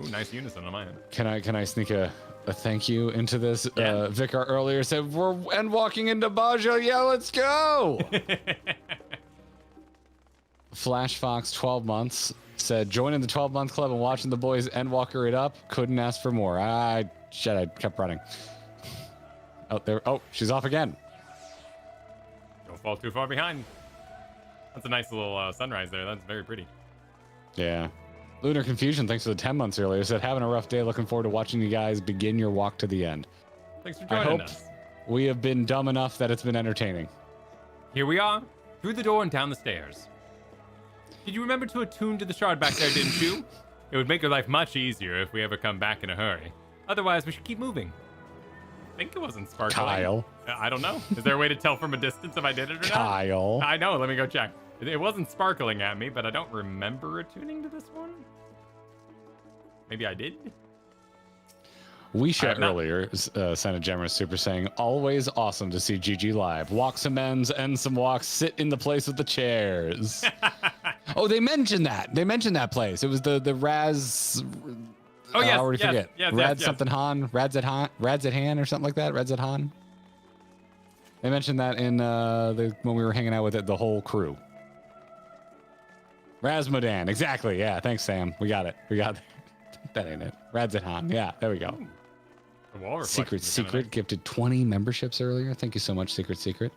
Ooh, nice unison on my end. Can I sneak a thank you into this? Yeah. Vicar earlier said, we're walking into Baja. Yeah, let's go. Flash Fox 12 months said, joining the 12-month club and watching the boys Endwalker it up. Couldn't ask for more. I kept running. Oh, there. Oh, she's off again. fall too far behind. That's a nice little sunrise there. That's very pretty. Yeah. Lunar Confusion, thanks for the 10 months earlier, said, having a rough day. Looking forward to watching you guys begin your walk to the end. Thanks for I joining hope us. we have been dumb enough that it's been entertaining. Here we are, through the door and down the stairs. Did you remember to attune to the shard back there, didn't you? It would make your life much easier if we ever come back in a hurry. Otherwise, we should keep moving. I think it wasn't sparkling. Kyle. I don't know. Is there a way to tell from a distance if I did it or not? Kyle. I know. Let me go check. It wasn't sparkling at me, but I don't remember attuning to this one. Maybe I did? We shot earlier, sent a generous super saying, always awesome to see GG live. Walk some ends, end some walks, sit in the place with the chairs. Oh, they mentioned that. They mentioned that place. It was the Raz. Oh, yes. I already forget. Yes, Rad yes. something Han. Rad's at Han or something like that. Rad's at Han. They mentioned that in when we were hanging out with the whole crew. Razmodan. Exactly. Yeah. Thanks, Sam. We got it. That ain't it. Rad's at Han. Yeah. There we go. The wall Secret reflections are kinda Secret gifted 20 memberships earlier. Thank you so much, Secret.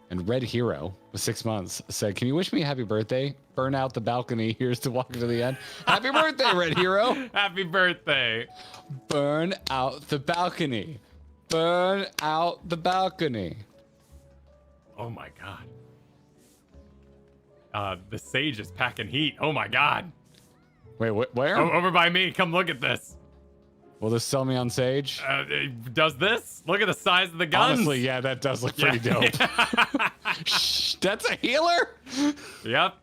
And Red Hero with 6 months said, can you wish me a happy birthday? Burn out the balcony. Here's to walk to the end. Happy birthday, Red Hero. Happy birthday. Burn out the balcony. Burn out the balcony. Oh my god. The sage is packing heat. Oh my god. Wait, where? Oh, over by me. Come look at this. Will this sell me on Sage? It does this? Look at the size of the guns. Honestly, yeah, that does look pretty dope. Shh, that's a healer? Yep.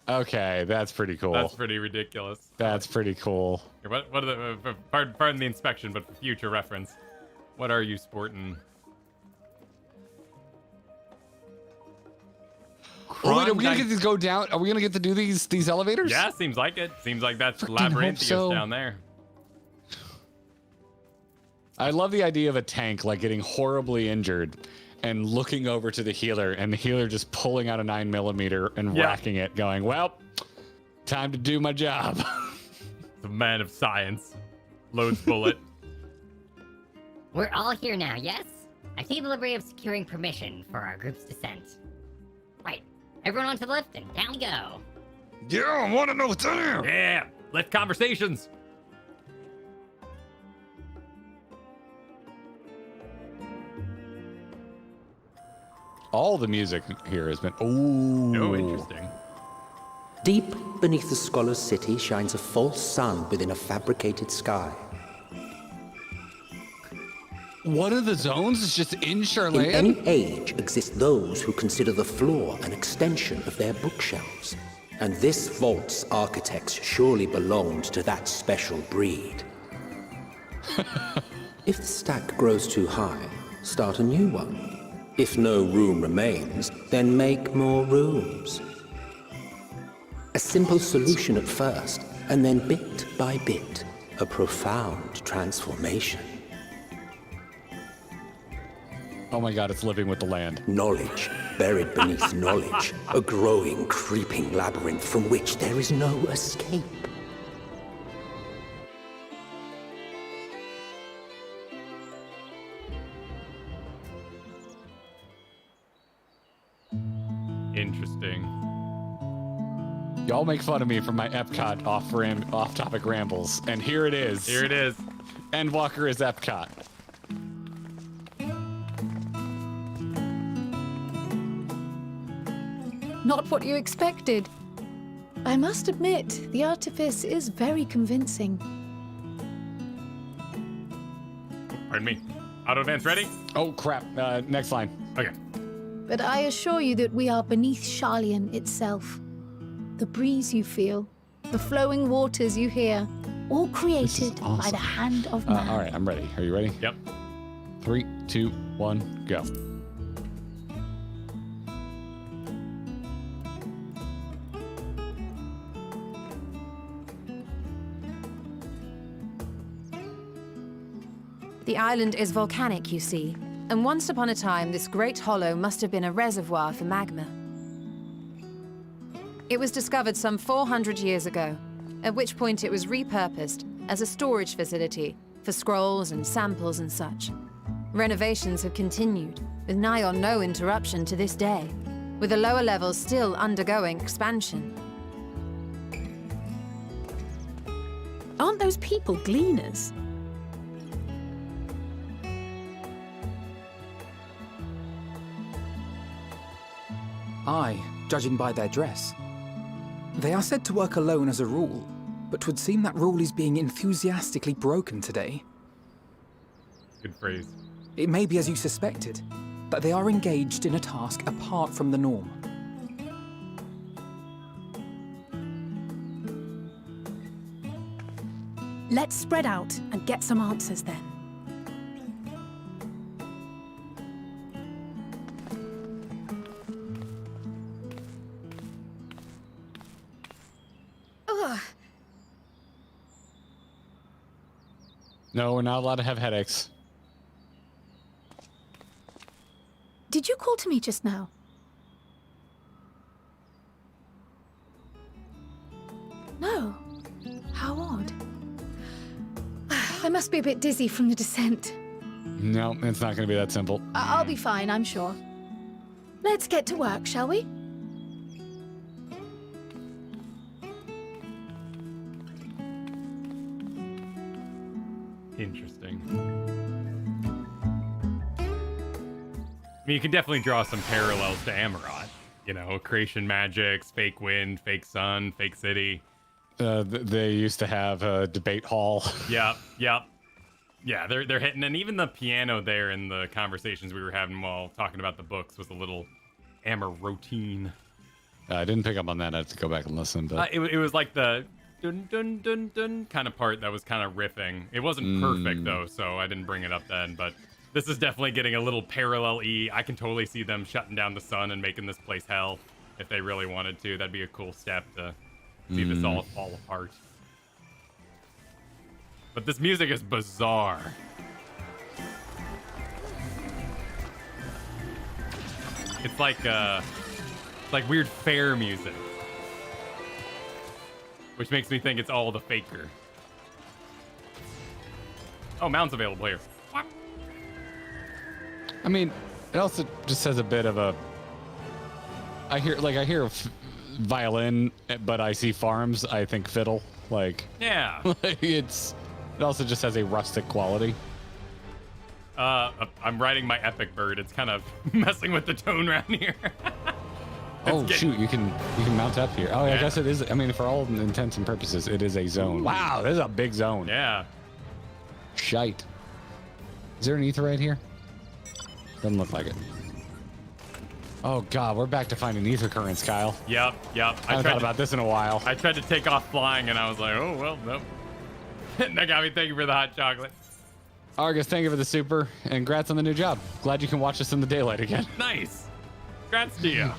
Okay, that's pretty cool. That's pretty ridiculous. That's pretty cool. Here, what are the pardon the inspection, but for future reference, what are you sporting? Oh, wait, are we gonna get to go down? Are we gonna get to do these elevators? Yeah, seems like it. Seems like that's Freaking hope Labyrinthos so. down there. I love the idea of a tank like getting horribly injured and looking over to the healer, and the healer just pulling out a 9mm and racking it, going, well, time to do my job. The man of science. Loads bullet. We're all here now, yes? I've taken the liberty of securing permission for our group's descent. Right. Everyone onto the lift and down we go. Yeah, I want to know what's in here. Yeah, lift conversations. All the music here has been, ooh. Oh, interesting. Deep beneath the scholar's city shines a false sun within a fabricated sky. One of the zones is just in In Sharlayan? any age exist those who consider the floor an extension of their bookshelves. And this vault's architects surely belonged to that special breed. If the stack grows too high, start a new one. If no room remains, then make more rooms. A simple solution at first, and then bit by bit, a profound transformation. Oh my god, it's living with the land. Knowledge, buried beneath knowledge, a growing, creeping labyrinth from which there is no escape. Interesting. Y'all make fun of me for my Epcot off-topic rambles, and here it is. Here it is. Endwalker is Epcot. Not what you expected. I must admit, the artifice is very convincing. Pardon me. Auto advance ready? Oh crap, next line. Okay. But I assure you that we are beneath Sharlayan itself. The breeze you feel, the flowing waters you hear, all created by awesome. the hand of man. All right, I'm ready. Are you ready? Yep. 3, 2, 1, go. The island is volcanic, you see, and once upon a time this great hollow must have been a reservoir for magma. It was discovered some 400 years ago, at which point it was repurposed as a storage facility for scrolls and samples and such. Renovations have continued, with nigh on no interruption to this day, with the lower levels still undergoing expansion. Aren't those people gleaners? Aye, judging by their dress. They are said to work alone as a rule, but 'twould seem that rule is being enthusiastically broken today. Good phrase. It may be as you suspected, that they are engaged in a task apart from the norm. Let's spread out and get some answers then. No, we're not allowed to have headaches. Did you call to me just now? No. How odd. I must be a bit dizzy from the descent. No, it's not going to be that simple. I'll be fine, I'm sure. Let's get to work, shall we? Interesting. I mean, you can definitely draw some parallels to Amarot. You know, creation magics, fake wind, fake sun, fake city. They used to have a debate hall. Yep. Yeah, they're hitting, and even the piano there in the conversations we were having while talking about the books was a little Amarotine. I didn't pick up on that. I have to go back and listen. But it was like the dun dun dun dun kind of part that was kind of riffing. It wasn't perfect though, so I didn't bring it up then. But this is definitely getting a little parallel-y. I can totally see them shutting down the sun and making this place hell if they really wanted to. That'd be a cool step to see this all fall apart. But this music is bizarre. It's like weird fair music, which makes me think it's all the faker. Oh, mounts available here. I mean, it also just has a bit of a. I hear violin, but I see farms. I think fiddle. Like Yeah. it also just has a rustic quality. I'm riding my epic bird. It's kind of messing with the tone around here. Oh shoot! You can mount up here. Oh, yeah. I guess it is. I mean, for all intents and purposes, it is a zone. Wow, this is a big zone. Yeah. Shite. Is there an ether right here? Doesn't look like it. Oh god, we're back to finding ether currents, Kyle. Yep. I haven't thought about this in a while. I tried to take off flying, and I was like, oh well, nope. That got me. Thank you for the hot chocolate. Argus, thank you for the super, and congrats on the new job. Glad you can watch us in the daylight again. Nice. Congrats to you.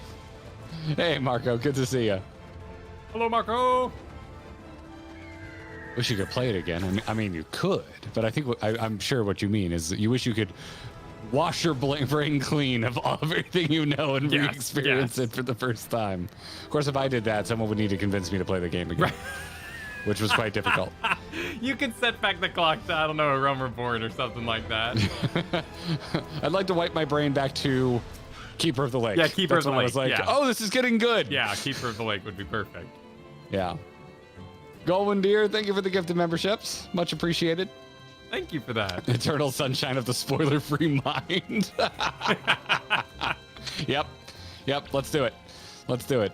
Hey, Marco, good to see you. Hello, Marco. Wish you could play it again. I mean, you could, but I think I'm sure what you mean is you wish you could wash your brain clean of everything you know and re-experience it for the first time. Of course, if I did that, someone would need to convince me to play the game again. Right. Which was quite difficult. You could set back the clock to, I don't know, a Realm Reborn or something like that. I'd like to wipe my brain back to Keeper of the Lake. Yeah, Keeper of the Lake. I was like, oh, this is getting good. Yeah, Keeper of the Lake would be perfect. Yeah. Golden Deer, thank you for the gift of memberships. Much appreciated. Thank you for that. Eternal sunshine of the spoiler-free mind. Yep. Let's do it.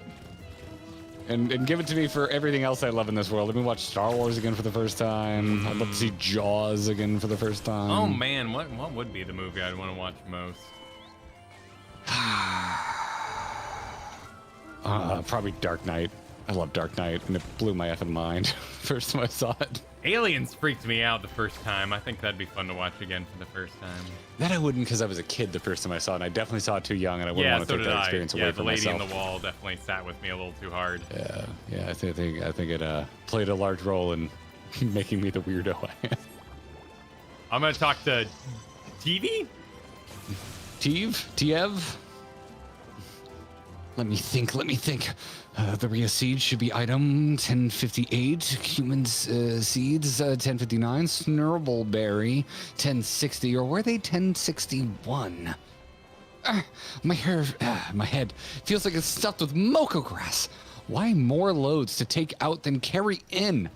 And give it to me for everything else I love in this world. Let me watch Star Wars again for the first time. I'd love to see Jaws again for the first time. Oh man, what would be the movie I'd want to watch most? Probably Dark Knight. I love Dark Knight, and it blew my effing mind first time I saw it. Aliens freaked me out the first time. I think that'd be fun to watch again for the first time. That I wouldn't, because I was a kid the first time I saw it, and I definitely saw it too young, and I wouldn't want to take that experience away from myself. Yeah, the Lady in the Wall definitely sat with me a little too hard. Yeah, I think it played a large role in making me the weirdo I am. I'm gonna talk to Tiev? Tiev? Let me think. The Rhea seed should be item 1058. Humans seeds 1059. Snurrbleberry 1060. Or were they 1061? My head feels like it's stuffed with moco grass. Why more loads to take out than carry in?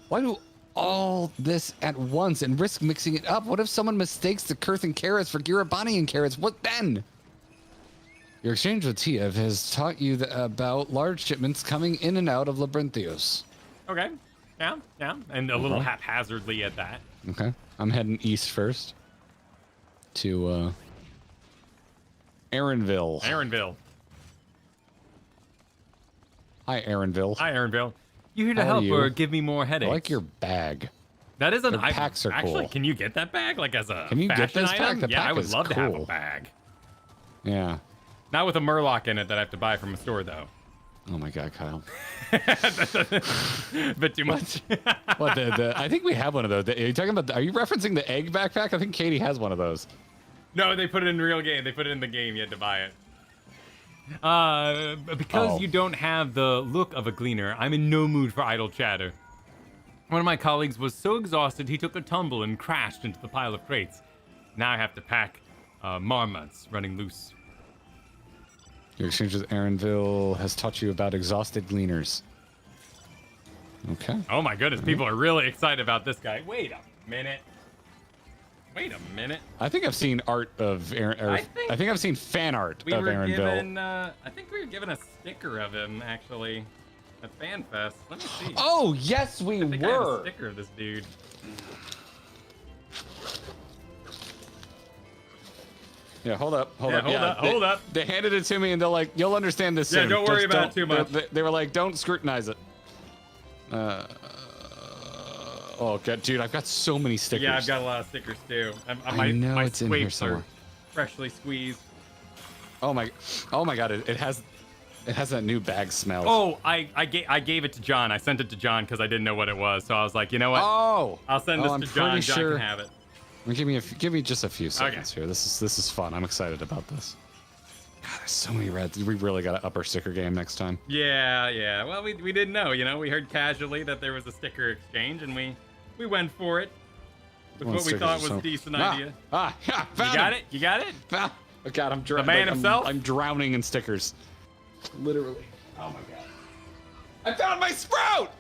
Why do all this at once and risk mixing it up? What if someone mistakes the Kurthan carrots for Girabanian carrots? What then? Your exchange with Tiev has taught you about large shipments coming in and out of Labyrinthos. Okay. Yeah. And a little haphazardly at that. Okay. I'm heading east first to Aaronville. Hi, Aaronville. You here to help or give me more headaches? I like your bag. That is an packs are cool. Actually, can you get that bag like as a Can you get this fashion item? bag? The pack I would is love to have a cool. bag. Yeah. Not with a Murloc in it that I have to buy from a store though. Oh my God, Kyle. Bit too much. What I think we have one of those. Are you talking about? Are you referencing the egg backpack? I think Katie has one of those. No, they put it in real game. They put it in the game. You had to buy it. Because you don't have the look of a gleaner, I'm in no mood for idle chatter. One of my colleagues was so exhausted he took a tumble and crashed into the pile of crates. Now I have to pack marmots running loose. Your exchange with Aaronville has taught you about exhausted gleaners. Okay. Oh my goodness, people are really excited about this guy. Wait a minute. I think I've seen art of Aaron. I think I've seen fan art of Aaronville. I think we were given a sticker of him actually at FanFest. Let me see. Oh yes, we I think I have a were. sticker of this dude. Yeah, hold up. Hold up. They handed it to me and they're like, "You'll understand this soon." Yeah, don't worry about it too much. They were like, "Don't scrutinize it." Oh god, dude, I've got so many stickers. Yeah, I've got a lot of stickers too. I know my it's in here swapes somewhere. are freshly squeezed. Oh my god, it has that new bag smell. Oh, I gave it to John. I sent it to John because I didn't know what it was. So I was like, you know what? Oh, I'll send this I'm to John. pretty John sure- can have it. Give me just a few seconds here. This is fun. I'm excited about this. God, there's so many reds. We really got to up our sticker game next time. Yeah. Well, we didn't know. You know, we heard casually that there was a sticker exchange, and we went for it with what we thought was a decent idea. You got it. Oh god, I'm drowning. The man himself. I'm drowning in stickers. Literally. Oh my god. I found my sprout.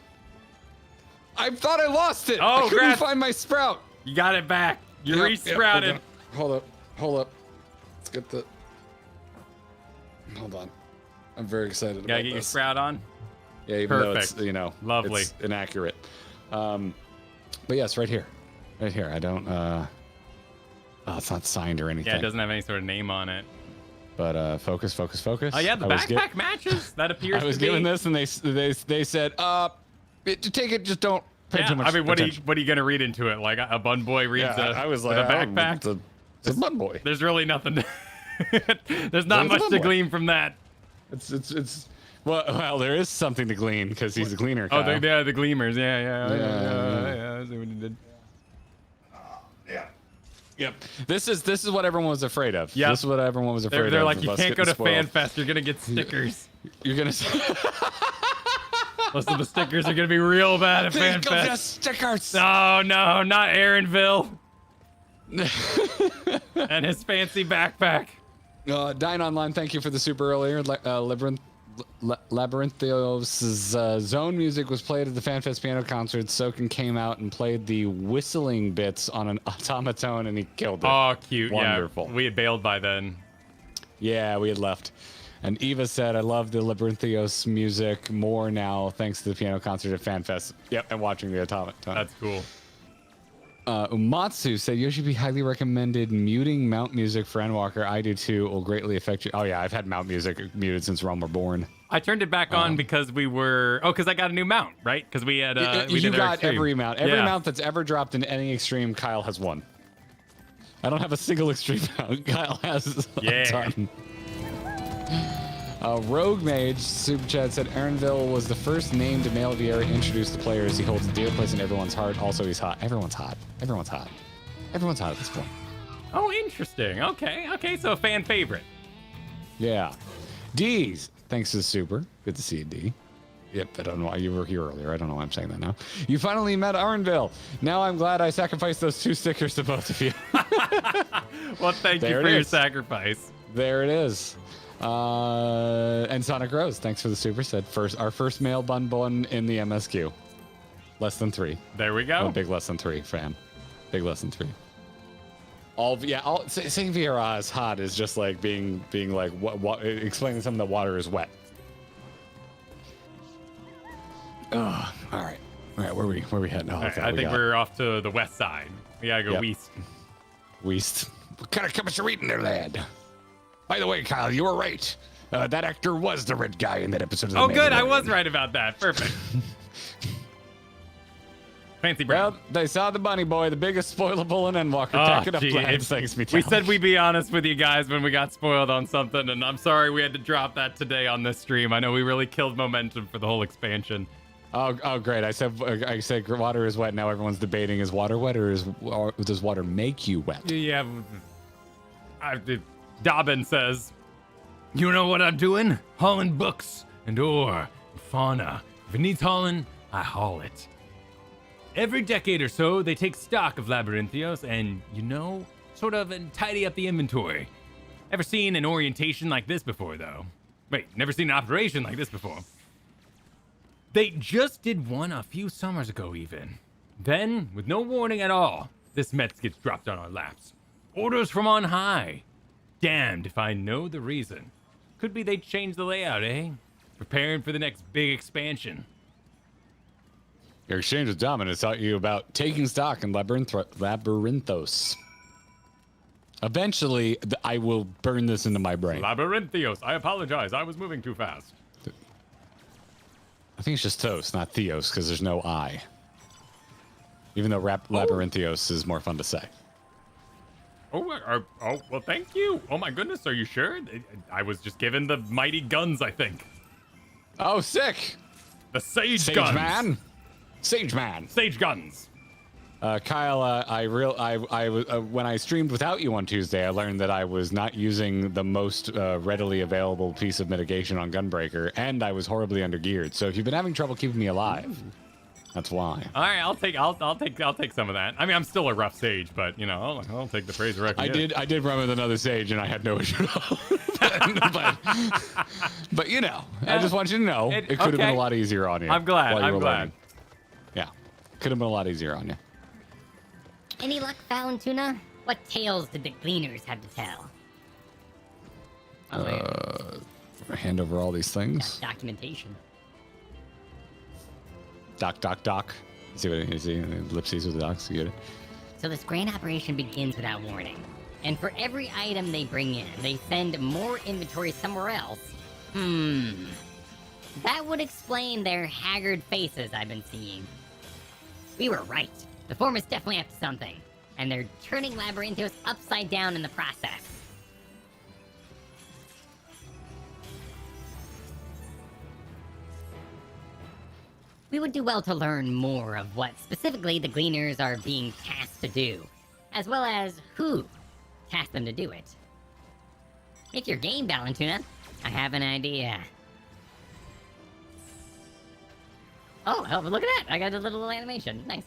I thought I lost it. Oh, I couldn't find my sprout. You got it back. You re-sprouted. Hold up. Let's get the. Hold on. I'm very excited about this. Gotta get your sprout on. Yeah, even though it's Lovely. it's inaccurate. But yes, right here. I don't. Oh, it's not signed or anything. Yeah, it doesn't have any sort of name on it. But focus. Oh yeah, the backpack matches. That appears. I was given this, and they said, take it. Just don't pay too much. I mean, what attention. are you gonna read into it? Like a bun boy reads I was like, a backpack. It's a bun boy. There's really nothing. There's not much to glean from that. It's. Well, there is something to glean because he's a gleaner. Oh, Kyle. the gleamers. Yeah. That's what he did. Yep. This is what everyone was afraid of. Yep. This is what everyone was afraid of. They're like, you us can't go to getting spoiled. FanFest. You're gonna get stickers. You're gonna. Listen, the stickers are gonna be real bad at Think of the FanFest. stickers. No, not Aaronville. And his fancy backpack. Dine Online, thank you for the super earlier. Labyrinthos' zone music was played at the FanFest piano concert. Soken came out and played the whistling bits on an automaton, and he killed it. Oh, cute. Wonderful. Yeah, we had bailed by then. Yeah, we had left. And Eva said, I love the Labyrinthos music more now thanks to the piano concert at FanFest. Yep, and watching the automaton. That's cool. Umatsu said, Yoshi be highly recommended muting mount music for Endwalker. I do too. It will greatly affect you. Oh yeah, I've had mount music muted since Realm Reborn. I turned it back on because we were... Oh, because I got a new mount, right? Because we had... you got every mount. Every mount that's ever dropped in any extreme, Kyle has won. I don't have a single extreme mount. Kyle has a ton. Rogue Mage Super Chat said Aaronville was the first named male Viera introduced to players. He holds a dear place in everyone's heart. Also, he's hot. Everyone's hot. Everyone's hot at this point. Oh, interesting. Okay, so a fan favorite. Yeah. D's. Thanks to the super. Good to see you, D. Yep, I don't know why you were here earlier. I don't know why I'm saying that now. You finally met Arnville. Now I'm glad I sacrificed those 2 stickers to both of you. Well, thank you for your sacrifice. There it is. And Sonic Rose, thanks for the super set. Our first male bun in the MSQ. Less than 3. There we go. I'm a big less than 3 fan. Big less than 3. Saying Viera is hot is just like being like explaining something that water is wet. Oh, all right. Where we heading? Oh, okay, I think we're off to the west side. We gotta go west. West. What kind of chemist are eating there, lad? By the way, Kyle, you were right. That actor was the red guy in that episode of the good. I was right about that. Perfect. Fancy Brown. Well, they saw the bunny boy, the biggest spoilable in Endwalker. Take it up, lads. Thanks, me. We said we'd be honest with you guys when we got spoiled on something, and I'm sorry we had to drop that today on this stream. I know we really killed momentum for the whole expansion. Oh, great. I said water is wet. Now everyone's debating, is water wet or does water make you wet? Yeah. Dobbin says, you know what I'm doing? Hauling books and ore and fauna. If it needs hauling, I haul it. Every decade or so, they take stock of Labyrinthos and, sort of tidy up the inventory. Never seen an orientation like this before, though. Wait, never seen an operation like this before. They just did one a few summers ago, even. Then, with no warning at all, this mess gets dropped on our laps. Orders from on high. Damned if I know the reason. Could be they changed the layout, eh? Preparing for the next big expansion. Your exchange with Dominus taught you about taking stock in Labyrinthos. Eventually, I will burn this into my brain. Labyrinthos. I apologize. I was moving too fast. I think it's just Thos, not Theos, because there's no I. Even though Labyrinthos is more fun to say. Well, thank you. Oh, my goodness. Are you sure? I was just given the mighty guns, I think. Oh, sick. The Sage Guns. Sage Man. Sage Guns. Kyle, when I streamed without you on Tuesday, I learned that I was not using the most readily available piece of mitigation on Gunbreaker, and I was horribly undergeared. So if you've been having trouble keeping me alive, that's why. All right, I'll take some of that. I mean, I'm still a rough Sage, but I'll take the praise where I can get. I did run with another Sage, and I had no issue at all. but I just want you to know it could have been a lot easier on you. I'm glad. Learning. Yeah, could have been a lot easier on you. Any luck, Valentuna? What tales did the Gleaners have to tell? Hand over all these things. Documentation. Doc. See what you see? Ellipses with the docs. You get it? So this grand operation begins without warning. And for every item they bring in, they send more inventory somewhere else. That would explain their haggard faces I've been seeing. We were right. The form is definitely up to something. And they're turning Labyrinthos upside down in the process. We would do well to learn more of what specifically the Gleaners are being tasked to do, as well as who tasked them to do it. If you're game, Valentuna, I have an idea. Oh, look at that! I got a little animation. Nice.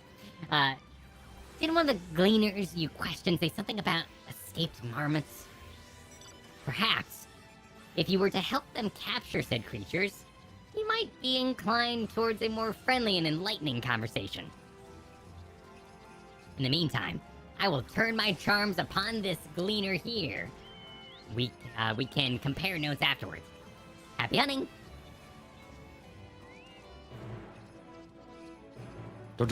Didn't one of the Gleaners you questioned say something about escaped marmots? Perhaps, if you were to help them capture said creatures, you might be inclined towards a more friendly and enlightening conversation. In the meantime, I will turn my charms upon this Gleaner here. We can compare notes afterwards. Happy hunting! All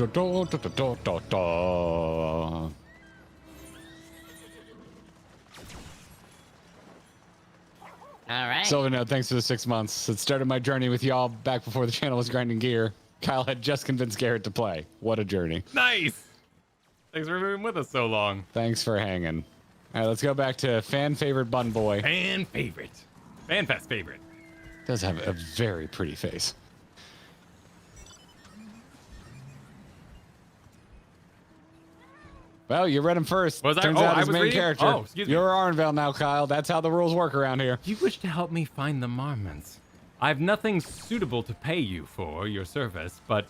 right. Silvernote, thanks for the 6 months. It started my journey with y'all back before the channel was grinding gear. Kyle had just convinced Garrett to play. What a journey. Nice! Thanks for being with us so long. Thanks for hanging. All right, let's go back to fan favorite Bun Boy. Fan favorite. FanFest favorite. Does have a very pretty face. Well, you read him first. Was I? Turns Oh, out I his was main reading? character. Oh, excuse me. You're Arnvale now, Kyle. That's how the rules work around here. You wish to help me find the marmots. I've nothing suitable to pay you for your service, but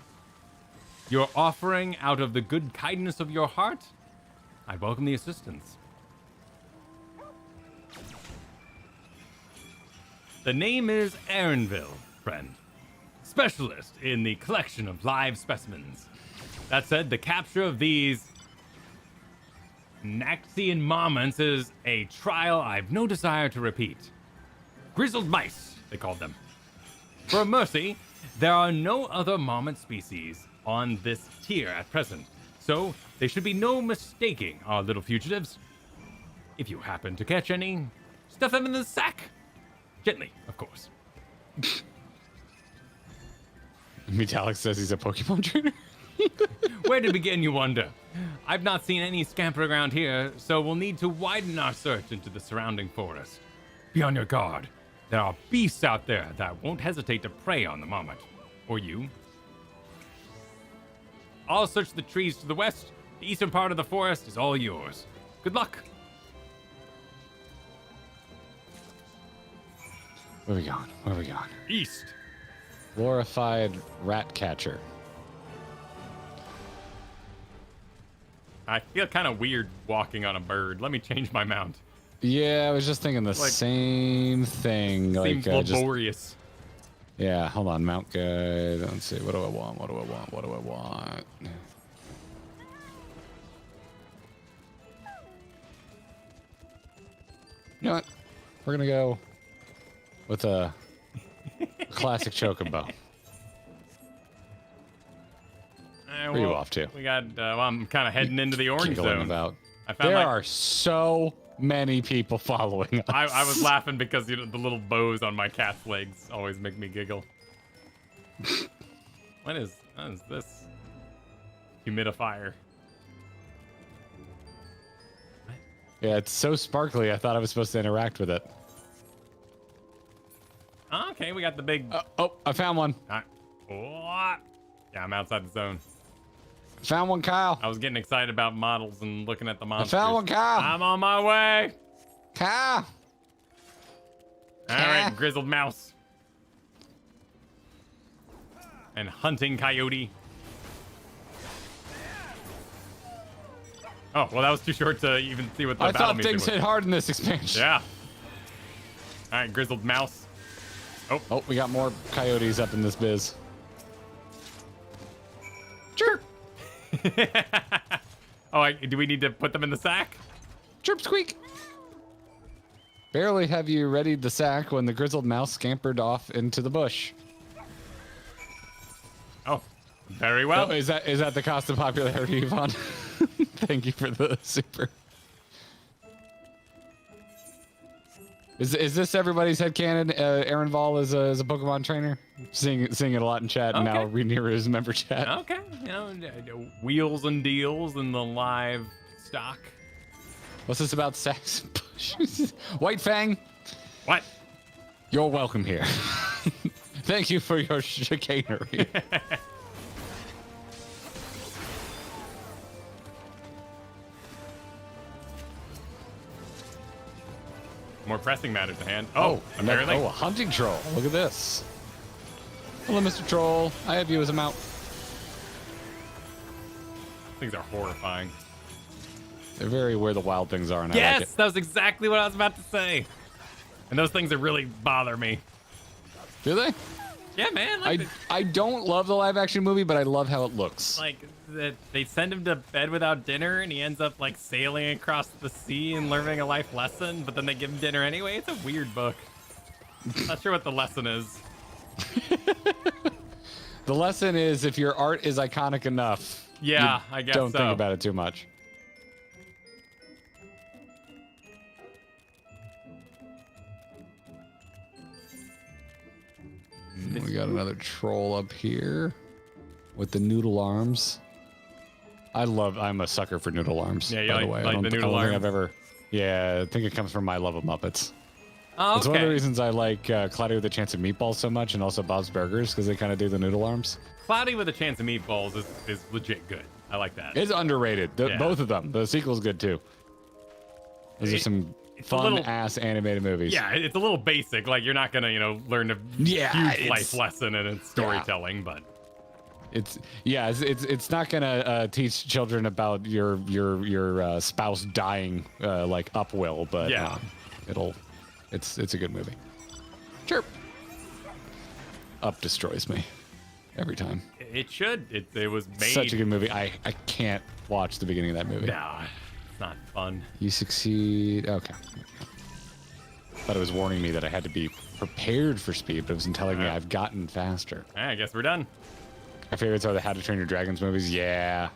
your offering out of the good kindness of your heart, I welcome the assistance. The name is Arnvale, friend. Specialist in the collection of live specimens. That said, the capture of these Naxian marmots is a trial I've no desire to repeat. Grizzled mice, they called them. For a mercy, there are no other marmot species on this tier at present, so there should be no mistaking our little fugitives. If you happen to catch any, stuff them in the sack. Gently, of course. Metallic says he's a Pokemon trainer. Where to begin, you wonder? I've not seen any scamper around here, so we'll need to widen our search into the surrounding forest. Be on your guard. There are beasts out there that won't hesitate to prey on the marmot. Or you. I'll search the trees to the west. The eastern part of the forest is all yours. Good luck. Where we going? Where we going? East. Glorified rat catcher. I feel kind of weird walking on a bird. Let me change my mount. Yeah, I was just thinking the same thing. Seems Like laborious. Yeah, hold on. Mount guide. Let's see. What do I want? What do I want? What do I want? You know what? We're going to go with a classic chocobo. Where are you off to? We got. Well, I'm kind of heading into the orange Giggling zone. about. I found There are so many people following us. I was laughing because the little bows on my cat's legs always make me giggle. What is this? Humidifier. Yeah, it's so sparkly. I thought I was supposed to interact with it. Okay, we got the big. Oh, I found one. All right. Yeah, I'm outside the zone. Found one, Kyle. I was getting excited about models and looking at the monsters. I found one, Kyle. I'm on my way. Kyle. All right, grizzled mouse. And hunting coyote. Oh, well, that was too short to even see what the I battle thought music things was. hit hard in this expansion. Yeah. All right, grizzled mouse. Oh, we got more coyotes up in this biz. Chirp. Oh, do we need to put them in the sack? Chirp squeak. Barely have you readied the sack when the grizzled mouse scampered off into the bush. Oh, very well. Oh, is that the cost of popularity, Yvonne? Thank you for the super. Is this everybody's headcanon? Aaron Vol is a Pokemon trainer? Seeing it a lot in chat and now reading his member chat. Okay, wheels and deals in the live stock. What's this about sex? White Fang? What? You're welcome here. Thank you for your chicanery. More pressing matters at hand. Oh, apparently. Oh, a hunting troll. Look at this. Hello, Mr. Troll. I have you as a mount. Things are horrifying. They're very where the wild things are, and Yes, I like it. that was exactly what I was about to say. And those things that really bother me. Do they? Yeah, man. I don't love the live action movie, but I love how it looks. Like they send him to bed without dinner, and he ends up like sailing across the sea and learning a life lesson. But then they give him dinner anyway. It's a weird book. Not sure what the lesson is. The lesson is if your art is iconic enough. Yeah, I guess don't so. think about it too much. We got another troll up here with the noodle arms. I'm a sucker for noodle arms. Yeah, you by like, the way. like I don't the think noodle arms? I've ever. Yeah, I think it comes from my love of Muppets. Oh, It's one of the reasons I like Cloudy with a Chance of Meatballs so much, and also Bob's Burgers, because they kind of do the noodle arms. Cloudy with a Chance of Meatballs is legit good. I like that. It's underrated. Yeah. Both of them. The sequel's good too. Those are some fun-ass animated movies. Yeah, it's a little basic. Like, you're not going to, learn a huge life lesson in its storytelling, but... It's not gonna teach children about your spouse dying like Upwill, but it's a good movie. Sure. Up destroys me every time. It should. It was made. Such a good movie. I can't watch the beginning of that movie. Nah, it's not fun. You succeed. Okay. Thought it was warning me that I had to be prepared for speed, but it wasn't telling me I've gotten faster. I guess we're done. My favorites are the How to Train Your Dragons movies. Yeah.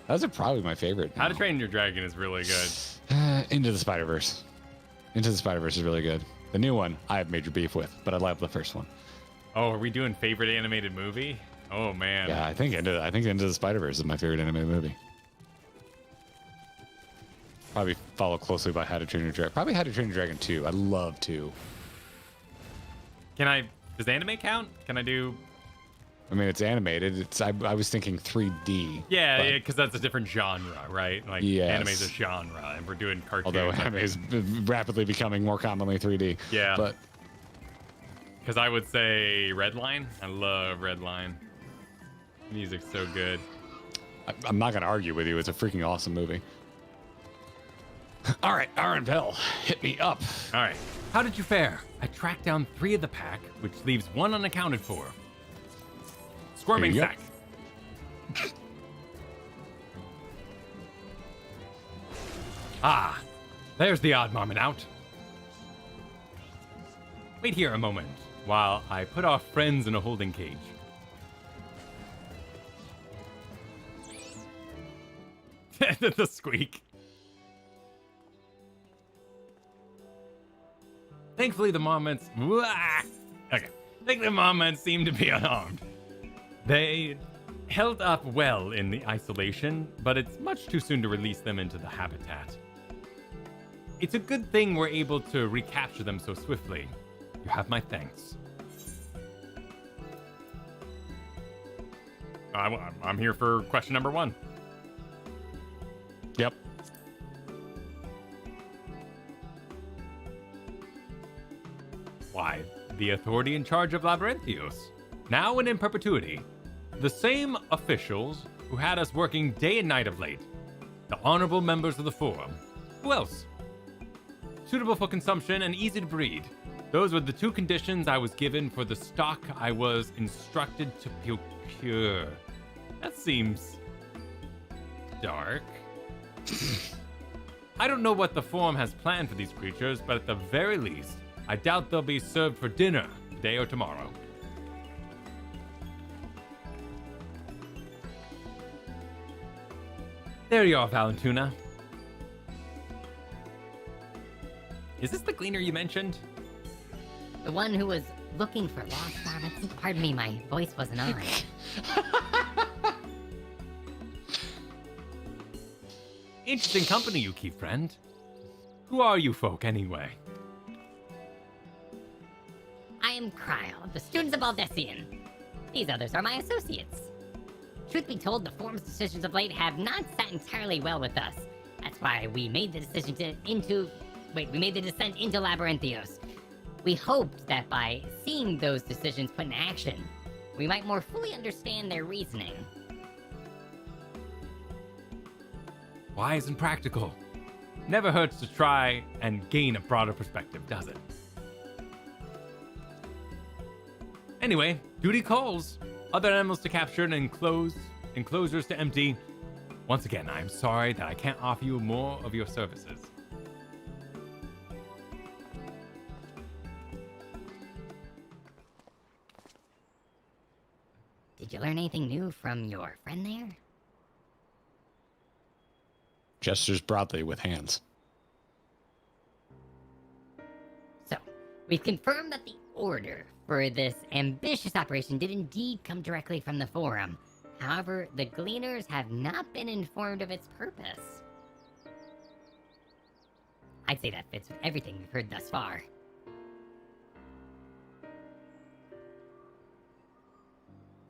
Those are probably my favorite. How to Train Your Dragon is really good. Into the Spider-Verse. Into the Spider-Verse is really good. The new one, I have major beef with, but I love the first one. Oh, are we doing favorite animated movie? Oh, man. Yeah, I think Into the Spider-Verse is my favorite animated movie. Probably followed closely by How to Train Your Dragon. Probably How to Train Your Dragon 2. I love 2. Does anime count? Can I do... I mean, it's animated. I was thinking 3D. Yeah, because that's a different genre, right? Like, anime's a genre, and we're doing cartoons. Although anime is rapidly becoming more commonly 3D. Yeah. But because I would say Redline. I love Redline. Music's so good. I'm not going to argue with you. It's a freaking awesome movie. All right, Aaron Bell, hit me up. All right. How did you fare? I tracked down 3 of the pack, which leaves 1 unaccounted for. Squirming sack. Ah, there's the odd marmot out. Wait here a moment while I put our friends in a holding cage. The squeak. Thankfully, the marmots... Okay. Thankfully, the marmots seem to be unarmed. They held up well in the isolation, but it's much too soon to release them into the habitat. It's a good thing we're able to recapture them so swiftly. You have my thanks. I'm here for question number 1. Yep. Why, the authority in charge of Labyrinthos, now and in perpetuity. The same officials who had us working day and night of late. The honorable members of the Forum. Who else? Suitable for consumption and easy to breed. Those were the 2 conditions I was given for the stock I was instructed to procure. That seems... dark. I don't know what the Forum has planned for these creatures, but at the very least, I doubt they'll be served for dinner today or tomorrow. There you are, Valentuna. Is this the cleaner you mentioned? The one who was looking for lost marmots? Pardon me, my voice wasn't on. Interesting company you keep, friend. Who are you folk, anyway? I am Coeurl, the students of Aldessian. These others are my associates. Truth be told, the Forum's decisions of late have not sat entirely well with us. That's why we made the decision we made the descent into Labyrinthos. We hoped that by seeing those decisions put in action, we might more fully understand their reasoning. Wise and practical. Never hurts to try and gain a broader perspective, does it? Anyway, duty calls. Other animals to capture and enclosures to empty. Once again, I'm sorry that I can't offer you more of your services. Did you learn anything new from your friend there? Gestures broadly with hands. So, we've confirmed that the order for this ambitious operation did indeed come directly from the Forum. However, the Gleaners have not been informed of its purpose. I'd say that fits with everything we've heard thus far.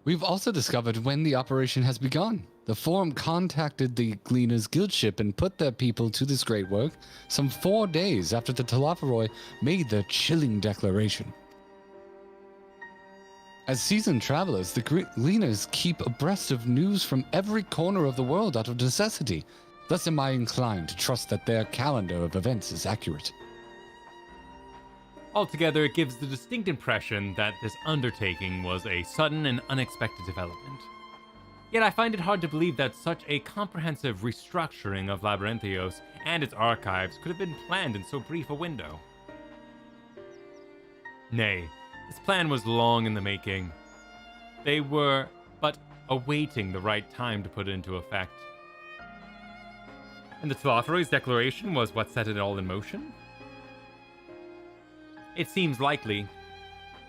We've also discovered when the operation has begun. The Forum contacted the Gleaners Guild ship and put their people to this great work some 4 days after the Talafaroi made their chilling declaration. As seasoned travelers, the Gleaners keep abreast of news from every corner of the world out of necessity. Thus am I inclined to trust that their calendar of events is accurate. Altogether, it gives the distinct impression that this undertaking was a sudden and unexpected development. Yet I find it hard to believe that such a comprehensive restructuring of Labyrinthos and its archives could have been planned in so brief a window. Nay, this plan was long in the making. They were but awaiting the right time to put it into effect. And the Talafaroi's declaration was what set it all in motion? It seems likely,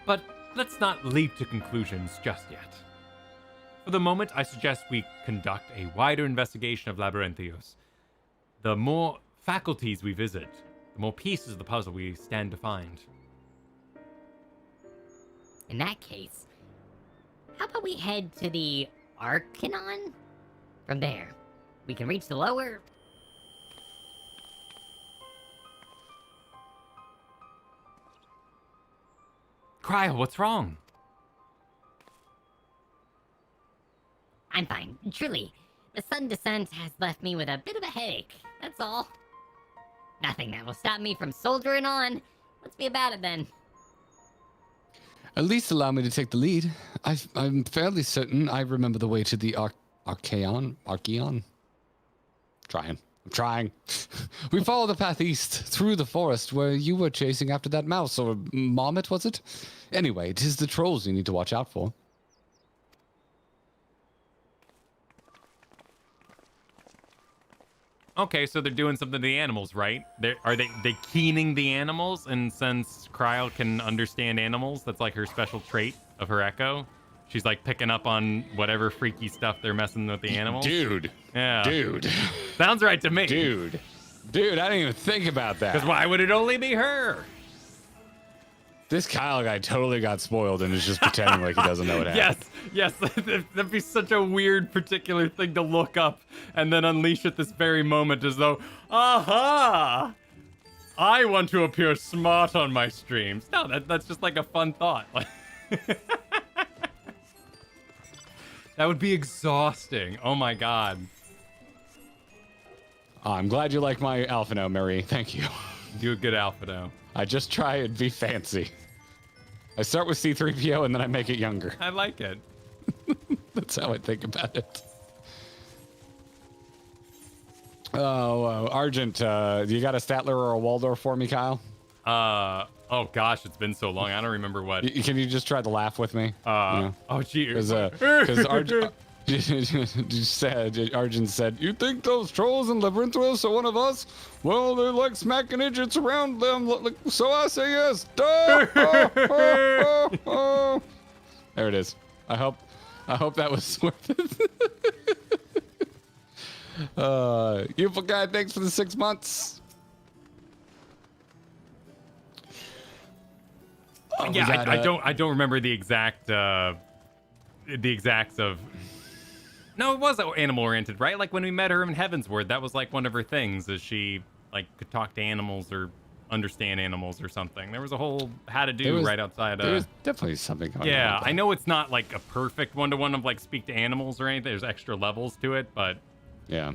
but let's not leap to conclusions just yet. For the moment, I suggest we conduct a wider investigation of Labyrinthos. The more faculties we visit, the more pieces of the puzzle we stand to find. In that case, how about we head to the Arcanon? From there, we can reach the lower... Coeurl, what's wrong? I'm fine. Truly, the sudden descent has left me with a bit of a headache. That's all. Nothing that will stop me from soldiering on. Let's be about it then. At least allow me to take the lead. I'm fairly certain I remember the way to the Archeon? I'm trying. We follow the path east through the forest where you were chasing after that mouse, or marmot, was it? Anyway, 'tis the trolls you need to watch out for. Okay, so they're doing something to the animals, right? Are they keening the animals? And since Coeurl can understand animals, that's like her special trait of her echo. She's like picking up on whatever freaky stuff they're messing with the animals. Dude. Yeah. Dude. Sounds right to me. Dude, I didn't even think about that. Because why would it only be her? This Kyle guy totally got spoiled and is just pretending like he doesn't know what happened. Yes, that'd be such a weird particular thing to look up and then unleash at this very moment as though, aha! I want to appear smart on my streams. No, that's just like a fun thought. That would be exhausting. Oh my god. I'm glad you like my Alphino, Marie. Thank you. Do a good Alphino. I just try and be fancy. I start with C-3PO and then I make it younger. I like it. That's how I think about it. Oh, Argent, you got a Statler or a Waldorf for me, Kyle? Oh gosh, it's been so long. I don't remember what. Can you just try to laugh with me? Oh gee. Because Argent said, you think those trolls in Labyrinthos are one of us? Well, they're like smacking idiots around them. So I say yes. There it is. I hope that was worth it. Beautiful guy, thanks for the 6 months. Yeah, I don't remember the exacts of. No, it was animal oriented, right? Like when we met her in Heavensward, that was like one of her things, is she like could talk to animals or understand animals or something. There was a whole how to do right outside. There was definitely something going on. Yeah, I know it's not like a perfect one-to-one of like speak to animals or anything. There's extra levels to it, but yeah.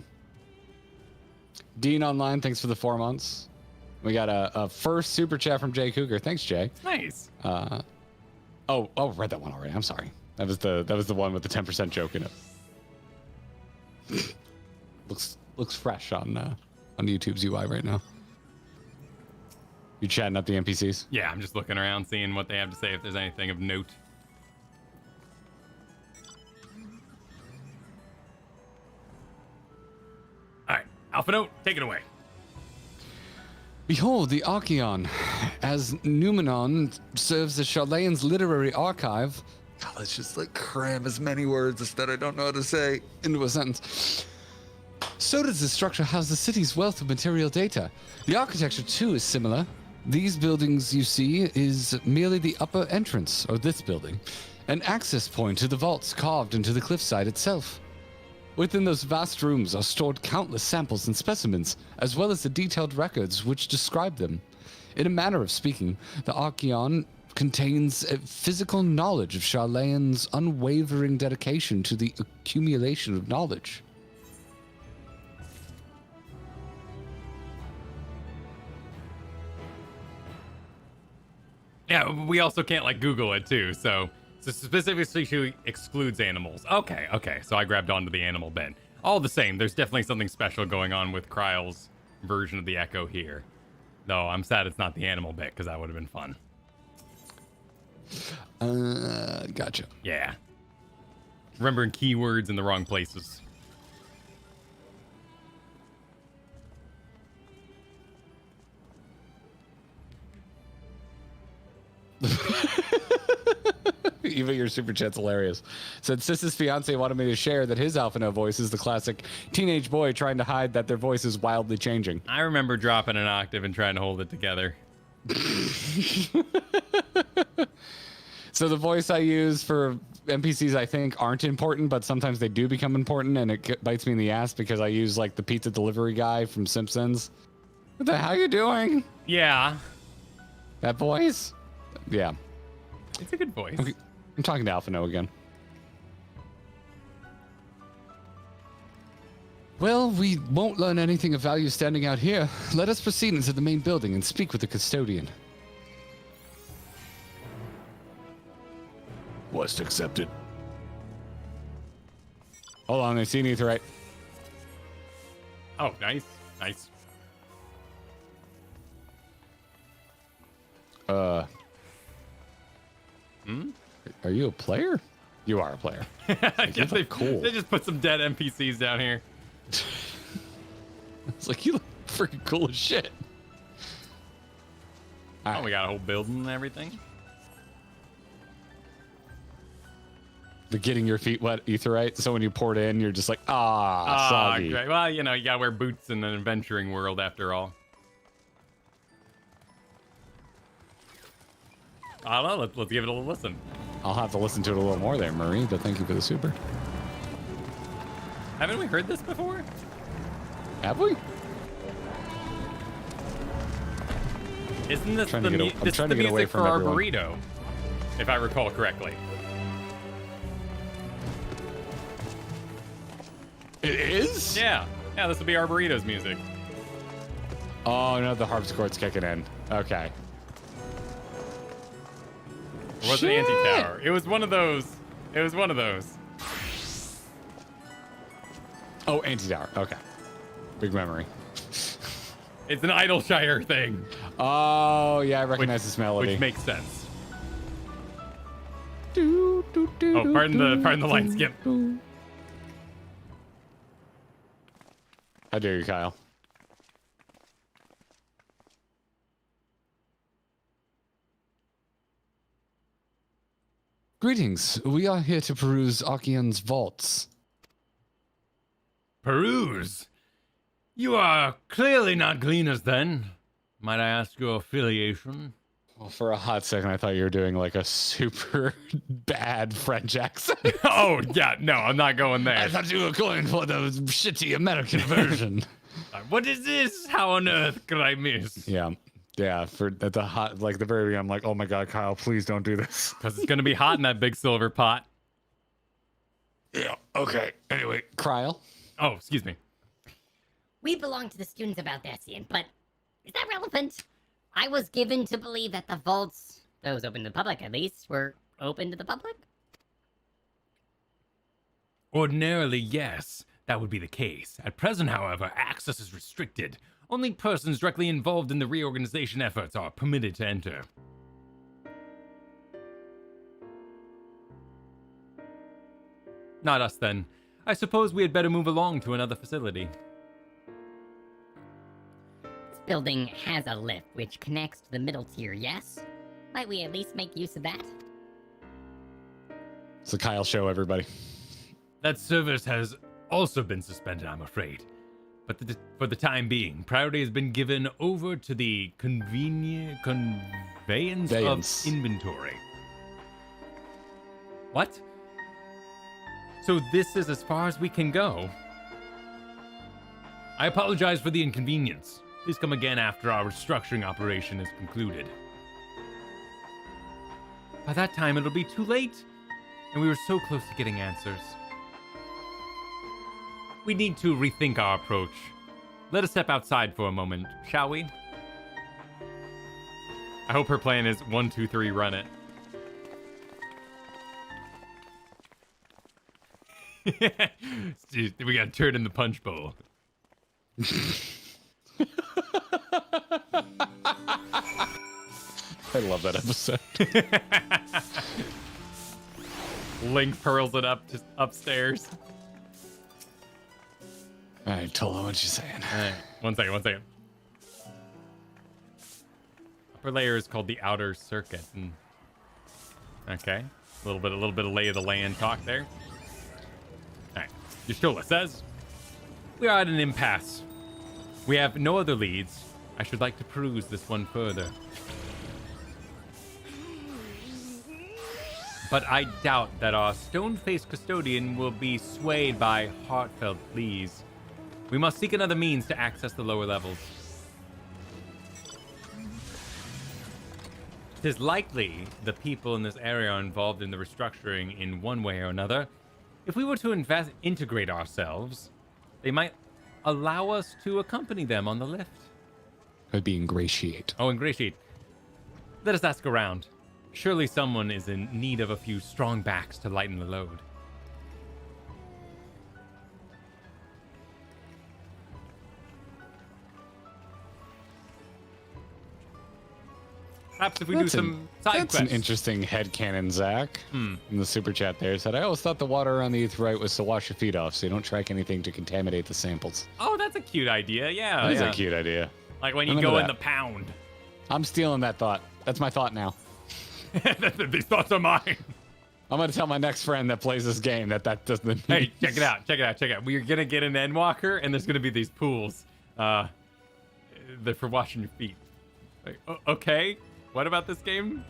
Dean Online, thanks for the 4 months. We got a first super chat from Jay Cougar. Thanks, Jay. Nice. Read that one already. I'm sorry. That was the one with the 10% joke in it. looks fresh on YouTube's UI right now. You chatting up the NPCs? Yeah, I'm just looking around, seeing what they have to say, if there's anything of note. All right, Alpha Note, take it away. Behold, the Archeon. As Numenon serves as Sharlayan's literary archive. God, let's just like cram as many words that I don't know how to say into a sentence. So does the structure house the city's wealth of material data. The architecture, too, is similar. These buildings you see is merely the upper entrance, or this building. an access point to the vaults carved into the cliffside itself. Within those vast rooms are stored countless samples and specimens, as well as the detailed records which describe them. In a manner of speaking, the Archeon contains a physical knowledge of Sharlayan's unwavering dedication to the accumulation of knowledge. Yeah, we also can't like Google it too, so specifically she excludes animals. Okay, so I grabbed onto the animal bit. All the same, there's definitely something special going on with Coeurl's version of the Echo here. Though I'm sad it's not the animal bit, because that would have been fun. Gotcha. Yeah. Remembering keywords in the wrong places. Even your super chat's hilarious. Said Sis's fiance wanted me to share that his Alphino voice is the classic teenage boy trying to hide that their voice is wildly changing. I remember dropping an octave and trying to hold it together. So the voice I use for NPCs I think aren't important, but sometimes they do become important, and it bites me in the ass because I use like the pizza delivery guy from Simpsons. What the hell you doing? Yeah. That voice? Yeah. It's a good voice. Okay. I'm talking to Alphino again. Well, we won't learn anything of value standing out here. Let us proceed into the main building and speak with the custodian. Quest accepted. Hold on, I see an Aetheryte. Oh, nice. Nice. Are you a player? You are a player. Yeah, cool. They just put some dead NPCs down here. It's like, you look freaking cool as shit. Oh, we got a whole building and everything. The getting your feet wet Aetheryte. So when you pour it in, you're just like, soggy. Great. Well, you know, you gotta wear boots in an adventuring world after all. I don't know. Let's give it a little listen. I'll have to listen to it a little more there, Marie, but thank you for the super. Haven't we heard this before? Have we? Isn't this I'm the, trying this to the get away music from for everyone. Arboreto? If I recall correctly. It is? Yeah. Yeah, this will be Arboreto's music. Oh, no, the harpsichord's kicking in. Okay. It wasn't Anti-Tower. It was one of those. It was one of those. Oh, Anti-Tower. Okay. Big memory. It's an Idleshire thing. Oh, yeah, I recognize this melody. Which makes sense. Oh, pardon the line skip. How dare you, Kyle? Greetings. We are here to peruse Archeon's vaults. Peruse? You are clearly not gleaners then. Might I ask your affiliation? Well, for a hot second, I thought you were doing like a super bad French accent. Oh, yeah, no, I'm not going there. I thought you were going for the shitty American version. What is this? How on earth could I miss? Yeah. Yeah, for at the hot, like the very beginning, I'm like, oh my God, Kyle, please don't do this. Because it's going to be hot in that big silver pot. Yeah, okay. Anyway, Kryl. Oh, excuse me. We belong to the students of Althessian, but is that relevant? I was given to believe that the vaults, those open to the public at least, were open to the public? Ordinarily, yes, that would be the case. At present, however, access is restricted. Only persons directly involved in the reorganization efforts are permitted to enter. Not us, then. I suppose we had better move along to another facility. This building has a lift which connects to the middle tier, yes? Might we at least make use of that? It's a Kyle show, everybody. That service has also been suspended, I'm afraid. But for the time being, priority has been given over to the conveyance of inventory. What? So this is as far as we can go? I apologize for the inconvenience. Please come again after our restructuring operation is concluded. By that time, it'll be too late, and we were so close to getting answers. We need to rethink our approach. Let us step outside for a moment, shall we? I hope her plan is 1, 2, 3, run it. Dude, we got turd in the punch bowl. I love that episode. Link pearls it up just upstairs. All right, Tolo, what you saying? All right, one second. Upper layer is called the outer circuit. Okay, a little bit of lay of the land talk there. All right, Y'shtola says, we are at an impasse. We have no other leads. I should like to peruse this one further. But I doubt that our stone-faced custodian will be swayed by heartfelt pleas. We must seek another means to access the lower levels. 'Tis likely the people in this area are involved in the restructuring in one way or another. If we were to integrate ourselves, they might allow us to accompany them on the lift. I'd be ingratiate. Oh, ingratiate. Let us ask around. Surely someone is in need of a few strong backs to lighten the load. Perhaps if we do some side quests. That's an interesting headcanon, Zach. In the super chat there said, I always thought the water on the Aetheryte was to wash your feet off so you don't track anything to contaminate the samples. Oh, that's a cute idea. Yeah. That is a cute idea. Like when you go in the pound. I'm stealing that thought. That's my thought now. These thoughts are mine. I'm going to tell my next friend that plays this game that doesn't... Hey, check it out. We're going to get an Endwalker, and there's going to be these pools. They're for washing your feet. Like, okay. What about this game?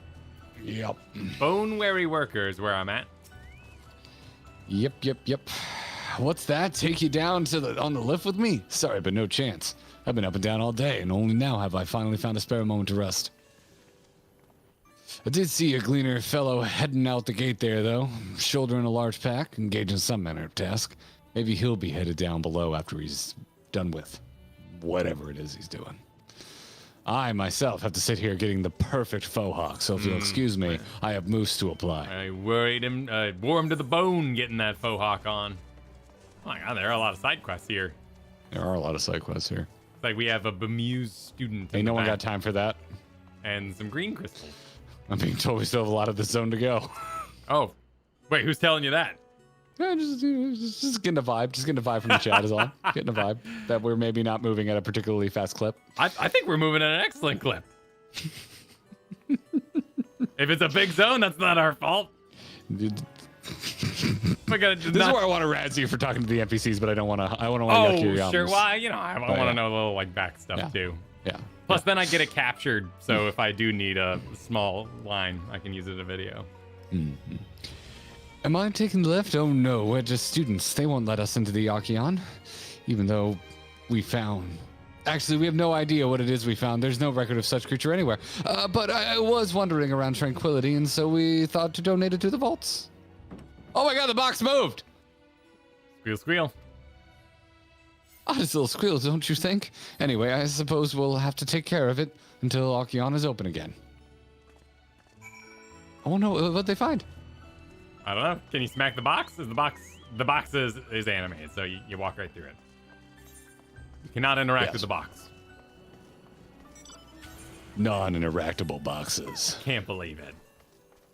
Yep. Bone-weary worker is where I'm at. Yep. What's that? Take you down on the lift with me? Sorry, but no chance. I've been up and down all day, and only now have I finally found a spare moment to rest. I did see a gleaner fellow heading out the gate there, though, shouldering a large pack, engaged in some manner of task. Maybe he'll be headed down below after he's done with whatever it is he's doing. I, myself, have to sit here getting the perfect faux hawk, so if you'll excuse me, I have moose to apply. I worried him, wore him to the bone getting that faux hawk on. Oh my god, there are a lot of side quests here. There are a lot of side quests here. It's like we have a bemused student. Ain't no one got time for that. And some green crystals. I'm being told we still have a lot of the zone to go. Oh, wait, who's telling you that? Yeah, just getting a vibe. Just getting a vibe from the chat is all. Getting a vibe that we're maybe not moving at a particularly fast clip. I think we're moving at an excellent clip. If it's a big zone, that's not our fault. This is where I want to razz you for talking to the NPCs, but I don't want to. I want to yuck your yums. Oh, sure. Why? You know, I want to know a little like back stuff too. Yeah. Plus, then I get it captured, so if I do need a small line, I can use it in a video. Mm-hmm. Am I taking the lift? Oh no, we're just students. They won't let us into the Archeon, even though we found... Actually, we have no idea what it is we found. There's no record of such creature anywhere. But I was wandering around Tranquility, and so we thought to donate it to the vaults. Oh my god, the box moved! Squeal, squeal. Oddest little squeals, don't you think? Anyway, I suppose we'll have to take care of it until Archeon is open again. Oh no, what'd they find? I don't know. Can you smack the box? The box is animated, so you walk right through it. You cannot interact with the box. Non-interactable boxes. Can't believe it.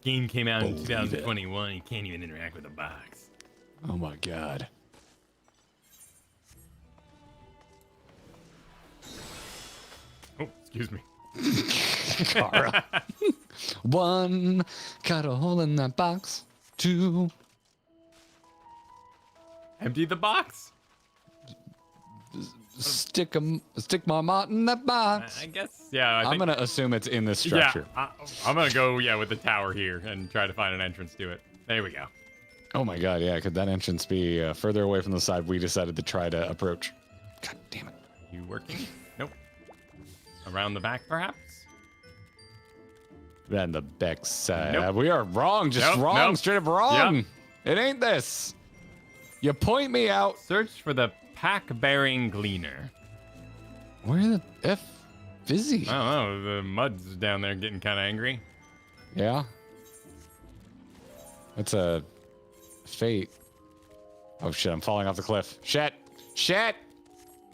Game came out in 2021. You can't even interact with the box. Oh my god. Oh, excuse me. Kara. 1, cut a hole in that box. 2. Empty the box. Stick my mott in that box. I guess, yeah. I'm going to assume it's in this structure. Yeah, I'm going to go, with the tower here and try to find an entrance to it. There we go. Oh my god, yeah, could that entrance be further away from the side we decided to try to approach? God damn it. You working? Nope. Around the back, perhaps? Then the back side. Nope. We are wrong, just wrong, Nope. straight up wrong. Yep. It ain't this. You point me out. Search for the pack-bearing gleaner. Where the F is he? I don't know. The mud's down there getting kind of angry. Yeah. That's a fate. Oh shit, I'm falling off the cliff. Shit. Shit.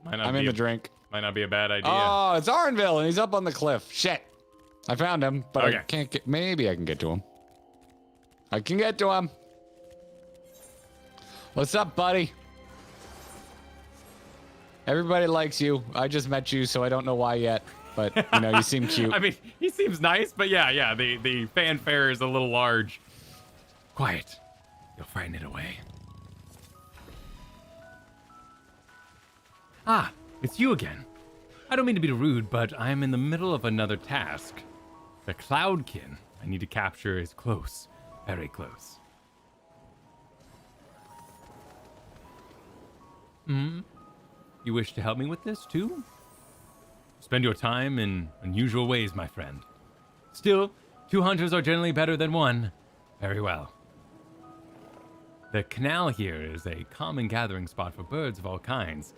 I'm in the drink. Might not be a bad idea. Oh, it's Arnville and he's up on the cliff. Shit. I found him, but I can't get. Maybe I can get to him. I can get to him. What's up, buddy? Everybody likes you. I just met you, so I don't know why yet. But, you know, you seem cute. I mean, he seems nice, but yeah, the fanfare is a little large. Quiet. You'll frighten it away. Ah, it's you again. I don't mean to be rude, but I'm in the middle of another task. The Cloudkin I need to capture is close. Very close. You wish to help me with this, too? Spend your time in unusual ways, my friend. Still, 2 hunters are generally better than 1. Very well. The canal here is a common gathering spot for birds of all kinds,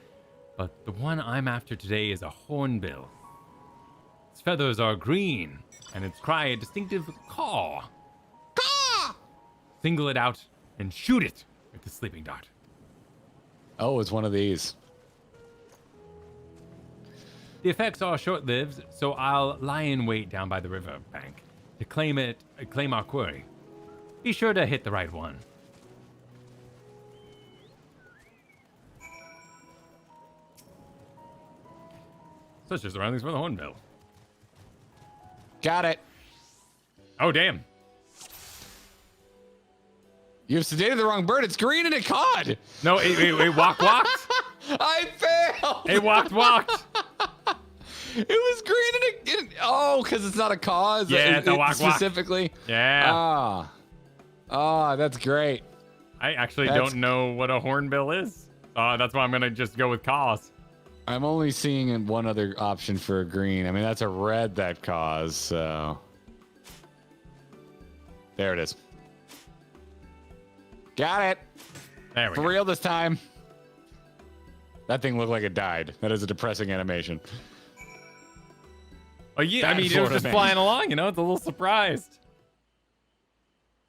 but the one I'm after today is a hornbill. Its feathers are green, and its cry a distinctive caw. Caw! Single it out and shoot it with the sleeping dart. Oh, it's one of these. The effects are short-lived, so I'll lie in wait down by the river bank to claim our quarry. Be sure to hit the right one. Such as surroundings for the hornbill. Got it. Oh, damn. You've sedated the wrong bird. It's green and it cawed. No, it walked. I failed. It walked. It was green and it oh, because it's not a cause. Yeah, it's a walk. Specifically. Yeah. That's great. I actually don't know what a hornbill is. That's why I'm gonna just go with cause. I'm only seeing one other option for a green. I mean, that's a red that caws. So there it is. Got it. There we go. For real this time. That thing looked like it died. That is a depressing animation. Oh yeah, I mean, it was just flying along. You know, it's a little surprised.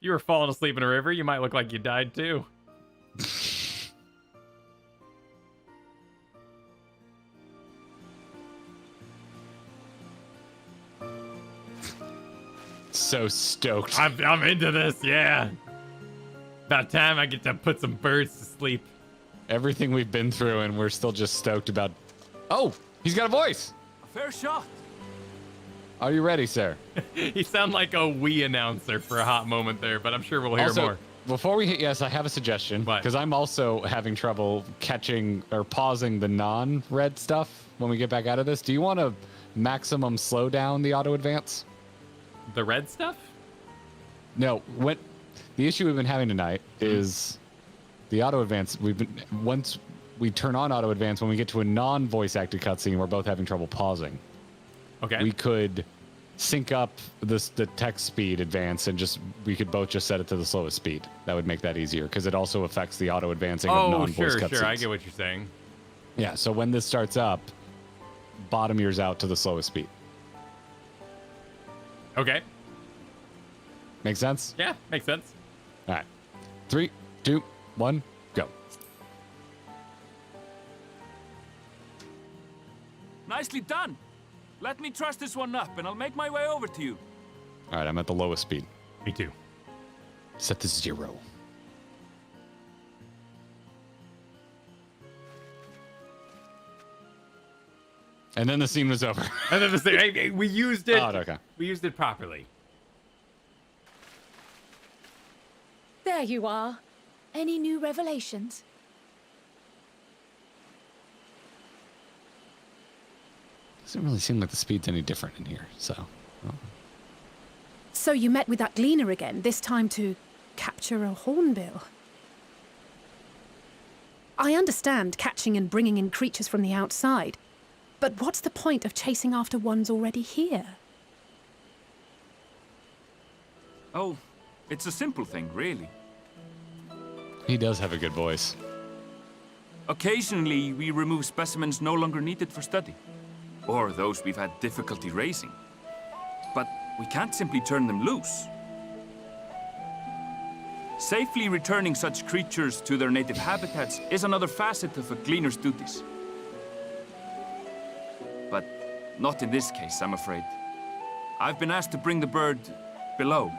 You were falling asleep in a river. You might look like you died too. So stoked. I'm into this. Yeah. About time I get to put some birds to sleep. Everything we've been through, and we're still just stoked about. Oh, he's got a voice. A fair shot. Are you ready, sir? You sound like a Wii announcer for a hot moment there, but I'm sure we'll hear more. Before we hit yes, I have a suggestion. Because I'm also having trouble catching or pausing the non-red stuff when we get back out of this. Do you want to maximum slow down the auto advance? The red stuff? No. The issue we've been having tonight is the auto advance. Once we turn on auto advance, when we get to a non-voice acted cutscene, we're both having trouble pausing. Okay. We could sync up the text speed advance and we could both just set it to the slowest speed. That would make that easier because it also affects the auto advancing of non-voice cutscenes. Sure. I get what you're saying. Yeah. So when this starts up, bottom ears out to the slowest speed. Okay. Make sense? Yeah, makes sense. All right. 3, 2, 1, go. Nicely done. Let me truss this one up, and I'll make my way over to you. All right, I'm at the lowest speed. Me too. Set to 0. And then the scene was over. And then hey, we used it. Oh, okay. We used it properly. There you are. Any new revelations? Doesn't really seem like the speed's any different in here, so. So you met with that gleaner again, this time to capture a hornbill. I understand catching and bringing in creatures from the outside, but what's the point of chasing after ones already here? Oh, it's a simple thing, really. He does have a good voice. Occasionally, we remove specimens no longer needed for study, or those we've had difficulty raising. But we can't simply turn them loose. Safely returning such creatures to their native habitats is another facet of a gleaner's duties. But not in this case, I'm afraid. I've been asked to bring the bird below.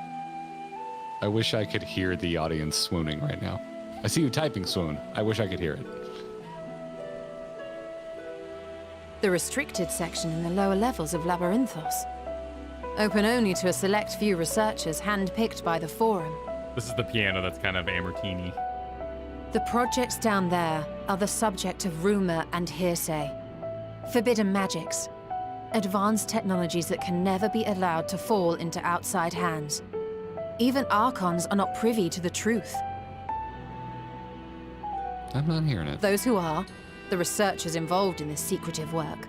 I wish I could hear the audience swooning right now. I see you typing swoon. I wish I could hear it. The restricted section in the lower levels of Labyrinthos. Open only to a select few researchers hand-picked by the Forum. This is the piano that's kind of Amortini. The projects down there are the subject of rumor and hearsay. Forbidden magics. Advanced technologies that can never be allowed to fall into outside hands. Even Archons are not privy to the truth. I'm not hearing it. Those who are, the researchers involved in this secretive work,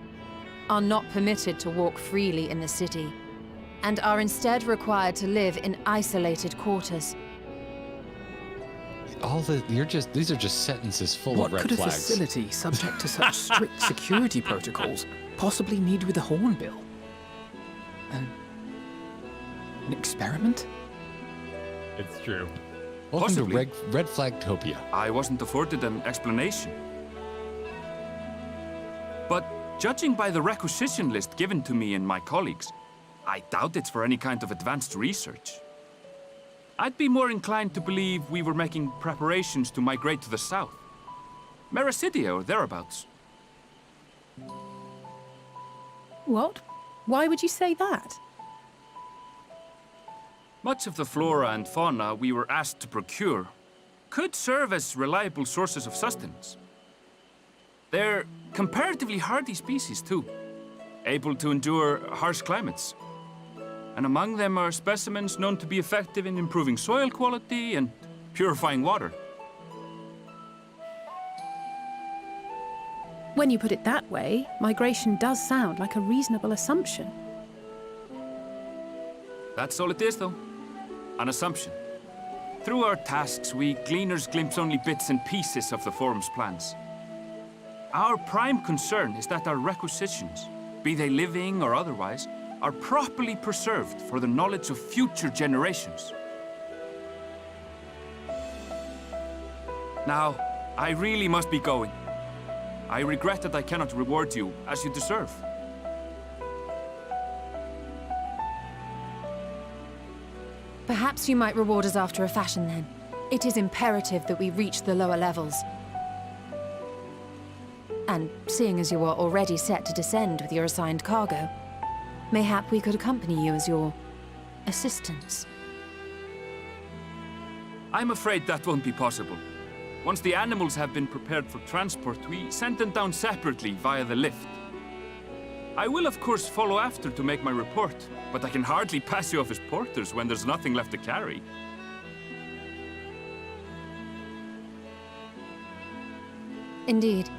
are not permitted to walk freely in the city, and are instead required to live in isolated quarters. These are just sentences full What of red could a flags. facility subject to such strict security protocols possibly need with a hornbill? An experiment? It's true. Welcome Possibly. to Red Flagtopia. I wasn't afforded an explanation. But judging by the requisition list given to me and my colleagues, I doubt it's for any kind of advanced research. I'd be more inclined to believe we were making preparations to migrate to the south. Mericidia or thereabouts. What? Why would you say that? Much of the flora and fauna we were asked to procure could serve as reliable sources of sustenance. They're comparatively hardy species, too, able to endure harsh climates. And among them are specimens known to be effective in improving soil quality and purifying water. When you put it that way, migration does sound like a reasonable assumption. That's all it is, though. An assumption. Through our tasks, we gleaners glimpse only bits and pieces of the Forum's plans. Our prime concern is that our requisitions, be they living or otherwise, are properly preserved for the knowledge of future generations. Now, I really must be going. I regret that I cannot reward you as you deserve. Perhaps you might reward us after a fashion then. It is imperative that we reach the lower levels. And seeing as you are already set to descend with your assigned cargo, mayhap we could accompany you as your assistants. I'm afraid that won't be possible. Once the animals have been prepared for transport, we send them down separately via the lift. I will, of course, follow after to make my report, but I can hardly pass you off as porters when there's nothing left to carry. Indeed.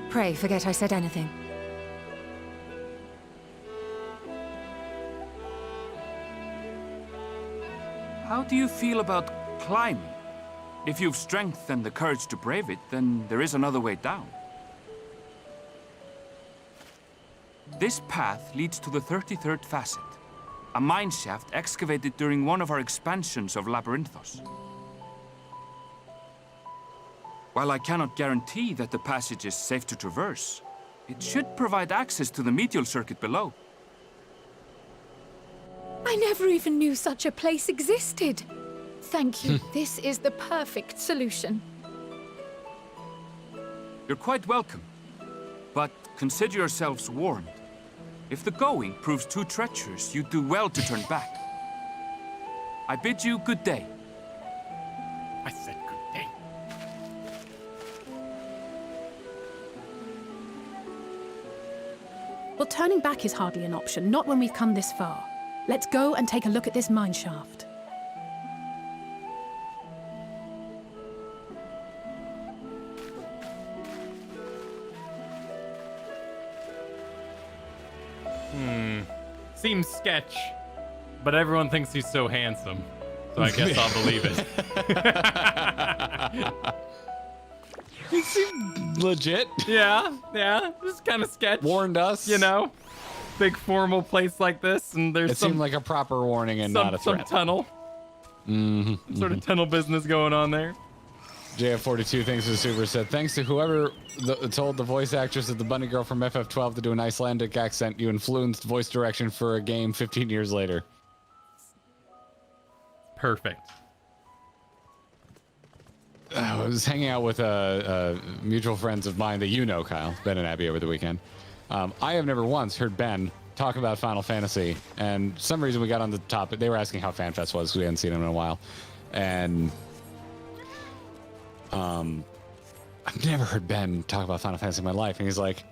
Pray forget I said anything. How do you feel about climbing? If you've strength and the courage to brave it, then there is another way down. This path leads to the 33rd facet, a mine shaft excavated during one of our expansions of Labyrinthos. While I cannot guarantee that the passage is safe to traverse, it should provide access to the medial circuit below. I never even knew such a place existed. Thank you. This is the perfect solution. You're quite welcome, but consider yourselves warned. If the going proves too treacherous, you'd do well to turn back. I bid you good day. I said good day. Well, turning back is hardly an option, not when we've come this far. Let's go and take a look at this mine shaft. Seems sketch, but everyone thinks he's so handsome. So I guess I'll believe it. He seemed legit. Yeah. This is kind of sketch. Warned us. You know? Big formal place like this, and there's It seemed like a proper warning and not a threat. Some tunnel. Mm-hmm. Sort of tunnel business going on there. JF42 thanks for the super said, thanks to whoever told the voice actress of the bunny girl from FF12 to do an Icelandic accent, you influenced voice direction for a game 15 years later. Perfect. I was hanging out with mutual friends of mine that you know, Kyle, Ben and Abby, over the weekend. I have never once heard Ben talk about Final Fantasy, and for some reason we got on the topic. They were asking how FanFest was because we hadn't seen him in a while, and I've never heard Ben talk about Final Fantasy in my life, and he's like,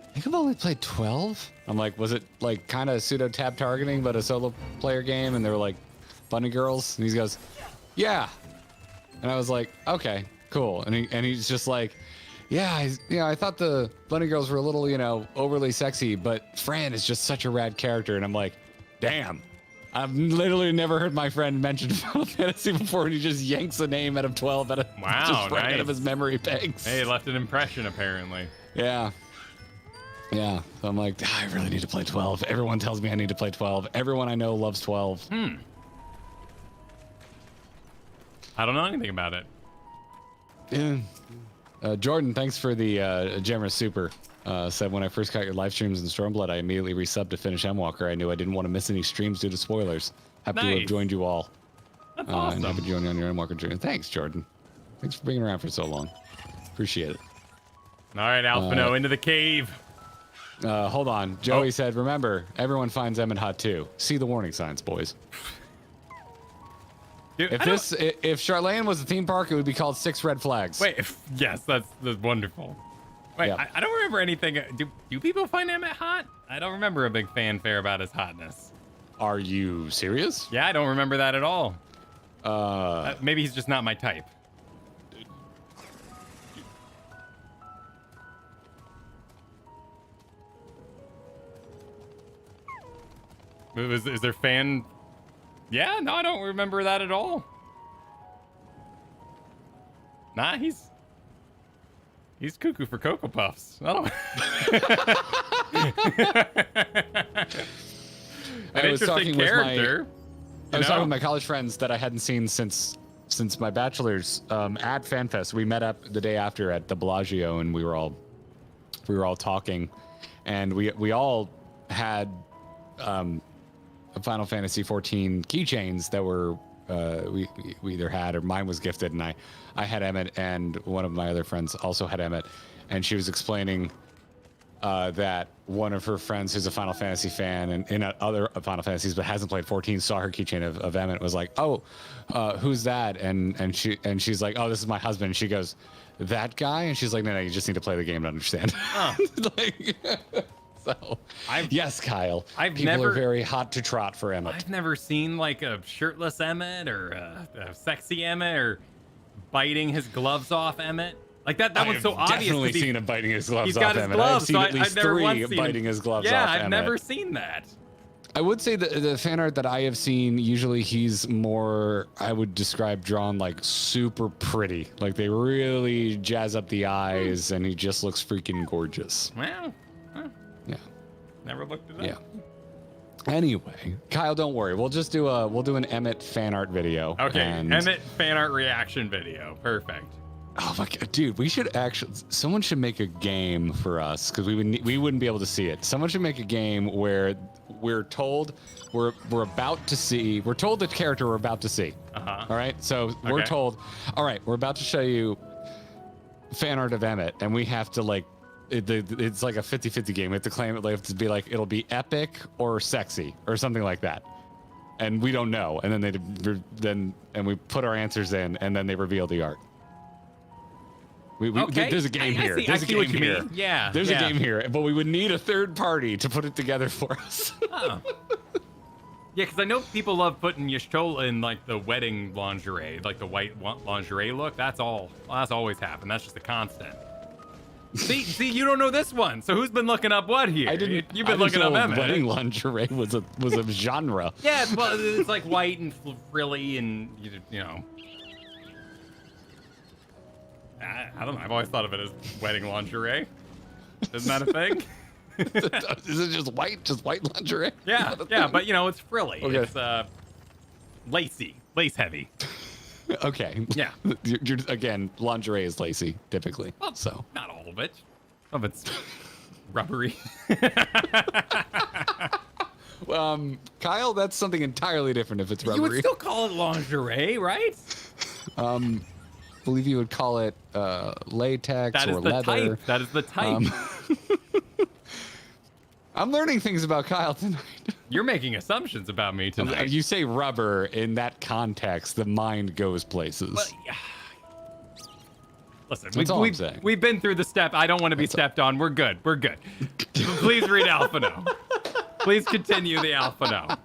I think I've only played 12. I'm like, was it like kind of pseudo tab targeting, but a solo player game? And they were like bunny girls, and he goes, yeah. And I was like, okay, cool. And he's just like, yeah, I thought the bunny girls were a little, overly sexy, but Fran is just such a rad character. And I'm like, damn, I've literally never heard my friend mention Final Fantasy before, and he just yanks a name out of 12 out of his memory banks. Hey, left an impression apparently. Yeah. So I'm like, I really need to play 12. Everyone tells me I need to play 12. Everyone I know loves 12. I don't know anything about it. Yeah. Jordan, thanks for the Gemma Super. Said, when I first got your live streams in Stormblood, I immediately resubbed to finish Endwalker. I knew I didn't want to miss any streams due to spoilers. Happy to have joined you all. That's awesome. And happy to join you on your Endwalker journey. Thanks, Jordan. Thanks for being around for so long. Appreciate it. All right, Alphino, into the cave. Hold on. Joey said, remember, everyone finds Emmett hot too. See the warning signs, boys. Dude, if Sharlayan was a theme park, it would be called 6 Red Flags. Wait, yes, that's wonderful. Wait, Yep. I don't remember anything. Do people find Emmett hot? I don't remember a big fanfare about his hotness. Are you serious? Yeah, I don't remember that at all. Maybe he's just not my type. Is there fan? Yeah, no, I don't remember that at all. Nah, he's cuckoo for Cocoa Puffs. I don't. I was talking character. I was talking with my college friends that I hadn't seen since my bachelor's at FanFest. We met up the day after at the Bellagio, and we were all talking, and we all had Final Fantasy 14 keychains that were we either had or mine was gifted, and I had Emmett, and one of my other friends also had Emmett, and she was explaining that one of her friends who's a Final Fantasy fan and in other Final Fantasies but hasn't played 14 saw her keychain of Emmett, was like, oh, who's that? And she's like, oh, this is my husband. And she goes, that guy? And she's like, no, you just need to play the game to understand. Oh. So, yes, Kyle. People never are very hot to trot for Emmett. I've never seen like a shirtless Emmett or a sexy Emmett or biting his gloves off Emmett. Like that one's so obvious. I've definitely seen him biting his gloves he's off got his Emmett. gloves, I've seen at least I've never 3 seen biting his gloves off Yeah, I've Emmett. never seen that. I would say that the fan art that I have seen, usually he's more, I would describe drawn like super pretty. Like they really jazz up the eyes and he just looks freaking gorgeous. Well, yeah. Never looked at that. Yeah. Anyway, Kyle, don't worry. We'll do an Emmett fan art video. Okay, and Emmett fan art reaction video. Perfect. Oh my god, dude, someone should make a game for us because we wouldn't be able to see it. Someone should make a game where we're told we're about to see, we're told the character we're about to see. Uh-huh. All right, so we're told, all right, we're about to show you fan art of Emmett, and we have to like, it's like a 50-50 game. We have to claim it, like, to be like, it'll be epic or sexy or something like that. And we don't know. And then we put our answers in, and then they reveal the art. There's a game here. There's a game here. Yeah. There's a game here, but we would need a third party to put it together for us. Oh. Yeah, because I know people love putting Y'shtola in like the wedding lingerie, like the white lingerie look. That's always happened. That's just a constant. See, you don't know this one. So who's been looking up what here? I didn't. You've been looking up Emmett. Wedding lingerie was a genre. Yeah, well, it's like white and frilly, and you know. I don't know. I've always thought of it as wedding lingerie. Isn't that a thing? Is it just white lingerie? Yeah, yeah, but you know, it's frilly. Okay. It's lacy, lace heavy. Okay. Yeah. You're, again, lingerie is lacy typically. Well, so not all of it. Some of it's rubbery. Kyle, that's something entirely different if it's rubbery. You would still call it lingerie, right? Believe you would call it latex That is or the leather. type. That is the type. I'm learning things about Kyle tonight. You're making assumptions about me tonight. You say rubber in that context, the mind goes places. Well, yeah. Listen, That's all I'm saying. we've been through the step. I don't want to be stepped on. We're good. We're good. Please read Alphino. Please continue the Alphino.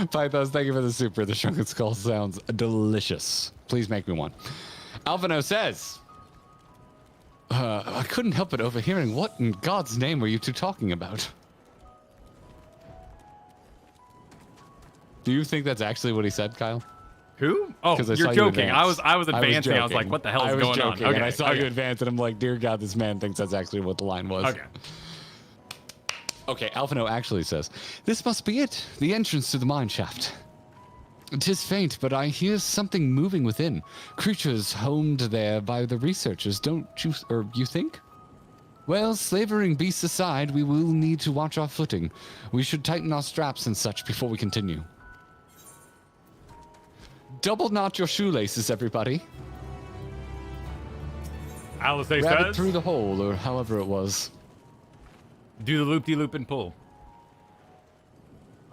Pythos, thank you for the super. The Shrunken Skull sounds delicious. Please make me one. Alphino says, I couldn't help but overhearing. What in God's name were you two talking about? Do you think that's actually what he said, Kyle? Who? Oh, you're joking. I was advancing. I was like, what the hell is going on? Okay, and I saw you advance, and I'm like, dear God, this man thinks that's actually what the line was. Okay. Okay, Alphino actually says, this must be it. The entrance to the mine shaft. 'Tis faint, but I hear something moving within. Creatures homed there by the researchers, don't you, or you think? Well, slavering beasts aside, we will need to watch our footing. We should tighten our straps and such before we continue. Double knot your shoelaces, everybody. Alice Grab says, it through the hole, or however it was. do the loop-de-loop and pull.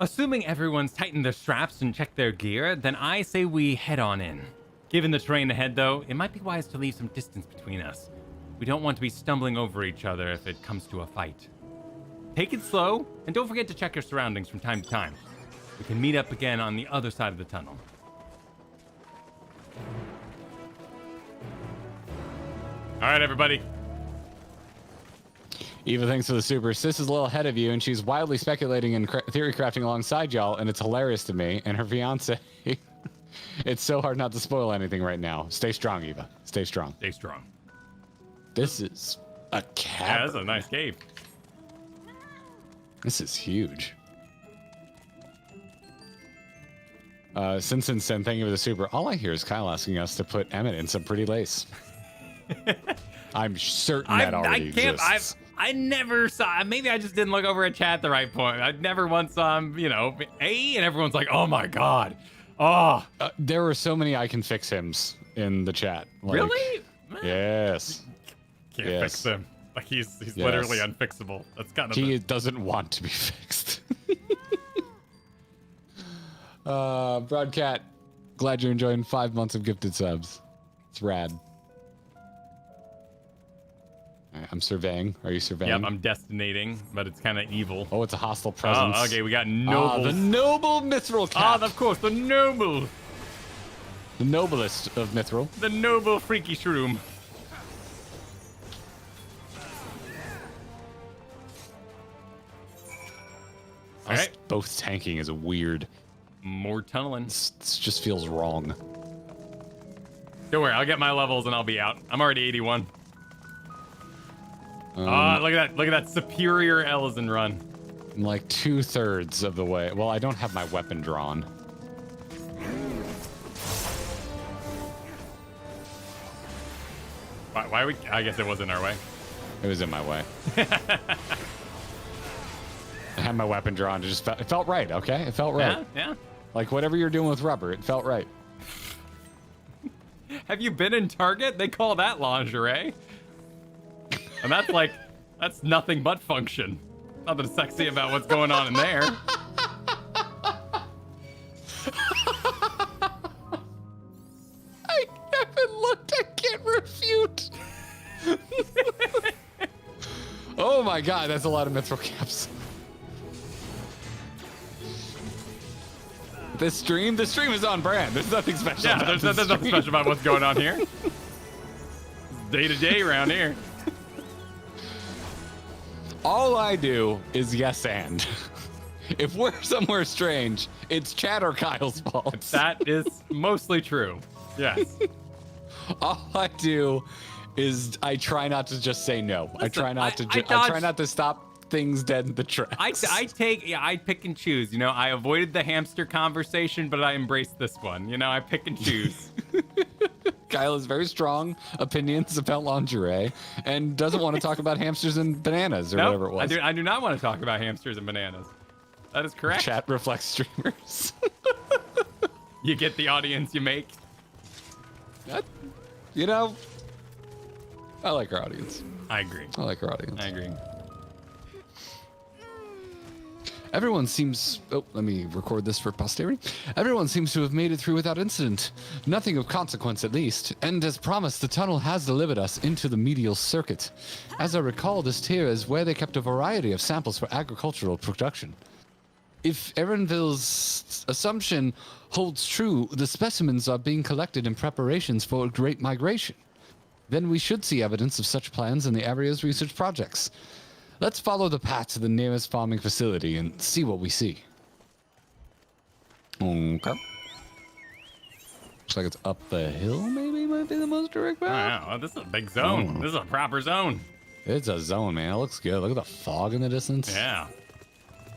Assuming everyone's tightened their straps and checked their gear, then I say we head on in. Given the terrain ahead, though, it might be wise to leave some distance between us. We don't want to be stumbling over each other if it comes to a fight. Take it slow, and don't forget to check your surroundings from time to time. We can meet up again on the other side of the tunnel. All right, everybody. Eva, thanks for the super. Sis is a little ahead of you, and she's wildly speculating and theory crafting alongside y'all, and it's hilarious to me. And her fiance, it's so hard not to spoil anything right now. Stay strong, Eva. Stay strong. Stay strong. This is a cavern. Yeah, that's a nice cave. This is huge. Simpson said, thank you for the super. All I hear is Kyle asking us to put Emmett in some pretty lace. I'm certain that already exists. I never saw. Maybe I just didn't look over at chat at the right point. I never once saw him, and everyone's like, "Oh my god, oh." There were so many I can fix hims in the chat. Like, really? Yes. Can't fix him. Like he's literally unfixable. That's kind of. He doesn't want to be fixed. Broadcat, glad you're enjoying 5 months of gifted subs. It's rad. I'm surveying. Are you surveying? Yep, I'm destinating, but it's kind of evil. Oh, it's a hostile presence. Oh, okay, we got noble. The noble mithril cap. Of course, the noble. The noblest of mithril. The noble freaky shroom. All right. Both tanking is weird. More tunneling. This just feels wrong. Don't worry, I'll get my levels and I'll be out. I'm already 81. Look at that superior Ellison run. I'm like 2/3 of the way. Well, I don't have my weapon drawn. Why we? I guess it was in our way. It was in my way. I had my weapon drawn. It felt right. Okay, it felt right. Yeah. Like whatever you're doing with rubber, it felt right. Have you been in Target? They call that lingerie. And that's nothing but function. Nothing sexy about what's going on in there. I haven't looked. I can't refute. Oh my god, that's a lot of mithril caps. This stream is on brand. There's nothing special. Yeah, there's nothing special about what's going on here. Day to day around here. All I do is yes and. If we're somewhere strange, it's Chad or Kyle's fault. That is mostly true. Yes. All I do is I try not to just say no. Listen, I try not to. I I try not to stop things dead in the tracks. I pick and choose. You know, I avoided the hamster conversation, but I embraced this one. You know, I pick and choose. Kyle has very strong opinions about lingerie and doesn't want to talk about hamsters and bananas or whatever it was. I do not want to talk about hamsters and bananas. That is correct. Chat reflects streamers. You get the audience you make. You know, I like our audience. I agree. I like our audience. I agree. Everyone seems... Oh, let me record this for posterity. Everyone seems to have made it through without incident. Nothing of consequence, at least. And as promised, the tunnel has delivered us into the medial circuit. As I recall, this tier is where they kept a variety of samples for agricultural production. If Erenville's assumption holds true, the specimens are being collected in preparations for a great migration. Then we should see evidence of such plans in the area's research projects. Let's follow the path to the nearest farming facility and see what we see. Okay. Looks like it's up the hill, maybe might be the most direct path. Wow, this is a big zone. This is a proper zone. It's a zone, man. It looks good. Look at the fog in the distance. Yeah.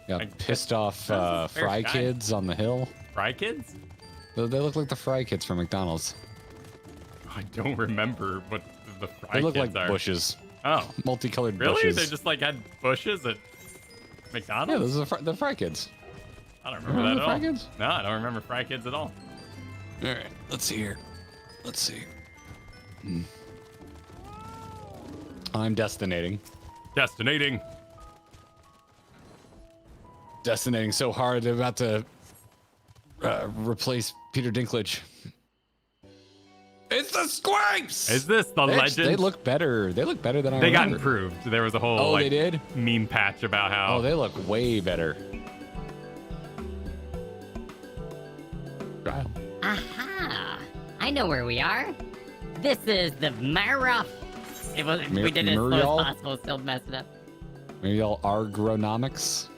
Got pissed off Fry Kids on the hill. Fry Kids? They look like the Fry Kids from McDonald's. I don't remember what the Fry They look Kids like are. bushes. Oh. Multicolored really? bushes. They just like had bushes at McDonald's? Yeah, those are the Fry Kids. I don't remember that at all. Fry Kids? No, I don't remember Fry Kids at all. All right, let's see here. Let's see. I'm destinating. Destinating. Destinating so hard they're about to replace Peter Dinklage. It's the Squipes! Is this the legend? They look better. They look better than I They got remembered. improved. There was a whole they did? meme patch about how... Oh, they look way better. Trial. Aha! I know where we are. This is the Mara. We did it as slow Muriel? as possible, still messed it up. Maybe all agronomics?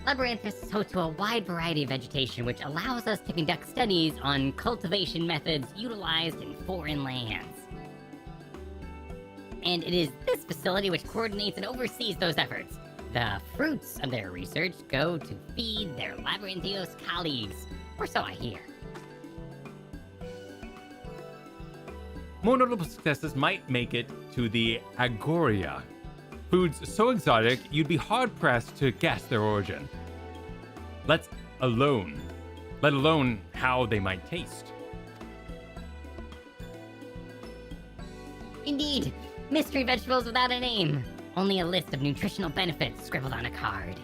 Labyrinthos is home to a wide variety of vegetation, which allows us to conduct studies on cultivation methods utilized in foreign lands. And it is this facility which coordinates and oversees those efforts. The fruits of their research go to feed their Labyrinthos colleagues, or so I hear. More notable successes might make it to the Agoria. Foods so exotic, you'd be hard-pressed to guess their origin. Let alone how they might taste. Indeed, mystery vegetables without a name. Only a list of nutritional benefits scribbled on a card.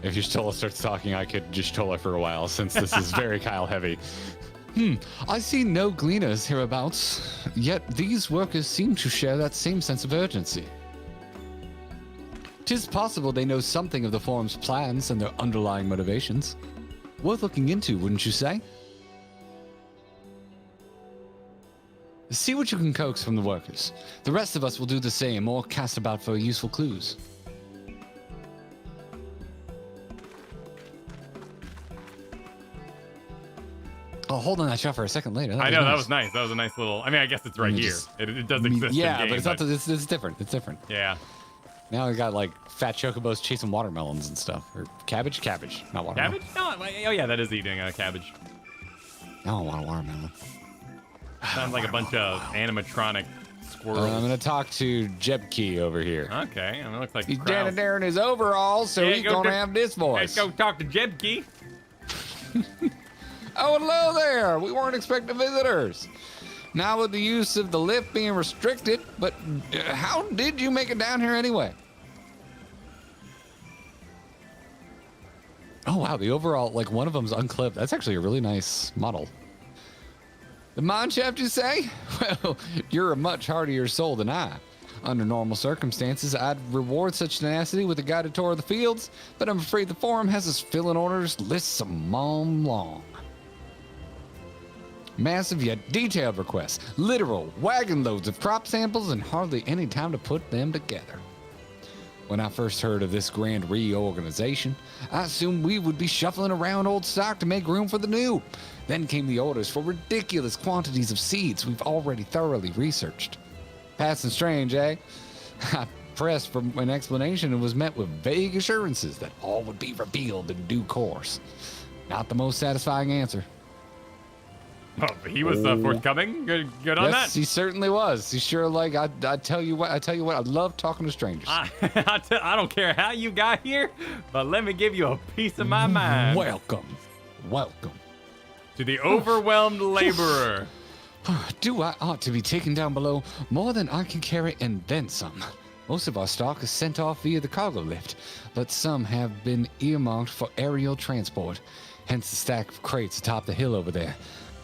If Y'shtola starts talking, I could Y'shtola for a while, since this is very Kyle heavy. I see no gleaners hereabouts, yet these workers seem to share that same sense of urgency. 'Tis possible they know something of the forum's plans and their underlying motivations. Worth looking into, wouldn't you say? See what you can coax from the workers. The rest of us will do the same or cast about for useful clues. Oh, hold on that shot for a second later. I know, that was nice. That was a nice little... I mean, I guess it's right here. It does exist Yeah, in-game, but it's, not, it's different. It's different. Yeah. Now we got like fat chocobos chasing watermelons and stuff. Or cabbage, not watermelon. Cabbage? No, oh yeah, that is eating cabbage. I don't want a watermelon. Sounds like a bunch of animatronic squirrels. I'm gonna talk to Jebkey over here. Okay, I mean, it looks like He's Krause. down there in his overalls, so Yeah, he's go gonna to- have this voice. Let's go talk to Jebkey. Oh, hello there. We weren't expecting visitors. Now with the use of the lift being restricted, but how did you make it down here anyway? Oh, wow. The overall, like one of them's unclipped. That's actually a really nice model. The mine shaft, you say? Well, you're a much hardier soul than I. Under normal circumstances, I'd reward such tenacity with a guided tour of the fields, but I'm afraid the forum has us filling orders lists a mom long. Massive yet detailed requests, literal wagon loads of crop samples, and hardly any time to put them together. When I first heard of this grand reorganization, I assumed we would be shuffling around old stock to make room for the new. Then came the orders for ridiculous quantities of seeds we've already thoroughly researched. Passing strange, eh? I pressed for an explanation and was met with vague assurances that all would be revealed in due course. Not the most satisfying answer. Oh, he was forthcoming. Good on that. Yes, he certainly was. He sure I tell you what, I love talking to strangers. I don't care how you got here, but let me give you a piece of my mind. Welcome to the overwhelmed laborer. Do I ought to be taken down below more than I can carry and then some. Most of our stock is sent off via the cargo lift, but some have been earmarked for aerial transport. Hence the stack of crates atop the hill over there.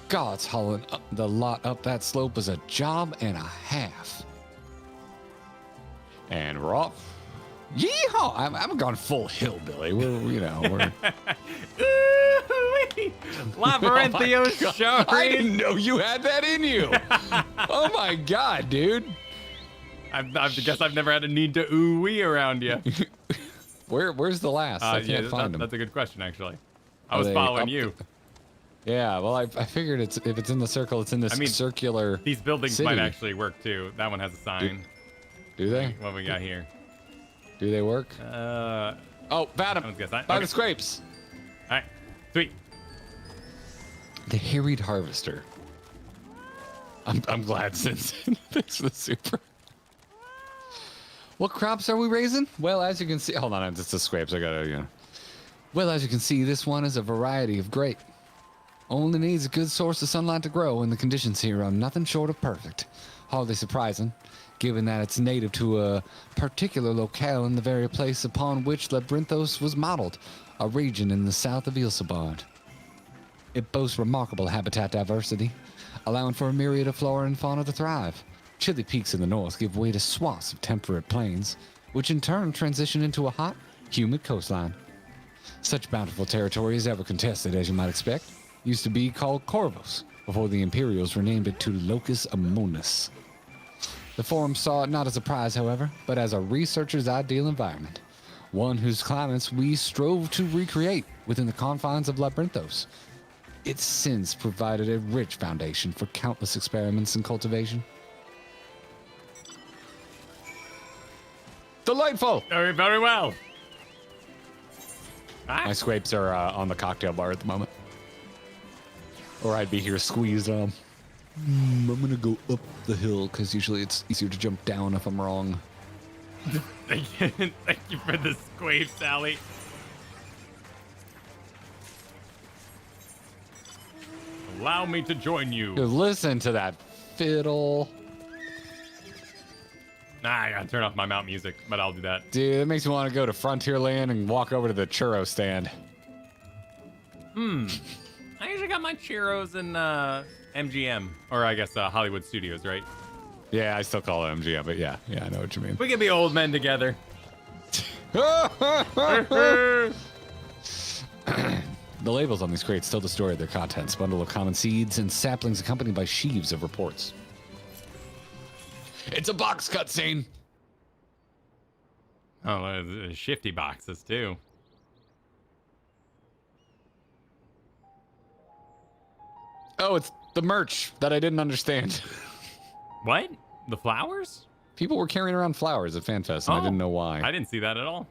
God's hauling up the lot up that slope was a job and a half. And we're off. Yeehaw! I'm gone full hillbilly. We're Labyrinthos show. I didn't know you had that in you. Oh my God, dude. I guess I've never had a need to ooh-wee around you. Where's the last? I can't find them. That's a good question, actually. I was following you. Yeah, well, I figured if it's in the circle, it's in this circular. These buildings city. might actually work too. That one has a sign. Do they? What we got here? Do they work? Oh, found him. Found the scrapes. All right, sweet. The harried harvester. I'm glad since thanks for the super. What crops are we raising? Well, as you can see, hold on, it's the scrapes. I gotta, Well, as you can see, this one is a variety of grape. Only needs a good source of sunlight to grow, and the conditions here are nothing short of perfect. Hardly surprising, given that it's native to a particular locale in the very place upon which Labyrinthos was modeled, a region in the south of Ilsebard. It boasts remarkable habitat diversity, allowing for a myriad of flora and fauna to thrive. Chilly peaks in the north give way to swaths of temperate plains, which in turn transition into a hot, humid coastline. Such bountiful territory is ever contested, as you might expect. Used to be called Corvus, before the Imperials renamed it to Locus Amonis. The Forum saw it not as a prize, however, but as a researcher's ideal environment, one whose climates we strove to recreate within the confines of Labyrinthos. It's since provided a rich foundation for countless experiments in cultivation. Delightful! Very, very well. My scrapes are on the cocktail bar at the moment. Or I'd be here squeezed on. I'm gonna go up the hill because usually it's easier to jump down if I'm wrong. Thank you for the squeeze, Sally. Allow me to join you. Dude, listen to that fiddle. Nah, I gotta turn off my mount music, but I'll do that. Dude, it makes me want to go to Frontierland and walk over to the churro stand. I usually got my churros in MGM, or I guess Hollywood Studios, right? Yeah, I still call it MGM, but yeah, I know what you mean. We can be old men together. The labels on these crates tell the story of their contents. Bundle of common seeds and saplings accompanied by sheaves of reports. It's a box cutscene. Oh, shifty boxes too. Oh, it's the merch that I didn't understand. What? The flowers? People were carrying around flowers at FanFest, and I didn't know why. I didn't see that at all.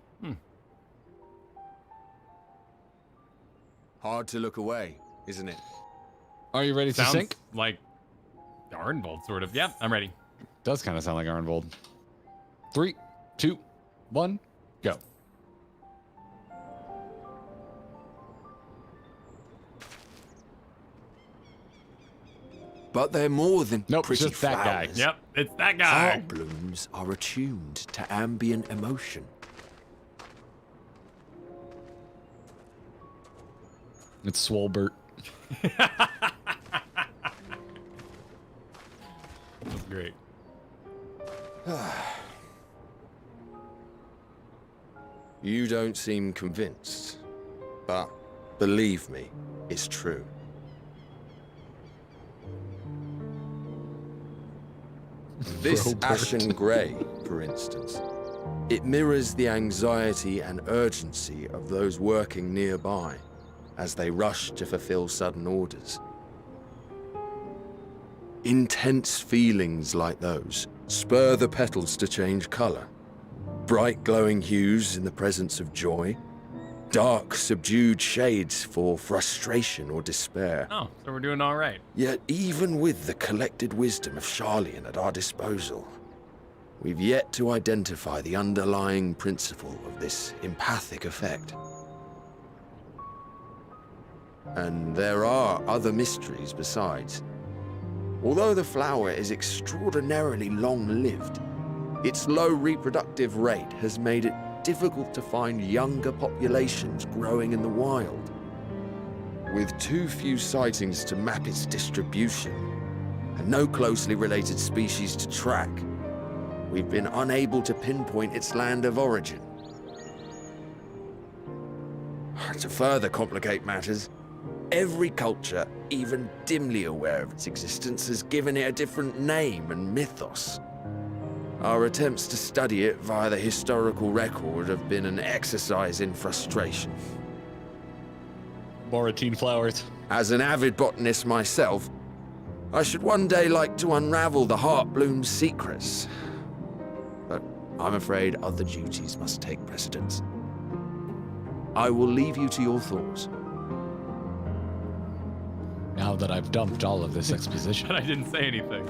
Hard to look away, isn't it? Are you ready to sink? Like Arnvold, sort of. Yep, I'm ready. Does kind of sound like Arnvold. 3, 2, 1, go. But they're more than pretty just that guy. flowers. Yep, it's that guy. Heart blooms are attuned to ambient emotion. It's Swolbert. That's great. You don't seem convinced, but believe me, it's true. This Robert. ashen grey, for instance, It mirrors the anxiety and urgency of those working nearby as they rush to fulfill sudden orders. Intense feelings like those spur the petals to change color. Bright glowing hues in the presence of joy, dark subdued shades for frustration or despair. Oh, so we're doing all right. Yet even with the collected wisdom of Sharlayan at our disposal, we've yet to identify the underlying principle of this empathic effect. And there are other mysteries besides. Although the flower is extraordinarily long-lived, its low reproductive rate has made it difficult to find younger populations growing in the wild. With too few sightings to map its distribution, and no closely related species to track, we've been unable to pinpoint its land of origin. To further complicate matters, every culture, even dimly aware of its existence, has given it a different name and mythos. Our attempts to study it via the historical record have been an exercise in frustration. Moratine flowers. As an avid botanist myself, I should one day like to unravel the Heartbloom's secrets. But I'm afraid other duties must take precedence. I will leave you to your thoughts. Now that I've dumped all of this exposition. But I didn't say anything.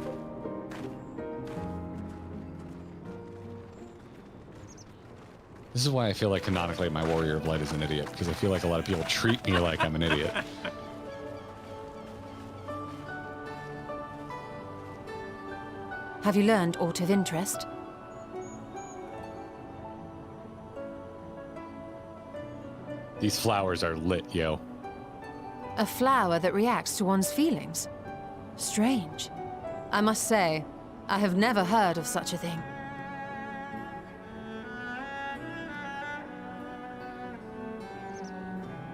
This is why I feel like canonically my Warrior of Light is an idiot, because I feel like a lot of people treat me like I'm an idiot. Have you learned aught of interest? These flowers are lit, yo. A flower that reacts to one's feelings? Strange. I must say, I have never heard of such a thing.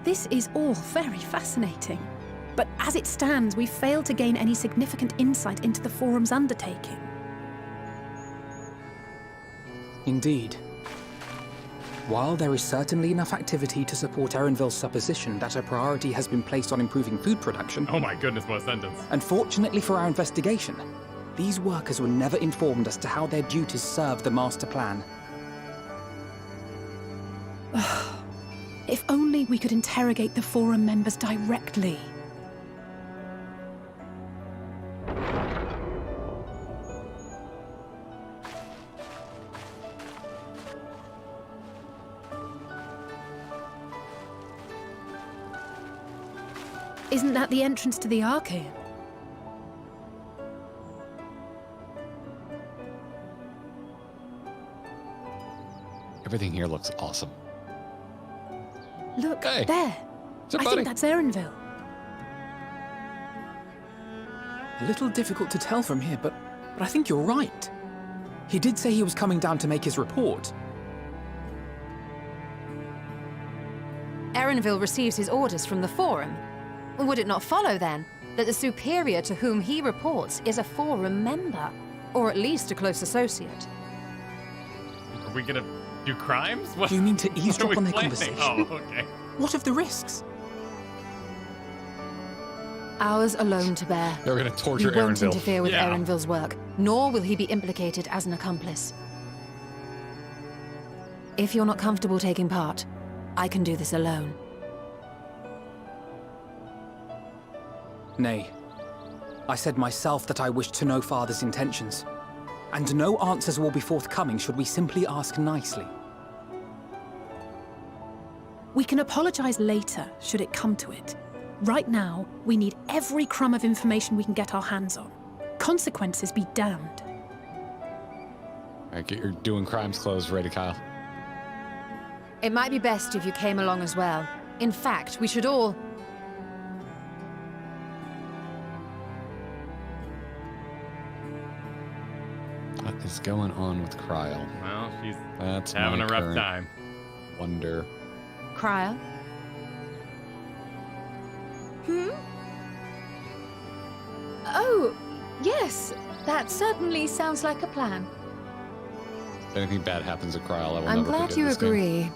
This is all very fascinating. But as it stands, we've failed to gain any significant insight into the Forum's undertaking. Indeed. While there is certainly enough activity to support Erenville's supposition that a priority has been placed on improving food production... Oh my goodness, what a sentence. Unfortunately for our investigation, these workers were never informed as to how their duties serve the master plan. If only we could interrogate the Forum members directly. Isn't that the entrance to the Arcane? Everything here looks awesome. Look, Hey, there. I buddy? think that's Erenville. A little difficult to tell from here, but I think you're right. He did say he was coming down to make his report. Erenville receives his orders from the Forum. Would it not follow, then, that the superior to whom he reports is a Forum member? Or at least a close associate? Are we gonna do crimes? What? Do you mean to What are eavesdrop we on their planning? conversation? Oh, okay. What of the risks? Ours alone to bear. They're gonna torture We won't Erenville. interfere with Yeah. Erenville's work, nor will he be implicated as an accomplice. If you're not comfortable taking part, I can do this alone. Nay. I said myself that I wished to know Father's intentions. And no answers will be forthcoming should we simply ask nicely. We can apologize later, should it come to it. Right now, we need every crumb of information we can get our hands on. Consequences be damned. All right, get your doing crimes clothes ready, Kyle. It might be best if you came along as well. In fact, we should all... What is going on with Coeurl? Well, she's That's having my a rough current time. wonder. Cryo? Oh, yes. That certainly sounds like a plan. anything bad happens to Coeurl, I will I'm never glad forget you this game. agree.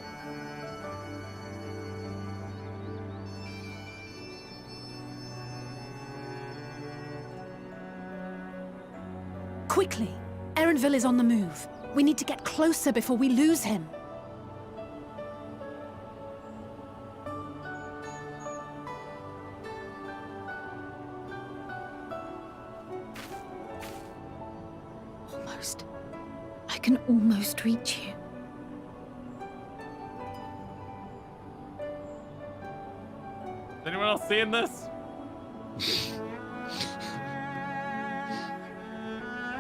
Quickly! Erenville is on the move. We need to get closer before we lose him. Almost. I can almost reach you. Is anyone else seeing this?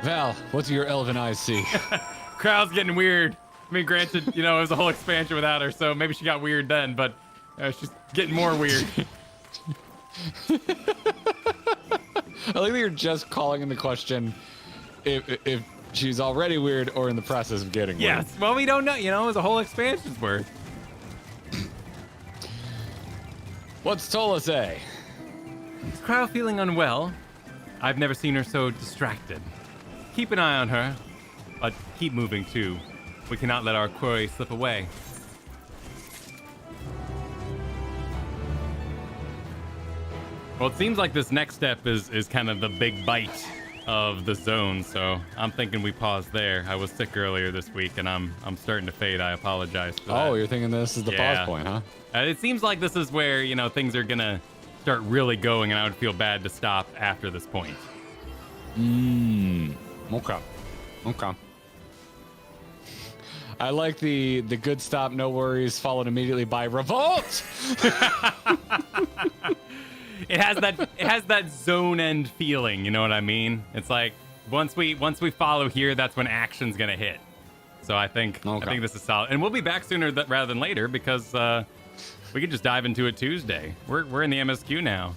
Val, what do your elven eyes see? Crowd's getting weird. I mean, granted, you know, it was a whole expansion without her, so maybe she got weird then, but she's getting more weird. I like that you're just calling into question if she's already weird or in the process of getting weird. Yes, well, we don't know. You know, it was a whole expansion's worth. What's Tola say? Is Crowd feeling unwell? I've never seen her so distracted. Keep an eye on her, but keep moving too. We cannot let our quarry slip away. Well, it seems like this next step is kind of the big bite of the zone, so I'm thinking we pause there. I was sick earlier this week, and I'm starting to fade. I apologize for that. Oh, you're thinking this is the pause point, huh? It seems like this is where, you know, things are gonna start really going, and I would feel bad to stop after this point. Okay. Okay. I like the good stop, no worries, followed immediately by revolt. It has that zone end feeling, you know what I mean? It's like once we follow here, that's when action's gonna hit. So I think this is solid, and we'll be back sooner rather than later because we could just dive into it Tuesday. We're in the MSQ now.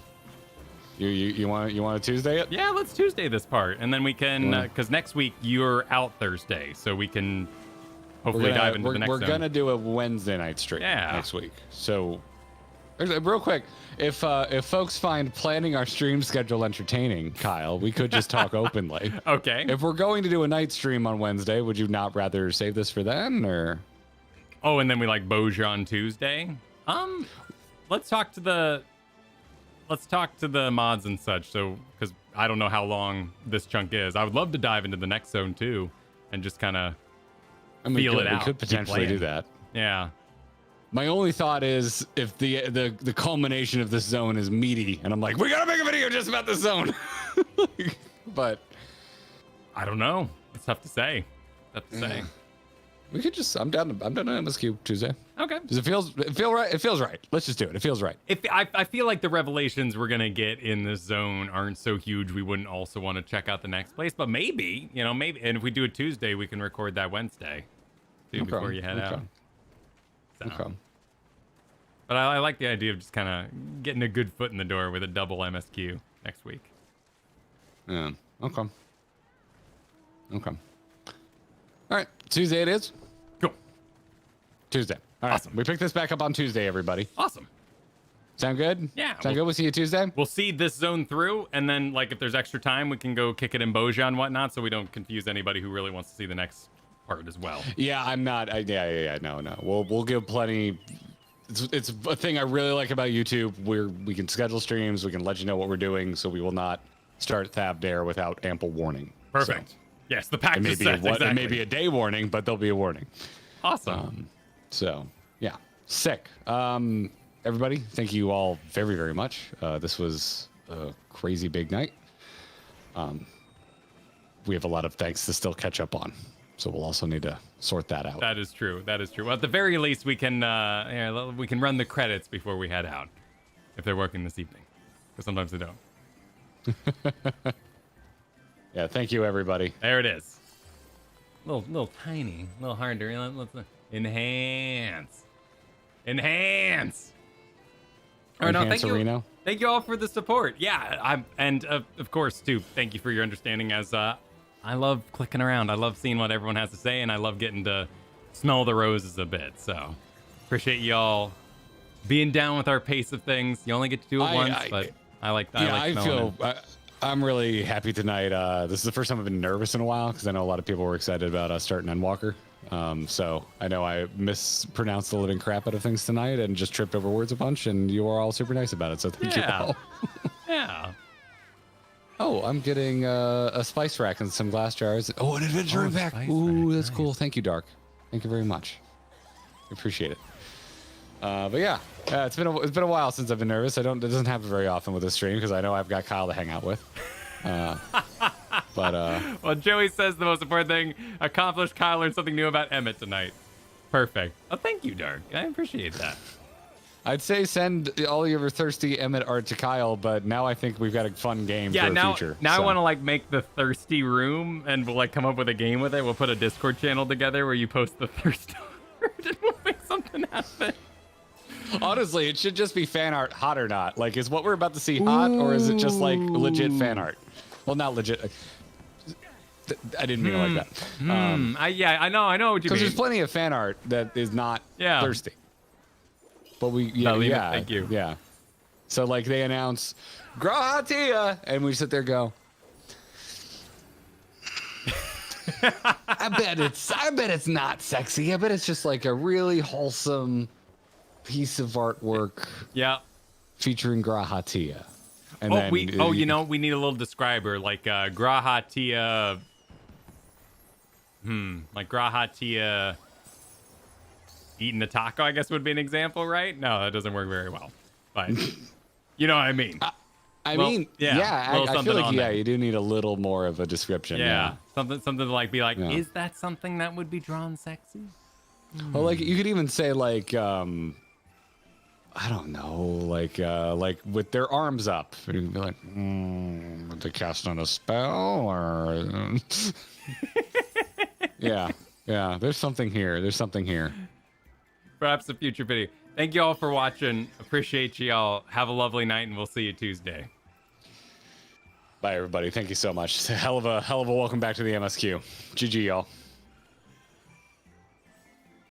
You want to Tuesday it? Yeah, let's Tuesday this part, and then we can because next week you're out Thursday, so we can hopefully dive into the next. We're zone. gonna do a Wednesday night stream next week. So, real quick, if folks find planning our stream schedule entertaining, Kyle, we could just talk openly. Okay. If we're going to do a night stream on Wednesday, would you not rather save this for then, or? Oh, and then we like Boja on Tuesday. Let's talk to the mods and such. So, because I don't know how long this chunk is, I would love to dive into the next zone too, and just kind of feel it out. We could potentially do that. Yeah. My only thought is if the culmination of this zone is meaty, and I'm like, we gotta make a video just about this zone. But I don't know. It's tough to say. We could just. I'm down to MSQ Tuesday. Okay. Does it feel right? It feels right. Let's just do it. It feels right. I feel like the revelations we're gonna get in this zone aren't so huge. We wouldn't also want to check out the next place, but maybe, and if we do it Tuesday, we can record that Wednesday too before you head out. So. Okay. But I like the idea of just kind of getting a good foot in the door with a double MSQ next week. Yeah. Okay. All right. Tuesday it is. Cool. Tuesday. All right. Awesome. We pick this back up on Tuesday, everybody. Awesome. Sound good? Yeah. Sound good? We'll see you Tuesday? We'll see this zone through, and then, like, if there's extra time, we can go kick it in Boja and whatnot, so we don't confuse anybody who really wants to see the next part as well. Yeah, I'm not. No. We'll give plenty. It's a thing I really like about YouTube, where we can schedule streams, we can let you know what we're doing, so we will not start Thavdare without ample warning. Perfect. So, yes, the pack is set. Exactly. It may be a day warning, but there'll be a warning. Awesome. So, yeah. Sick. Everybody, thank you all very, very much. This was a crazy big night. We have a lot of thanks to still catch up on, so we'll also need to sort that out. That is true. Well, at the very least, we can run the credits before we head out, if they're working this evening, because sometimes they don't. Yeah, thank you, everybody. There it is. Little tiny, a little hard to enhance. All right, no, thank you. Thank you all for the support. Yeah, of course too. Thank you for your understanding. As I love clicking around. I love seeing what everyone has to say, and I love getting to smell the roses a bit. So appreciate y'all being down with our pace of things. You only get to do it once, but I like that. Yeah, I'm really happy tonight. This is the first time I've been nervous in a while because I know a lot of people were excited about us starting Endwalker. So I know I mispronounced the living crap out of things tonight and just tripped over words a bunch, and you are all super nice about it. So thank you all. Yeah. Oh, I'm getting a spice rack and some glass jars. Oh, an adventure pack. Ooh, that's cool. Thank you, Dark. Thank you very much. Appreciate it. But yeah, it's been a while since I've been nervous. It doesn't happen very often with this stream because I know I've got Kyle to hang out with. Well, Joey says the most important thing: accomplished. Kyle learned something new about Emmett tonight. Perfect. Oh, thank you, Dark. I appreciate that. I'd say send all your thirsty Emmett art to Kyle, but now I think we've got a fun game for the future. Now I want to like make the thirsty room, and we'll like come up with a game with it. We'll put a Discord channel together where you post the thirst art, and we'll make something happen. Honestly, it should just be fan art, hot or not. Like, is what we're about to see hot, or is it just like legit fan art? Well, not legit. I didn't mean it like that. I know what you mean. Because there's plenty of fan art that is not thirsty. But thank you. Yeah. So like they announce Grahatia, and we sit there and go. I bet it's not sexy. I bet it's just like a really wholesome piece of artwork. Yeah. Featuring Grahatia. And we need a little describer like Grahatia. Like Grahatia eating a taco, I guess would be an example, right? No, that doesn't work very well. But you know what I mean. I feel like you do need a little more of a description. Yeah. Something to like be like, is that something that would be drawn sexy? Well, like you could even say like I don't know, like with their arms up. You can be like, would they cast on a spell or Yeah. There's something here. Perhaps a future video. Thank you all for watching. Appreciate you all. Have a lovely night, and we'll see you Tuesday. Bye, everybody. Thank you so much. Hell of a welcome back to the MSQ. GG, y'all.